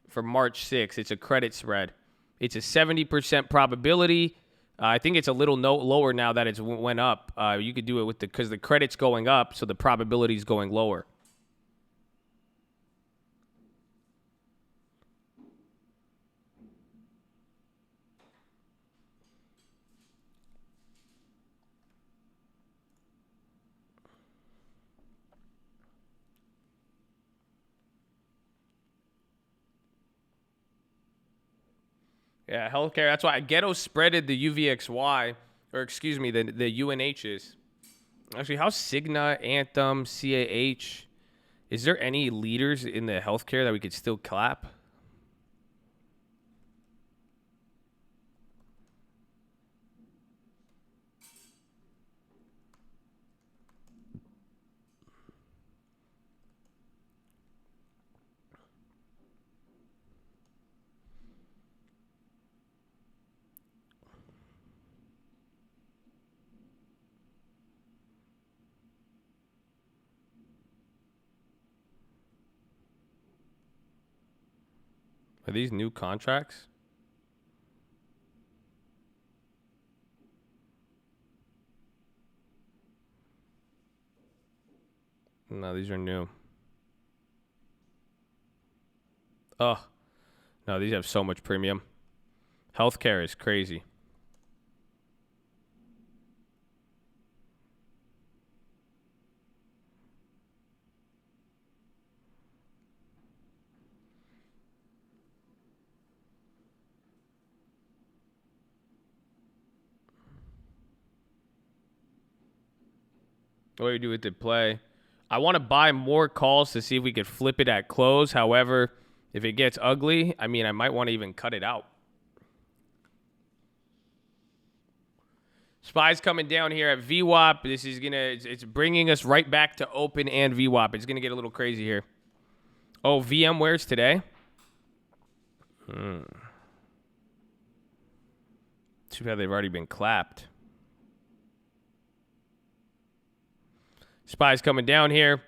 For March 6th, it's a credit spread. It's a 70% probability. I think it's a little lower now that it's went up. You could do it because the credit's going up, so the probability is going lower. Yeah, healthcare. That's why Ghetto spreaded the UVXY, or excuse me, the UNHs. Actually, how's Cigna, Anthem, CAH? Is there any leaders in the healthcare that we could still clap? Are these new contracts? No, these are new. Oh, no, these have so much premium. Healthcare is crazy. What do you do with the play? I want to buy more calls to see if we could flip it at close. However, if it gets ugly, I mean, I might want to even cut it out. Spy's coming down here at VWAP. This is it's bringing us right back to open and VWAP. It's gonna get a little crazy here. Oh, VMware's today. Too bad they've already been clapped. Spy's coming down here.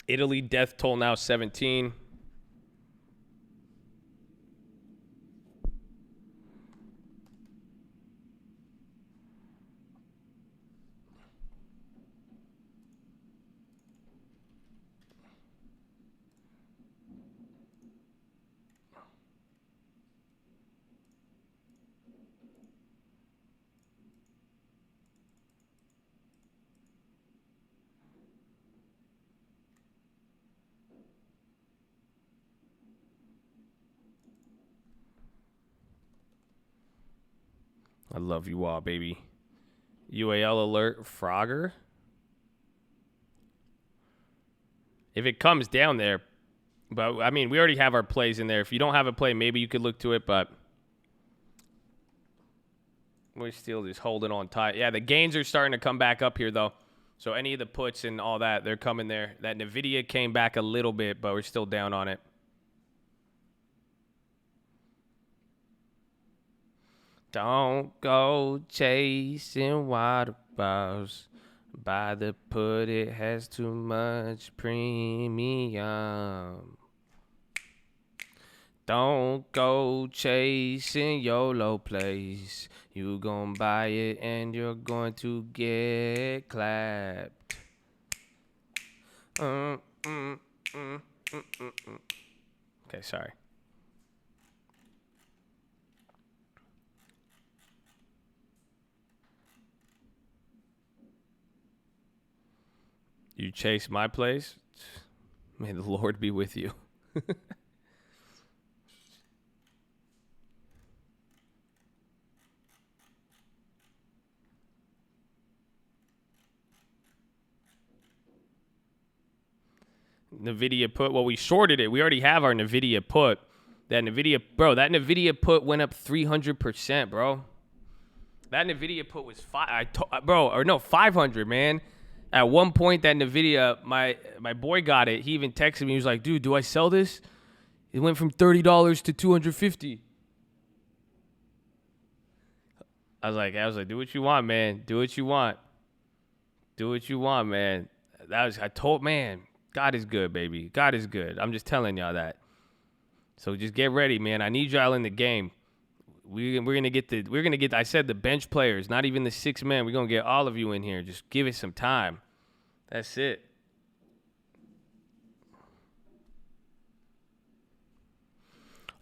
Italy death toll now 17. I love you all, baby. UAL alert, Frogger. If it comes down there, but I mean, we already have our plays in there. If you don't have a play, maybe you could look to it, but we're still just holding on tight. Yeah, the gains are starting to come back up here, though. So any of the puts and all that, they're coming there. That NVIDIA came back a little bit, but we're still down on it. Don't go chasing waterfalls. Buy the put, it has too much premium. Don't go chasing YOLO plays. You gon' buy it and you're going to get clapped. Okay, sorry. You chase my plays? May the Lord be with you. NVIDIA put, well, we shorted it. We already have our NVIDIA put. That NVIDIA put went up 300%, bro. That NVIDIA put was 500, man. At one point, that NVIDIA, my boy got it. He even texted me. He was like, dude, do I sell this? It went from $30 to $250. I was like, do what you want, man. Do what you want. Do what you want, man. Man, God is good, baby. God is good. I'm just telling y'all that. So just get ready, man. I need y'all in the game. We're gonna get I said the bench players, not even the 6 men. We're gonna get all of you in here. Just give it some time. That's it.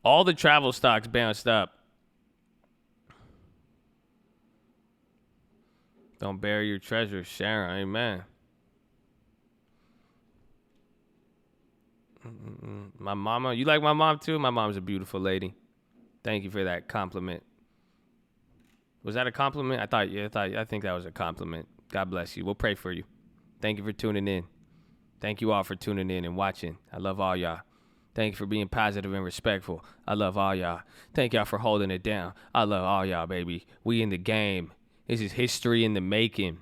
All the travel stocks bounced up. Don't bury your treasures, Sharon. Amen. My mama, you like my mom too? My mom's a beautiful lady. Thank you for that compliment. Was that a compliment? I think that was a compliment. God bless you. We'll pray for you. Thank you for tuning in. Thank you all for tuning in and watching. I love all y'all. Thank you for being positive and respectful. I love all y'all. Thank y'all for holding it down. I love all y'all, baby. We in the game. This is history in the making.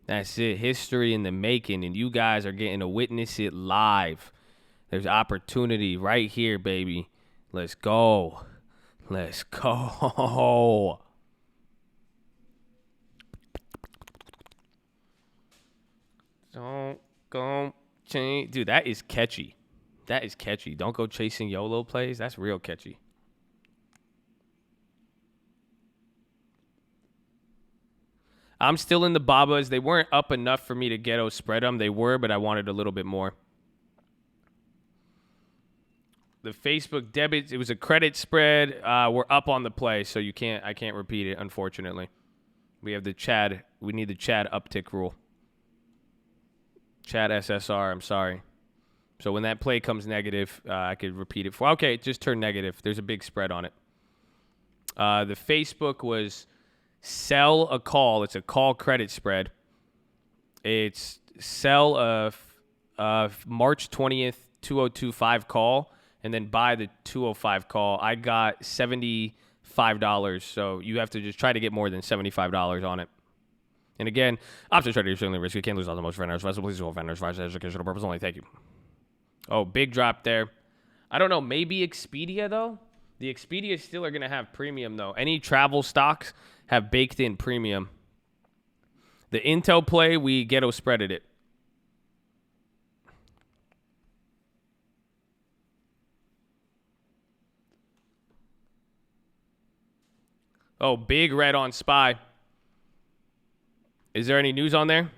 That's it. History in the making. And you guys are getting to witness it live. There's opportunity right here, baby. Let's go. Let's go. Don't go change. Dude, that is catchy. That is catchy. Don't go chasing YOLO plays. That's real catchy. I'm still in the Babas. They weren't up enough for me to ghetto spread them. They were, but I wanted a little bit more. The Facebook debits, it was a credit spread. We're up on the play, so I can't repeat it, unfortunately. We have the Chad. We need the Chad uptick rule. Chad SSR, I'm sorry. So when that play comes negative, I could repeat it for. Okay, it just turned negative. There's a big spread on it. The Facebook was sell a call. It's a call credit spread. It's sell a March 20th 2025 call and then buy the 205 call. I got $75. So you have to just try to get more than $75 on it. And again, options trader, you're certainly risk. You can't lose all the most vendors. Please hold vendors for educational purpose only. Thank you. Oh, big drop there. I don't know. Maybe Expedia, though. The Expedia still are going to have premium, though. Any travel stocks have baked in premium. The Intel play, we ghetto spreaded it. Oh, big red on SPY. Is there any news on there?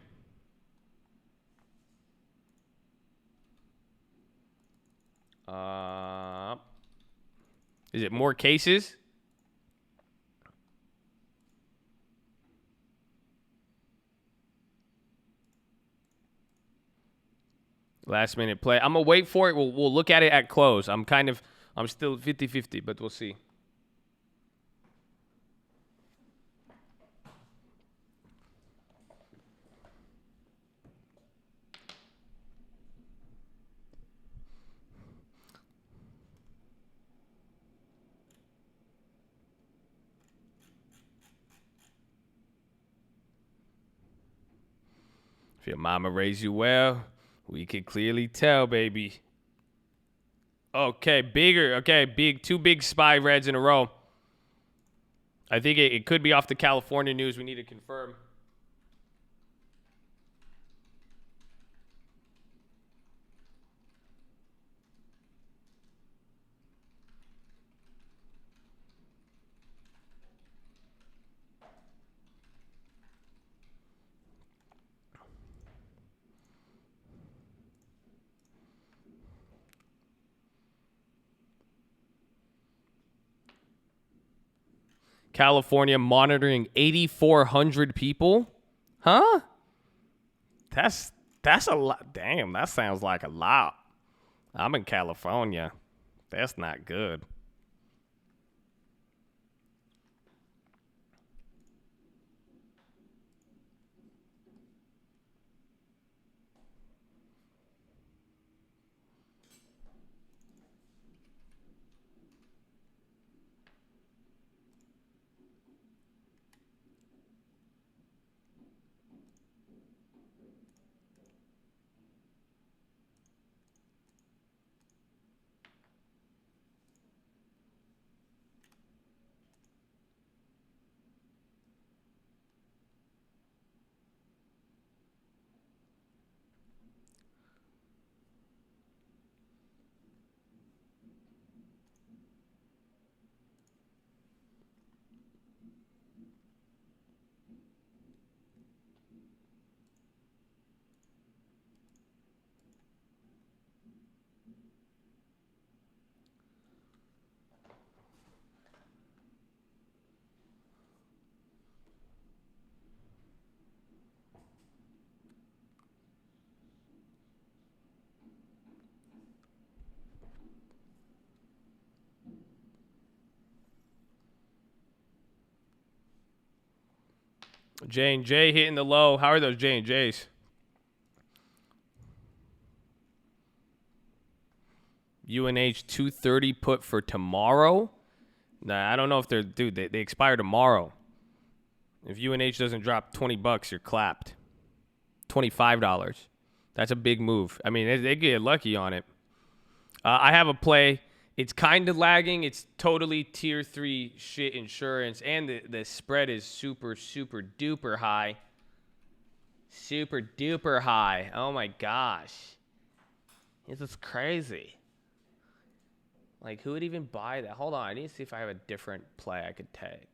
Is it more cases? Last minute play. I'm going to wait for it. We'll look at it at close. I'm still 50-50, but we'll see. If your mama raised you well, we can clearly tell, baby. Okay, bigger. Okay, two big SPY reds in a row. I think it could be off the California news. We need to confirm. California monitoring 8,400 people? Huh? That's a lot. Damn, that sounds like a lot. I'm in California. That's not good. J&J hitting the low. How are those J&Js? UNH 230 put for tomorrow? Nah, I don't know if they're... Dude, they expire tomorrow. If UNH doesn't drop $20, you're clapped. $25. That's a big move. I mean, they get lucky on it. I have a play. It's kind of lagging. It's totally tier 3 shit insurance. And the spread is super, super duper high. Super duper high. Oh my gosh. This is crazy. Like, who would even buy that? Hold on. I need to see if I have a different play I could take.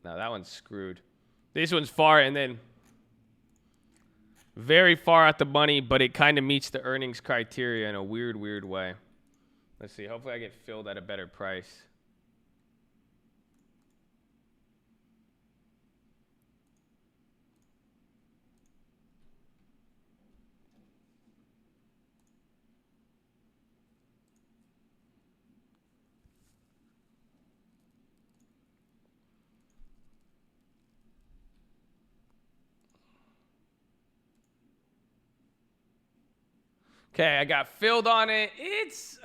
No, that one's screwed. This one's far and then very far out the money, but it kind of meets the earnings criteria in a weird, weird way. Let's see. Hopefully I get filled at a better price. Okay, I got filled on it. It's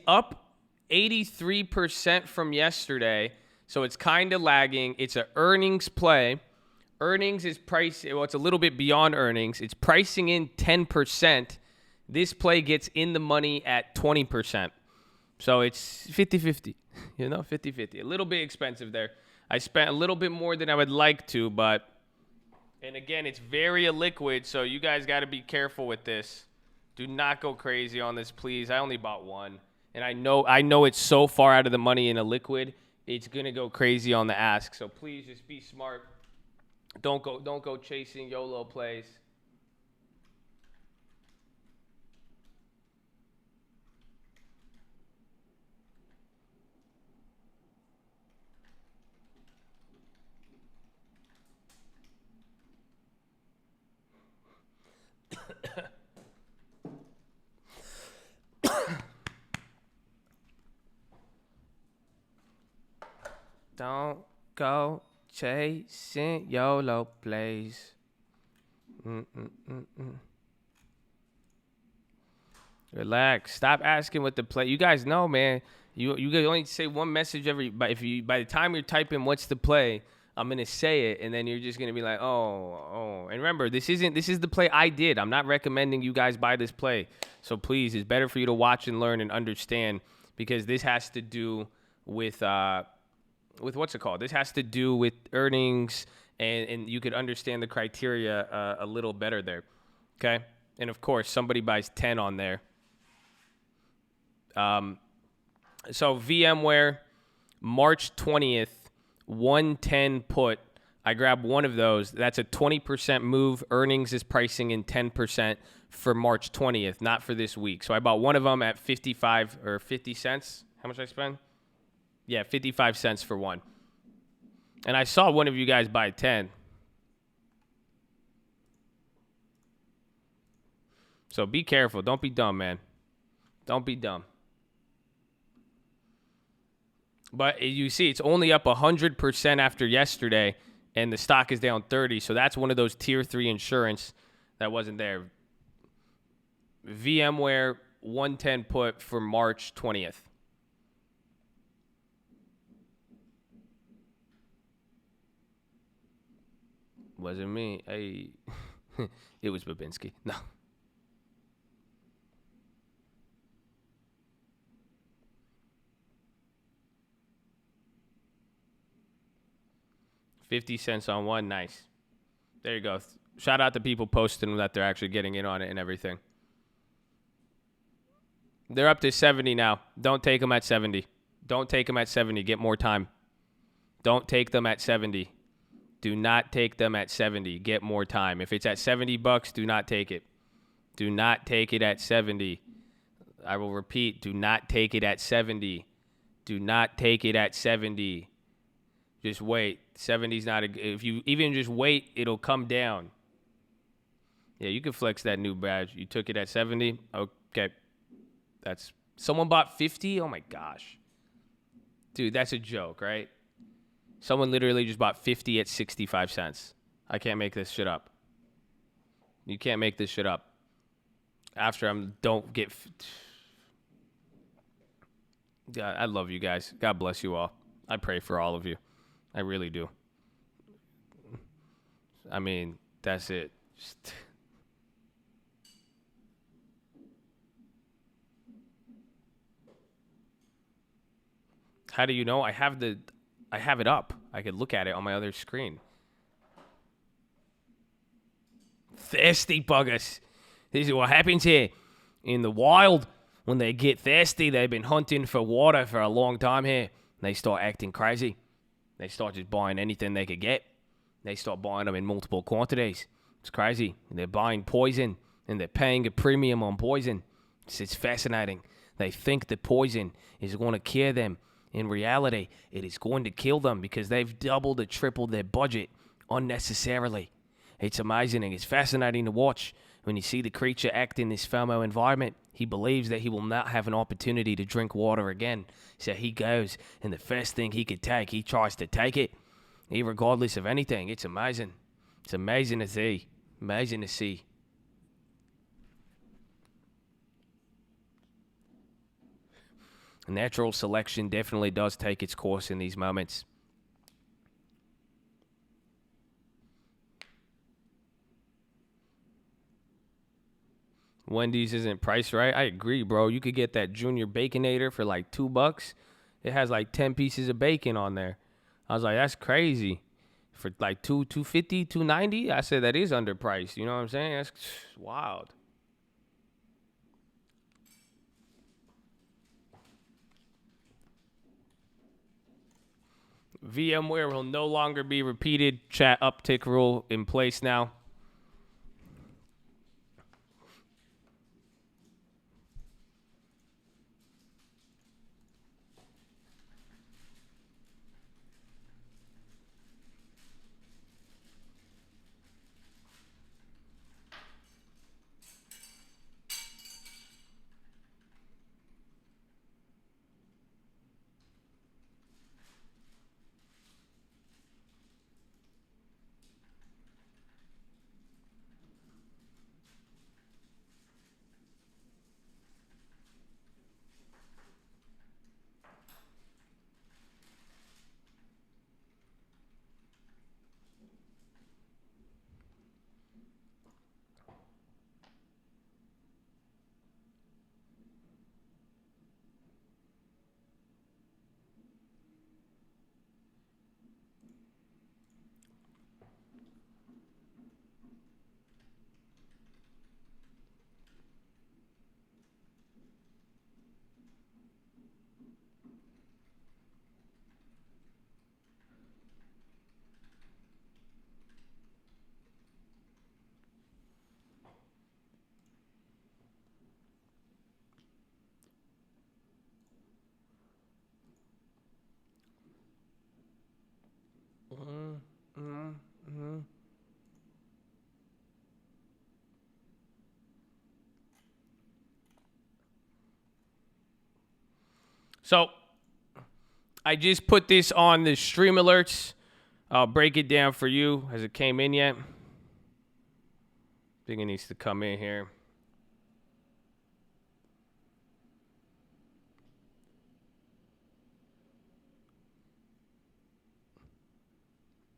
up 83% from yesterday, so it's kind of lagging. It's an earnings play. Earnings is price. Well, it's a little bit beyond earnings. It's pricing in 10%. This play gets in the money at 20%. So it's 50-50, 50-50. A little bit expensive there. I spent a little bit more than I would like to, but, and again, it's very illiquid, so you guys got to be careful with this. Do not go crazy on this, please. I only bought one, and I know it's so far out of the money in a liquid, it's gonna go crazy on the ask. So please just be smart. Don't go chasing YOLO plays. Don't go chasing YOLO plays. Relax. Stop asking what the play. You guys know, man. You can only say one message every. But by the time you're typing what's the play, I'm gonna say it, and then you're just gonna be like, oh. And remember, this is the play I did. I'm not recommending you guys buy this play. So please, it's better for you to watch and learn and understand, because this has to do with what's it called? This has to do with earnings, and you could understand the criteria a little better there. Okay, and of course, somebody buys 10 on there. So VMware, March 20th, 110 put. I grabbed one of those. That's a 20% move. Earnings is pricing in 10% for March 20th, not for this week. So I bought one of them at 55 or 50 cents. How much I spend? Yeah, 55 cents for one. And I saw one of you guys buy 10. So be careful. Don't be dumb, man. Don't be dumb. But you see, it's only up 100% after yesterday, and the stock is down 30. So that's one of those tier 3 insurance that wasn't there. VMware 110 put for March 20th. Wasn't me. Hey, it was Babinski. No. $0.50 on one. Nice. There you go. Shout out to people posting that they're actually getting in on it and everything. They're up to 70 now. Don't take them at 70. Don't take them at 70. Get more time. Don't take them at 70. Do not take them at 70. Get more time. If it's at $70, do not take it. Do not take it at 70. I will repeat, do not take it at 70. Do not take it at 70. Just wait. 70's not if you even just wait, it'll come down. Yeah, you can flex that new badge. You took it at 70. Okay. That's someone bought 50? Oh my gosh. Dude, that's a joke, right? Someone literally just bought 50 at 65 cents. I can't make this shit up. You can't make this shit up. Don't get. God, I love you guys. God bless you all. I pray for all of you. I really do. I mean, that's it. Just. How do you know? I have it up. I could look at it on my other screen. Thirsty buggers. This is what happens here. In the wild, when they get thirsty, they've been hunting for water for a long time here. They start acting crazy. They start just buying anything they could get. They start buying them in multiple quantities. It's crazy. And they're buying poison, and they're paying a premium on poison. It's fascinating. They think the poison is going to cure them. In reality, it is going to kill them because they've doubled or tripled their budget unnecessarily. It's amazing and it's fascinating to watch. When you see the creature act in this FOMO environment, he believes that he will not have an opportunity to drink water again. So he goes, and the first thing he could take, he tries to take it, regardless of anything. It's amazing. It's amazing to see. Amazing to see. Natural selection definitely does take its course in these moments. Wendy's isn't priced right. I agree, bro. You could get that Junior Baconator for like $2. It has like 10 pieces of bacon on there. I was like, that's crazy. For like $2.50, $2.90, I said that is underpriced. You know what I'm saying? That's wild. VMware will no longer be repeated. Chat uptick rule in place now. So, I just put this on the stream alerts. I'll break it down for you. Has it came in yet? I think it needs to come in here.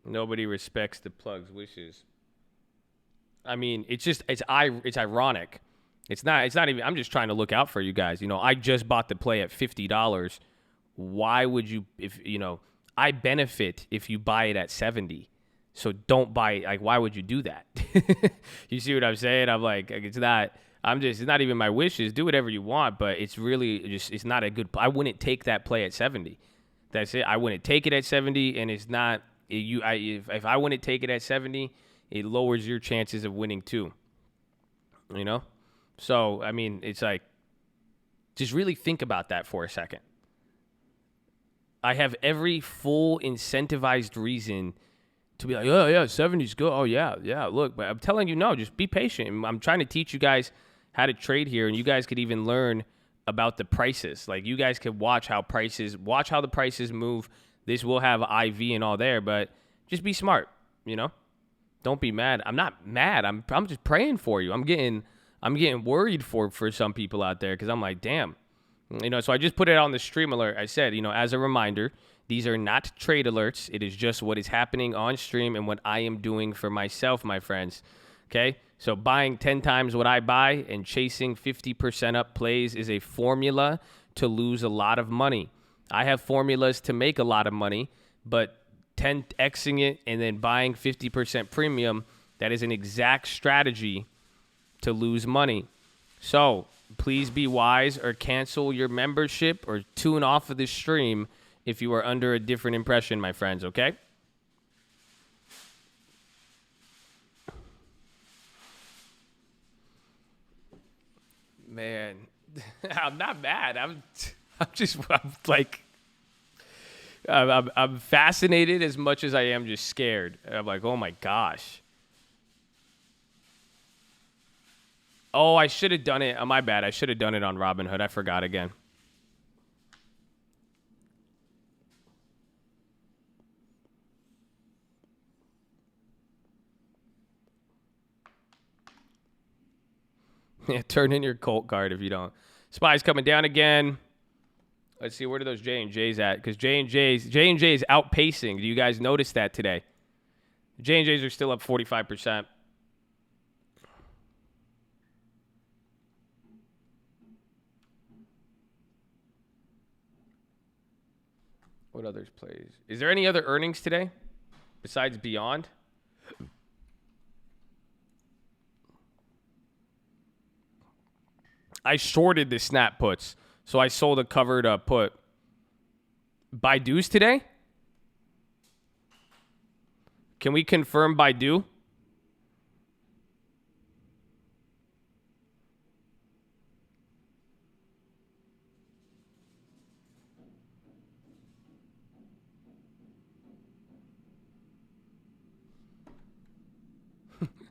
Nobody respects the plug's wishes. I mean, it's ironic. It's not even, I'm just trying to look out for you guys. You know, I just bought the play at $50. Why would you, I benefit if you buy it at 70. So don't buy it. Like, why would you do that? You see what I'm saying? I'm like, it's not even my wishes. Do whatever you want, but it's really just, it's not a good, I wouldn't take that play at 70. That's it. I wouldn't take it at 70, and it's not, if I wouldn't take it at 70, it lowers your chances of winning too. You know? So, I mean, it's like, just really think about that for a second. I have every full incentivized reason to be like, oh, yeah, 70's good. Oh, yeah, look. But I'm telling you, no, just be patient. I'm trying to teach you guys how to trade here, and you guys could even learn about the prices. Like, you guys could watch how the prices move. This will have IV and all there, but just be smart, you know? Don't be mad. I'm not mad. I'm just praying for you. I'm getting worried for some people out there because I'm like, damn. So I just put it on the stream alert. I said, as a reminder, these are not trade alerts. It is just what is happening on stream and what I am doing for myself, my friends. Okay? So buying 10 times what I buy and chasing 50% up plays is a formula to lose a lot of money. I have formulas to make a lot of money, but 10xing it and then buying 50% premium, that is an exact strategy to lose money. So please be wise or cancel your membership or tune off of this stream if you are under a different impression, my friends, okay? Man, I'm not mad. I'm fascinated as much as I am just scared. I'm like, oh my gosh. Oh, I should have done it. Oh, my bad. I should have done it on Robinhood. I forgot again. Yeah, turn in your Colt card if you don't. Spy's coming down again. Let's see, where do those J&Js at? Because J&J is outpacing. Do you guys notice that today? J&Js are still up 45%. What others plays? Is there any other earnings today besides Beyond? I shorted the snap puts, so I sold a covered put. Baidu's today? Can we confirm Baidu?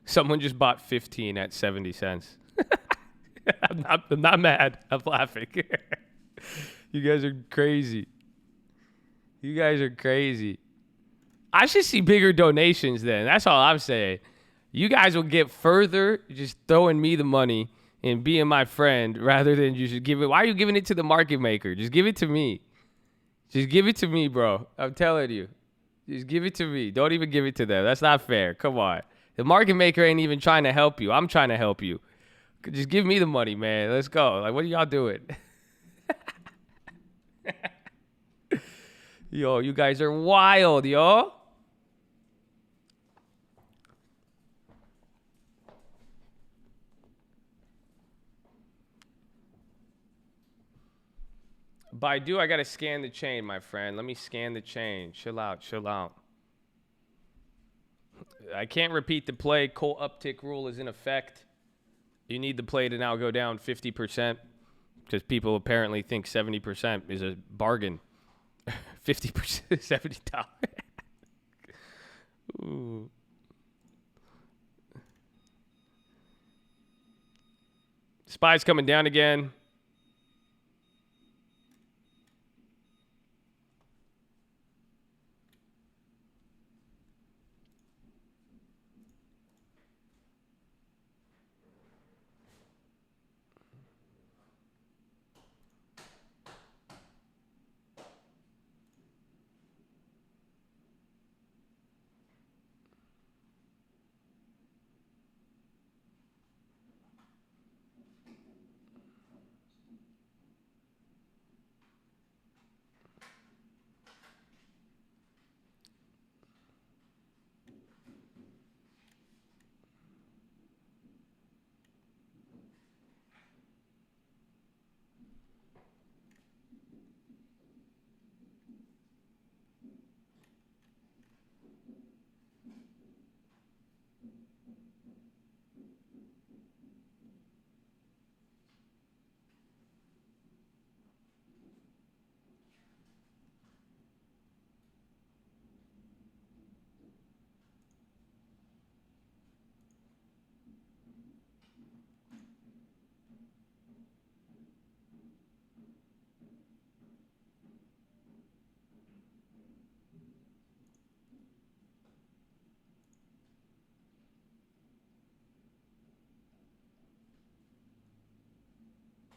Someone just bought 15 at 70 cents. I'm not mad. I'm laughing. You guys are crazy. You guys are crazy. I should see bigger donations then. That's all I'm saying. You guys will get further just throwing me the money and being my friend rather than you should give it. Why are you giving it to the market maker? Just give it to me. Just give it to me, bro. I'm telling you. Just give it to me. Don't even give it to them. That's not fair. Come on. The market maker ain't even trying to help you. I'm trying to help you. Just give me the money, man. Let's go. Like, what are y'all doing? Yo, you guys are wild, yo. Baidu, I got to scan the chain, my friend. Let me scan the chain. Chill out, chill out. I can't repeat the play. Colt uptick rule is in effect. You need the play to now go down 50% because people apparently think 70% is a bargain. 50%, $70. Ooh. Spy's coming down again.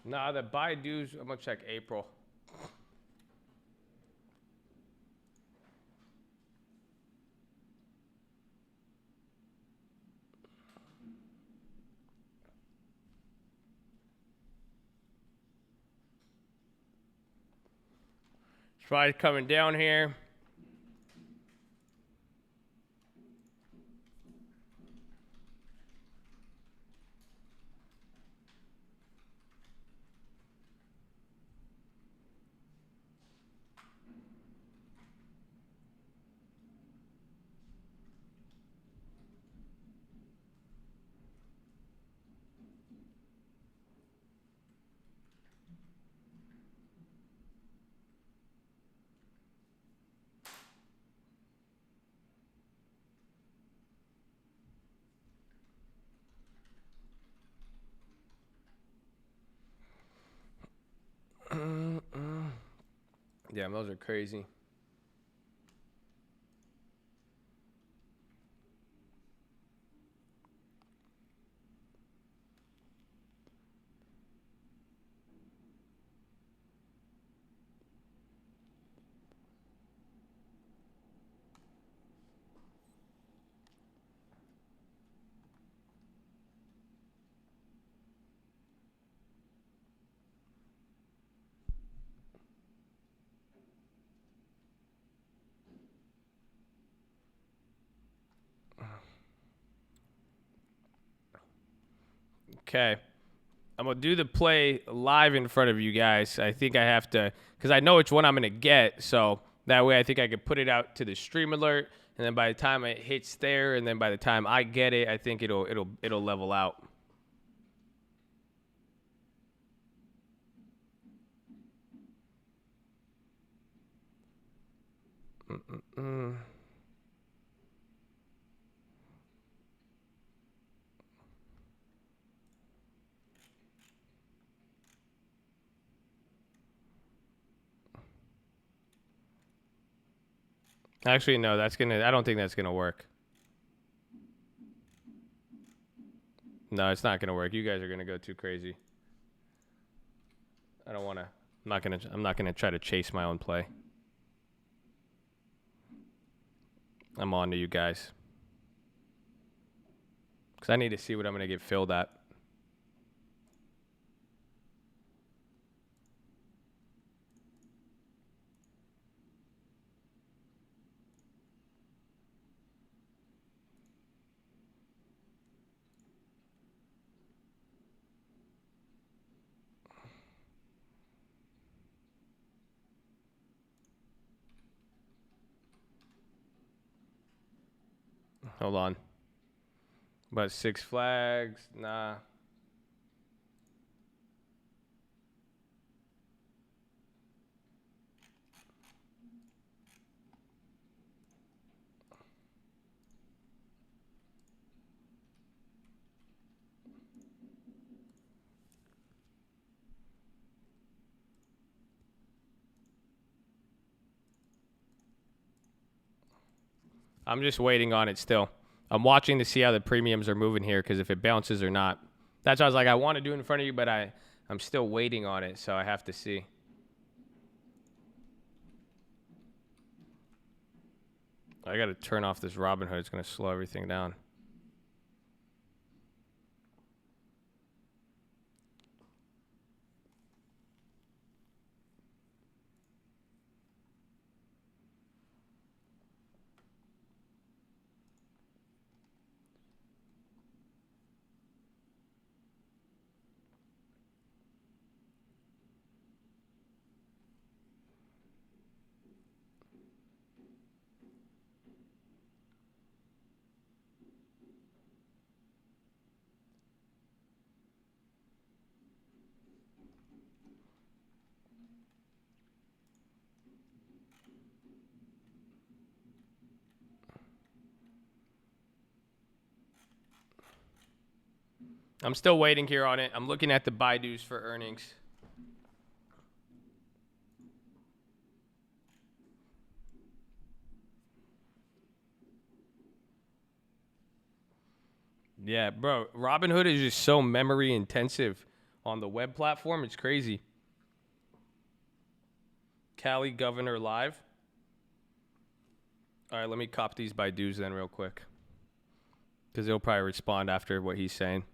Nah, the Baidu's, I'm gonna check April. It's probably coming down here. Damn, those are crazy. Okay. I'm going to do the play live in front of you guys. I think I have to, because I know which one I'm going to get. So that way I think I can put it out to the stream alert. And then by the time it hits there, and then by the time I get it, I think it'll level out. Actually, no, I don't think that's gonna work. No, it's not gonna work. You guys are gonna go too crazy. I don't wanna, I'm not gonna try to chase my own play. I'm on to you guys. Because I need to see what I'm gonna get filled at. Hold on. But Six Flags, nah. I'm just waiting on it still. I'm watching to see how the premiums are moving here, because if it bounces or not. That's why I was like, I want to do it in front of you, but I'm still waiting on it, so I have to see. I got to turn off this Robinhood. It's going to slow everything down. I'm still waiting here on it. I'm looking at the Baidu's for earnings. Yeah, bro. Robinhood is just so memory intensive on the web platform. It's crazy. Cali Governor Live. All right, let me cop these Baidus then real quick, because they'll probably respond after what he's saying.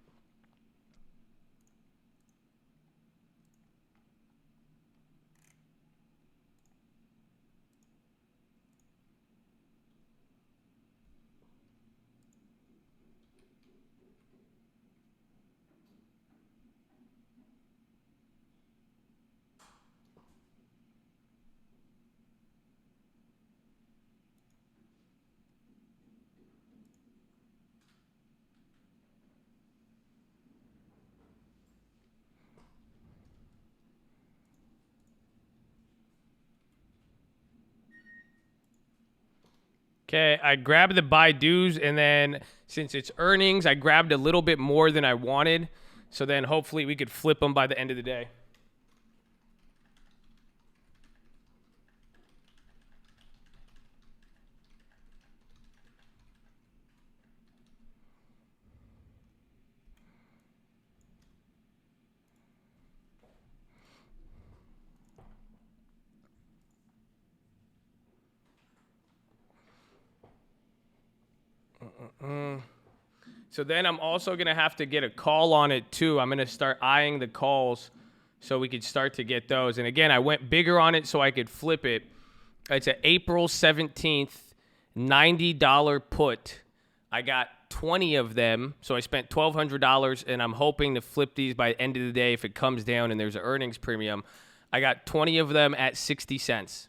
Okay, I grabbed the Baidus, and then since it's earnings, I grabbed a little bit more than I wanted. So then hopefully we could flip them by the end of the day. So then I'm also going to have to get a call on it too. I'm going to start eyeing the calls so we could start to get those. And again, I went bigger on it so I could flip it. It's an April 17th, $90 put. I got 20 of them, so I spent $1,200, and I'm hoping to flip these by the end of the day if it comes down and there's an earnings premium. I got 20 of them at 60 cents.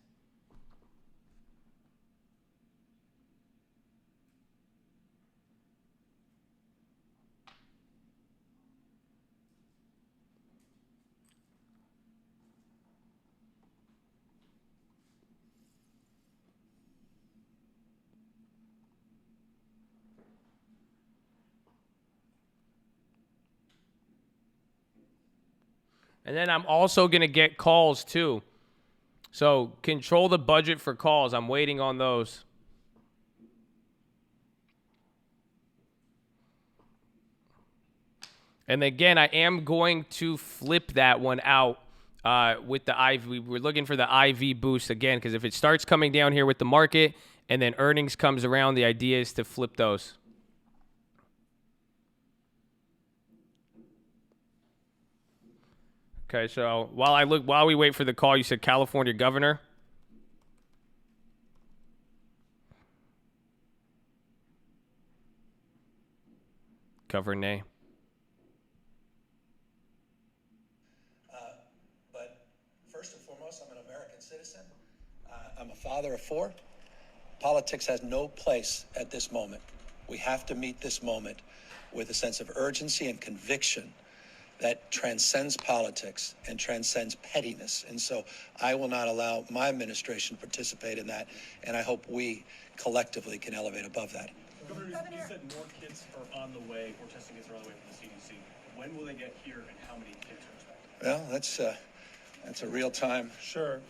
And then I'm also going to get calls too. So control the budget for calls. I'm waiting on those. And again, I am going to flip that one out with the IV. We're looking for the IV boost again, because if it starts coming down here with the market and then earnings comes around, the idea is to flip those. Okay, so while we wait for the call, you said California governor. Governor. But first and foremost, I'm an American citizen. I'm a father of 4. Politics has no place at this moment. We have to meet this moment with a sense of urgency and conviction that transcends politics and transcends pettiness. And so I will not allow my administration to participate in that, and I hope we collectively can elevate above that. Governor, you said more kits are on the way, more testing kits are on the way from the CDC. When will they get here, and how many kits are expected? Well, that's a real-time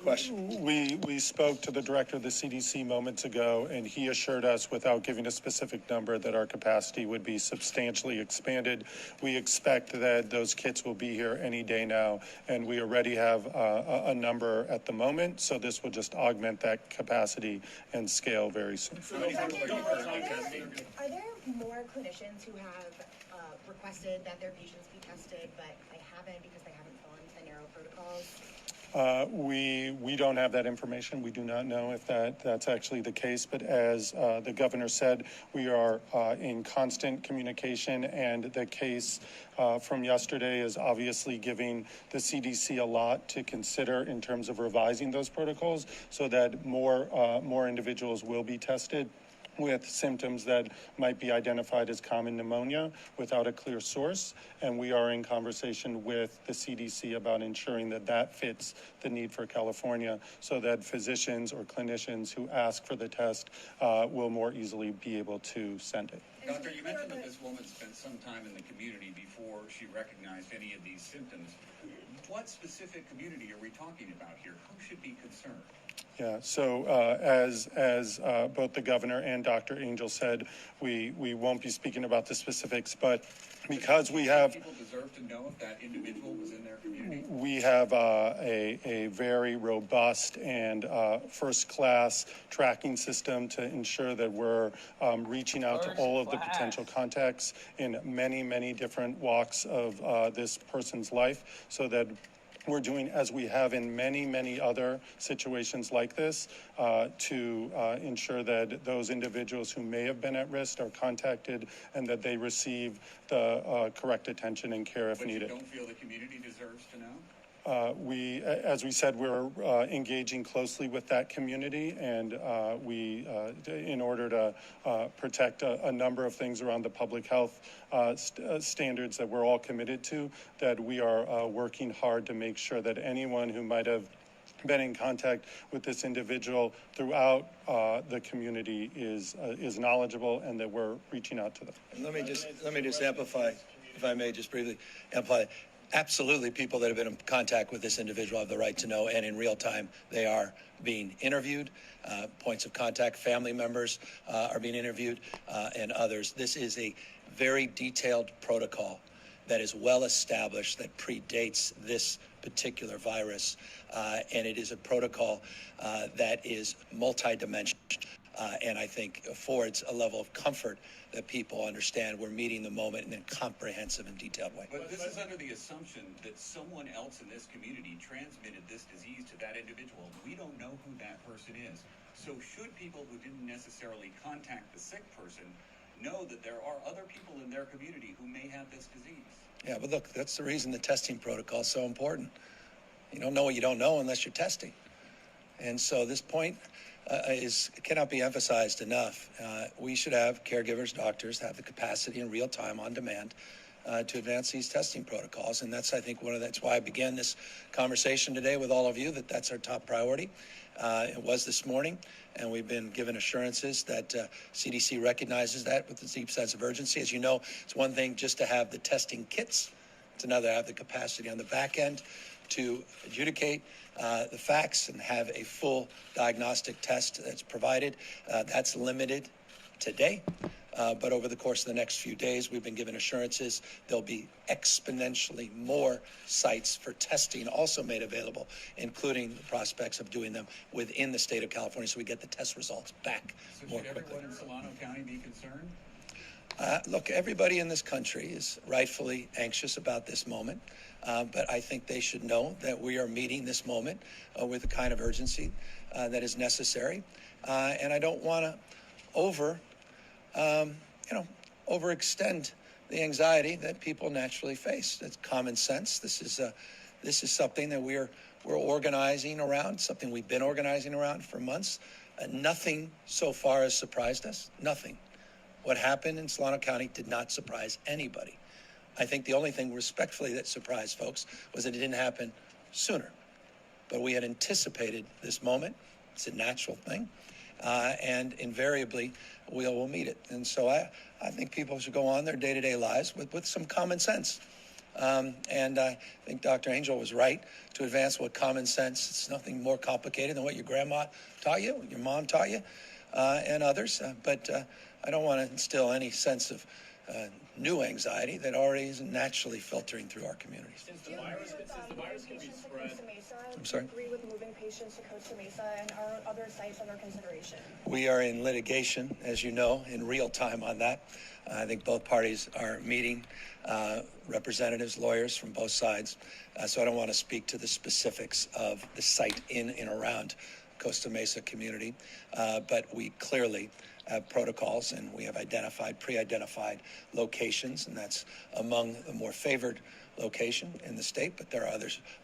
question. We spoke to the director of the CDC moments ago, and he assured us, without giving a specific number, that our capacity would be substantially expanded. We expect that those kits will be here any day now, and we already have a number at the moment, so this will just augment that capacity and scale very soon. Are there more clinicians who have requested that their patients be tested, but they haven't because they haven't followed the narrow protocols? We don't have that information. We do not know if that's actually the case. But as the governor said, we are in constant communication, and the case from yesterday is obviously giving the CDC a lot to consider in terms of revising those protocols so that more individuals will be tested with symptoms that might be identified as common pneumonia without a clear source. And we are in conversation with the CDC about ensuring that that fits the need for California so that physicians or clinicians who ask for the test will more easily be able to send it. Doctor, you mentioned that this woman spent some time in the community before she recognized any of these symptoms. What specific community are we talking about here? Who should be concerned? Yeah, so as both the governor and Dr. Angel said, we won't be speaking about the specifics, but because we have People deserve to know if that individual was in their community. we have a very robust and first-class tracking system to ensure that we're reaching out to all of the potential contacts in many, many different walks of this person's life, so that we're doing, as we have in many, many other situations like this, to ensure that those individuals who may have been at risk are contacted and that they receive the correct attention and care if But needed. you don't feel the community deserves to know? As we said, we're engaging closely with that community, and in order to protect a number of things around the public health standards that we're all committed to, that we are working hard to make sure that anyone who might have been in contact with this individual throughout the community is knowledgeable, and that we're reaching out to them. And let me just amplify, if I may, just briefly amplify. Absolutely, people that have been in contact with this individual have the right to know, and in real time, they are being interviewed. Points of contact, family members are being interviewed, and others. This is a very detailed protocol that is well established, that predates this particular virus, and it is a protocol that is multidimensional, and I think affords a level of comfort that people understand we're meeting the moment in a comprehensive and detailed way. But this is under the assumption that someone else in this community transmitted this disease to that individual. We don't know who that person is. So should people who didn't necessarily contact the sick person know that there are other people in their community who may have this disease? Yeah, but look, that's the reason the testing protocol is so important. You don't know what you don't know unless you're testing. And so this point cannot be emphasized enough. We should have caregivers, doctors, have the capacity in real time, on demand, to advance these testing protocols. And that's, I think, that's why I began this conversation today with all of you, that's our top priority. It was this morning, and we've been given assurances that CDC recognizes that with a deep sense of urgency. As you know, it's one thing just to have the testing kits. It's another to have the capacity on the back end to adjudicate the facts and have a full diagnostic test that's provided. That's limited today, but over the course of the next few days, we've been given assurances there'll be exponentially more sites for testing also made available, including the prospects of doing them within the state of California, so we get the test results back more Should quickly. everyone in Solano County be concerned? Look, everybody in this country is rightfully anxious about this moment, but I think they should know that we are meeting this moment with the kind of urgency that is necessary. And I don't want to overextend the anxiety that people naturally face. It's common sense. This is something that we're organizing around, something we've been organizing around for months. Nothing so far has surprised us. Nothing. What happened in Solano County did not surprise anybody. I think the only thing respectfully that surprised folks was that it didn't happen sooner. But we had anticipated this moment. It's a natural thing. And invariably, we will meet it. And so I think people should go on their day-to-day lives with some common sense. And I think Dr. Angel was right to advance what common sense. It's nothing more complicated than what your grandma taught you, what your mom taught you, and others. But I don't want to instill any sense of new anxiety that already is naturally filtering through our communities. Since the virus can be spread. I'm sorry? Agree with moving patients to Costa Mesa, and are other sites under consideration? We are in litigation, as you know, in real time on that. I think both parties are meeting, representatives, lawyers from both sides. So I don't want to speak to the specifics of the site in and around Costa Mesa community, but we clearly have protocols, and we have pre-identified locations, and that's among the more favored location in the state, but there are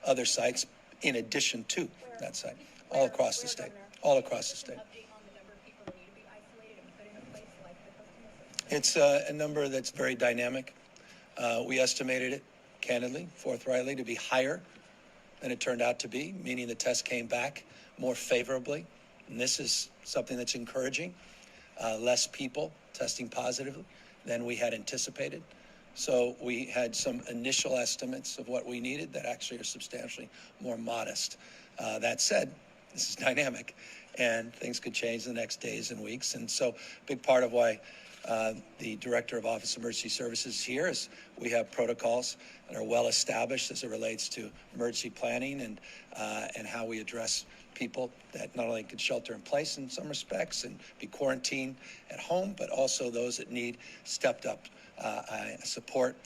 other sites in addition to that site, all across the state, all across the state. Update on the number of people that need to be isolated and put in a place like the Costa Mesa? It's a number that's very dynamic. We estimated it, candidly, forthrightly, to be higher than it turned out to be, meaning the test came back more favorably. And this is something that's encouraging. Less people testing positively than we had anticipated. So we had some initial estimates of what we needed that actually are substantially more modest. That said, this is dynamic, and things could change in the next days and weeks. And so, a big part of why the Director of Office of Emergency Services here is we have protocols that are well established as it relates to emergency planning and how we address people that not only could shelter in place in some respects and be quarantined at home, but also those that need stepped up support,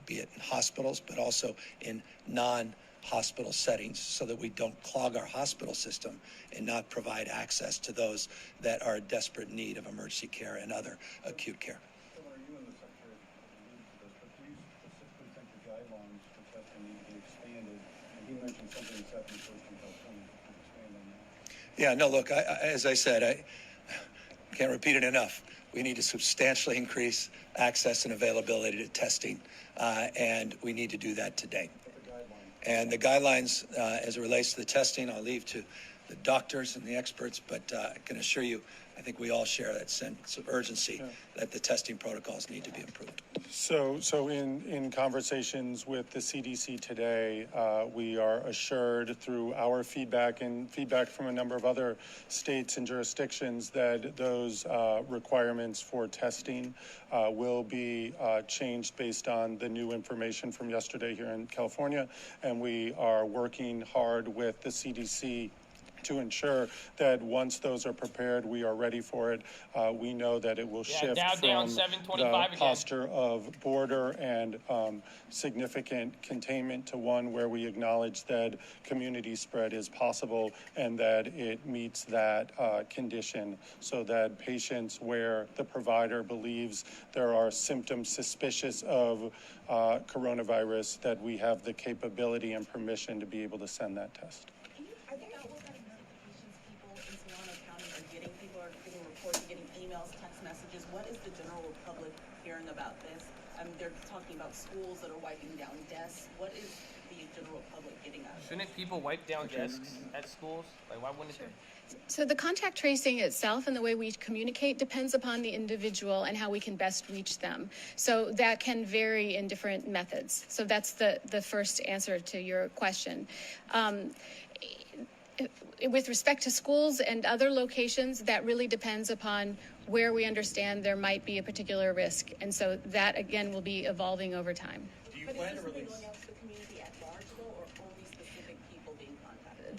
be it in hospitals, but also in non-hospital settings, so that we don't clog our hospital system and not provide access to those that are in desperate need of emergency care and other acute care. So are you and the Secretary alluded to this, but do you specifically think the guidelines for testing need to be expanded? And he mentioned something that's happening first in California. Can you expand on that? Yeah, no, look, as I said, I can't repeat it enough. We need to substantially increase access and availability to testing, and we need to do that today. And the guidelines, as it relates to the testing, I'll leave to the doctors and the experts, but I can assure you, I think we all share that sense of urgency that the testing protocols need to be improved. So in conversations with the CDC today, we are assured through our feedback and feedback from a number of other states and jurisdictions that those requirements for testing will be changed based on the new information from yesterday here in California. And we are working hard with the CDC to ensure that once those are prepared, we are ready for it. We know that it will shift from the posture of border and significant containment to one where we acknowledge that community spread is possible and that it meets that condition, so that patients where the provider believes there are symptoms suspicious of coronavirus, that we have the capability and permission to be able to send that test. Are there what kind of notifications people in Solano County are getting? People are getting reports, getting emails, text messages. What is the general public hearing about this? They're talking about schools that are wiping down desks. What is the general public getting out of it? Shouldn't people wipe down desks at schools? Like, why wouldn't they? So the contact tracing itself and the way we communicate depends upon the individual and how we can best reach them. So that can vary in different methods. So that's the first answer to your question. With respect to schools and other locations, that really depends upon where we understand there might be a particular risk. And so that, again, will be evolving over time. Do you But plan is to this release? going out to the community at large, though, or only specific people being contacted?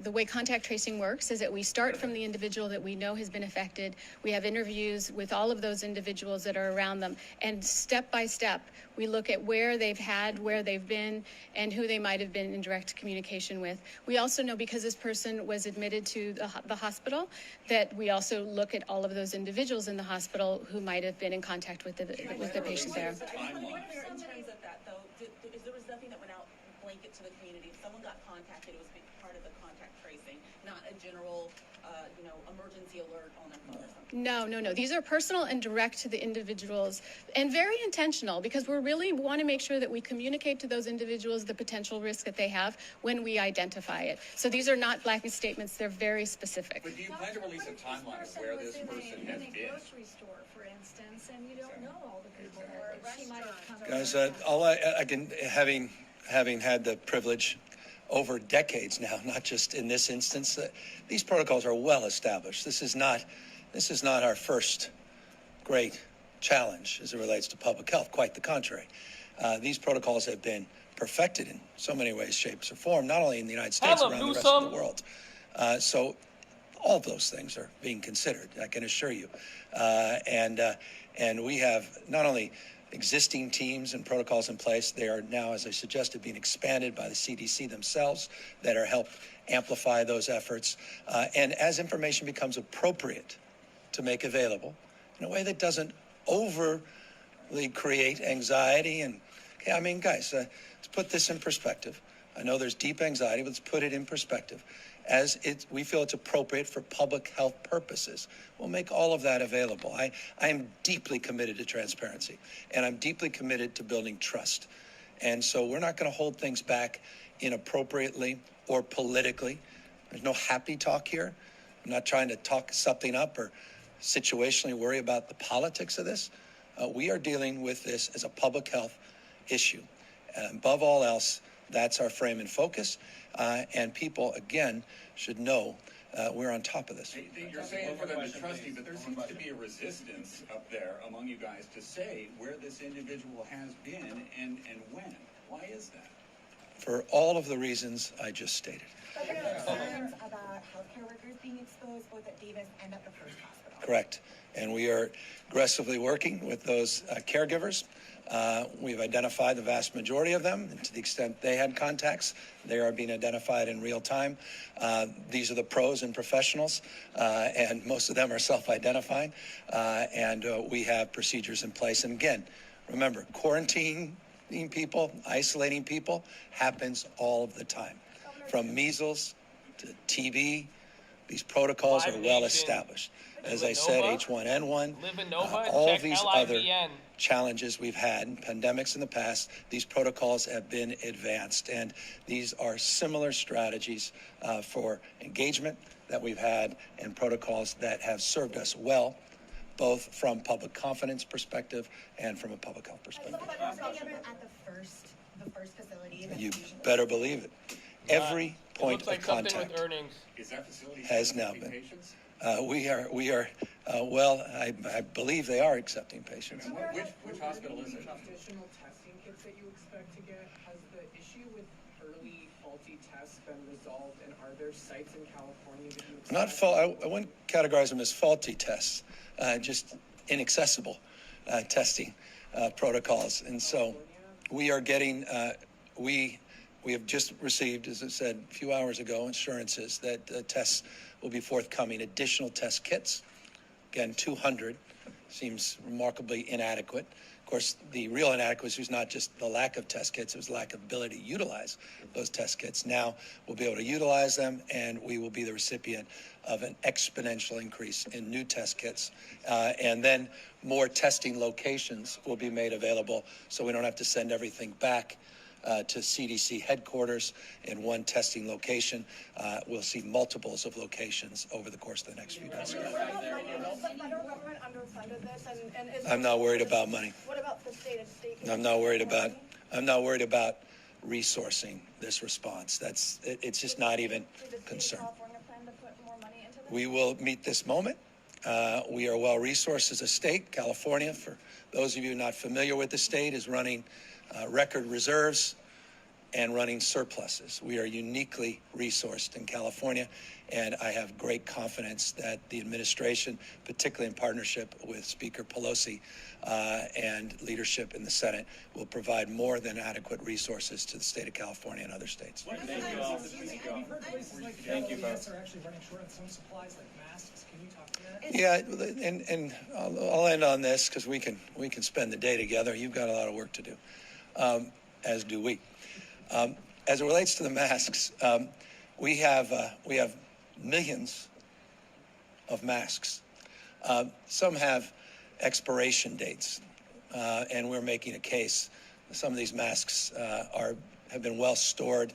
The way contact tracing works is that we start from the individual that we know has been affected. We have interviews with all of those individuals that are around them, and step by step, we look at where they've been, and who they might have been in direct communication with. We also know, because this person was admitted to the hospital, that we also look at all of those individuals in the hospital who might have been in contact with the patient there. In terms of that, though, there was nothing that went out blanket to the community. If someone got contacted, it was part of the contact tracing, not a general, emergency alert on their phone or something. No. These are personal and direct to the individuals, and very intentional, because we really want to make sure that we communicate to those individuals the potential risk that they have when we identify it. So these are not blanket statements. They're very specific. But do you plan to release a timeline of where this person has in a been? grocery store, for instance, and you don't know all the people there. She might have come. Guys, all I can, having had the privilege over decades now, not just in this instance, these protocols are well established. This is not our first great challenge as it relates to public health. Quite the contrary. These protocols have been perfected in so many ways, shapes, or form, not only in the United States, around the rest of the world. So all of those things are being considered, I can assure you. And we have not only existing teams and protocols in place, they are now, as I suggested, being expanded by the CDC themselves that are helped amplify those efforts. And as information becomes appropriate to make available in a way that doesn't overly create anxiety. And guys, let's put this in perspective. I know there's deep anxiety, but let's put it in perspective. We feel it's appropriate for public health purposes, we'll make all of that available. I am deeply committed to transparency, and I'm deeply committed to building trust. And so we're not going to hold things back inappropriately or politically. There's no happy talk here. I'm not trying to talk something up or situationally worry about the politics of this. We are dealing with this as a public health issue. And above all else, That's our frame and focus. And people, again, should know we're on top of this. You're saying for them to trust you, but there seems to be a resistance up there among you guys to say where this individual has been and when. Why is that? For all of the reasons I just stated. But there are concerns about healthcare workers being exposed both at Davis and at the First Hospital. Correct. And we are aggressively working with those caregivers. We've identified the vast majority of them, and to the extent they had contacts, they are being identified in real time. These are the pros and professionals, and most of them are self-identifying, and we have procedures in place. And again, remember, quarantining people, isolating people happens all of the time. From measles to TB, these protocols are well established. As I said, H1N1, all of these other challenges we've had, pandemics in the past, these protocols have been advanced. And these are similar strategies for engagement that we've had and protocols that have served us well, both from public confidence perspective and from a public health perspective. At the first facility. You better believe it. Every point of contact has now been. We are. Well, I believe they are accepting patients. Which hospital is it? Additional testing kits that you expect to get. Has the issue with early faulty tests been resolved, and are there sites in California that you expect? Not fault. I wouldn't categorize them as faulty tests. Just inaccessible testing protocols, and so we are getting. We have just received, as I said a few hours ago, assurances that tests will be forthcoming. Additional test kits, again, 200, seems remarkably inadequate. Of course, the real inadequacy is not just the lack of test kits, it was lack of ability to utilize those test kits. Now we'll be able to utilize them, and we will be the recipient of an exponential increase in new test kits. And then more testing locations will be made available, so we don't have to send everything back to CDC headquarters in one testing location. We'll see multiples of locations over the course of the next few days. I'm not worried about money. What about the state? I'm not worried about resourcing this response. It's just not even concerned. We will meet this moment. We are well resourced as a state. California, for those of you not familiar with the state, is running record reserves and running surpluses. We are uniquely resourced in California, and I have great confidence that the administration, particularly in partnership with Speaker Pelosi and leadership in the Senate, will provide more than adequate resources to the state of California and other states. Thank you all. Thank you both. Are actually running short on some supplies like masks. Can you talk to that? Yeah, and I'll end on this because we can spend the day together. You've got a lot of work to do, as do we. As it relates to the masks, we have millions of masks. Some have expiration dates, and we're making a case. Some of these masks have been well stored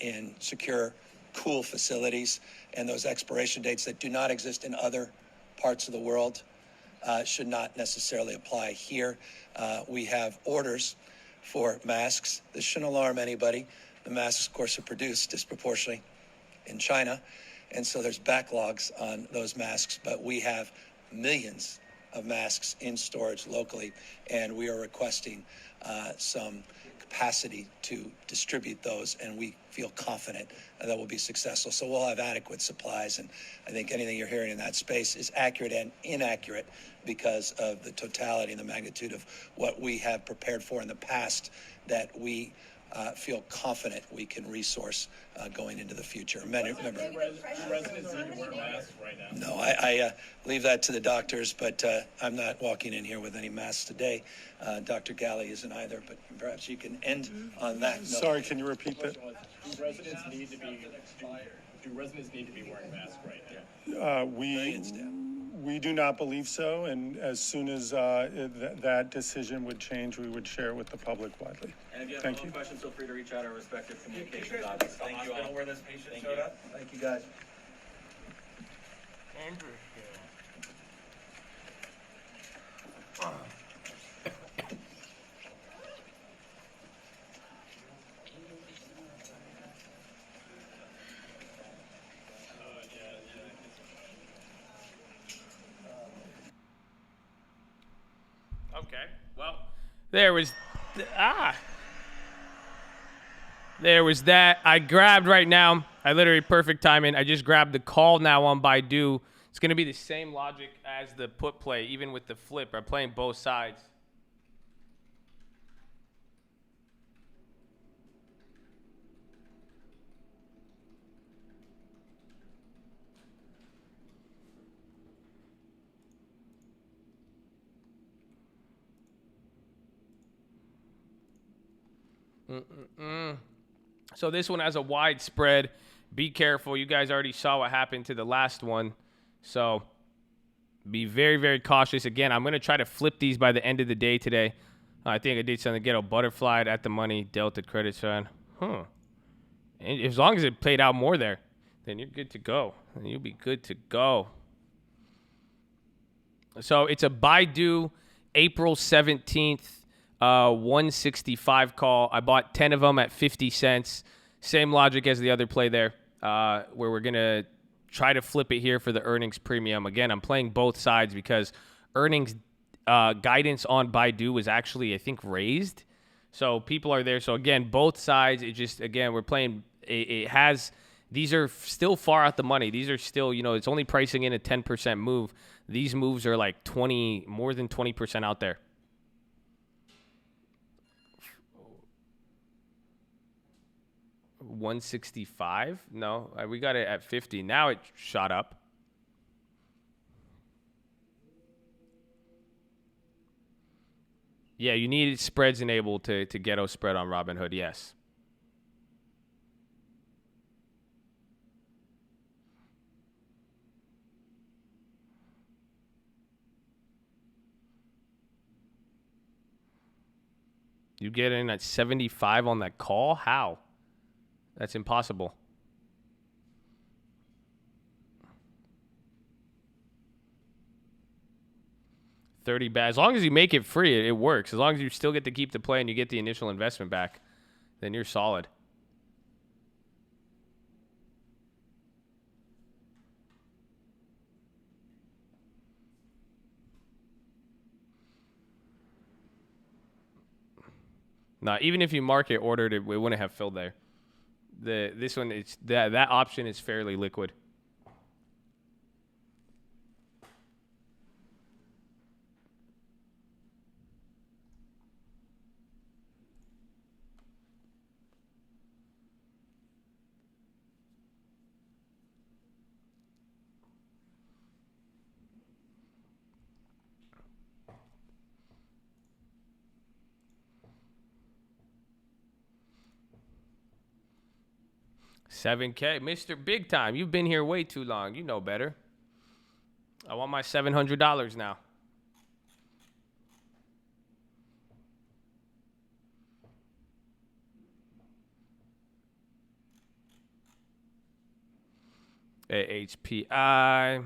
in secure, cool facilities, and those expiration dates that do not exist in other parts of the world should not necessarily apply here. We have orders for masks. This shouldn't alarm anybody. The masks, of course, are produced disproportionately in China, and so there's backlogs on those masks, but we have millions of masks in storage locally, and we are requesting some capacity to distribute those, and we feel confident that we'll be successful. So we'll have adequate supplies, and I think anything you're hearing in that space is accurate and inaccurate because of the totality and the magnitude of what we have prepared for in the past that we feel confident we can resource going into the future. Remember, Residents need to wear masks right now. no, I leave that to the doctors, but I'm not walking in here with any masks today. Dr. Galley isn't either, but perhaps you can end on that note. Sorry, can you repeat that? Do residents need to be wearing masks right now? We do not believe so, and as soon as that decision would change, we would share it with the public widely. And if you have Thank any you. questions, feel free to reach out our respective communications office. Thank you all. Where this patient Thank showed you. up? Thank you, guys. Andrew. Okay. Well, there was there was that. I grabbed right now. I literally perfect timing. I just grabbed the call now on Baidu. It's going to be the same logic as the put play, even with the flip. I'm playing both sides. So this one has a wide spread. Be careful. You guys already saw what happened to the last one. So be very, very cautious. Again, I'm going to try to flip these by the end of the day today. I think I did something. Ghetto butterflied at the money. Delta credit sign. And as long as it played out more there, then you're good to go. You'll be good to go. So it's a Baidu April 17th. 165 call. I bought 10 of them at 50 cents. Same logic as the other play there, where we're going to try to flip it here for the earnings premium. Again, I'm playing both sides because earnings guidance on Baidu was actually, I think, raised. So people are there. So again, both sides, it just, again, we're playing, it has, these are still far out the money. These are still, it's only pricing in a 10% move. These moves are like more than 20% out there. $165? No, we got it at 50. Now it shot up. Yeah, you need spreads enabled to Ghetto Spread on Robinhood, yes. You get in at 75 on that call? How? That's impossible. $30 bad. As long as you make it free, it works. As long as you still get to keep the play and you get the initial investment back, then you're solid. Nah, even if you market ordered, it wouldn't have filled there. This one, it's that option is fairly liquid. $7K, Mr. Big Time. You've been here way too long. You know better. I want my $700 now. HPI.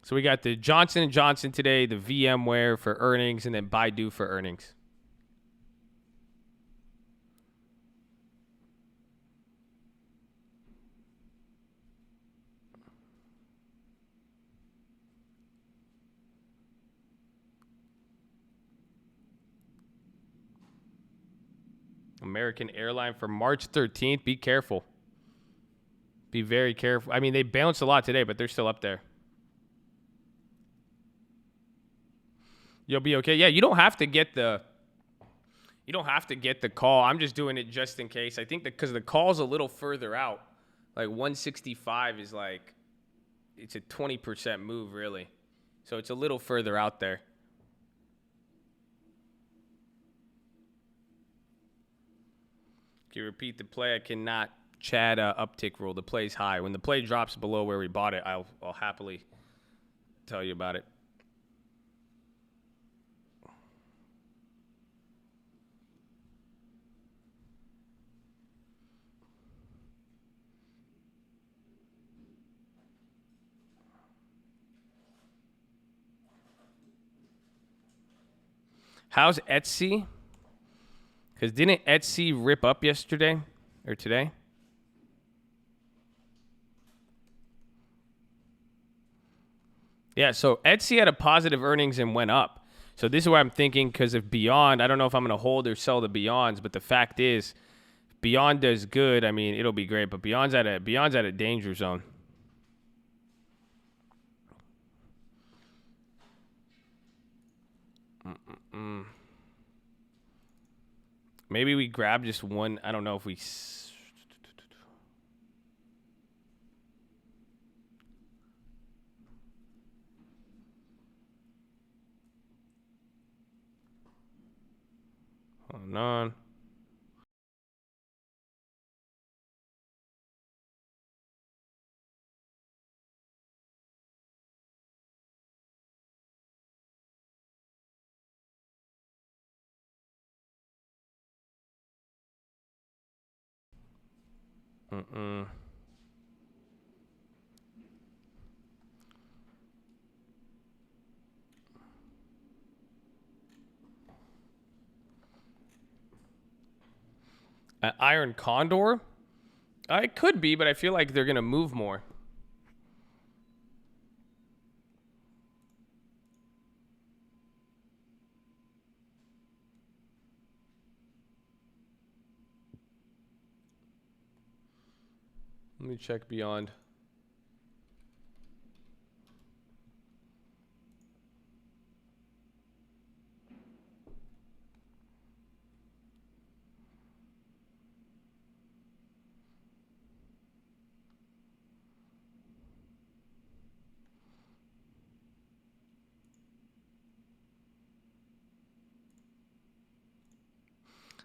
So we got the Johnson & Johnson today, the VMware for earnings, and then Baidu for earnings. American Airline for March 13th. Be careful. Be very careful. I mean, they bounced a lot today, but they're still up there. You'll be okay. Yeah, you don't have to get the call. I'm just doing it just in case. I think that because the call's a little further out, like 165 is like, it's a 20% move, really. So it's a little further out there. Can you repeat the play? I cannot. Chad uptick rule. The play's high. When the play drops below where we bought it, I'll happily tell you about it. How's Etsy? Because didn't Etsy rip up yesterday or today? Yeah, so Etsy had a positive earnings and went up. So this is what I'm thinking, because if Beyond, I don't know if I'm going to hold or sell the Beyonds, but the fact is, Beyond does good. I mean, it'll be great, but Beyond's at a danger zone. Maybe we grab just one. I don't know if we. Hold on. An Iron Condor? It could be, but I feel like they're going to move more. Let me check Beyond.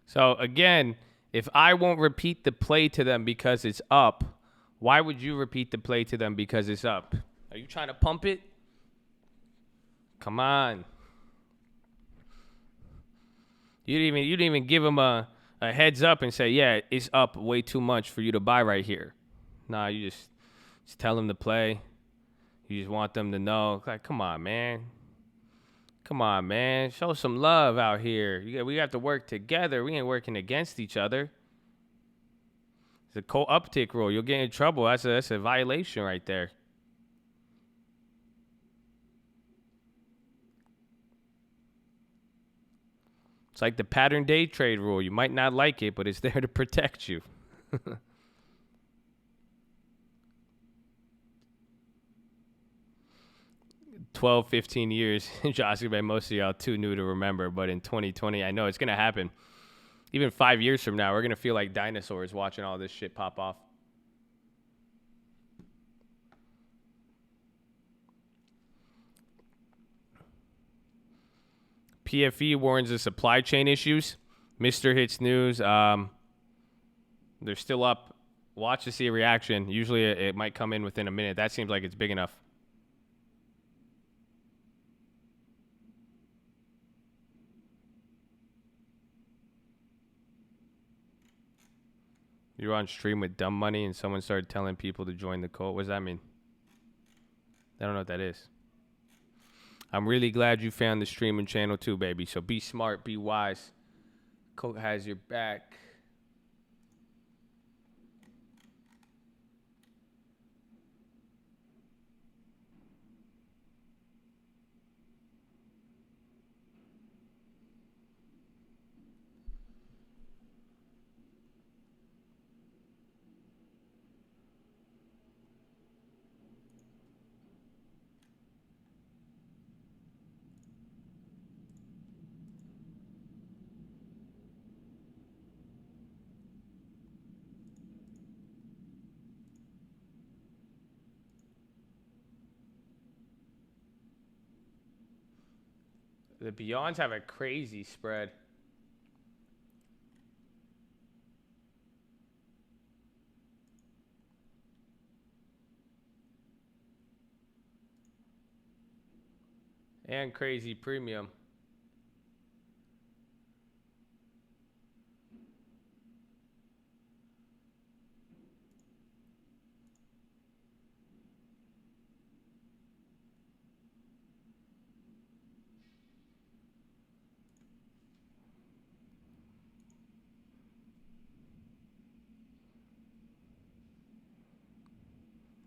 So again, if I won't repeat the play to them because it's up, why would you repeat the play to them because it's up? Are you trying to pump it? Come on. You didn't even give them a heads up and say, yeah, it's up way too much for you to buy right here. Nah, you just tell them to play. You just want them to know. Like, come on, man. Come on, man. Show some love out here. We have to work together. We ain't working against each other. It's a uptick rule. You'll get in trouble. That's a violation right there. It's like the pattern day trade rule. You might not like it, but it's there to protect you. 12, 15 years. Josh, most of y'all too new to remember, but in 2020, I know it's going to happen. Even 5 years from now, we're going to feel like dinosaurs watching all this shit pop off. PFE warns of supply chain issues. Mr. Hits News. They're still up. Watch to see a reaction. Usually it might come in within a minute. That seems like it's big enough. You were on stream with dumb money and someone started telling people to join the cult. What does that mean? I don't know what that is. I'm really glad you found the streaming channel too, baby. So be smart, be wise. Coke has your back. The Beyonds have a crazy spread. And crazy premium.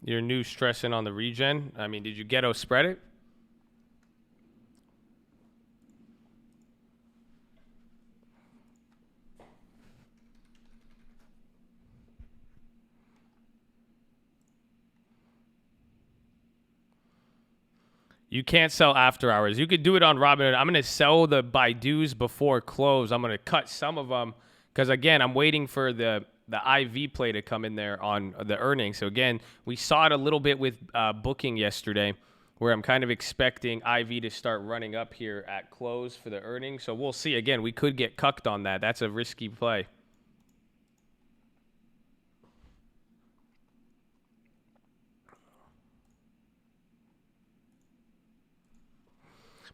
Your new stressing on the regen. I mean, did you Ghetto Spread it? You can't sell after hours. You could do it on Robinhood. I'm going to sell the Baidus before close. I'm going to cut some of them because, again, I'm waiting for the IV play to come in there on the earnings. So, again, we saw it a little bit with booking yesterday where I'm kind of expecting IV to start running up here at close for the earnings. So, we'll see. Again, we could get cucked on that. That's a risky play.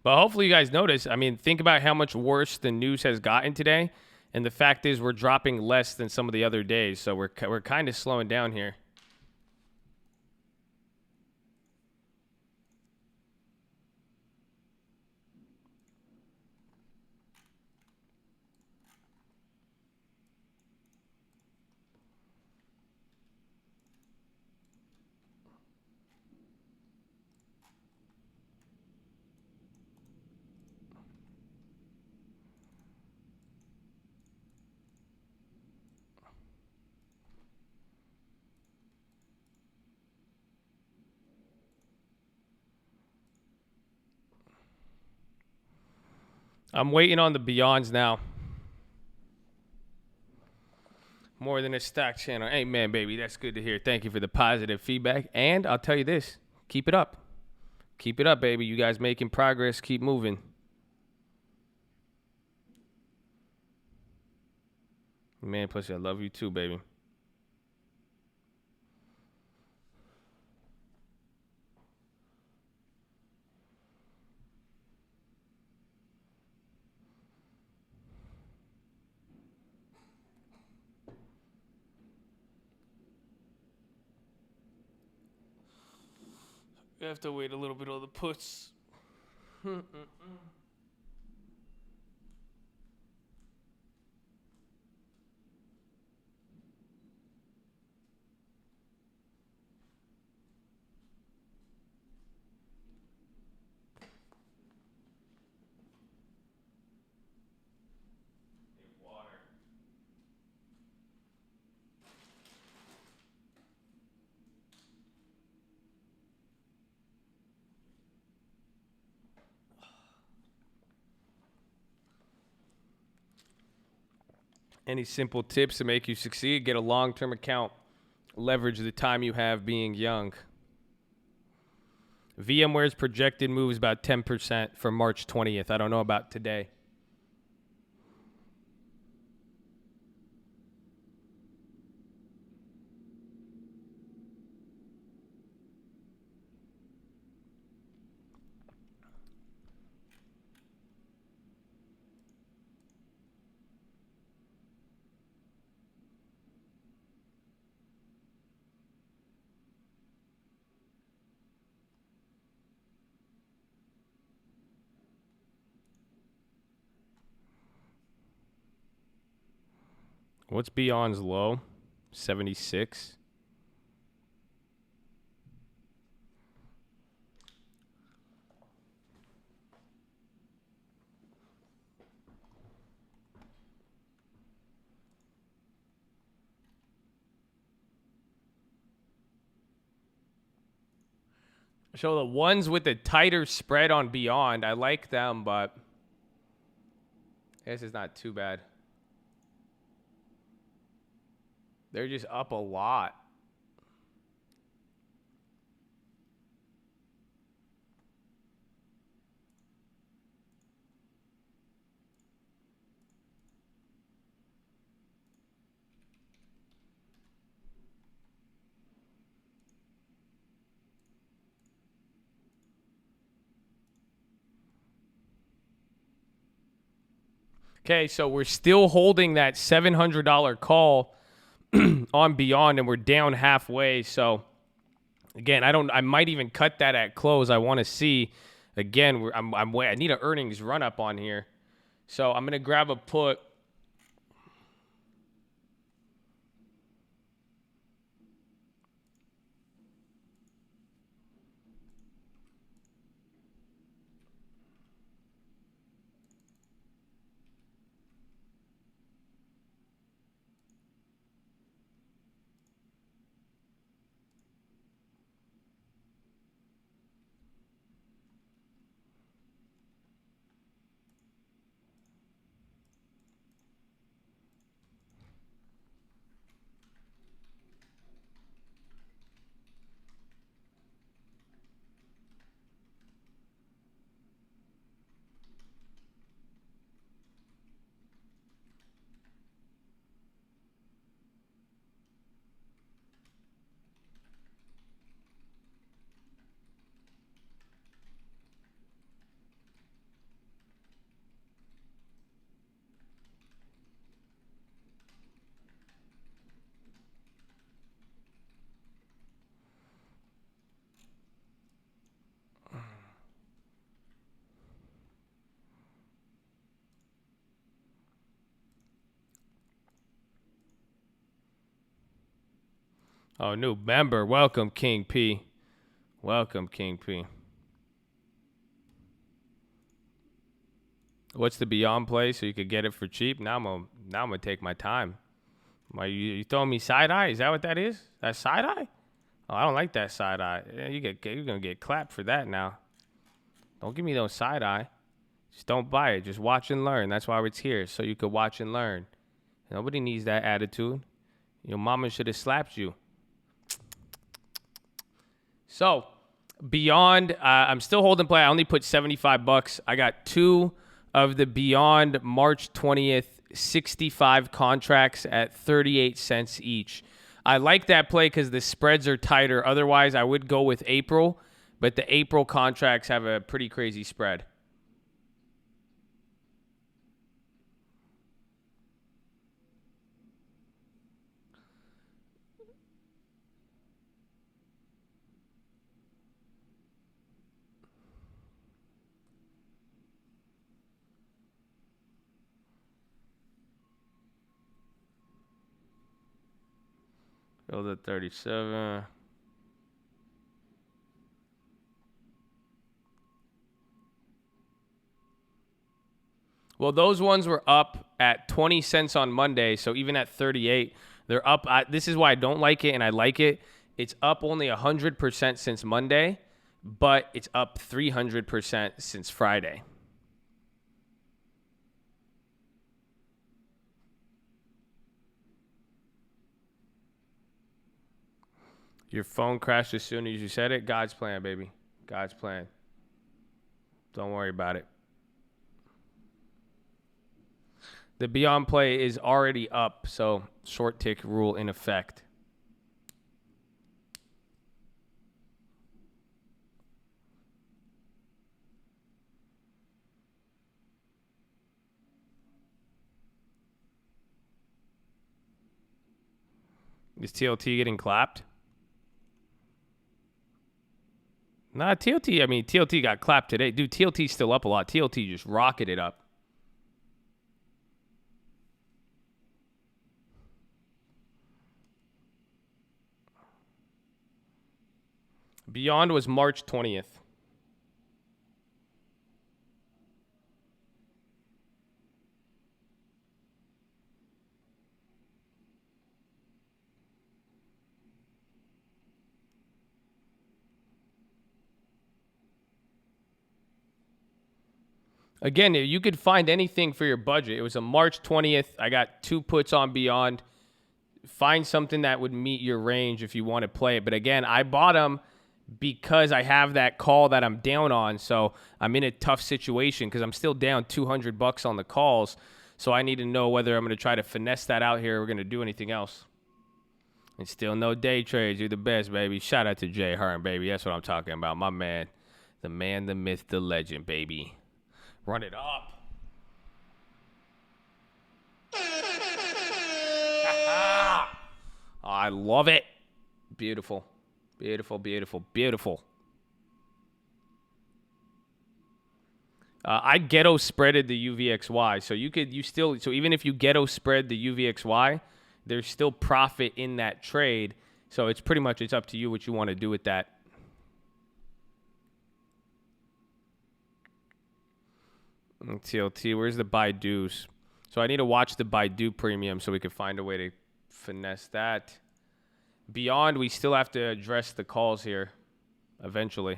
But hopefully you guys notice, I mean, think about how much worse the news has gotten today. And the fact is we're dropping less than some of the other days. So we're kind of slowing down here. I'm waiting on the Beyonds now. More than a stock channel. Amen, baby. That's good to hear. Thank you for the positive feedback. And I'll tell you this. Keep it up. Keep it up, baby. You guys making progress. Keep moving. Man, pussy, I love you too, baby. You have to wait a little bit on the puts. Any simple tips to make you succeed? Get a long-term account. Leverage the time you have being young. VMware's projected move is about 10% for March 20th. I don't know about today. What's Beyond's low? 76. So the ones with the tighter spread on Beyond, I like them, but this is not too bad. They're just up a lot. Okay, so we're still holding that $700 call on Beyond, and we're down halfway. So again, I might even cut that at close. I want to see again. I need an earnings run up on here, so I'm gonna grab a put. Oh, new member. Welcome, King P. Welcome, King P. What's the Beyond play so you could get it for cheap? Now I'm gonna take my time. You throwing me side eye? Is that what that is? That side eye? Oh, I don't like that side eye. Yeah, you're gonna get clapped for that now. Don't give me no side eye. Just don't buy it. Just watch and learn. That's why it's here, so you could watch and learn. Nobody needs that attitude. Your mama should have slapped you. So, Beyond, I'm still holding play. I only put $75. I got 2 of the Beyond March 20th 65 contracts at 38 cents each. I like that play because the spreads are tighter. Otherwise, I would go with April, but the April contracts have a pretty crazy spread. Go to 37. Well, those ones were up at 20 cents on Monday, so even at 38, they're up. This is why I don't like it, and I like it. It's up only 100% since Monday, but it's up 300% since Friday. Your phone crashed as soon as you said it. God's plan, baby. God's plan. Don't worry about it. The Beyond play is already up, so short tick rule in effect. Is TLT getting clapped? Nah, TLT got clapped today. Dude, TLT's still up a lot. TLT just rocketed up. Beyond was March 20th. Again, you could find anything for your budget. It was a March 20th. I got 2 puts on Beyond. Find something that would meet your range if you want to play it. But again, I bought them because I have that call that I'm down on. So I'm in a tough situation because I'm still down $200 on the calls. So I need to know whether I'm going to try to finesse that out here or we're going to do anything else. And still no day trades. You're the best, baby. Shout out to Jay Hearn, baby. That's what I'm talking about. My man. The man, the myth, the legend, baby. Run it up. I love it. Beautiful. Beautiful, beautiful, beautiful. I ghetto spreaded the UVXY. So even if you ghetto spread the UVXY, there's still profit in that trade. So it's up to you what you want to do with that. TLT, where's the Baidu's? So I need to watch the Baidu premium so we can find a way to finesse that. Beyond, we still have to address the calls here eventually.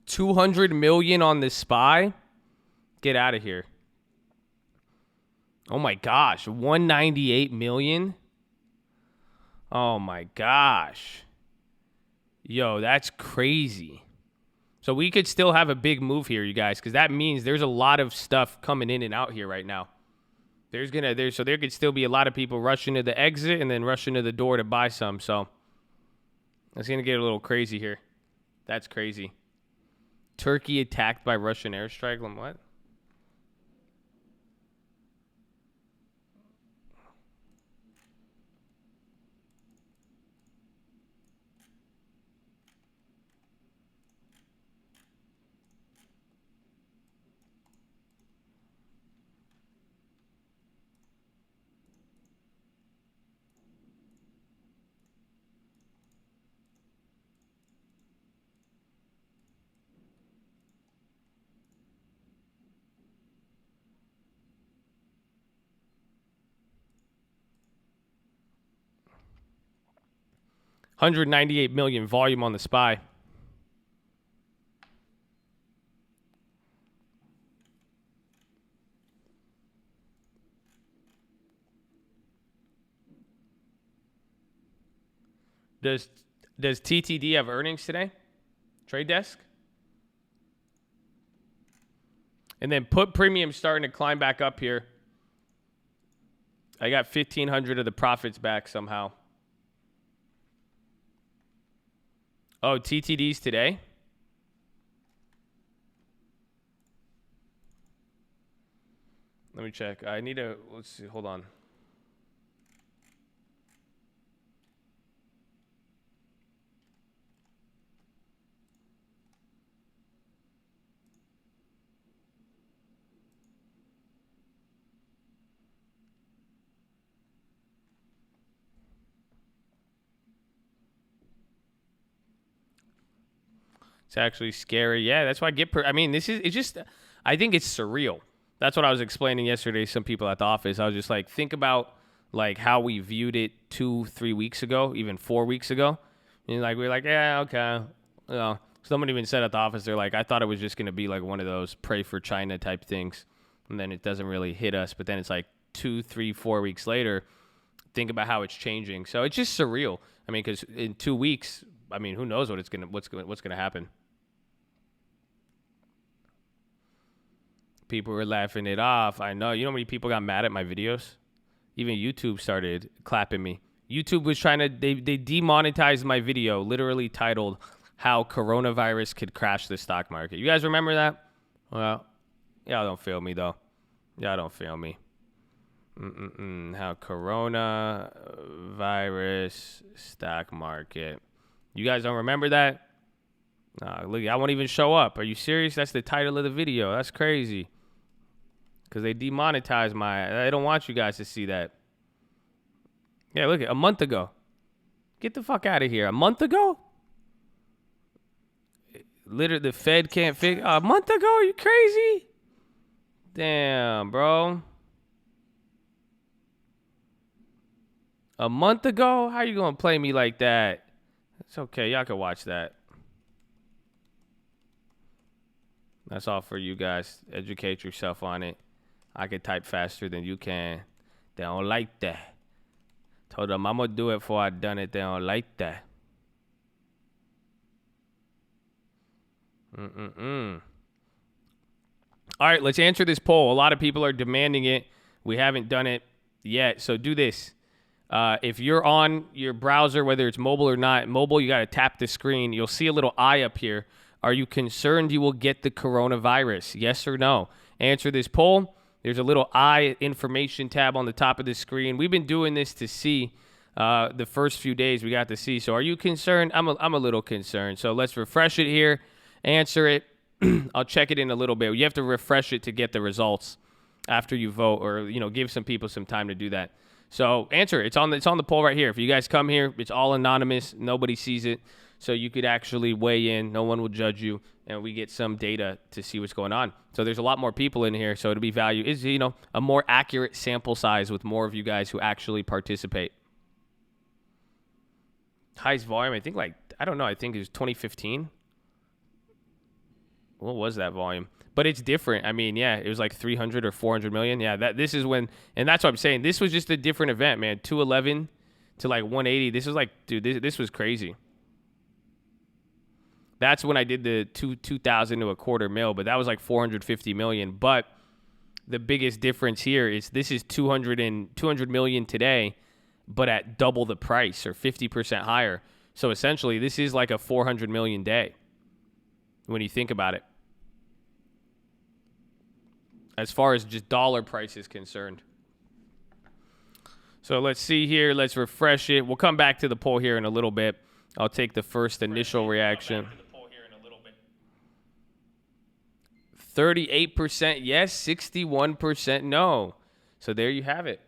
$200 million on this SPY? Get out of here. Oh my gosh, 198 million? Oh my gosh. Yo, that's crazy. So we could still have a big move here, you guys, because that means there's a lot of stuff coming in and out here right now. So there could still be a lot of people rushing to the exit and then rushing to the door to buy some. So it's gonna get a little crazy here. That's crazy. Turkey attacked by Russian airstrike. What? 198 million volume on the SPY. Does TTD have earnings today? Trade Desk? And then put premium starting to climb back up here. I got 1,500 of the profits back somehow. Oh, TTD's today? Let me check. I need to, let's see, hold on. It's actually scary. Yeah, that's why I get. I mean, it's just. I think it's surreal. That's what I was explaining yesterday to some people at the office. I was just like, think about like how we viewed it 2-3 weeks ago, even 4 weeks ago. And like we're like, yeah, okay. You know, someone even said at the office, they're like, I thought it was just gonna be like one of those pray for China type things, and then it doesn't really hit us. But then it's like 2, 3, 4 weeks later. Think about how it's changing. So it's just surreal. I mean, because in 2 weeks, I mean, who knows what's gonna happen. People were laughing it off. I know. You know how many people got mad at my videos? Even YouTube started clapping me. YouTube was trying to, they demonetized my video, literally titled, How Coronavirus Could Crash the Stock Market. You guys remember that? Well, y'all don't feel me, though. Y'all don't feel me. How Coronavirus Stock Market. You guys don't remember that? Nah, look, I won't even show up. Are you serious? That's the title of the video. That's crazy. Because they demonetized my... I don't want you guys to see that. Yeah, look, a month ago. Get the fuck out of here. A month ago? Literally, the Fed can't figure... A month ago? Are you crazy? Damn, bro. A month ago? How you going to play me like that? It's okay. Y'all can watch that. That's all for you guys. Educate yourself on it. I can type faster than you can. They don't like that. Told them I'm going to do it before I done it. They don't like that. All right, let's answer this poll. A lot of people are demanding it. We haven't done it yet. So do this. If you're on your browser, whether it's mobile or not, mobile, you got to tap the screen. You'll see a little eye up here. Are you concerned you will get the coronavirus? Yes or no? Answer this poll. There's a little eye information tab on the top of the screen. We've been doing this to see the first few days we got to see. So are you concerned? I'm a little concerned. So let's refresh it here. Answer it. I'll check it in a little bit. You have to refresh it to get the results after you vote, or give some people some time to do that. So answer it. It's on the poll right here. If you guys come here, it's all anonymous. Nobody sees it. So you could actually weigh in. No one will judge you. And we get some data to see what's going on. So there's a lot more people in here. So it'll be value is, a more accurate sample size with more of you guys who actually participate. Highest volume, I think I think it was 2015. What was that volume? But it's different. I mean, yeah, it was like 300 or 400 million. Yeah, this is when, and that's what I'm saying. This was just a different event, man. 211 to like 180. This was like, dude, this was crazy. That's when I did the 2,000 to a quarter mil, but that was like 450 million. But the biggest difference here is this is 200 million today, but at double the price or 50% higher. So essentially, this is like a 400 million day when you think about it. As far as just dollar price is concerned. So let's see here. Let's refresh it. We'll come back to the poll here in a little bit. I'll take the first initial reaction. 38% yes, 61% no. So there you have it.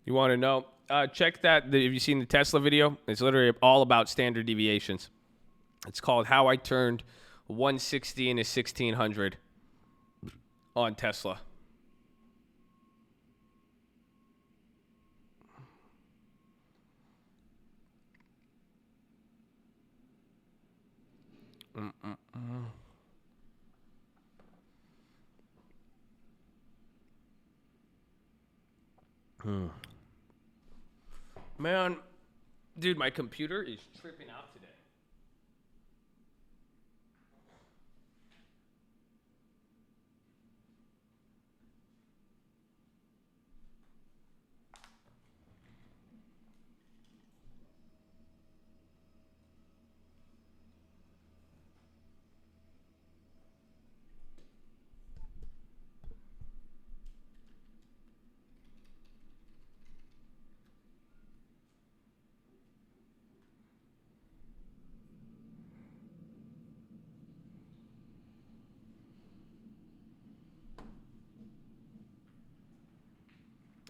You want to know? Check that. Have you seen the Tesla video? It's literally all about standard deviations. It's called How I Turned 160 into 1600 on Tesla. Man, dude, my computer is tripping out today.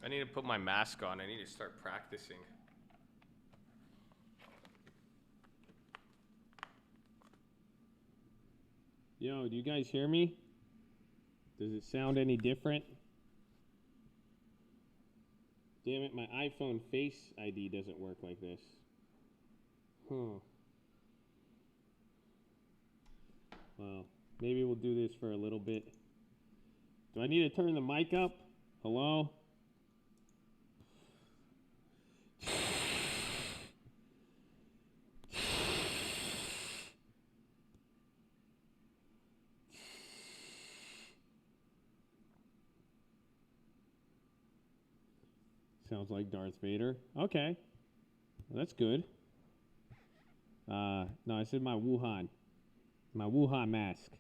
I need to put my mask on. I need to start practicing. Yo, do you guys hear me? Does it sound any different? Damn it, my iPhone Face ID doesn't work like this. Well, maybe we'll do this for a little bit. Do I need to turn the mic up? Hello? Sounds like Darth Vader. Okay. Well, that's good. No, I said my Wuhan mask.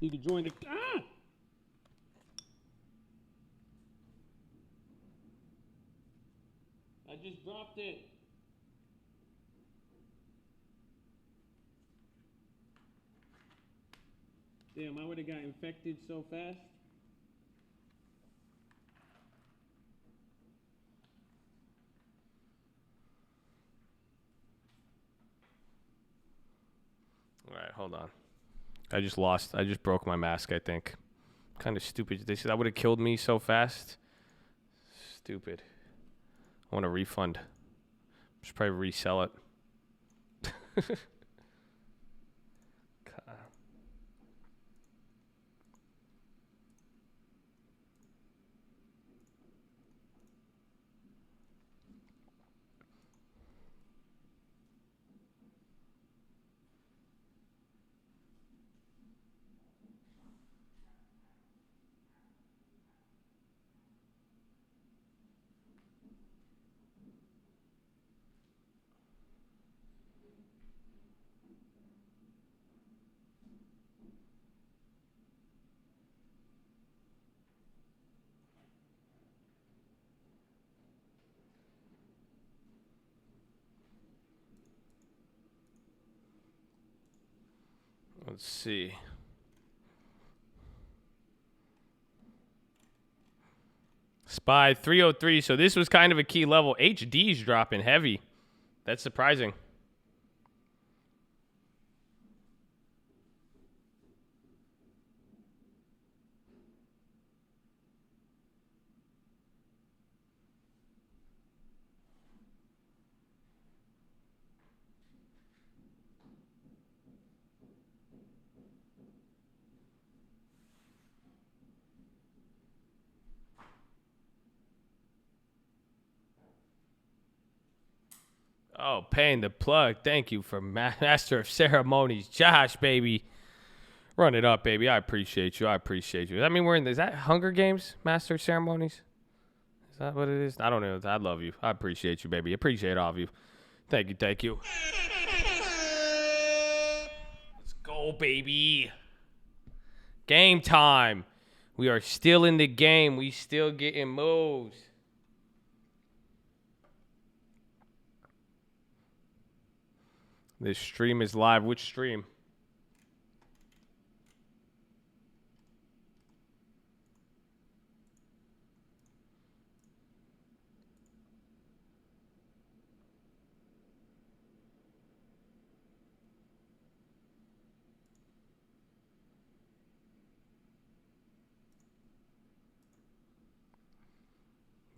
You can join the... Ah! I just dropped it. Damn, I would have got infected so fast. All right, hold on. I just broke my mask, I think. Kind of stupid. They said that would have killed me so fast. Stupid. I want a refund. Should probably resell it. Let's see. Spy 303. So this was kind of a key level. HD's dropping heavy. That's surprising. Oh, paying the plug. Thank you for Master of Ceremonies. Josh, baby. Run it up, baby. I appreciate you. I appreciate you. I mean, is that Hunger Games, Master of Ceremonies? Is that what it is? I don't know. I love you. I appreciate you, baby. Appreciate all of you. Thank you. Thank you. Let's go, baby. Game time. We are still in the game. We still getting moves. This stream is live. Which stream?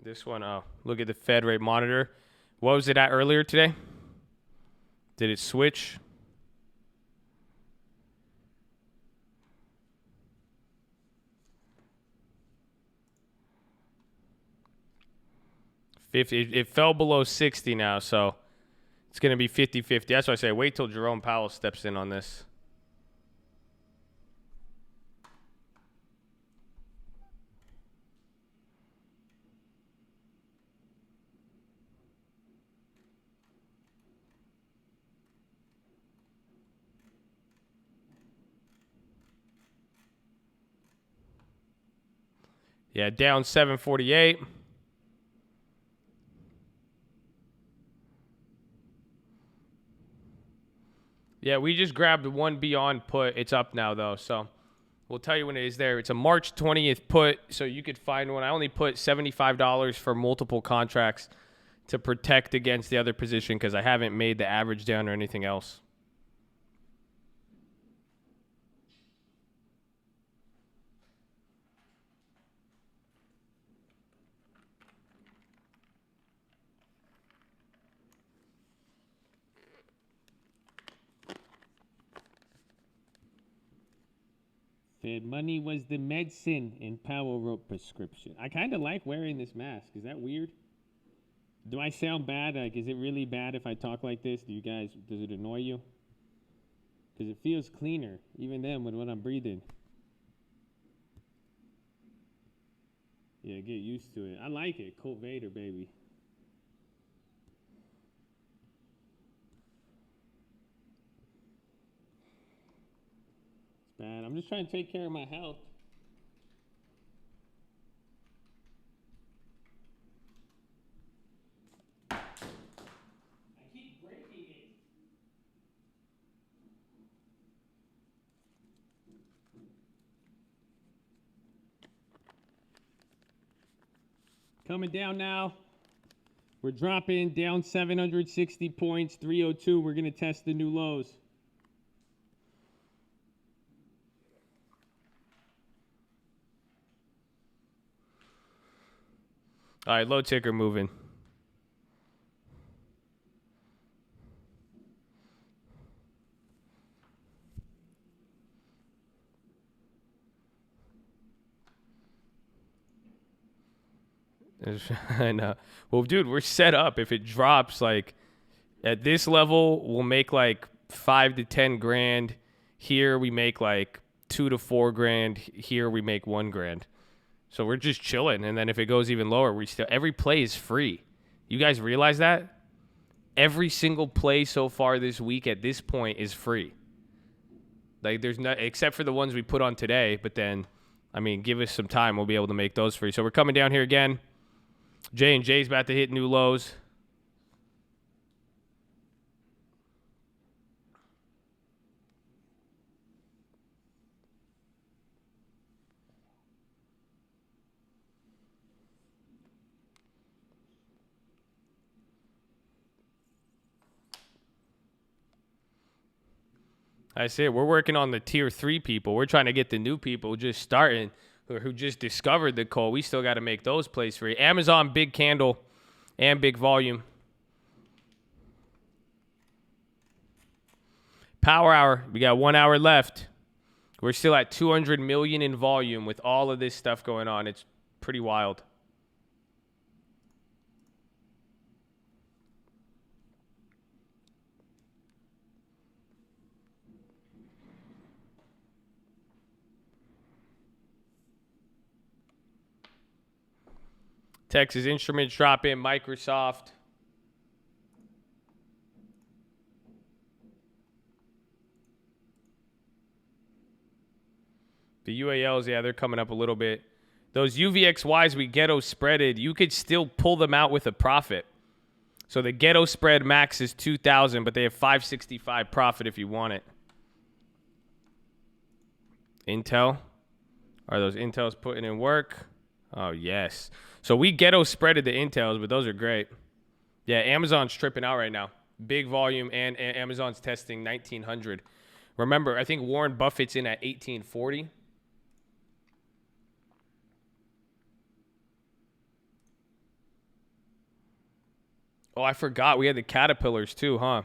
This one, oh, look at the Fed rate monitor. What was it at earlier today? Did it switch? It fell below 60 now, so it's going to be 50-50. That's why I say wait till Jerome Powell steps in on this. Yeah, down 748. Yeah, we just grabbed one beyond put. It's up now, though, so we'll tell you when it is there. It's a March 20th put, so you could find one. I only put $75 for multiple contracts to protect against the other position because I haven't made the average down or anything else. Fed money was the medicine and Powell wrote prescription. I kind of like wearing this mask. Is that weird? Do I sound bad? Like, is it really bad if I talk like this? Do you guys, does it annoy you? Because it feels cleaner, even then, when I'm breathing. Yeah, get used to it. I like it. Colt Vader, baby. It's bad. I'm just trying to take care of my health. Coming down now. We're dropping down 760 points, 302. We're going to test the new lows. All right, low ticker moving. I know. Well, dude, we're set up. If it drops, like, at this level, we'll make like 5 to 10 grand. Here, we make like 2 to 4 grand. Here, we make 1 grand. So we're just chilling. And then if it goes even lower, every play is free. You guys realize that? Every single play so far this week at this point is free. Like, there's no, except for the ones we put on today. But then, I mean, give us some time. We'll be able to make those free. So we're coming down here again. J&J's about to hit new lows. I see it. We're working on the tier 3 people. We're trying to get the new people just starting who just discovered the coal. We still got to make those plays free. Amazon, big candle and big volume. Power hour. We got 1 hour left. We're still at 200 million in volume with all of this stuff going on. It's pretty wild. Texas Instruments drop in. Microsoft. The UALs, yeah, they're coming up a little bit. Those UVXYs we ghetto spreaded, you could still pull them out with a profit. So the ghetto spread max is 2,000, but they have 565 profit if you want it. Intel. Are those Intels putting in work? Oh, yes. So we ghetto spreaded the Intels, but those are great. Yeah, Amazon's tripping out right now. Big volume, and Amazon's testing 1,900. Remember, I think Warren Buffett's in at 1,840. Oh, I forgot. We had the caterpillars too, huh?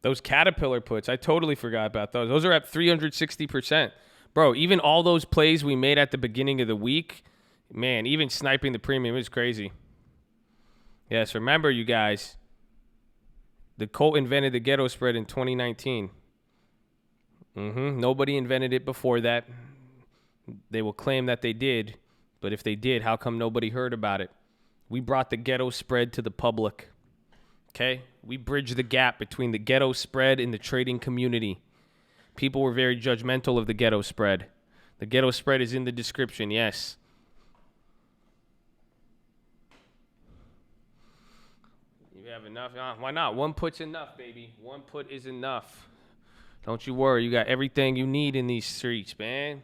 Those caterpillar puts. I totally forgot about those. Those are up 360%. Bro, even all those plays we made at the beginning of the week, man, even sniping the premium is crazy. Yes, remember, you guys, the Colt invented the ghetto spread in 2019. Nobody invented it before that. They will claim that they did, but if they did, how come nobody heard about it? We brought the ghetto spread to the public. Okay? We bridged the gap between the ghetto spread and the trading community. People were very judgmental of the ghetto spread. The ghetto spread is in the description, yes. You have enough? Why not? One put's enough, baby. One put is enough. Don't you worry. You got everything you need in these streets, man.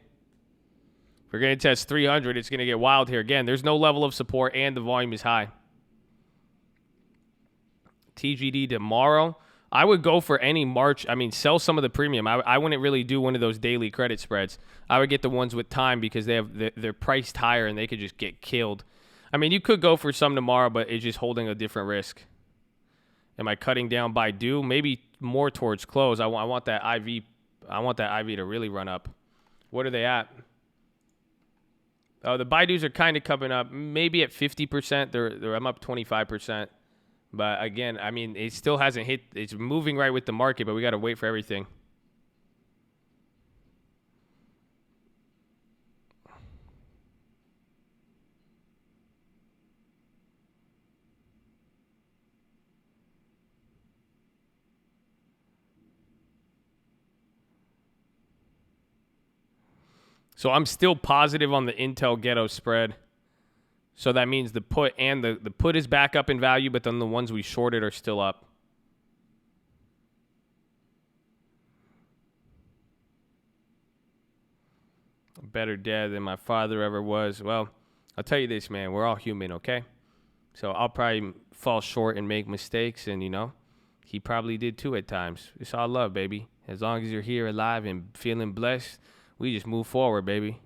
If we're going to test 300, it's going to get wild here. Again, there's no level of support, and the volume is high. TGD tomorrow. I would go for any March. I mean, sell some of the premium. I wouldn't really do one of those daily credit spreads. I would get the ones with time because they're priced higher and they could just get killed. I mean, you could go for some tomorrow, but it's just holding a different risk. Am I cutting down by due? Maybe more towards close. I want that IV. I want that IV to really run up. What are they at? Oh, the Baidus are kind of coming up. Maybe at 50%. I'm up 25%. But again, I mean, it still hasn't hit. It's moving right with the market, but we got to wait for everything. So I'm still positive on the Intel Ghetto spread. So that means the put and the put is back up in value, but then the ones we shorted are still up. Better dad than my father ever was. Well, I'll tell you this, man. We're all human, okay? So I'll probably fall short and make mistakes, and, you know, he probably did too at times. It's all love, baby. As long as you're here alive and feeling blessed, we just move forward, baby.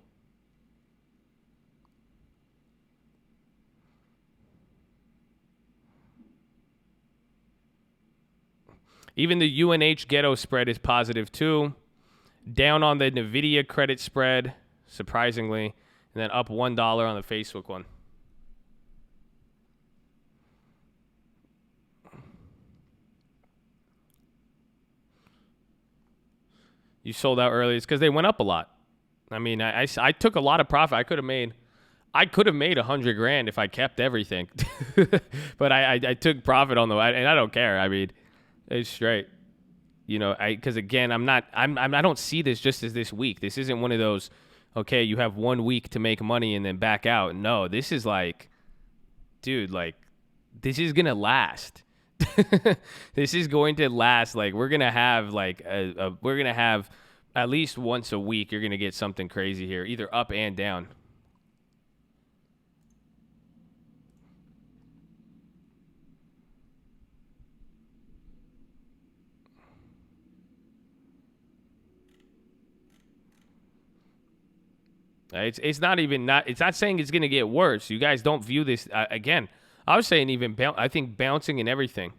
Even the UNH Ghetto spread is positive too. Down on the NVIDIA credit spread, surprisingly, and then up $1 on the Facebook one. You sold out early. It's because they went up a lot. I mean, I took a lot of profit. I could have made $100,000 if I kept everything, but I took profit on and I don't care. I mean, it's straight, you know. Because again, I don't see this just as this week. This isn't one of those, okay, you have 1 week to make money and then back out. No, this is like, dude, like, this is gonna last. This is going to last. Like, we're gonna have like we're gonna have at least once a week. You're gonna get something crazy here, either up and down. It's not saying it's going to get worse. You guys don't view this again. I was saying I think bouncing and everything.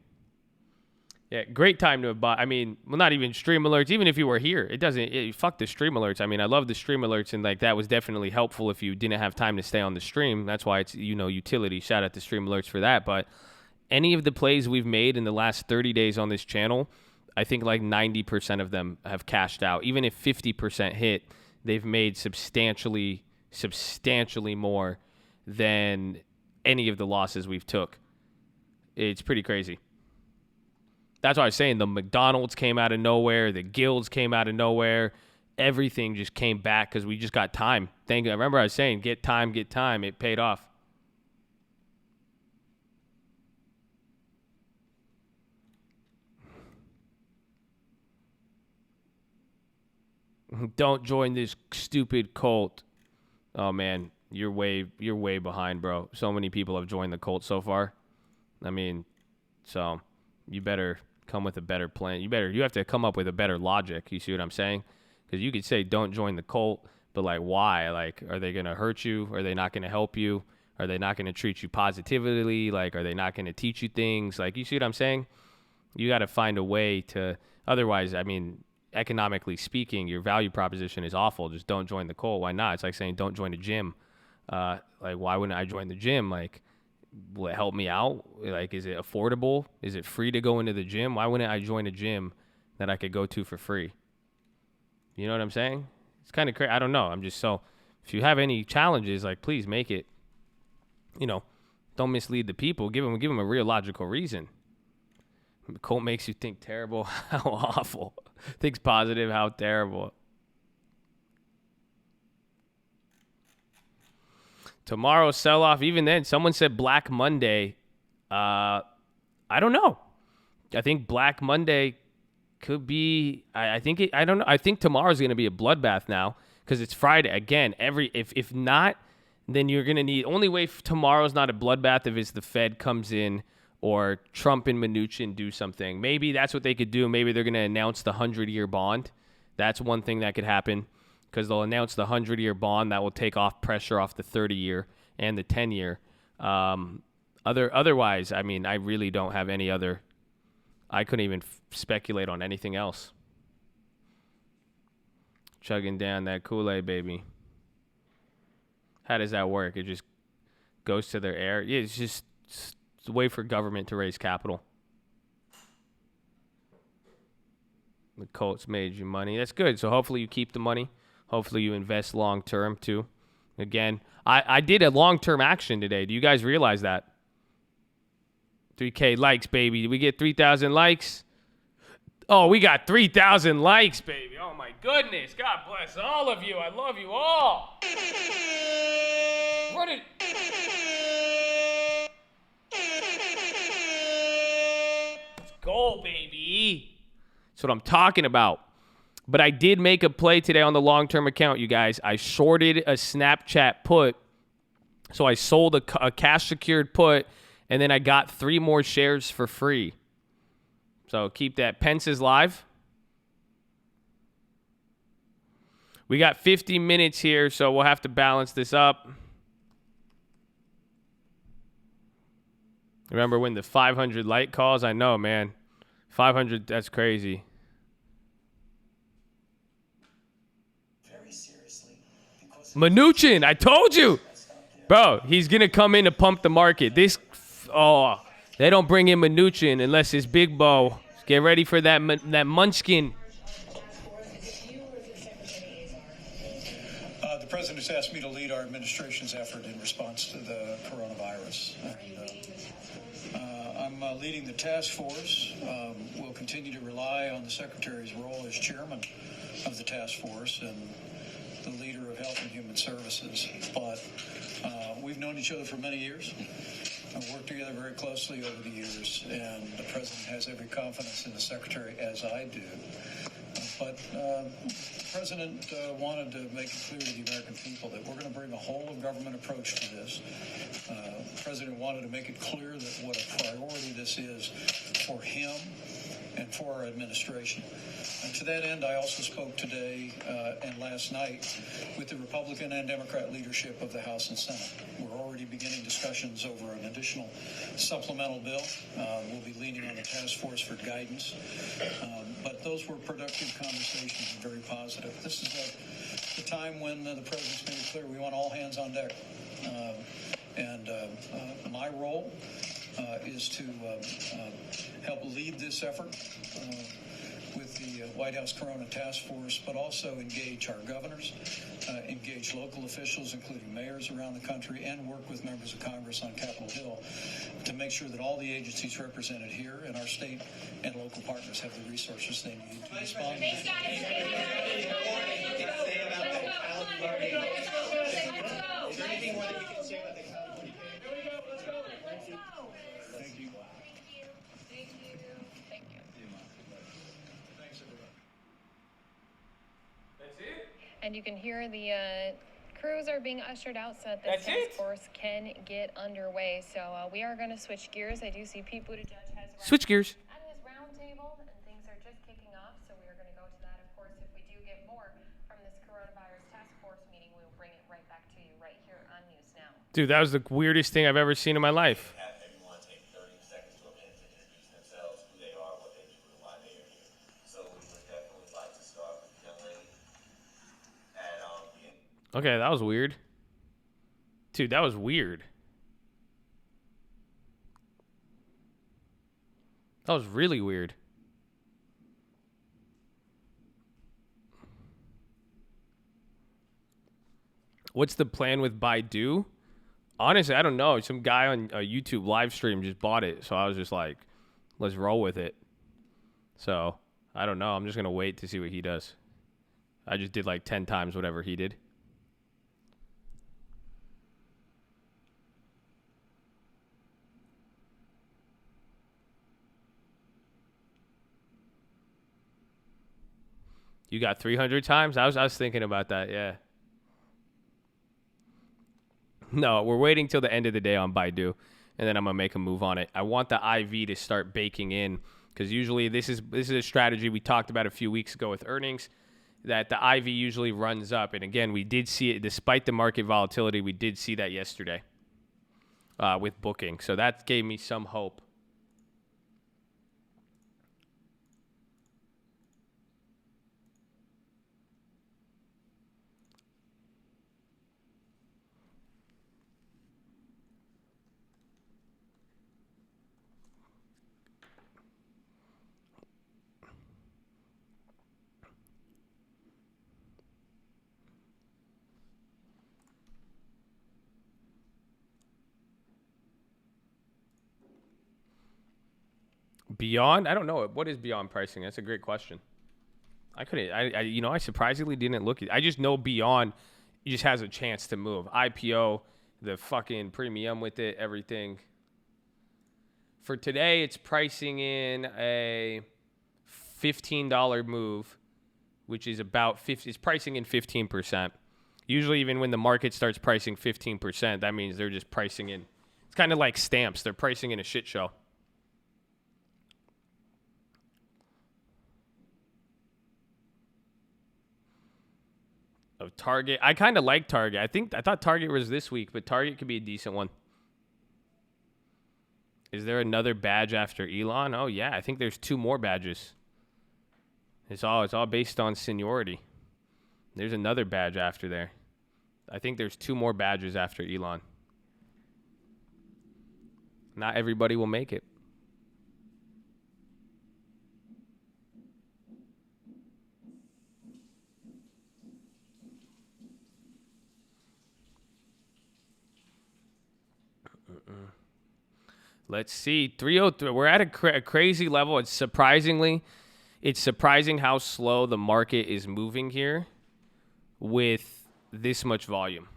Yeah, great time to buy. I mean, well, not even stream alerts. Even if you were here, fuck the stream alerts. I mean, I love the stream alerts, and like that was definitely helpful if you didn't have time to stay on the stream. That's why it's, you know, utility. Shout out to stream alerts for that. But any of the plays we've made in the last 30 days on this channel, I think like 90% of them have cashed out. Even if 50% hit, they've made substantially more than any of the losses we've took. It's pretty crazy. That's why I was saying the McDonald's came out of nowhere. The Guilds came out of nowhere. Everything just came back because we just got time. I remember I was saying, get time. It paid off. Don't join this stupid cult. Oh man, you're way behind, bro. So many people have joined the cult so far. I mean, so you better come with a better plan. You have to come up with a better logic. You see what I'm saying? Because you could say don't join the cult, but like why? Like, are they gonna hurt you? Are they not gonna help you? Are they not going to treat you positively? Like, are they not going to teach you things? Like, you see what I'm saying? You got to find a way to, otherwise, I mean, economically speaking, your value proposition is awful. Just don't join the cult. Why not? It's like saying don't join a gym. Like, why wouldn't I join the gym? Like, will it help me out? Like, is it affordable? Is it free to go into the gym? Why wouldn't I join a gym that I could go to for free? You know what I'm saying? It's kind of crazy. I don't know. I'm just so, if you have any challenges, like, please make it, you know, don't mislead the people. Give them a real logical reason. The cult makes you think terrible. How awful. Thinks positive. How terrible. Tomorrow's sell-off. Even then, someone said Black Monday. I don't know. I think Black Monday could be. I don't know. I think tomorrow's going to be a bloodbath now because it's Friday again. If not, then you're going to need. Only way tomorrow's not a bloodbath if it's the Fed comes in or Trump and Mnuchin do something. Maybe that's what they could do. Maybe they're going to announce the 100-year bond. That's one thing that could happen because they'll announce the 100-year bond that will take off pressure off the 30-year and the 10-year. Otherwise, I mean, I really don't have any other. I couldn't even speculate on anything else. Chugging down that Kool-Aid, baby. How does that work? It just goes to their air. Yeah, it's just it's a way for government to raise capital. The Colts made you money. That's good. So hopefully you keep the money. Hopefully you invest long term too. Again, I did a long term action today. Do you guys realize that? 3K likes, baby. Did we get 3,000 likes? Oh, we got 3,000 likes, baby. Oh my goodness. God bless all of you. I love you all. What did... Let's go, baby. That's what I'm talking about. But I did make a play today on the long-term account, you guys. I shorted a Snapchat put. So I sold a cash-secured put, and then I got 3 more shares for free. So keep that. Pence is live. We got 50 minutes here, so we'll have to balance this up. Remember when the 500 like calls? I know, man. 500, that's crazy. Mnuchin, I told you. Bro, he's going to come in to pump the market. They don't bring in Mnuchin unless it's Big Bo. Get ready for that munchkin. The president's asked me to lead our administration's effort in response to the coronavirus. And, I'm leading the task force. We'll continue to rely on the secretary's role as chairman of the task force and the leader of Health and Human Services. But we've known each other for many years. I've worked together very closely over the years, and the president has every confidence in the secretary, as I do. But the president wanted to make it clear to the American people that we're going to bring a whole-of-government approach to this. The president wanted to make it clear that what a priority this is for him and for our administration. And to that end, I also spoke today and last night with the Republican and Democrat leadership of the House and Senate. We're already beginning discussions over an additional supplemental bill. We'll be leaning on the task force for guidance. But those were productive conversations and very positive. This is the time when the president's made it clear we want all hands on deck. My role is to help lead this effort with the White House Corona Task Force, but also engage our governors, engage local officials, including mayors around the country, and work with members of Congress on Capitol Hill to make sure that all the agencies represented here and our state and local partners have the resources they need to respond. Is there anything more that you can say about the California? Let's go. Thank you. Thank you. Thanks, everybody. That's it? And you can hear the crews are being ushered out so that the task force can get underway. So we are going to switch gears. I do see Pete Buttigieg has Switch gears. at his round table, and things are just kicking off. So we are going to go to that. Of course, if we do get more from this coronavirus task force meeting, we will bring it right back to you right here on News Now. Dude, that was the weirdest thing I've ever seen in my life. Have everyone take 30 seconds to a minute to introduce themselves, who they are, what they do, and why they are here. So we would definitely like to start with the young lady at Okay, that was weird. Dude, that was weird. That was really weird. What's the plan with Baidu? Honestly, I don't know. Some guy on a YouTube live stream just bought it. So I was just like, let's roll with it. So I don't know. I'm just going to wait to see what he does. I just did like 10 times whatever he did. You got 300 times? I was thinking about that, yeah. No, we're waiting till the end of the day on Baidu, and then I'm going to make a move on it. I want the IV to start baking in, because usually this is a strategy we talked about a few weeks ago with earnings, that the IV usually runs up. And again, we did see it, despite the market volatility, we did see that yesterday with booking. So that gave me some hope. Beyond? I don't know. What is beyond pricing? That's a great question. I surprisingly didn't look at it. I just know beyond just has a chance to move. IPO, the fucking premium with it, everything. For today, it's pricing in a $15 move, which is about 50. It's pricing in 15%. Usually, even when the market starts pricing 15%, that means they're just pricing in. It's kind of like stamps. They're pricing in a shit show. Of Target. I kind of like Target. I thought Target was this week, but Target could be a decent one. Is there another badge after Elon? Oh yeah, I think there's 2 more badges. It's all based on seniority. There's another badge after there. I think there's 2 more badges after Elon. Not everybody will make it. Let's see. 303. We're at a crazy level. It's surprising how slow the market is moving here with this much volume.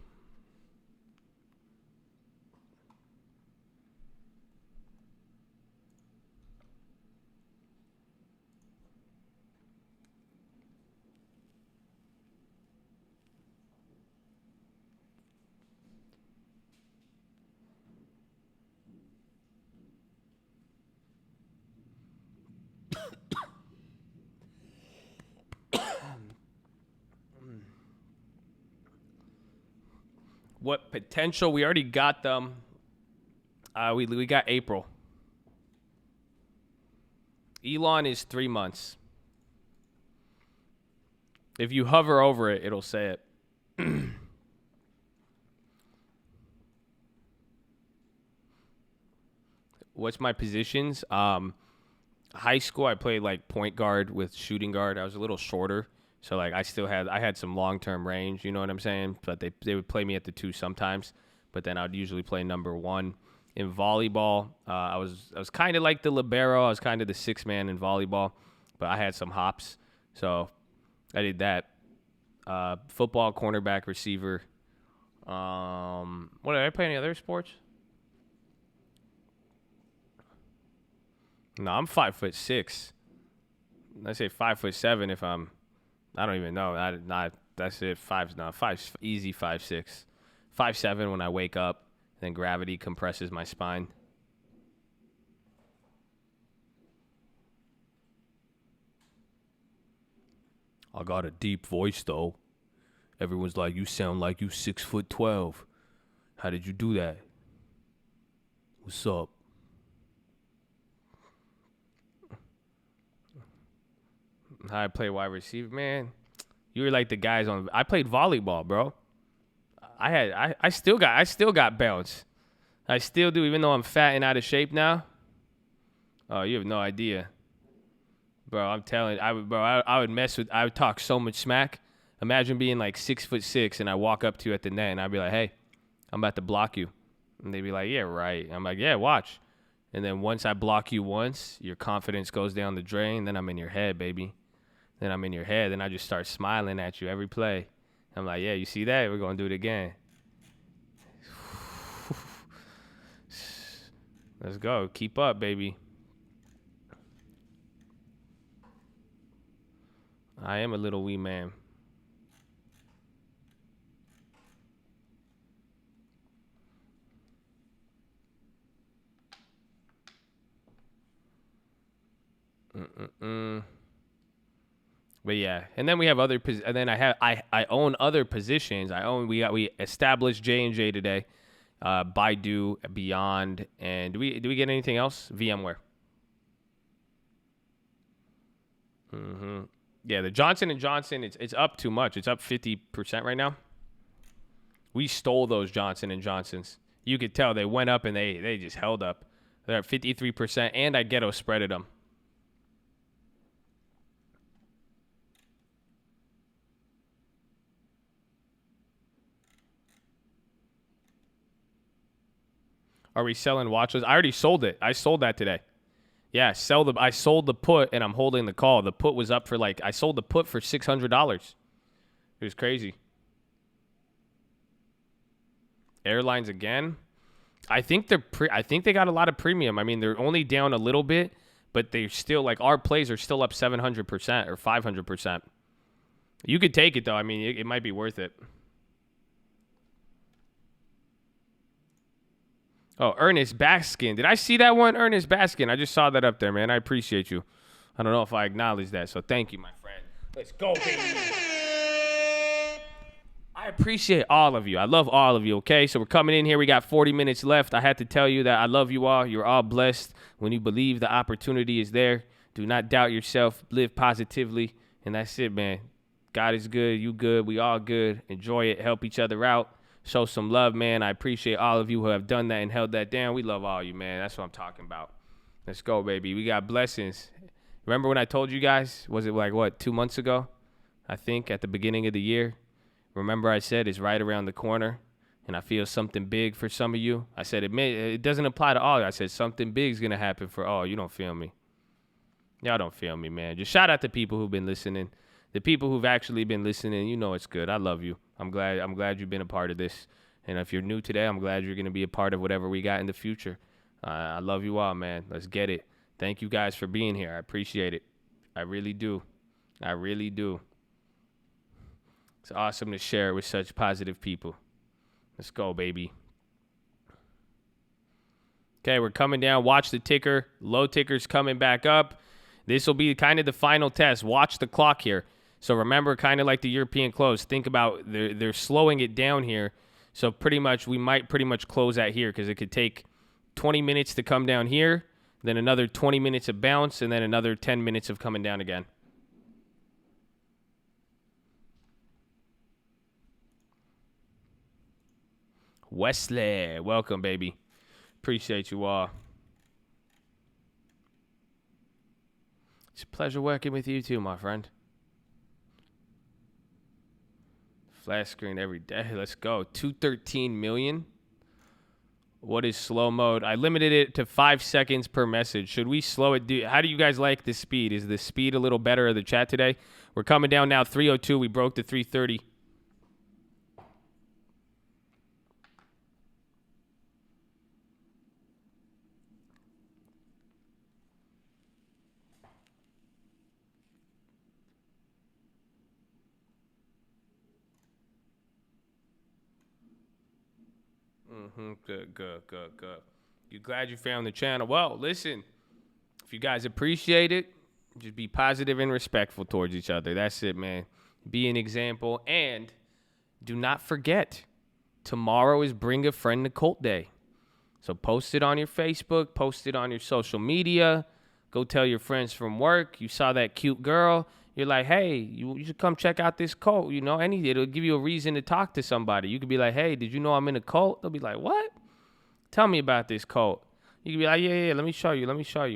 What potential? We already got them. We got April. Elon is 3 months. If you hover over it, it'll say it. What's my positions? High school, I played like point guard with shooting guard. I was a little shorter. So like I had some long-term range, you know what I'm saying? But they would play me at the 2 sometimes, but then I'd usually play number 1. In volleyball, I was kind of like the libero. I was kind of the 6th man in volleyball, but I had some hops, so I did that. Football, cornerback, receiver. What did I play? Any other sports? No, I'm 5'6". I say 5'7" if I'm. I don't even know. That's it. 5 easy 5'6", 5'7" when I wake up. Then gravity compresses my spine. I got a deep voice though. Everyone's like, you sound like you 6'12". How did you do that? What's up? How I play wide receiver, man. You were like the guys on. I played volleyball, bro. I still got bounce. I still do, even though I'm fat and out of shape now. Oh, you have no idea, bro. I'm telling you, I would talk so much smack. Imagine being like 6'6" and I walk up to you at the net and I'd be like, hey, I'm about to block you. And they'd be like, yeah, right. I'm like, yeah, watch. And then once I block you once, your confidence goes down the drain. Then I'm in your head, baby. Then I'm in your head. Then I just start smiling at you every play. I'm like, yeah, you see that? We're going to do it again. Let's go. Keep up, baby. I am a little wee man. But yeah, and then we have other. And then I own other positions. We established J&J today, Baidu, Beyond, and do we get anything else? VMware. Yeah, the Johnson & Johnson, it's up too much. It's up 50% right now. We stole those Johnson & Johnsons. You could tell they went up and they just held up. They're at 53%, and I Ghetto Spreaded them. Are we selling Watchlist? I already sold it. I sold that today. Yeah, I sold the put and I'm holding the call. The put was up for I sold the put for $600. It was crazy. Airlines again. I think they got a lot of premium. I mean, they're only down a little bit, but they're still our plays are still up 700% or 500%. You could take it though. I mean, it might be worth it. Oh, Ernest Baskin. Did I see that one? Ernest Baskin. I just saw that up there, man. I appreciate you. I don't know if I acknowledged that, so thank you, my friend. Let's go, baby. I appreciate all of you. I love all of you, okay? So we're coming in here. We got 40 minutes left. I had to tell you that I love you all. You're all blessed. When you believe the opportunity is there, do not doubt yourself. Live positively, and that's it, man. God is good. You good. We all good. Enjoy it. Help each other out. Show some love, man. I appreciate all of you who have done that and held that down. We love all you, man. That's what I'm talking about. Let's go, baby. We got blessings. Remember when I told you guys, was it 2 months ago? I think at the beginning of the year. Remember I said it's right around the corner and I feel something big for some of you. I said it doesn't apply to all. I said something big is going to happen for all. You don't feel me. Y'all don't feel me, man. Just shout out to people who've been listening. The people who've actually been listening, you know it's good. I love you. I'm glad you've been a part of this. And if you're new today, I'm glad you're going to be a part of whatever we got in the future. I love you all, man. Let's get it. Thank you guys for being here. I appreciate it. I really do. I really do. It's awesome to share it with such positive people. Let's go, baby. Okay, we're coming down. Watch the ticker. Low ticker's coming back up. This will be kind of the final test. Watch the clock here. So remember, kind of like the European close, think about they're slowing it down here. So we might pretty much close at here because it could take 20 minutes to come down here, then another 20 minutes of bounce, and then another 10 minutes of coming down again. Wesley, welcome, baby. Appreciate you all. It's a pleasure working with you too, my friend. Flash screen every day. Let's go. 213 million. What is slow mode? I limited it to 5 seconds per message. Should we slow it? How do you guys like the speed? Is the speed a little better of the chat today? We're coming down now. 302. We broke the 330. Good. You glad you found the channel? Well, listen, if you guys appreciate it, just be positive and respectful towards each other. That's it, man. Be an example. And do not forget, tomorrow is Bring a Friend to Cult Day. So post it on your Facebook, post it on your social media. Go tell your friends from work. You saw that cute girl. You're like, hey, you should come check out this cult. You know, it'll give you a reason to talk to somebody. You could be like, hey, did you know I'm in a cult? They'll be like, what? Tell me about this cult. You can be like, yeah, let me show you.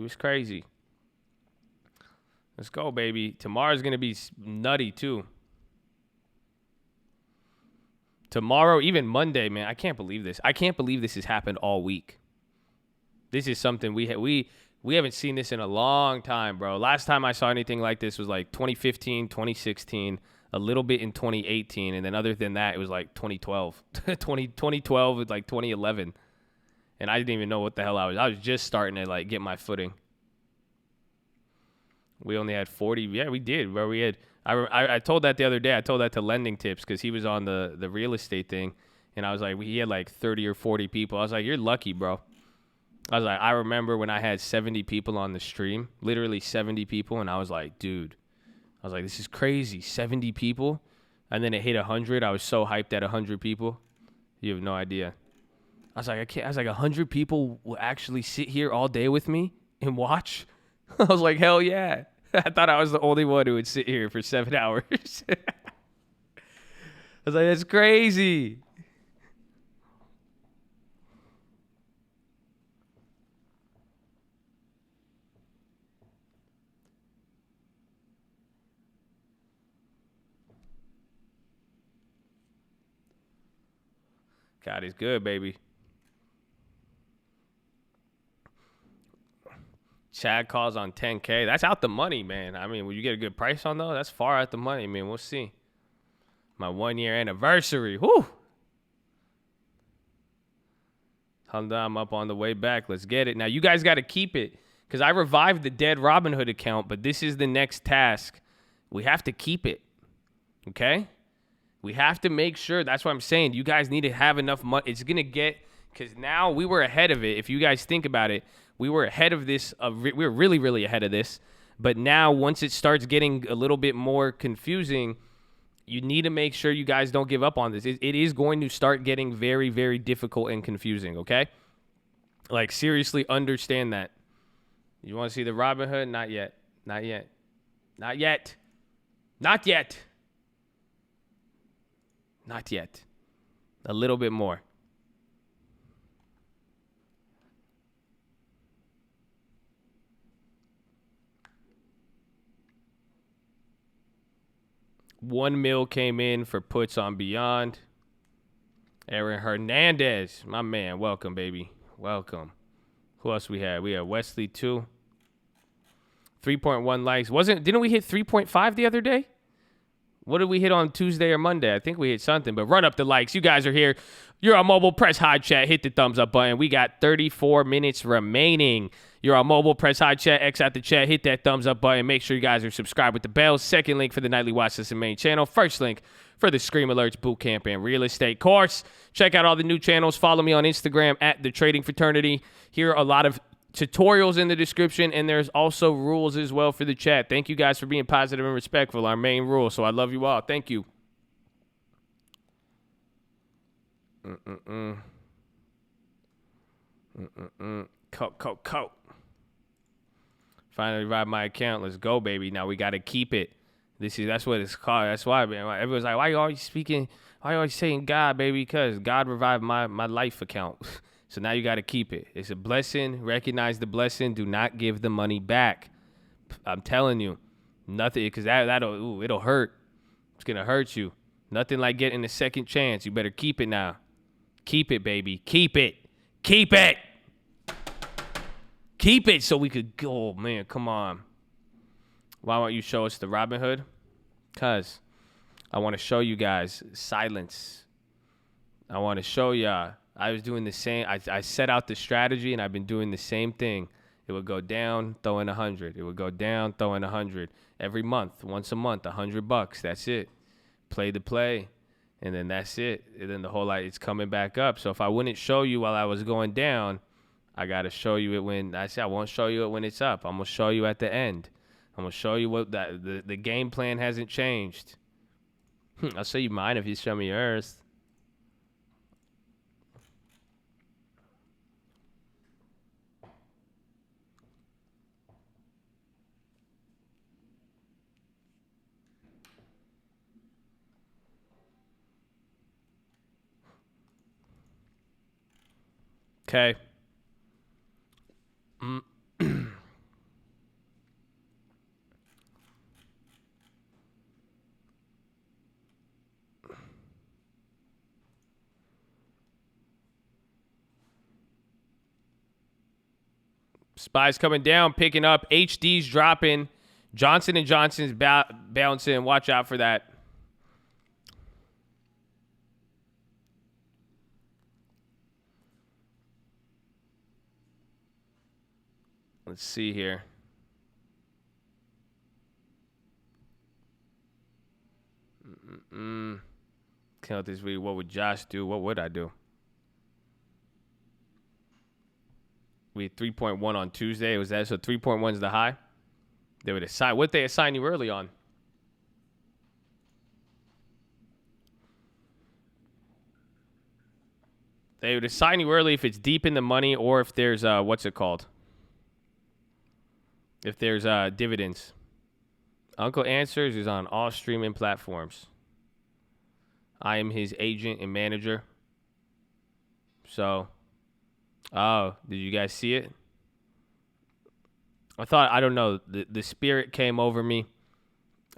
It's crazy. Let's go, baby. Tomorrow's going to be nutty, too. Tomorrow, even Monday, man, I can't believe this. I can't believe this has happened all week. This is something we haven't seen this in a long time, bro. Last time I saw anything like this was like 2015, 2016, a little bit in 2018, and then other than that, it was like 2012. 2012 was like 2011. And I didn't even know what the hell I was just starting to like get my footing. We only had 40. Yeah, we did, bro. We had I told that the other day. I told that to Lending Tips because he was on the real estate thing. And I was like, he had like 30 or 40 people. I was like, you're lucky, bro. I was like, I remember when I had 70 people on the stream, literally 70 people. And I was like, dude, this is crazy. 70 people. And then it hit 100. I was so hyped at 100 people. You have no idea. I was like, 100 people will actually sit here all day with me and watch? I was like, hell yeah. I thought I was the only one who would sit here for 7 hours. I was like, that's crazy. God is good, baby. Chad calls on 10K. That's out the money, man. I mean, will you get a good price on those? That's far out the money, man. We'll see. My 1-year anniversary. Whoo! I'm up on the way back. Let's get it. Now, you guys got to keep it because I revived the dead Robinhood account, but this is the next task. We have to keep it, okay? We have to make sure. That's what I'm saying. You guys need to have enough money. It's going to get, because now we were ahead of it. If you guys think about it, we were ahead of this. We were really, really ahead of this. But now once it starts getting a little bit more confusing, you need to make sure you guys don't give up on this. It is going to start getting very, very difficult and confusing, okay? Like, seriously, understand that. You want to see the Robinhood? Not yet. Not yet. Not yet. Not yet. Not yet. A little bit more. $1 million came in for puts on Beyond. Aaron Hernandez, my man, welcome, baby. Welcome. Who else we had? We had Wesley, too. 3.1 likes. Didn't we hit 3.5 the other day? What did we hit on Tuesday or Monday? I think we hit something, but run up the likes. You guys are here. You're on mobile. Press high chat. Hit the thumbs up button. We got 34 minutes remaining. You're on mobile. Press high chat. X out the chat. Hit that thumbs up button. Make sure you guys are subscribed with the bell. Second link for the nightly Watchlist and main channel. First link for the Scream Alerts Bootcamp and Real Estate course. Check out all the new channels. Follow me on Instagram at The Trading Fraternity. Here are a lot of tutorials in the description, and there's also rules as well for the chat. Thank you guys for being positive and respectful, our main rule. So I love you all. Thank you. Coat. Finally revived my account. Let's go, baby. Now we got to keep it. That's what it's called. That's why, man. Everyone's like, why you always saying God, baby? Because God revived my life account. So now you got to keep it. It's a blessing. Recognize the blessing. Do not give the money back. I'm telling you, nothing, because it'll hurt. It's going to hurt you. Nothing like getting a second chance. You better keep it now. Keep it, baby. Keep it. Keep it. Keep it so we could go. Oh, man, come on. Why won't you show us the Robinhood? Because I want to show you guys silence. I want to show y'all. I was doing the same. I set out the strategy, and I've been doing the same thing. It would go down, throw in 100. It would go down, throw in 100. Every month, once a month, $100. That's it. Play the play, and then that's it. And then the whole it's coming back up. So if I wouldn't show you while I was going down, I got to show you it when I won't show you it when it's up. I'm going to show you at the end. I'm going to show you what the game plan hasn't changed. I'll show you mine if you show me yours. Okay. Spies coming down, picking up. HD's dropping. Johnson & Johnson's bouncing. Watch out for that. Let's see here. Count this week. What would Josh do? What would I do? We had 3.1 on Tuesday. Was that so? 3.1 is the high. They would assign. What they assign you early on? They would assign you early if it's deep in the money or if there's what's it called? If there's dividends. Uncle Answers is on all streaming platforms. I am his agent and manager. So, oh, did you guys see it? I don't know, the spirit came over me.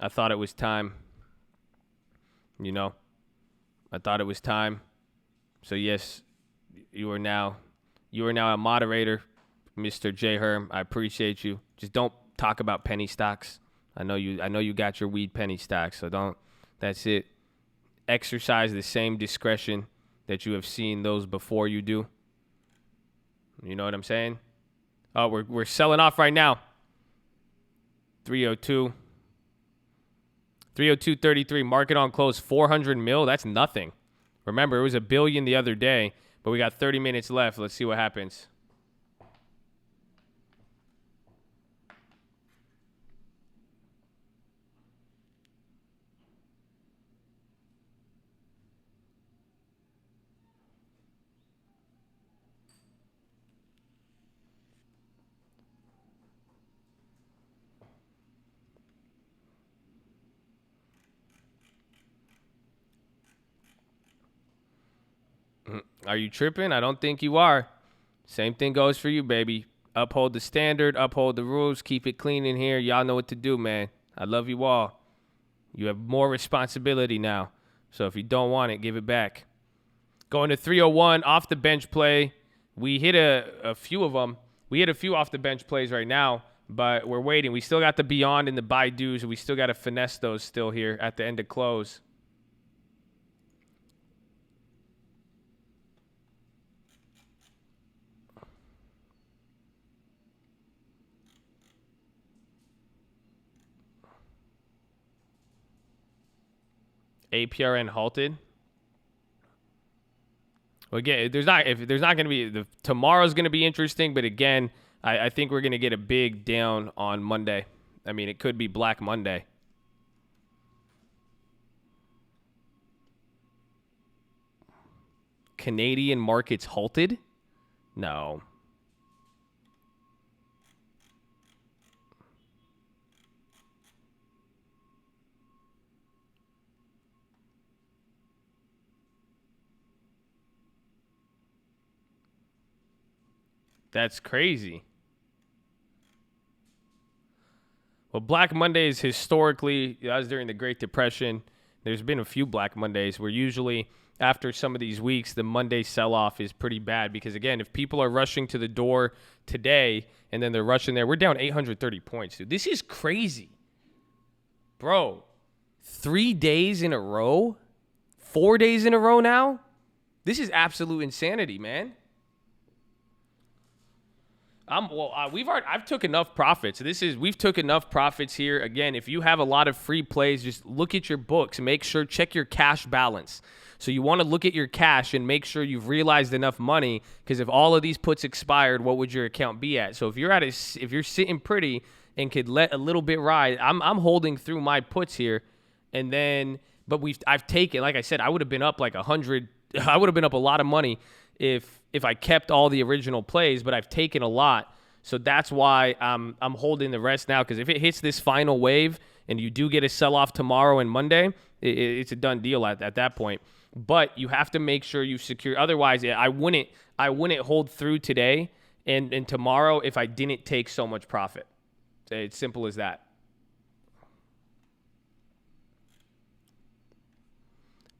I thought it was time. You know, I thought it was time. So yes, you are now a moderator, Mr. J. Herm. I appreciate you. Just don't talk about penny stocks. I know you got your weed penny stocks, so don't. That's it. Exercise the same discretion that you have seen those before you do. You know what I'm saying? Oh, we're selling off right now. 302. 302.33. Market on close. 400 mil. That's nothing. Remember, it was $1 billion the other day, but we got 30 minutes left. Let's see what happens. Are you tripping? I don't think you are. Same thing goes for you, baby. Uphold the standard, uphold the rules, keep it clean in here. Y'all know what to do, man. I love you all. You have more responsibility now. So if you don't want it, give it back. Going to 301, off the bench play. We hit a few of them. We hit a few off the bench plays right now, but we're waiting. We still got the Beyond and the Baidus, and we still got to finesse those still here at the end of close. APRN halted. Well, again, there's not going to be tomorrow's going to be interesting, but again, I think we're going to get a big down on Monday. I mean, it could be Black Monday. Canadian markets halted? No. That's crazy. Well, Black Mondays historically, that was during the Great Depression. There's been a few Black Mondays where usually after some of these weeks, the Monday sell-off is pretty bad because, again, if people are rushing to the door today and then they're rushing there, we're down 830 points, dude. This is crazy. Bro, 3 days in a row? 4 days in a row now? This is absolute insanity, man. I've took enough profits. We've took enough profits here. Again, if you have a lot of free plays, just look at your books. Check your cash balance. So you want to look at your cash and make sure you've realized enough money, because if all of these puts expired, what would your account be at? So if you're sitting pretty and could let a little bit ride, I'm holding through my puts here, and then I've taken, like I said, I would have been up like 100. I would have been up a lot of money if I kept all the original plays, but I've taken a lot. So that's why I'm holding the rest now, because if it hits this final wave and you do get a sell-off tomorrow and Monday, It's a done deal at that point. But you have to make sure you secure. Otherwise, I wouldn't hold through today and tomorrow if I didn't take so much profit. It's simple as that.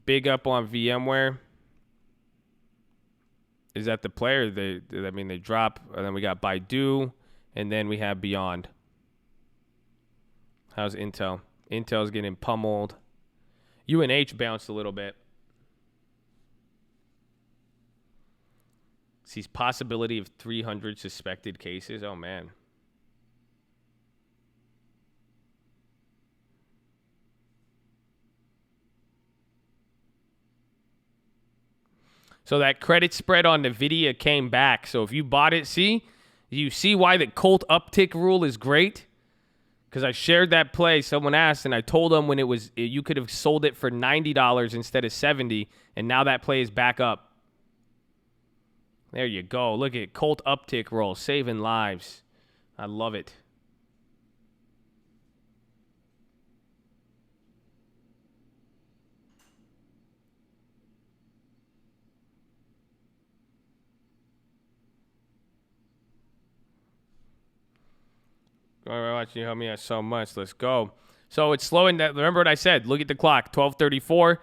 Big up on VMware. Is that the player? They drop, and then we got Baidu, and then we have Beyond. How's Intel? Intel's getting pummeled. UNH bounced a little bit. Sees possibility of 300 suspected cases. Oh, man. So that credit spread on NVIDIA came back. So if you bought it, you see why the Colt uptick rule is great? Because I shared that play. Someone asked, and I told them when you could have sold it for $90 instead of $70, and now that play is back up. There you go. Look at Colt uptick roll, saving lives. I love it. All right, watching you help me out so much. Let's go. So it's slowing down. Remember what I said. Look at the clock. 12:34.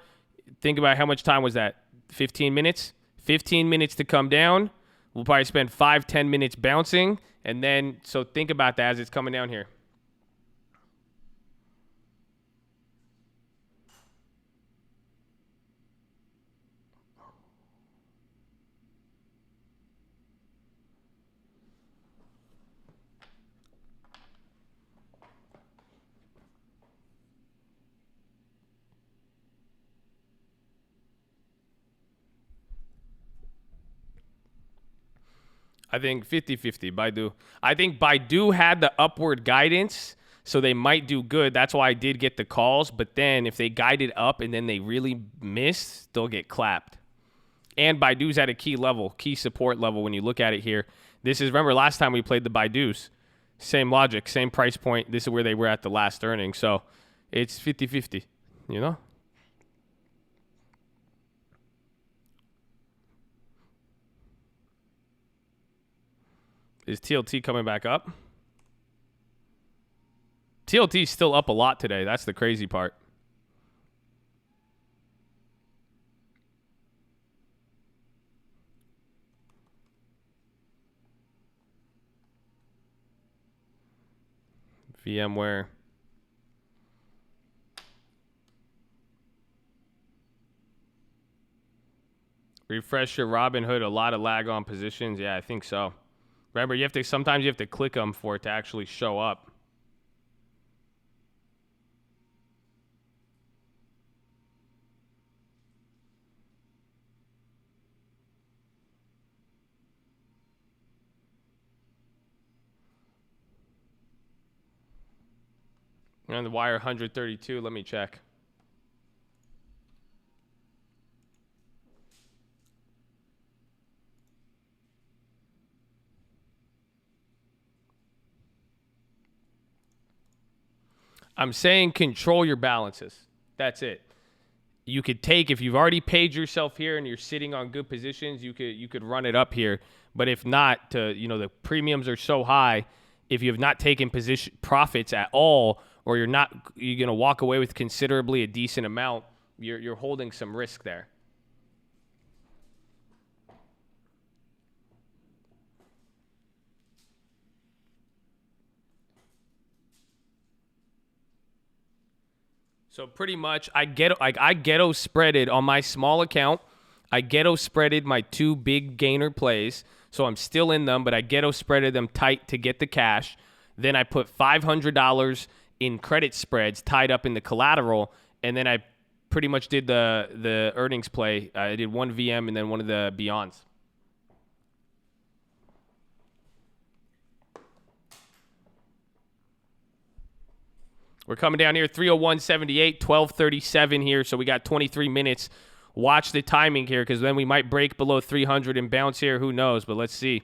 Think about how much time was that? 15 minutes? 15 minutes to come down. We'll probably spend 5-10 minutes bouncing. And then, so think about that as it's coming down here. I think 50-50, Baidu. I think Baidu had the upward guidance, so they might do good. That's why I did get the calls. But then if they guided up and then they really missed, they'll get clapped. And Baidu's at a key level, key support level when you look at it here. This is, remember last time we played the Baidus. Same logic, same price point. This is where they were at the last earnings. So it's 50-50, you know? Is TLT coming back up? TLT's still up a lot today. That's the crazy part. VMware. Refresh your Robinhood. A lot of lag on positions. Yeah, I think so. Remember, sometimes you have to click them for it to actually show up. And the wire 132, let me check. I'm saying control your balances. That's it. You could take, if you've already paid yourself here and you're sitting on good positions, you could run it up here. But if not, the premiums are so high, if you have not taken position profits at all, or you're going to walk away with considerably a decent amount, you're holding some risk there. So pretty much, I ghetto spreaded on my small account. I ghetto spreaded my two big gainer plays, so I'm still in them, but I ghetto spreaded them tight to get the cash. Then I put $500 in credit spreads tied up in the collateral, and then I pretty much did the earnings play. I did one VM and then one of the Beyonds. We're coming down here, 301.78, 12:37 here, so we got 23 minutes. Watch the timing here, because then we might break below 300 and bounce here. Who knows, but let's see.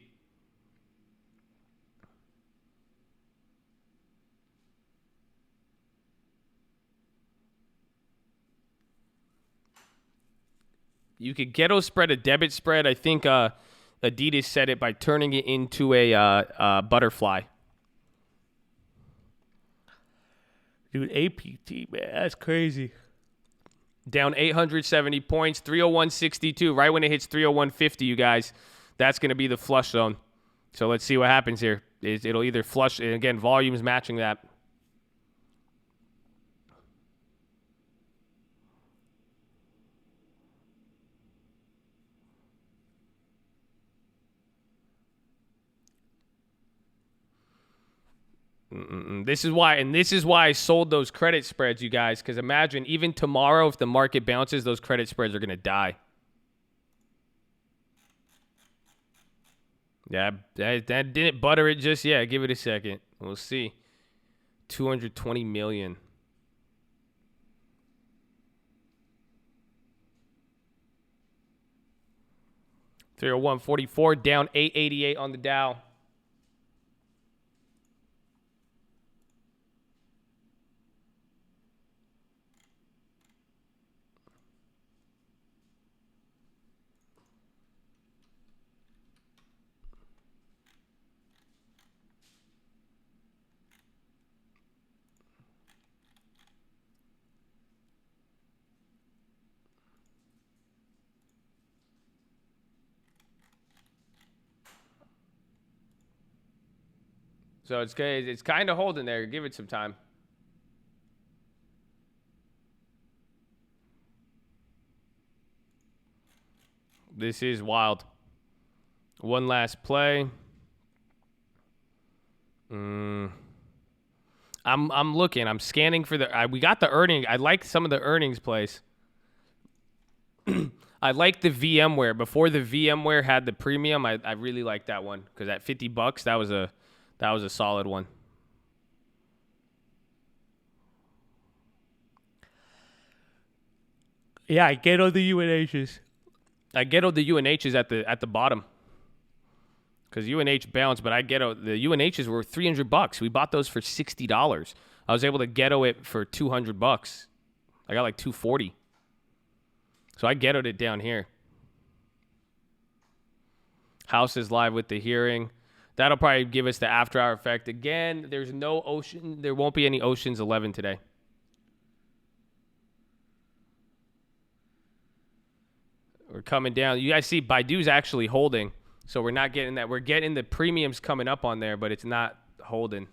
You could Ghetto Spread a debit spread. I think Adidas said it by turning it into a butterfly. Dude, APT, man, that's crazy. Down 870 points, 301.62. Right when it hits 301.50, you guys, that's going to be the flush zone. So let's see what happens here. It'll either flush, and again, volume's matching that. This is why I sold those credit spreads, you guys, because imagine even tomorrow if the market bounces, those credit spreads are going to die. Yeah, that didn't butter it just yet. Give it a second. We'll see. 220 million. $301.44, down 888 on the Dow. So it's kind of holding there. Give it some time. This is wild. One last play. I'm looking. I'm scanning for the. We got the earning. I like some of the earnings plays. I like the VMware. Before the VMware had the premium, I really liked that one because at $50, that was a solid one. Yeah, I get all the UNHs. I get all the UNHs at the bottom. Because UNH bounced, but the UNHs were $300. We bought those for $60. I was able to ghetto it for $200. I got like $240. So I ghettoed it down here. House is live with the hearing. That'll probably give us the after hour effect. Again, there's no Ocean. There won't be any Ocean's 11 today. We're coming down. You guys see Baidu's actually holding. So we're not getting that. We're getting the premiums coming up on there, but it's not holding.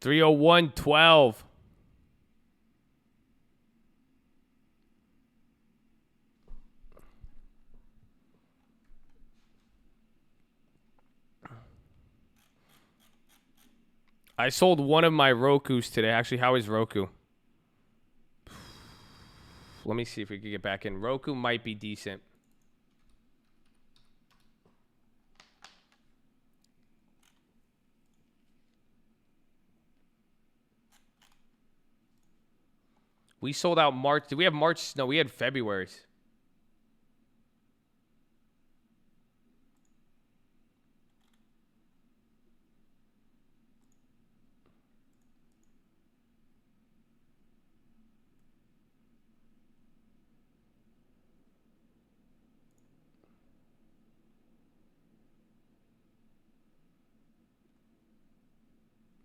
$301.12. I sold one of my Rokus today. Actually, how is Roku? Let me see if we can get back in. Roku might be decent. We sold out March. Did we have March? No, we had February's.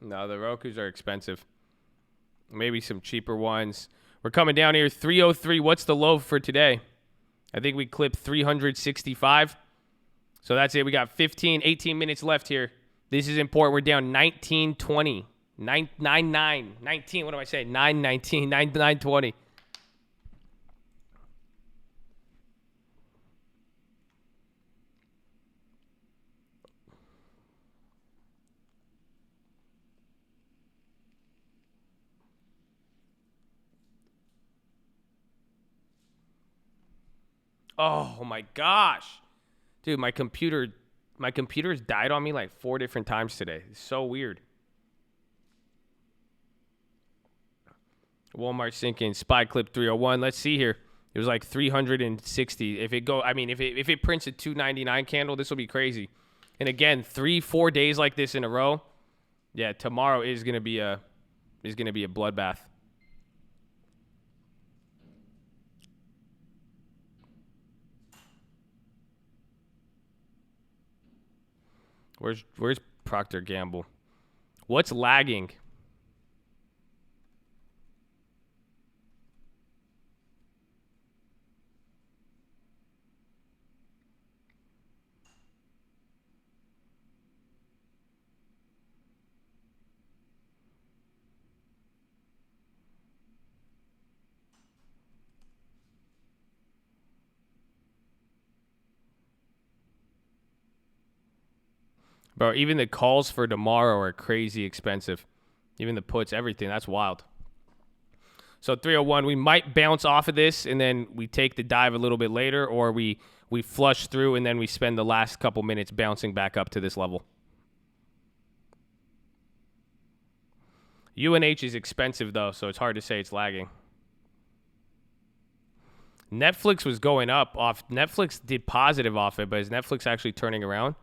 No, the Rokus are expensive. Maybe some cheaper ones. We're coming down here. 303. What's the low for today? I think we clipped 365. So that's it. We got 18 minutes left here. This is important. We're down 19.20. 19. What am I saying? 9.19. 9.20. Oh my gosh. Dude, my computer's died on me like 4 different times today. It's so weird. Walmart sinking, spy clip 301. Let's see here. It was like 360. If it prints a 299 candle, this will be crazy. And again, 3-4 days like this in a row. Yeah, tomorrow is gonna be a bloodbath. Where's Procter Gamble? What's lagging? Bro, even the calls for tomorrow are crazy expensive. Even the puts, everything. That's wild. So 301, we might bounce off of this and then we take the dive a little bit later, or we flush through and then we spend the last couple minutes bouncing back up to this level. UNH is expensive though, so it's hard to say it's lagging. Netflix was going up off. Netflix did positive off it, but is Netflix actually turning around?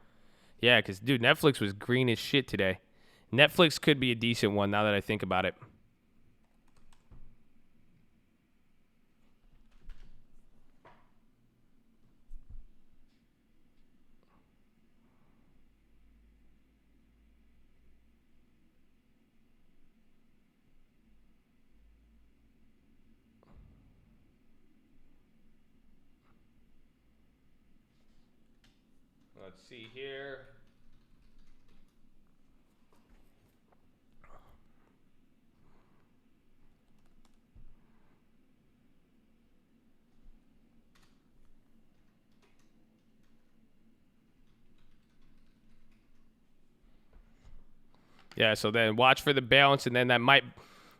Yeah, because, dude, Netflix was green as shit today. Netflix could be a decent one now that I think about it. Let's see here. Yeah, so then watch for the bounce, and then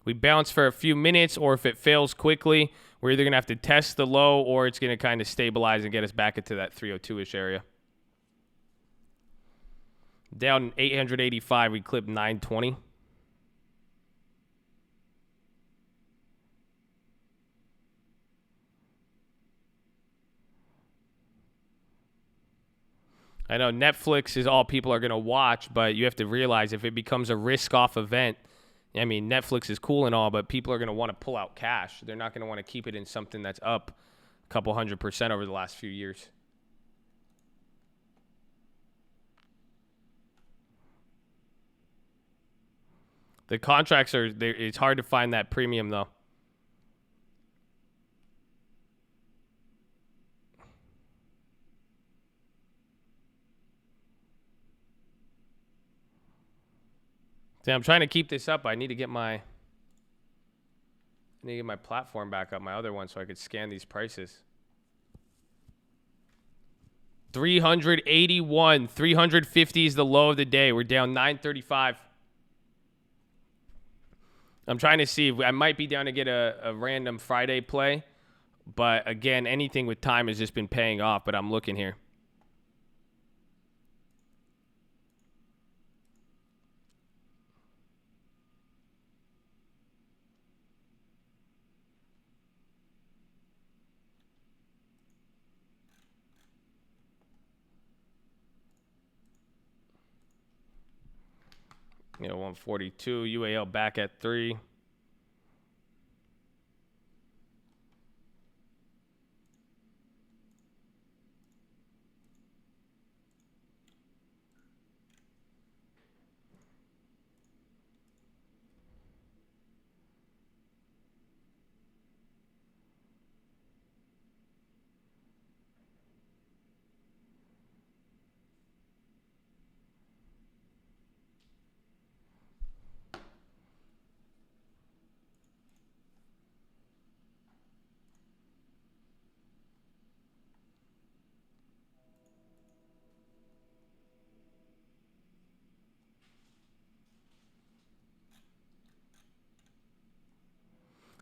we bounce for a few minutes, or if it fails quickly, we're either going to have to test the low, or it's going to kind of stabilize and get us back into that 302-ish area. Down 885, we clipped 920. I know Netflix is all people are going to watch, but you have to realize if it becomes a risk-off event, I mean, Netflix is cool and all, but people are going to want to pull out cash. They're not going to want to keep it in something that's up a couple 100% over the last few years. The contracts it's hard to find that premium, though. See, I'm trying to keep this up. I need to get my platform back up, my other one, so I could scan these prices. 381, 350 is the low of the day. We're down 935. I'm trying to see. I might be down to get a random Friday play, but again, anything with time has just been paying off. But I'm looking here. You know, 142, UAL back at 3.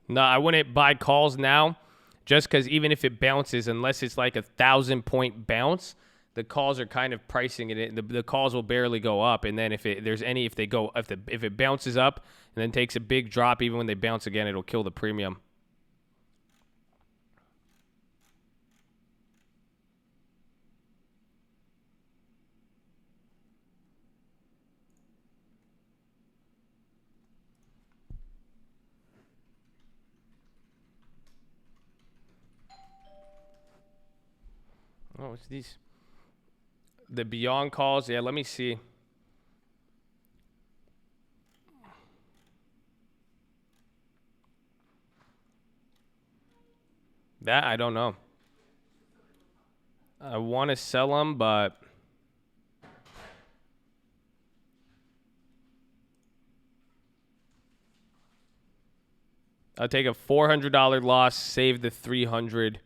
No, I wouldn't buy calls now. Just because even if it bounces, unless it's like 1,000-point bounce, the calls are kind of pricing it in. The calls will barely go up, and then if it bounces up and then takes a big drop, even when they bounce again, it'll kill the premium. Oh, what's these? The Beyond calls. Yeah, let me see. That I don't know. I want to sell them, but I'll take a $400 loss, save the $300.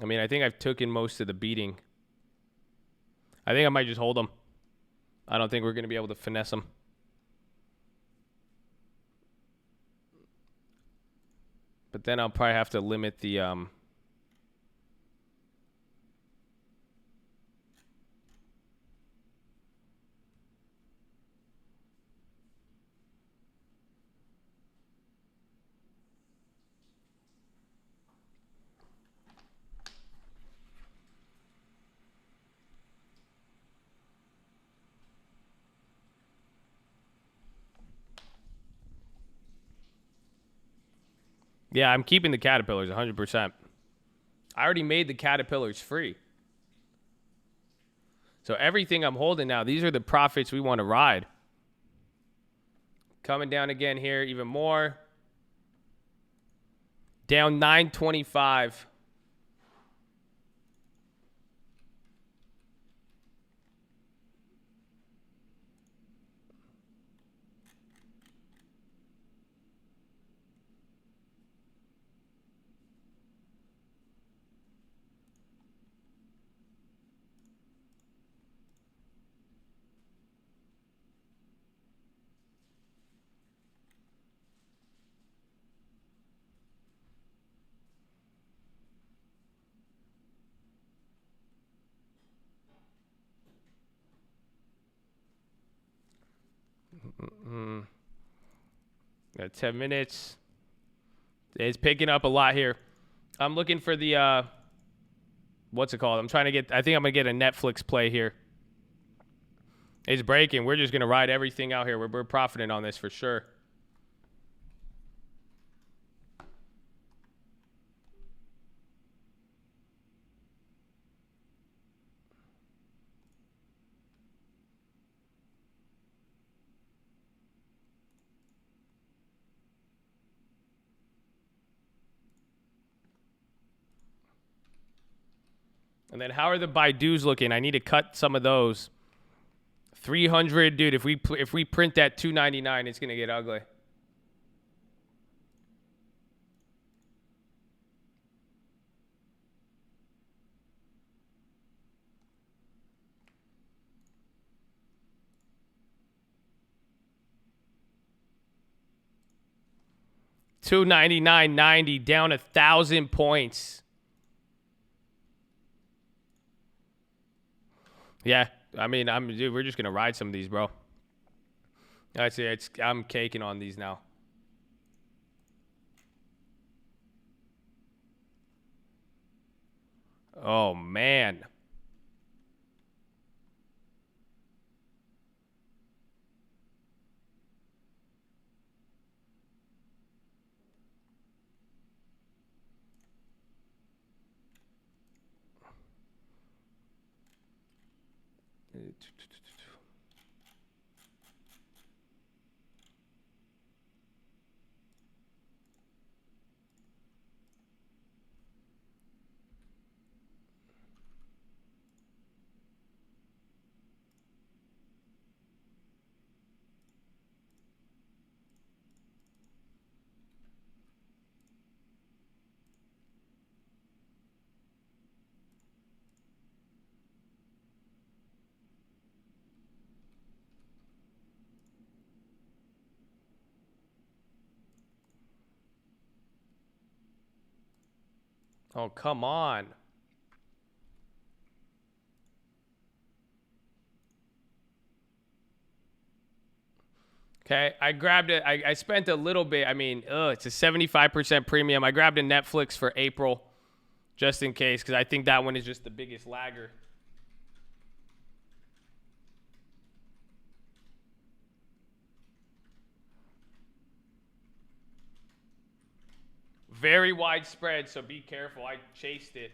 I mean, I think I've taken most of the beating. I think I might just hold them. I don't think we're going to be able to finesse them. But then I'll probably have to limit the Yeah, I'm keeping the caterpillars 100%. I already made the caterpillars free. So everything I'm holding now, these are the profits we want to ride. Coming down again here, even more. Down 925. Got 10 minutes. It's picking up a lot here. I'm looking for the, what's it called? I'm trying to get, I think I'm going to get a Netflix play here. It's breaking. We're just going to ride everything out here. We're profiting on this for sure. And then how are the Baidus looking? I need to cut some of those. 300, dude. If we print that 299, it's gonna get ugly. $299.90 down 1,000 points. Yeah, I mean, dude, we're just gonna ride some of these, bro. I'd say I'm caking on these now. Oh man. Oh, come on. Okay, I grabbed it. I spent a little bit. I mean, it's a 75% premium. I grabbed a Netflix for April just in case because I think that one is just the biggest lagger. Very widespread, so be careful. I chased it.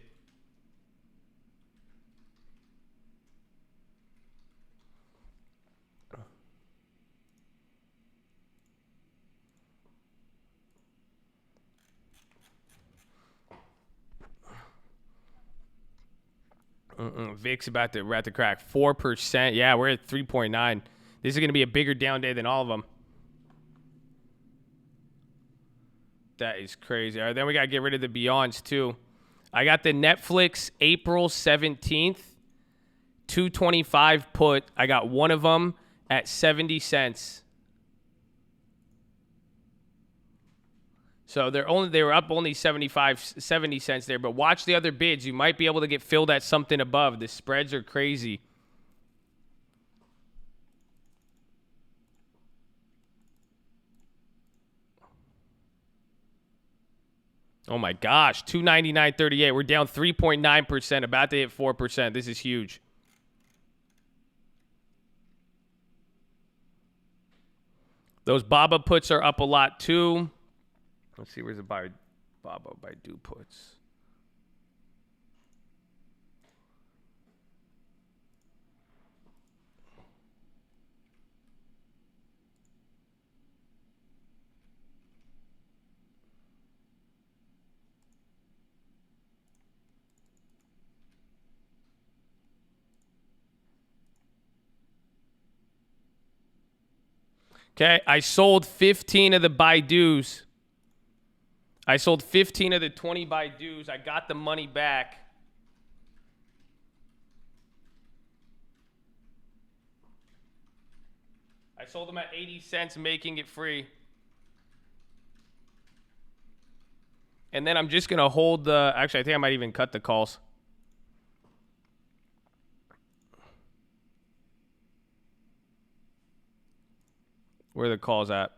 VIX about to, we're at the crack. 4%. Yeah, we're at 3.9. This is going to be a bigger down day than all of them. That is crazy. All right, then we got to get rid of the Beyonds, too. I got the Netflix April 17th, 225 put. I got one of them at 70 cents. So they were up only 70 cents there. But watch the other bids. You might be able to get filled at something above. The spreads are crazy. Oh my gosh, 299.38. We're down 3.9%, about to hit 4%. This is huge. Those BABA puts are up a lot too. Let's see, where's the BABA Baidu puts? Okay, I sold 15 of the Baidus. I sold 15 of the 20 Baidus. I got the money back. I sold them at 80 cents, making it free. And then I'm just going to hold the... Actually, I think I might even cut the calls. Where are the calls at?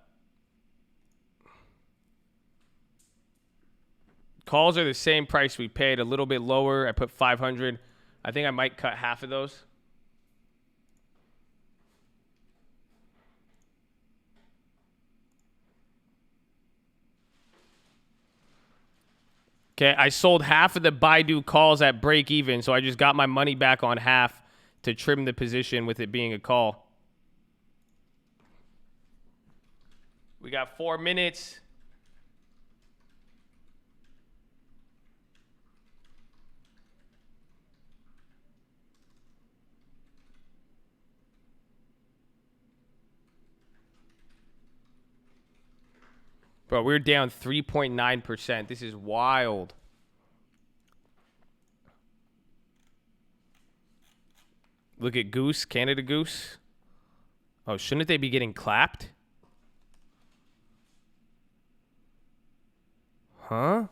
Calls are the same price we paid, a little bit lower. I put 500. I think I might cut half of those. Okay, I sold half of the Baidu calls at break even, so I just got my money back on half to trim the position with it being a call. We got 4 minutes. Bro, we're down 3.9%. This is wild. Look at Goose, Canada Goose. Oh, shouldn't they be getting clapped? Huh?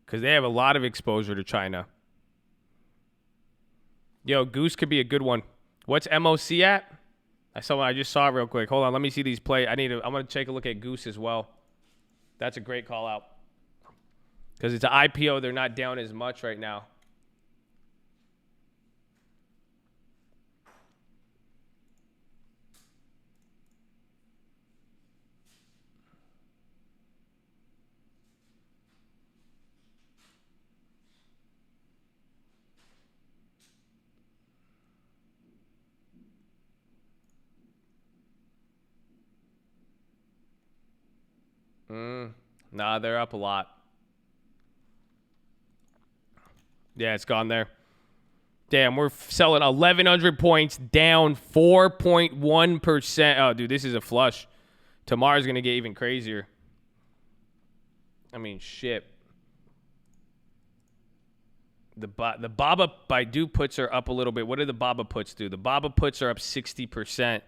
Because they have a lot of exposure to China. Yo, Goose could be a good one. What's MOC at? I just saw it real quick. Hold on, let me see these play. I'm gonna take a look at Goose as well. That's a great call out. Because it's an IPO, they're not down as much right now. Nah, they're up a lot. Yeah, it's gone there. Damn, we're selling 1,100 points, down 4.1%. Oh, dude, this is a flush. Tomorrow's going to get even crazier. I mean, shit. The BABA Baidu puts are up a little bit. What do the BABA puts do? The BABA puts are up 60%.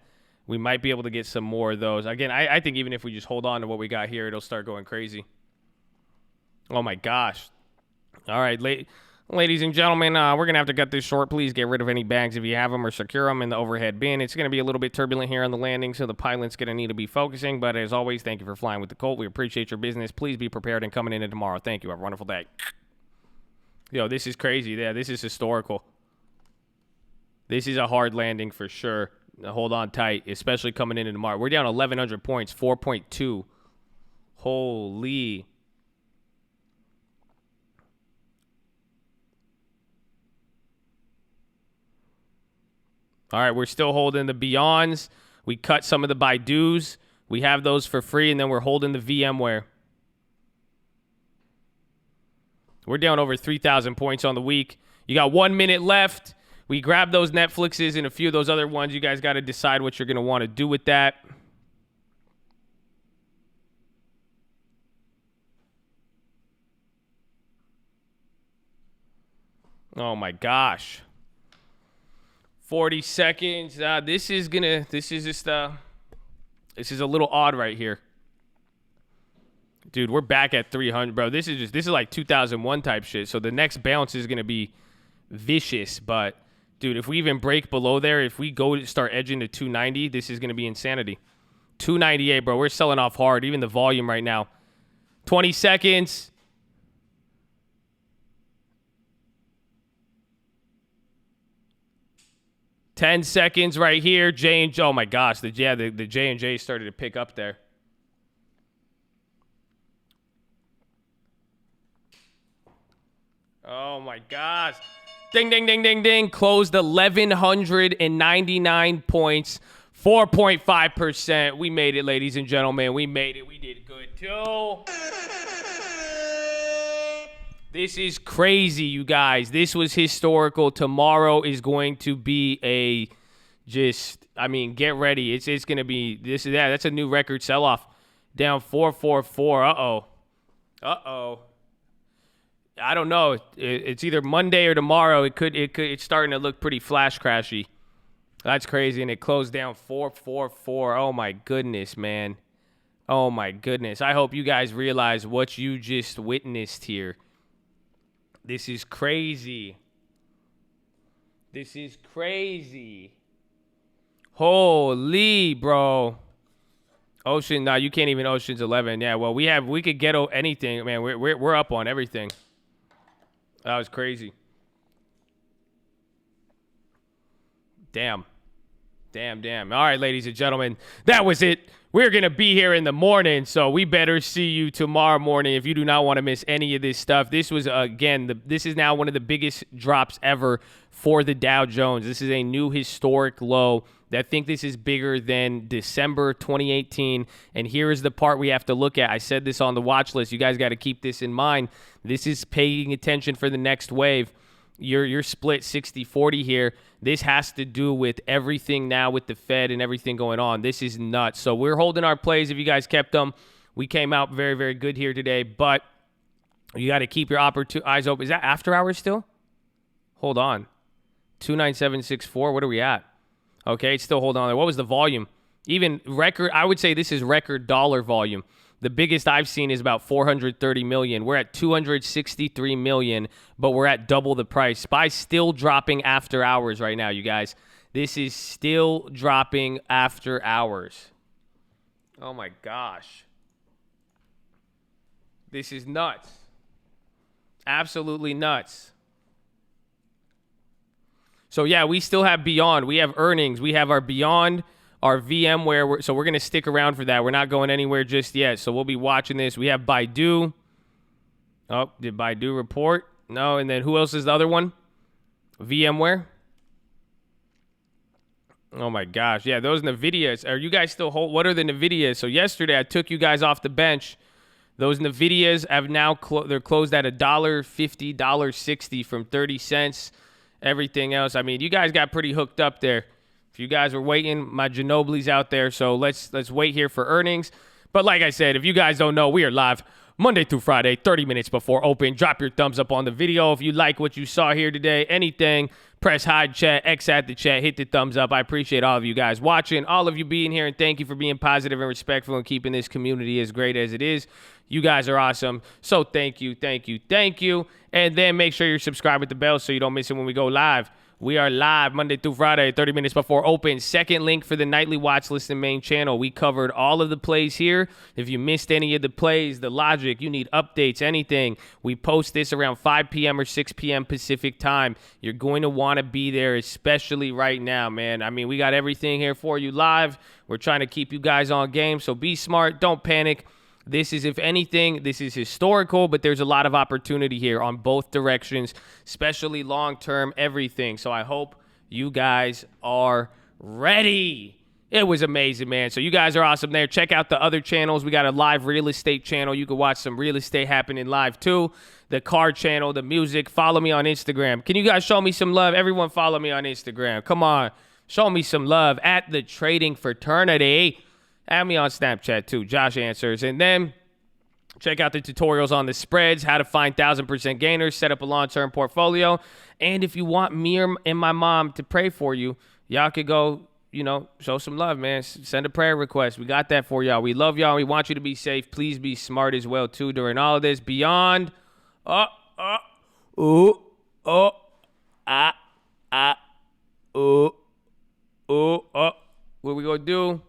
We might be able to get some more of those. Again, I think even if we just hold on to what we got here, it'll start going crazy. Oh, my gosh. All right, ladies and gentlemen, we're going to have to cut this short. Please get rid of any bags if you have them or secure them in the overhead bin. It's going to be a little bit turbulent here on the landing, so the pilot's going to need to be focusing. But as always, thank you for flying with the Colt. We appreciate your business. Please be prepared and coming in tomorrow. Thank you. Have a wonderful day. Yo, this is crazy. Yeah, this is historical. This is a hard landing for sure. Now, hold on tight, especially coming in tomorrow. We're down 1,100 points, 4.2. Holy. All right, we're still holding the Beyonds. We cut some of the Baidus. We have those for free, and then we're holding the VMware. We're down over 3,000 points on the week. You got 1 minute left. We grabbed those Netflixes and a few of those other ones. You guys got to decide what you're going to want to do with that. Oh, my gosh. 40 seconds. This is a little odd right here. Dude, we're back at 300, bro. This is like 2001 type shit. So the next bounce is going to be vicious, but dude, if we even break below there, if we go to start edging to 290, this is going to be insanity. 298, bro. We're selling off hard. Even the volume right now. 20 seconds. Ten seconds right here. J&J. Oh my gosh, the J&J started to pick up there. Oh my gosh. Ding, ding, ding, ding, ding. Closed 1,199 points. 4.5%. We made it, ladies and gentlemen. We made it. We did good too. This is crazy, you guys. This was historical. Tomorrow is going to be get ready. It's going to be that's a new record sell-off. Down 444. Uh-oh. I don't know. It's either Monday or tomorrow. It's starting to look pretty flash crashy. That's crazy. And it closed down 444. Oh my goodness, man. Oh my goodness. I hope you guys realize what you just witnessed here. This is crazy. This is crazy. Holy, bro. Ocean, nah, you can't even Ocean's 11. Yeah, well, we could ghetto anything, man. We're up on everything. That was crazy. Damn. All right, ladies and gentlemen, that was it. We're going to be here in the morning, so we better see you tomorrow morning if you do not want to miss any of this stuff. This was, this is now one of the biggest drops ever for the Dow Jones. This is a new historic low. I think this is bigger than December 2018, and here is the part we have to look at. I said this on the watch list. You guys got to keep this in mind. This is paying attention for the next wave. You're split 60-40 here. This has to do with everything now with the Fed and everything going on. This is nuts. So we're holding our plays if you guys kept them. We came out very, very good here today, but you got to keep your eyes open. Is that after hours still? Hold on. 29764. What are we at? Okay, it's still holding on there. What was the volume? Even record, I would say this is record dollar volume. The biggest I've seen is about 430 million. We're at 263 million, but we're at double the price. SPY's still dropping after hours right now, you guys. This is still dropping after hours. Oh my gosh. This is nuts. Absolutely nuts. So yeah, we still have Beyond. We have earnings. We have our Beyond, our VMware. So we're going to stick around for that. We're not going anywhere just yet. So we'll be watching this. We have Baidu. Oh, did Baidu report? No. And then who else is the other one? VMware. Oh my gosh. Yeah, those NVIDIAs. Are you guys still what are the NVIDIAs? So yesterday I took you guys off the bench. Those NVIDIAs have now they're closed at $1.50, $1.60 from 30 cents. Everything else, I mean, you guys got pretty hooked up there. If you guys were waiting, my Ginobili's out there. So let's wait here for earnings. But like I said, if you guys don't know, we are live Monday through Friday, 30 minutes before open. Drop your thumbs up on the video if you like what you saw here today. Anything, press hide chat, X at the chat, hit the thumbs up. I appreciate all of you guys watching, all of you being here, and thank you for being positive and respectful and keeping this community as great as it is. You guys are awesome. So thank you, thank you, thank you. And then make sure you're subscribed with the bell so you don't miss it when we go live. We are live Monday through Friday, 30 minutes before open. Second link for the nightly watch list and main channel. We covered all of the plays here. If you missed any of the plays, the logic, you need updates, anything, we post this around 5 p.m. or 6 p.m. Pacific time. You're going to want to be there, especially right now, man. I mean, we got everything here for you live. We're trying to keep you guys on game, so be smart. Don't panic. This is, if anything, this is historical, but there's a lot of opportunity here on both directions, especially long-term, everything. So I hope you guys are ready. It was amazing, man. So you guys are awesome there. Check out the other channels. We got a live real estate channel. You can watch some real estate happening live, too. The car channel, the music. Follow me on Instagram. Can you guys show me some love? Everyone follow me on Instagram. Come on. Show me some love at the Trading Fraternity. Add me on Snapchat, too. Josh Answers. And then check out the tutorials on the spreads, how to find 1,000% gainers, set up a long-term portfolio. And if you want me and my mom to pray for you, y'all could go, you know, show some love, man. Send a prayer request. We got that for y'all. We love y'all. We want you to be safe. Please be smart as well, too, during all of this. Beyond. What we gonna do?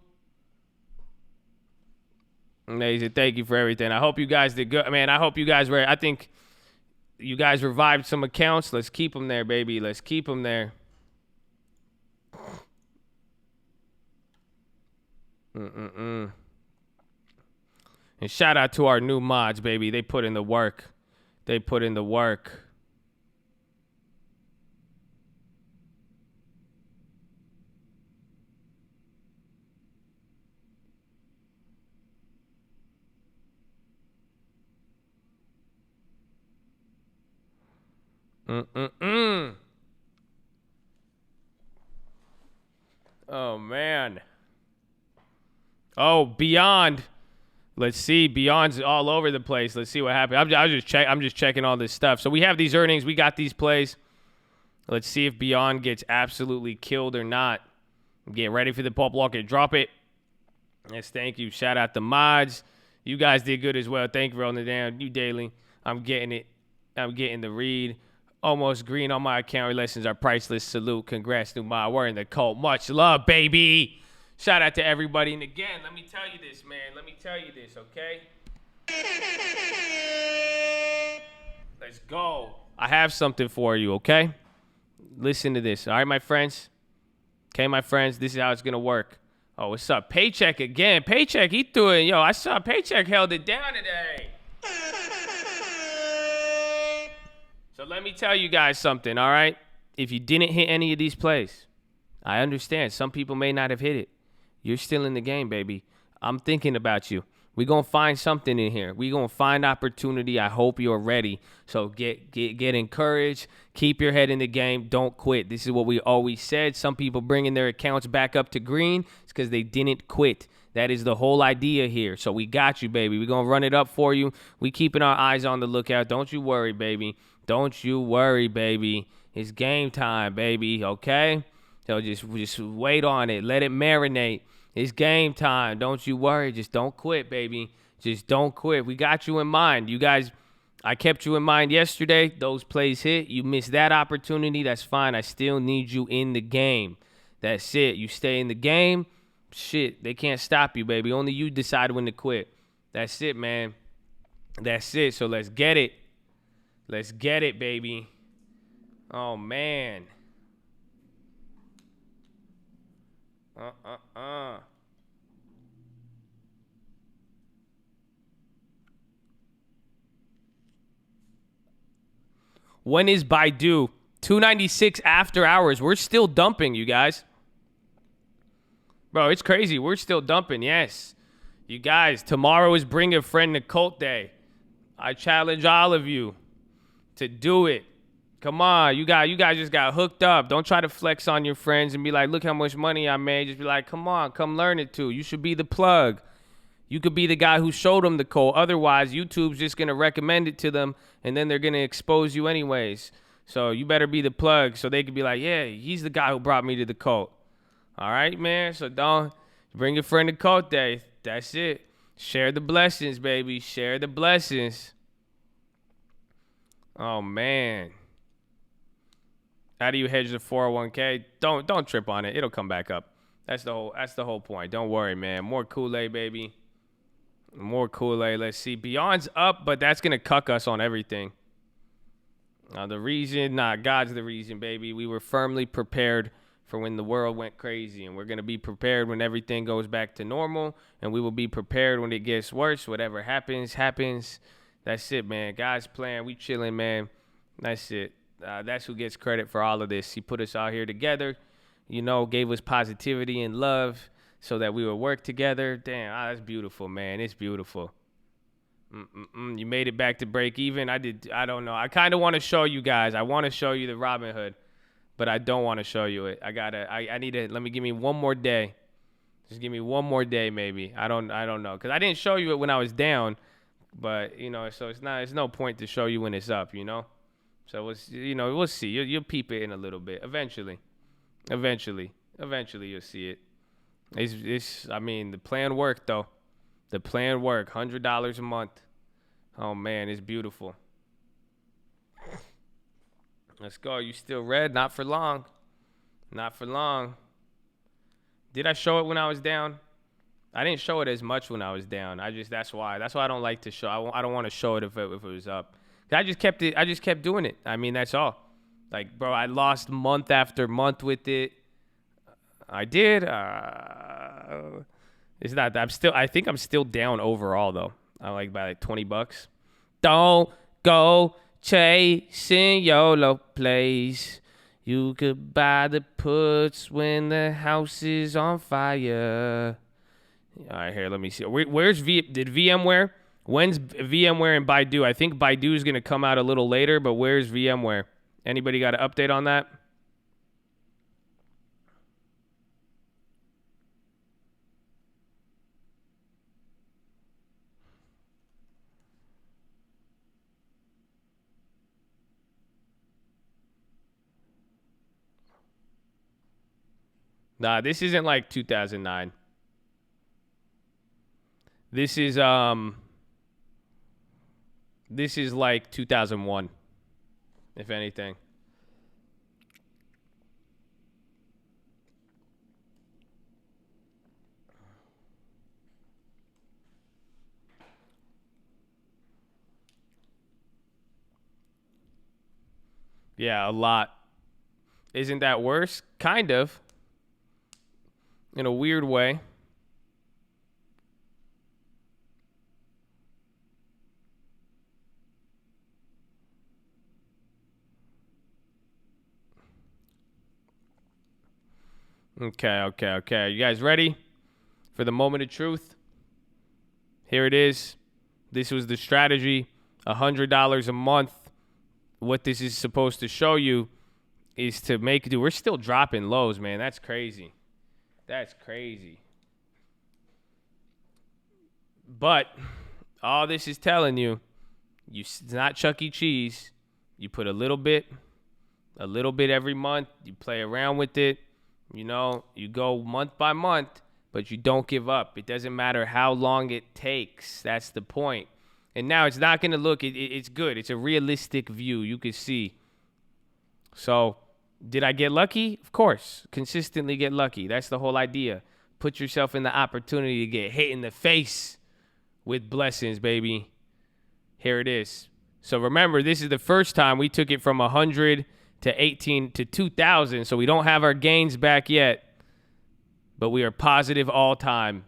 Amazing. Thank you for everything. I hope you guys did good. Man, I hope you guys were. I think you guys revived some accounts. Let's keep them there, baby. Let's keep them there. And shout out to our new mods, baby. They put in the work. They put in the work. Oh, man. Oh, Beyond. Let's see. Beyond's all over the place. Let's see what happens. I'm just checking all this stuff. So we have these earnings. We got these plays. Let's see if Beyond gets absolutely killed or not. Get ready for the pulp walker. Drop it. Yes, thank you. Shout out the mods. You guys did good as well. Thank you for rolling it down. You daily. I'm getting it. I'm getting the read. Almost green on my account. Lessons are priceless. Salute. Congrats, new mod. We're in the cult. Much love, baby. Shout out to everybody. And again, let me tell you this, man. Let me tell you this, okay? Let's go. I have something for you, okay? Listen to this. All right, my friends? Okay, my friends, this is how it's going to work. Oh, what's up? Paycheck again. Paycheck, he threw it. Yo, I saw Paycheck held it down today. So let me tell you guys something, all right? If you didn't hit any of these plays, I understand. Some people may not have hit it. You're still in the game, baby. I'm thinking about you. We're going to find something in here. We're going to find opportunity. I hope you're ready. So get encouraged. Keep your head in the game. Don't quit. This is what we always said. Some people bringing their accounts back up to green. It's because they didn't quit. That is the whole idea here. So we got you, baby. We're going to run it up for you. We keeping our eyes on the lookout. Don't you worry, baby. Don't you worry, baby. It's game time, baby, okay? So just wait on it. Let it marinate. It's game time. Don't you worry. Just don't quit, baby. Just don't quit. We got you in mind. You guys, I kept you in mind yesterday. Those plays hit. You missed that opportunity. That's fine. I still need you in the game. That's it. You stay in the game. Shit, they can't stop you, baby. Only you decide when to quit. That's it, man. That's it. So let's get it. Let's get it, baby. Oh, man. When is Baidu? 296 after hours. We're still dumping, you guys. Bro, it's crazy. We're still dumping, yes. You guys, tomorrow is Bring a Friend to Cult Day. I challenge all of you to do it. Come on, you guys just got hooked up. Don't try to flex on your friends and be like, look how much money I made. Just be like, come on, come learn it too. You should be the plug. You could be the guy who showed them the cult. Otherwise, YouTube's just going to recommend it to them, and then they're going to expose you anyways. So you better be the plug so they could be like, yeah, he's the guy who brought me to the cult. All right, man? So don't bring your friend to cult day. That's it. Share the blessings, baby. Share the blessings. Oh, man. How do you hedge the 401k? Don't trip on it. It'll come back up. That's the whole point. Don't worry, man. More Kool-Aid, baby. More Kool-Aid. Let's see. Beyond's up, but that's going to cuck us on everything. God's the reason, baby. We were firmly prepared for when the world went crazy, and we're going to be prepared when everything goes back to normal, and we will be prepared when it gets worse. Whatever happens. That's it, man. God's plan. We chilling, man. That's it. That's who gets credit for all of this. He put us all here together, gave us positivity and love so that we would work together. Damn, that's beautiful, man. It's beautiful. You made it back to break even. I don't know. I kind of want to show you guys. I want to show you the Robinhood, but I don't want to show you it. Give me one more day. Just give me one more day, maybe. I don't know. Because I didn't show you it when I was down, but, so it's no point to show you when it's up, So, we'll see. You'll peep it in a little bit. Eventually you'll see it. The plan worked, though. The plan worked. $100 a month. Oh, man, it's beautiful. Let's go. You still red? Not for long. Not for long. Did I show it when I was down? I didn't show it as much when I was down. That's why I don't like to show. I don't want to show it if it was up. I just kept doing it. That's all. Like, bro, I lost month after month with it. I did. It's not that I think I'm still down overall though. I like by like $20. Don't go chasing YOLO plays. You could buy the puts when the house is on fire. All right, here, let me see. Where's did VMware? When's VMware and Baidu? I think Baidu is going to come out a little later, but where's VMware? Anybody got an update on that? Nah, this isn't like 2009. This is like 2001, if anything. Yeah, a lot. Isn't that worse? Kind of. In a weird way. Okay. You guys ready for the moment of truth? Here it is. This was the strategy. $100 a month. What this is supposed to show you is to make we're still dropping lows, man. That's crazy. That's crazy. But all this is telling you, it's not Chuck E. Cheese. You put a little bit every month. You play around with it. You go month by month, but you don't give up. It doesn't matter how long it takes. That's the point. And now it's not going to look, it's good. It's a realistic view. You can see. So, did I get lucky? Of course. Consistently get lucky. That's the whole idea. Put yourself in the opportunity to get hit in the face with blessings, baby. Here it is. So remember, this is the first time we took it from 100 to 18 to 2,000. So we don't have our gains back yet, but we are positive all time.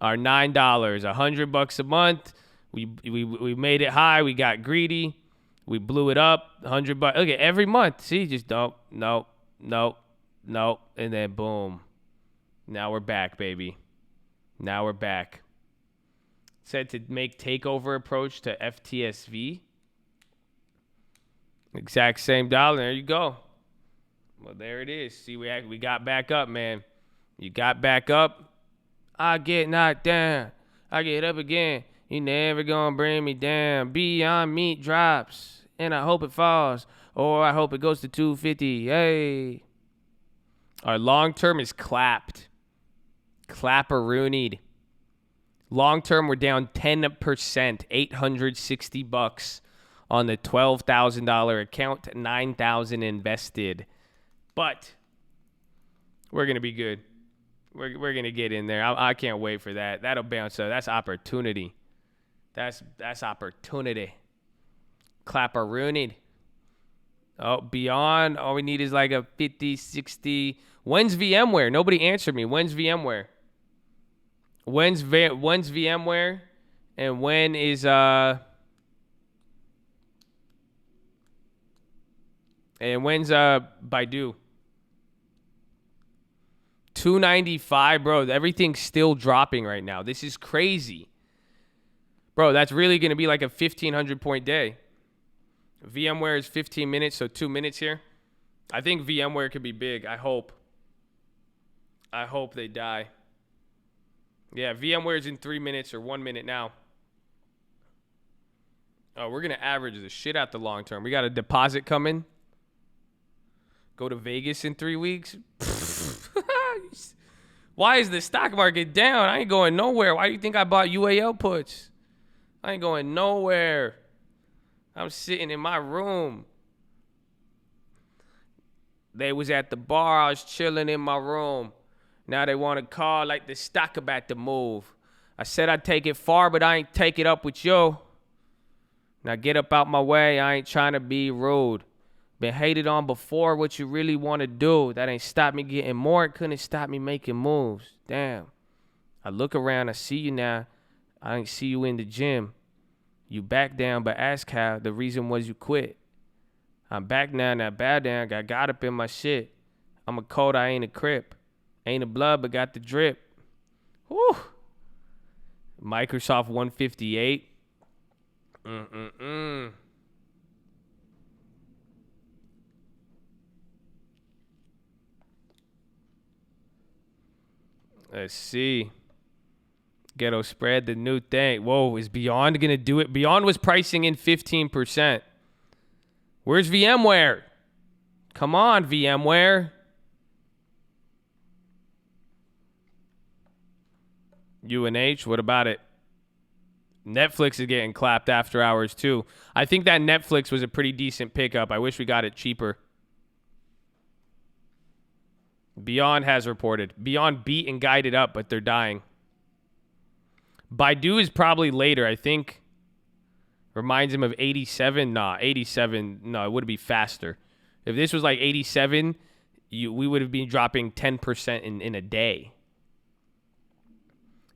Our $9, $100 a month. We made it high. We got greedy. We blew it up. $100. Look at every month. See, just nope, and then boom. Now we're back, baby. Now we're back. Said to make takeover approach to FTSV. Exact same dollar. There you go. Well, there it is. See, we got back up, man. You got back up. I get knocked down. I get up again. You never gonna bring me down. Beyond Meat drops, and I hope it falls, or I hope it goes to 250. Hey. Our long term is clapped. Clapperoonied. Long term, we're down 10%, $860 on the $12,000 account, $9,000 invested. But we're gonna be good. We're gonna get in there. I can't wait for that. That'll bounce up. That's opportunity. That's opportunity. Clapperoonied. Oh, beyond. All we need is like a 50, 60. When's VMware? Nobody answered me. When's VMware? When's VMware? And when is and when's Baidu? 295, bro. Everything's still dropping right now. This is crazy. Bro, that's really going to be like a 1,500 point day. VMware is 15 minutes, so 2 minutes here. I think VMware could be big. I hope. I hope they die. Yeah, VMware is in 3 minutes or 1 minute now. Oh, we're going to average the shit out the long term. We got a deposit coming. Go to Vegas in 3 weeks. Why is the stock market down? I ain't going nowhere. Why do you think I bought UAL puts? I ain't going nowhere. I'm sitting in my room. They was at the bar. I was chilling in my room. Now they want to call like the stock about to move. I said I'd take it far, but I ain't take it up with you. Now get up out my way. I ain't trying to be rude. Been hated on before. What you really want to do? That ain't stopped me getting more. It couldn't stop me making moves. Damn. I look around. I see you now. I ain't see you in the gym. You back down, but ask how. The reason was you quit. I'm back now, now bow down. Got up in my shit. I'm a cold, I ain't a crip. Ain't a blood, but got the drip. Whew. Microsoft 158. Let's see. Ghetto Spread, the new thing. Whoa, is Beyond going to do it? Beyond was pricing in 15%. Where's VMware? Come on, VMware. UNH, what about it? Netflix is getting clapped after hours, too. I think that Netflix was a pretty decent pickup. I wish we got it cheaper. Beyond has reported. Beyond beat and guided up, but they're dying. Baidu is probably later, I think. Reminds him of 87. Nah, 87. No, it would be faster. If this was like 87, we would have been dropping 10% in a day.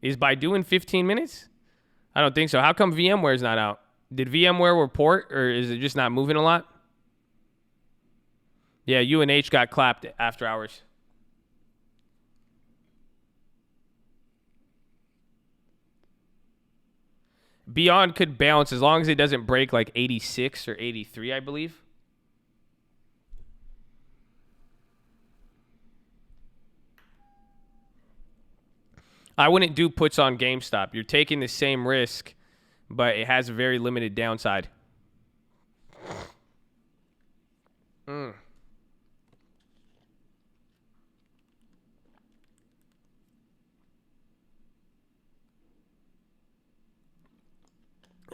Is Baidu in 15 minutes? I don't think so. How come VMware's not out? Did VMware report, or is it just not moving a lot? Yeah, UNH got clapped after hours. Beyond could bounce as long as it doesn't break like 86 or 83, I believe. I wouldn't do puts on GameStop. You're taking the same risk, but it has a very limited downside.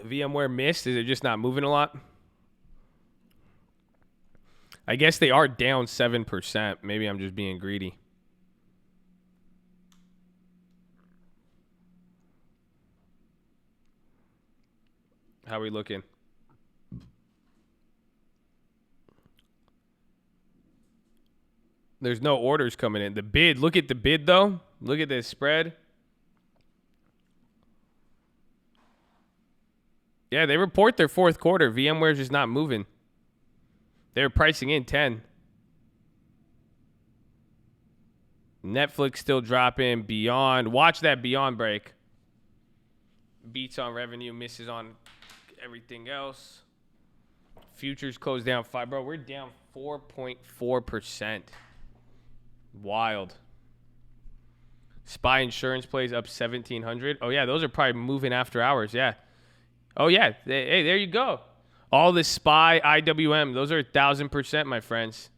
VMware missed? Is it just not moving a lot? I guess they are down 7%. Maybe I'm just being greedy. How are we looking? There's no orders coming in. The bid, look at the bid though. Look at this spread. Yeah, they report their fourth quarter. VMware's just not moving. They're pricing in 10. Netflix still dropping. Beyond. Watch that Beyond break. Beats on revenue, misses on everything else. Futures closed down 5. Bro, we're down 4.4%. Wild. SPY insurance plays up 1,700. Oh, yeah, those are probably moving after hours. Yeah. Oh, yeah. Hey, there you go. All the SPY IWM, those are 1,000%, my friends.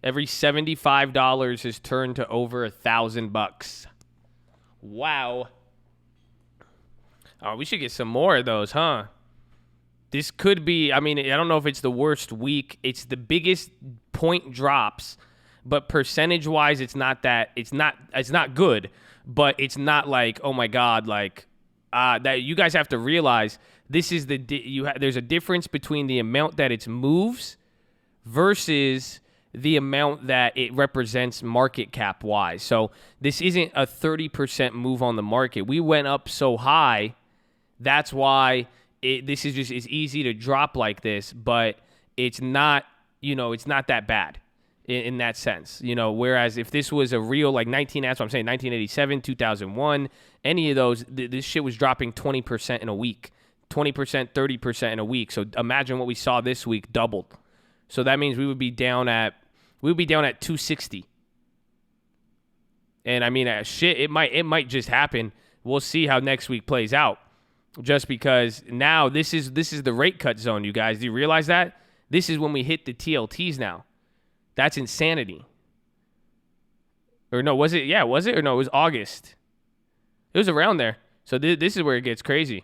Every $75 has turned to over $1,000. Wow. Oh, we should get some more of those, huh? This could be, I mean, I don't know if it's the worst week. It's the biggest point drops, but percentage-wise, it's not good, but it's not like, oh my God, like, that you guys have to realize this is there's a difference between the amount that it moves versus the amount that it represents market cap wise. So this isn't a 30% move on the market. We went up so high. That's why this is just it's easy to drop like this, but it's not, it's not that bad in that sense, whereas if this was a real like that's what I'm saying, 1987, 2001, any of those, this shit was dropping 20% in a week, 20%, 30% in a week. So imagine what we saw this week doubled. So that means we would be down at 260. And I mean, shit, it might just happen. We'll see how next week plays out. Just because now this is the rate cut zone, you guys. Do you realize that? This is when we hit the TLTs now. That's insanity. Or no, was it? Yeah, was it? Or no, it was August. It was around there. So this is where it gets crazy.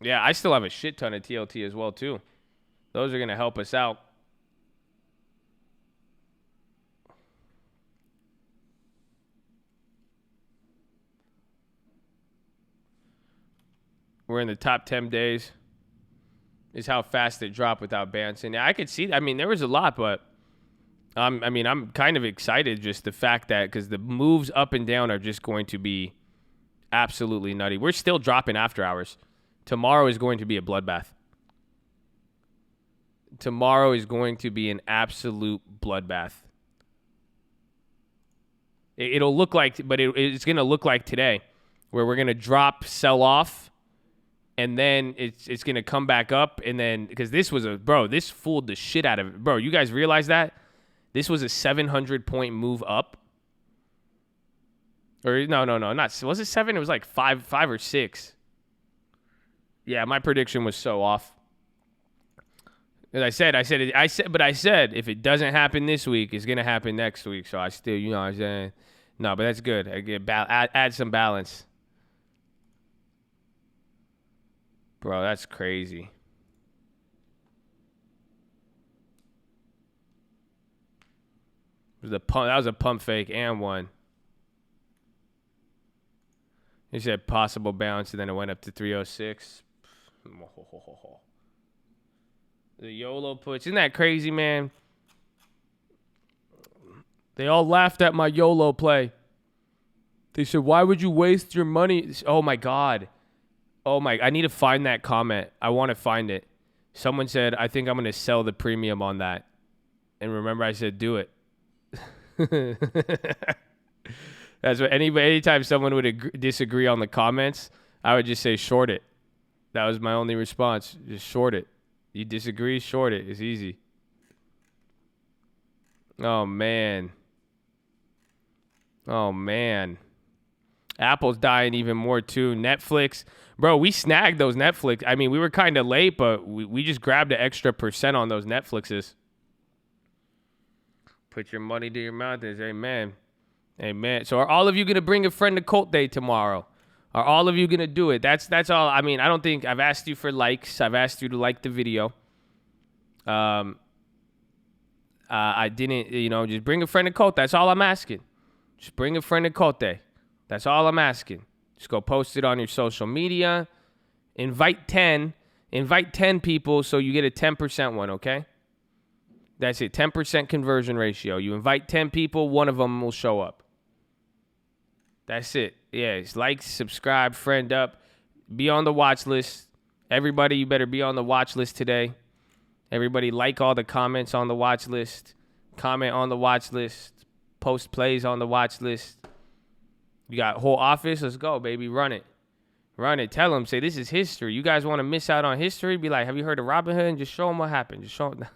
Yeah, I still have a shit ton of TLT as well, too. Those are going to help us out. We're in the top 10 days. Is how fast it dropped without Banson. Yeah, I could see. I mean, there was a lot, but I'm kind of excited just the fact that because the moves up and down are just going to be absolutely nutty. We're still dropping after hours. Tomorrow is going to be a bloodbath. Tomorrow is going to be an absolute bloodbath. It'll look like, but it's going to look like today, where we're going to drop, sell off. And then it's going to come back up. And then, because this fooled the shit out of it. Bro, you guys realize that? This was a 700-point move up. Or, no, not, was it 7? It was like 5 or 6. Yeah, my prediction was so off. As I said, if it doesn't happen this week, it's going to happen next week. So I still, I'm saying, no, but that's good. I get add some balance. Bro, that's crazy. That was a pump fake and one. He said possible bounce, and then it went up to 306. The YOLO puts. Isn't that crazy, man? They all laughed at my YOLO play. They said, why would you waste your money? Oh, my God. I need to find that comment. I want to find it. Someone said, I think I'm going to sell the premium on that. And remember, I said, do it. That's what anytime someone would disagree on the comments, I would just say, short it. That was my only response. Just short it. You disagree, short it. It's easy. Oh, man. Apple's dying even more, too. Netflix. Bro, we snagged those Netflix. I mean, we were kind of late, but we just grabbed an extra % on those Netflixes. Put your money to your mouth. Amen. Amen. So are all of you going to bring a friend to Cult Day tomorrow? Are all of you going to do it? That's all. I mean, I don't think I've asked you for likes. I've asked you to like the video. I didn't, just bring a friend to Cult. That's all I'm asking. Just bring a friend to Cult Day. That's all I'm asking. Just go post it on your social media. Invite 10 people so you get a 10% one, okay? That's it, 10% conversion ratio. You invite 10 people, one of them will show up. That's it. Yeah, it's like, subscribe, friend up, be on the watch list. Everybody, you better be on the watch list today. Everybody like all the comments on the watch list. Comment on the watch list. Post plays on the watch list. You got whole office? Let's go, baby. Run it. Run it. Tell them. Say, this is history. You guys want to miss out on history? Be like, have you heard of Robinhood? And just show them what happened. Just show them.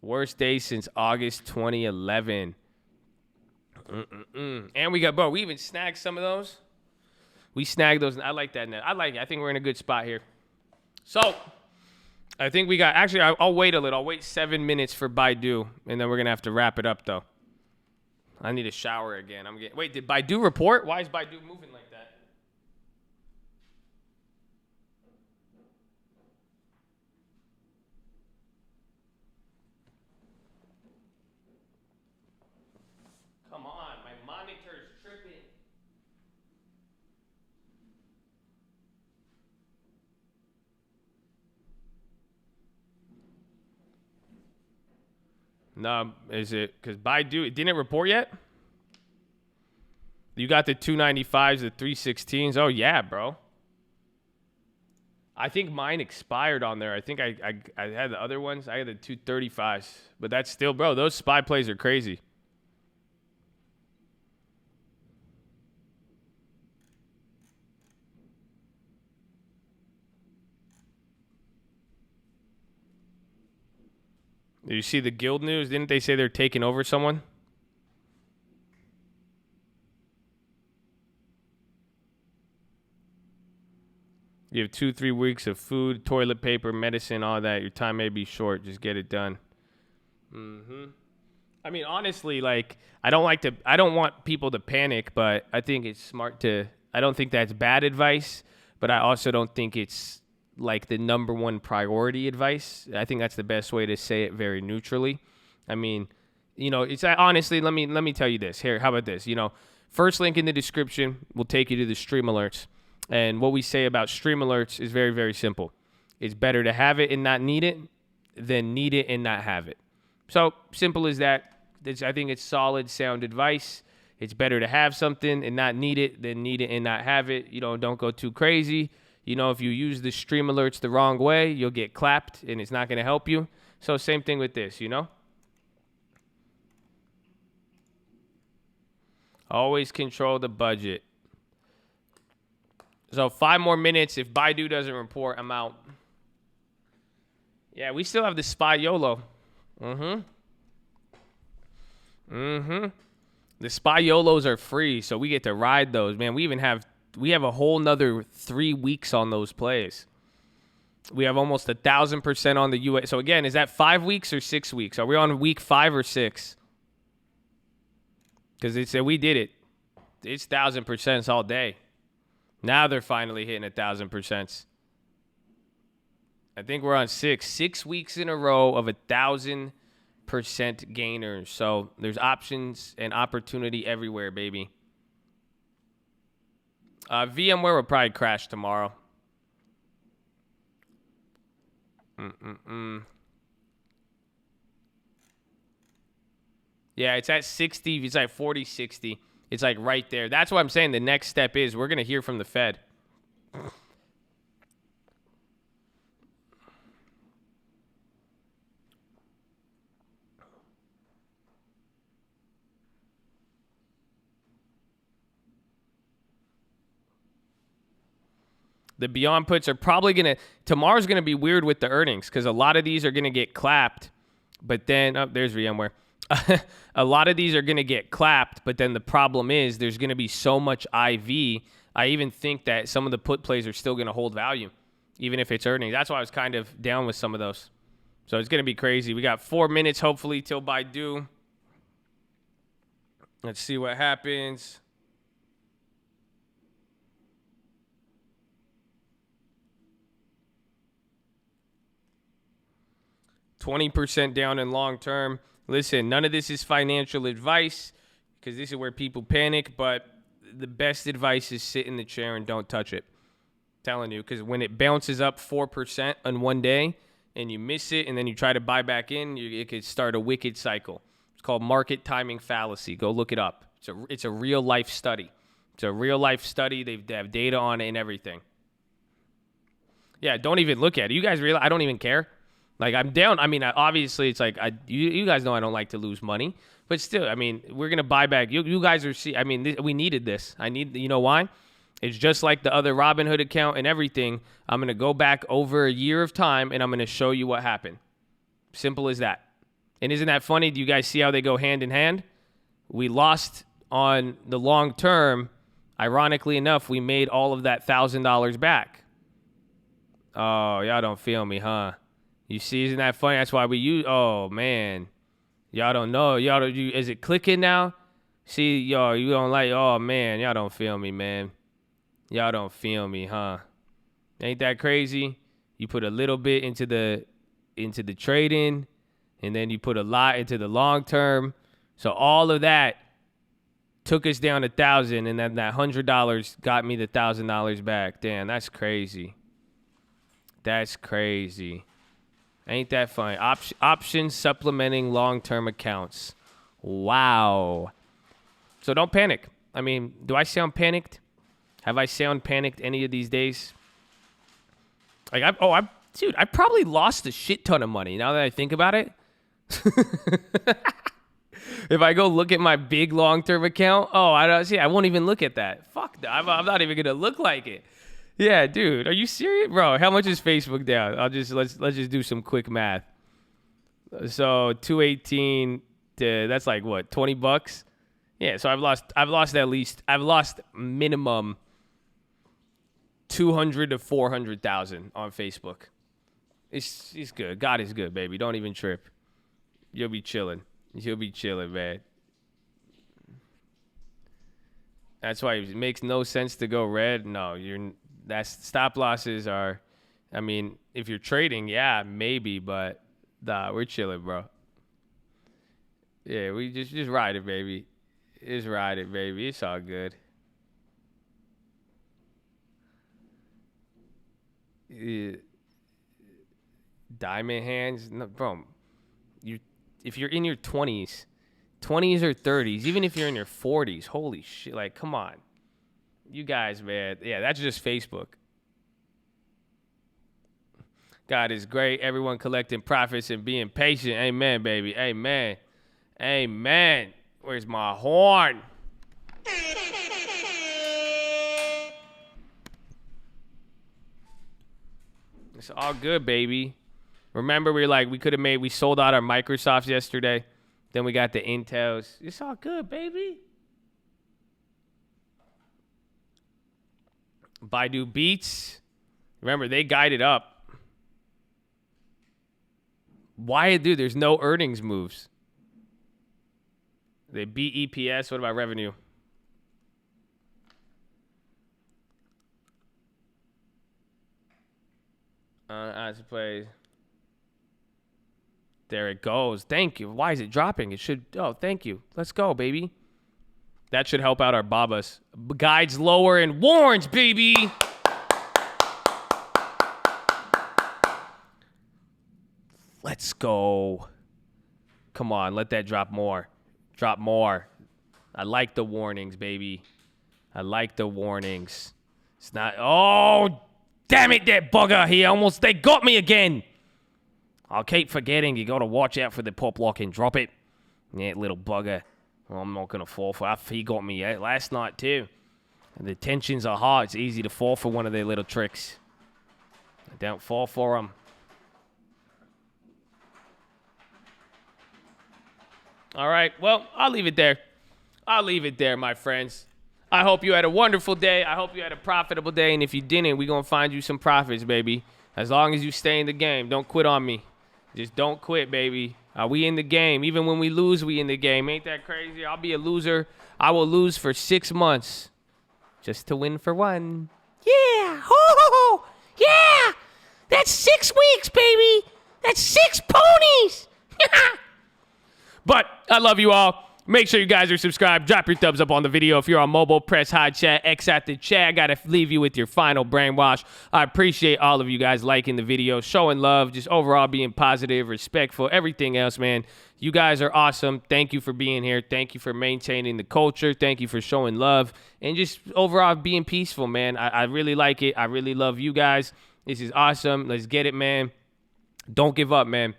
Worst day since August 2011. And we got, bro, we even snagged some of those. We snagged those. I like that net. I like it. I think we're in a good spot here. So, I think we got, actually, I'll wait a little. I'll wait 7 minutes for Baidu, and then we're going to have to wrap it up, though. I need a shower again. Wait, did Baidu report? Why is Baidu moving like that? Come on, my monitor's tripping. No, is it because Baidu, it didn't report yet? You got the 295s, the 316s. Oh, yeah, bro. I think mine expired on there. I think I had the other ones. I had the 235s. But that's still, bro, those SPY plays are crazy. Did you see the Guild news? Didn't they say they're taking over someone? You have 2-3 weeks of food, toilet paper, medicine, all that. Your time may be short. Just get it done. I mean, honestly, like, I don't want people to panic, but I think it's smart I don't think that's bad advice, but I also don't think it's like the number one priority advice. I think that's the best way to say it very neutrally. I mean, it's honestly, let me tell you this. Here, how about this? First link in the description will take you to the stream alerts. And what we say about stream alerts is very, very simple. It's better to have it and not need it than need it and not have it. So simple as that. I think it's solid, sound advice. It's better to have something and not need it than need it and not have it. Don't go too crazy. If you use the stream alerts the wrong way, you'll get clapped and it's not going to help you. So same thing with this, Always control the budget. So 5 more minutes. If Baidu doesn't report, I'm out. Yeah, we still have the SPY YOLO. The SPY YOLOs are free, so we get to ride those. Man, we have a whole nother 3 weeks on those plays. We have almost 1,000% on the US. So again, is that 5 weeks or 6 weeks? Are we on week 5 or 6? Because it said we did it. It's 1,000% all day. Now they're finally hitting 1,000%. I think we're on 6 weeks in a row of 1,000% gainers. So there's options and opportunity everywhere, baby. VMware will probably crash tomorrow. Yeah, it's at 60. It's like 40, 60. It's like right there. That's what I'm saying. The next step is we're going to hear from the Fed. The Beyond puts are probably going to, tomorrow's going to be weird with the earnings because a lot of these are going to get clapped. But then, there's VMware. A lot of these are going to get clapped, but then the problem is there's going to be so much IV. I even think that some of the put plays are still going to hold value, even if it's earnings. That's why I was kind of down with some of those. So it's going to be crazy. We got 4 minutes, hopefully, till Baidu. Let's see what happens. $20 down in long term. Listen, none of this is financial advice because this is where people panic, but the best advice is sit in the chair and don't touch it. I'm telling you, because when it bounces up 4% on one day and you miss it and then you try to buy back in, it could start a wicked cycle. It's called market timing fallacy. Go look it up. It's a real life study. It's a real life study. They have data on it and everything. Yeah, don't even look at it. You guys realize I don't even care? Like, I'm down. I mean, obviously, it's like, you guys know I don't like to lose money. But still, I mean, we're going to buy back. You guys are, we needed this. You know why? It's just like the other Robinhood account and everything. I'm going to go back over a year of time, and I'm going to show you what happened. Simple as that. And isn't that funny? Do you guys see how they go hand in hand? We lost on the long term. Ironically enough, we made all of that $1,000 back. Oh, y'all don't feel me, huh? You see, isn't that funny? That's why we use. Oh man, y'all don't know. Y'all don't. Is it clicking now? See, y'all, you don't like. Oh man, y'all don't feel me, man. Y'all don't feel me, huh? Ain't that crazy? You put a little bit into the trading, and then you put a lot into the long term. So all of that took us down 1,000, and then that $100 got me the $1,000 back. Damn, that's crazy. That's crazy. Ain't that funny? Options supplementing long-term accounts. Wow. So don't panic. I mean, do I sound panicked? Have I sound panicked any of these days? Like, dude, I probably lost a shit ton of money now that I think about it. If I go look at my big long-term account, I won't even look at that. Fuck that. I'm not even gonna look like it. Yeah, dude, are you serious, bro? How much is Facebook down? Let's just do some quick math. So 218 that's like what, $20? Yeah, so I've lost minimum 200 to 400,000 on Facebook. It's good. God is good, baby. Don't even trip. You'll be chilling. You'll be chilling, man. That's why it makes no sense to go red. No, that's stop losses are. I mean, if you're trading, yeah, maybe, but nah, we're chilling, bro. Yeah, we just ride it, baby. Just ride it, baby. It's all good. Yeah. Diamond hands, no, bro. If you're in your 20s or 30s, even if you're in your 40s, holy shit, like, come on. You guys, man. Yeah, that's just Facebook. God is great. Everyone collecting profits and being patient. Amen, baby. Amen. Amen. Where's my horn? It's all good, baby. Remember, we sold out our Microsofts yesterday. Then we got the Intels. It's all good, baby. Baidu Beats. Remember, they guided up. Why, dude, there's no earnings moves. They beat EPS. What about revenue? As it plays. There it goes. Thank you. Why is it dropping? It should. Oh, thank you. Let's go, baby. That should help out our Babas. Guides lower and warns, baby. Let's go. Come on, let that drop more. Drop more. I like the warnings, baby. I like the warnings. It's not. Oh, damn it, that bugger. They got me again. I'll keep forgetting. You got to watch out for the pop lock and drop it. That little bugger. Well, I'm not going to fall for it. He got me last night, too. And the tensions are high. It's easy to fall for one of their little tricks. Don't fall for them. All right. Well, I'll leave it there. I'll leave it there, my friends. I hope you had a wonderful day. I hope you had a profitable day. And if you didn't, we're going to find you some profits, baby. As long as you stay in the game. Don't quit on me. Just don't quit, baby. We in the game. Even when we lose, we in the game. Ain't that crazy? I'll be a loser. I will lose for 6 months just to win for 1. Yeah. Ho, yeah. That's 6 weeks, baby. That's 6 ponies. But I love you all. Make sure you guys are subscribed. Drop your thumbs up on the video. If you're on mobile, press high chat, X at the chat. I got to leave you with your final brainwash. I appreciate all of you guys liking the video, showing love, just overall being positive, respectful, everything else, man. You guys are awesome. Thank you for being here. Thank you for maintaining the culture. Thank you for showing love and just overall being peaceful, man. I really like it. I really love you guys. This is awesome. Let's get it, man. Don't give up, man.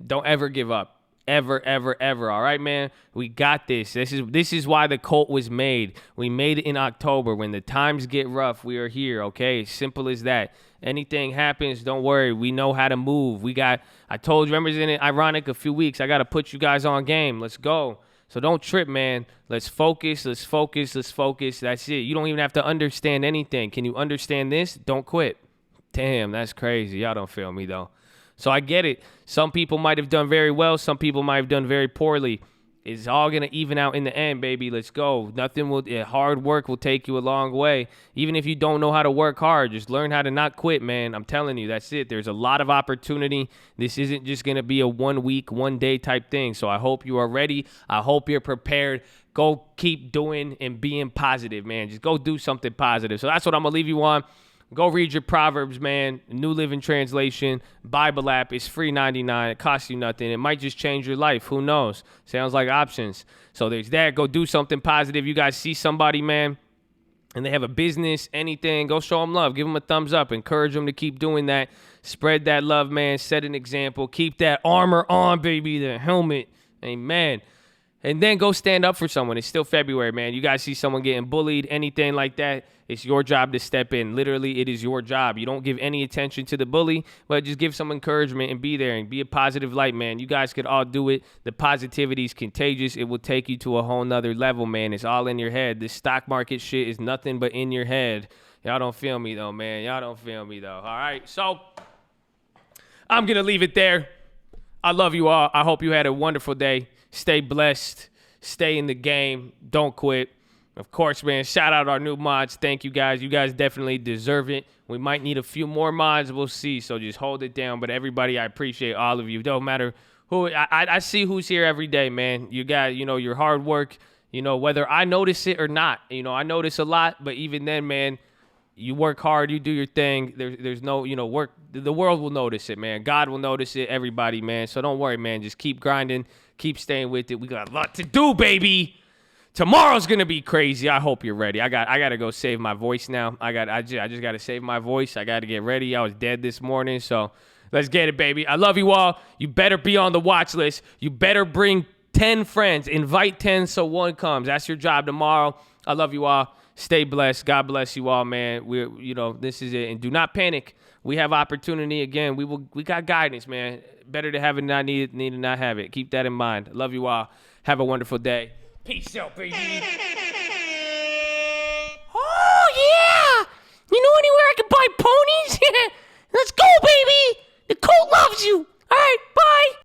Don't ever give up. ever, ever, ever. All right, man? We got this. This is why the cult was made. We made it in October. When the times get rough, we are here, okay? Simple as that. Anything happens, don't worry. We know how to move. I told you, remember, isn't it ironic, a few weeks, I got to put you guys on game. Let's go. So don't trip, man. Let's focus. That's it. You don't even have to understand anything. Can you understand this? Don't quit. Damn, that's crazy. Y'all don't feel me, though. So I get it. Some people might have done very well. Some people might have done very poorly. It's all going to even out in the end, baby. Let's go. Hard work will take you a long way. Even if you don't know how to work hard, just learn how to not quit, man. I'm telling you, that's it. There's a lot of opportunity. This isn't just going to be a 1 week, 1 day type thing. So I hope you are ready. I hope you're prepared. Go keep doing and being positive, man. Just go do something positive. So that's what I'm going to leave you on. Go read your Proverbs, man. New Living Translation, Bible app. It's free $99. It costs you nothing. It might just change your life. Who knows? Sounds like options. So there's that. Go do something positive. You guys see somebody, man, and they have a business, anything, go show them love. Give them a thumbs up. Encourage them to keep doing that. Spread that love, man. Set an example. Keep that armor on, baby, the helmet. Amen. And then go stand up for someone. It's still February, man. You guys see someone getting bullied, anything like that, it's your job to step in. Literally, it is your job. You don't give any attention to the bully, but just give some encouragement and be there and be a positive light, man. You guys could all do it. The positivity is contagious. It will take you to a whole nother level, man. It's all in your head. This stock market shit is nothing but in your head. Y'all don't feel me, though, man. Y'all don't feel me, though. All right, so I'm going to leave it there. I love you all. I hope you had a wonderful day. Stay blessed. Stay in the game. Don't quit. Of course, man, shout out our new mods. Thank you, guys. You guys definitely deserve it. We might need a few more mods. We'll see. So just hold it down. But everybody, I appreciate all of you. Don't matter who. I see who's here every day, man. You got, your hard work, whether I notice it or not. I notice a lot. But even then, man, you work hard. You do your thing. There's no, work. The world will notice it, man. God will notice it. Everybody, man. So don't worry, man. Just keep grinding. Keep staying with it. We got a lot to do, baby. Tomorrow's gonna be crazy. I hope you're ready. I gotta go save my voice now. I just gotta save my voice. I gotta get ready. I was dead this morning, so let's get it, baby. I love you all. You better be on the watch list. You better bring 10 friends. Invite 10 so one comes. That's your job tomorrow. I love you all. Stay blessed. God bless you all, man. This is it. And do not panic. We have opportunity again. We got guidance, man. Better to have it, not need to not have it. Keep that in mind. Love you all. Have a wonderful day. Peace out, baby. Oh, yeah. You know anywhere I can buy ponies? Let's go, baby. The cult loves you.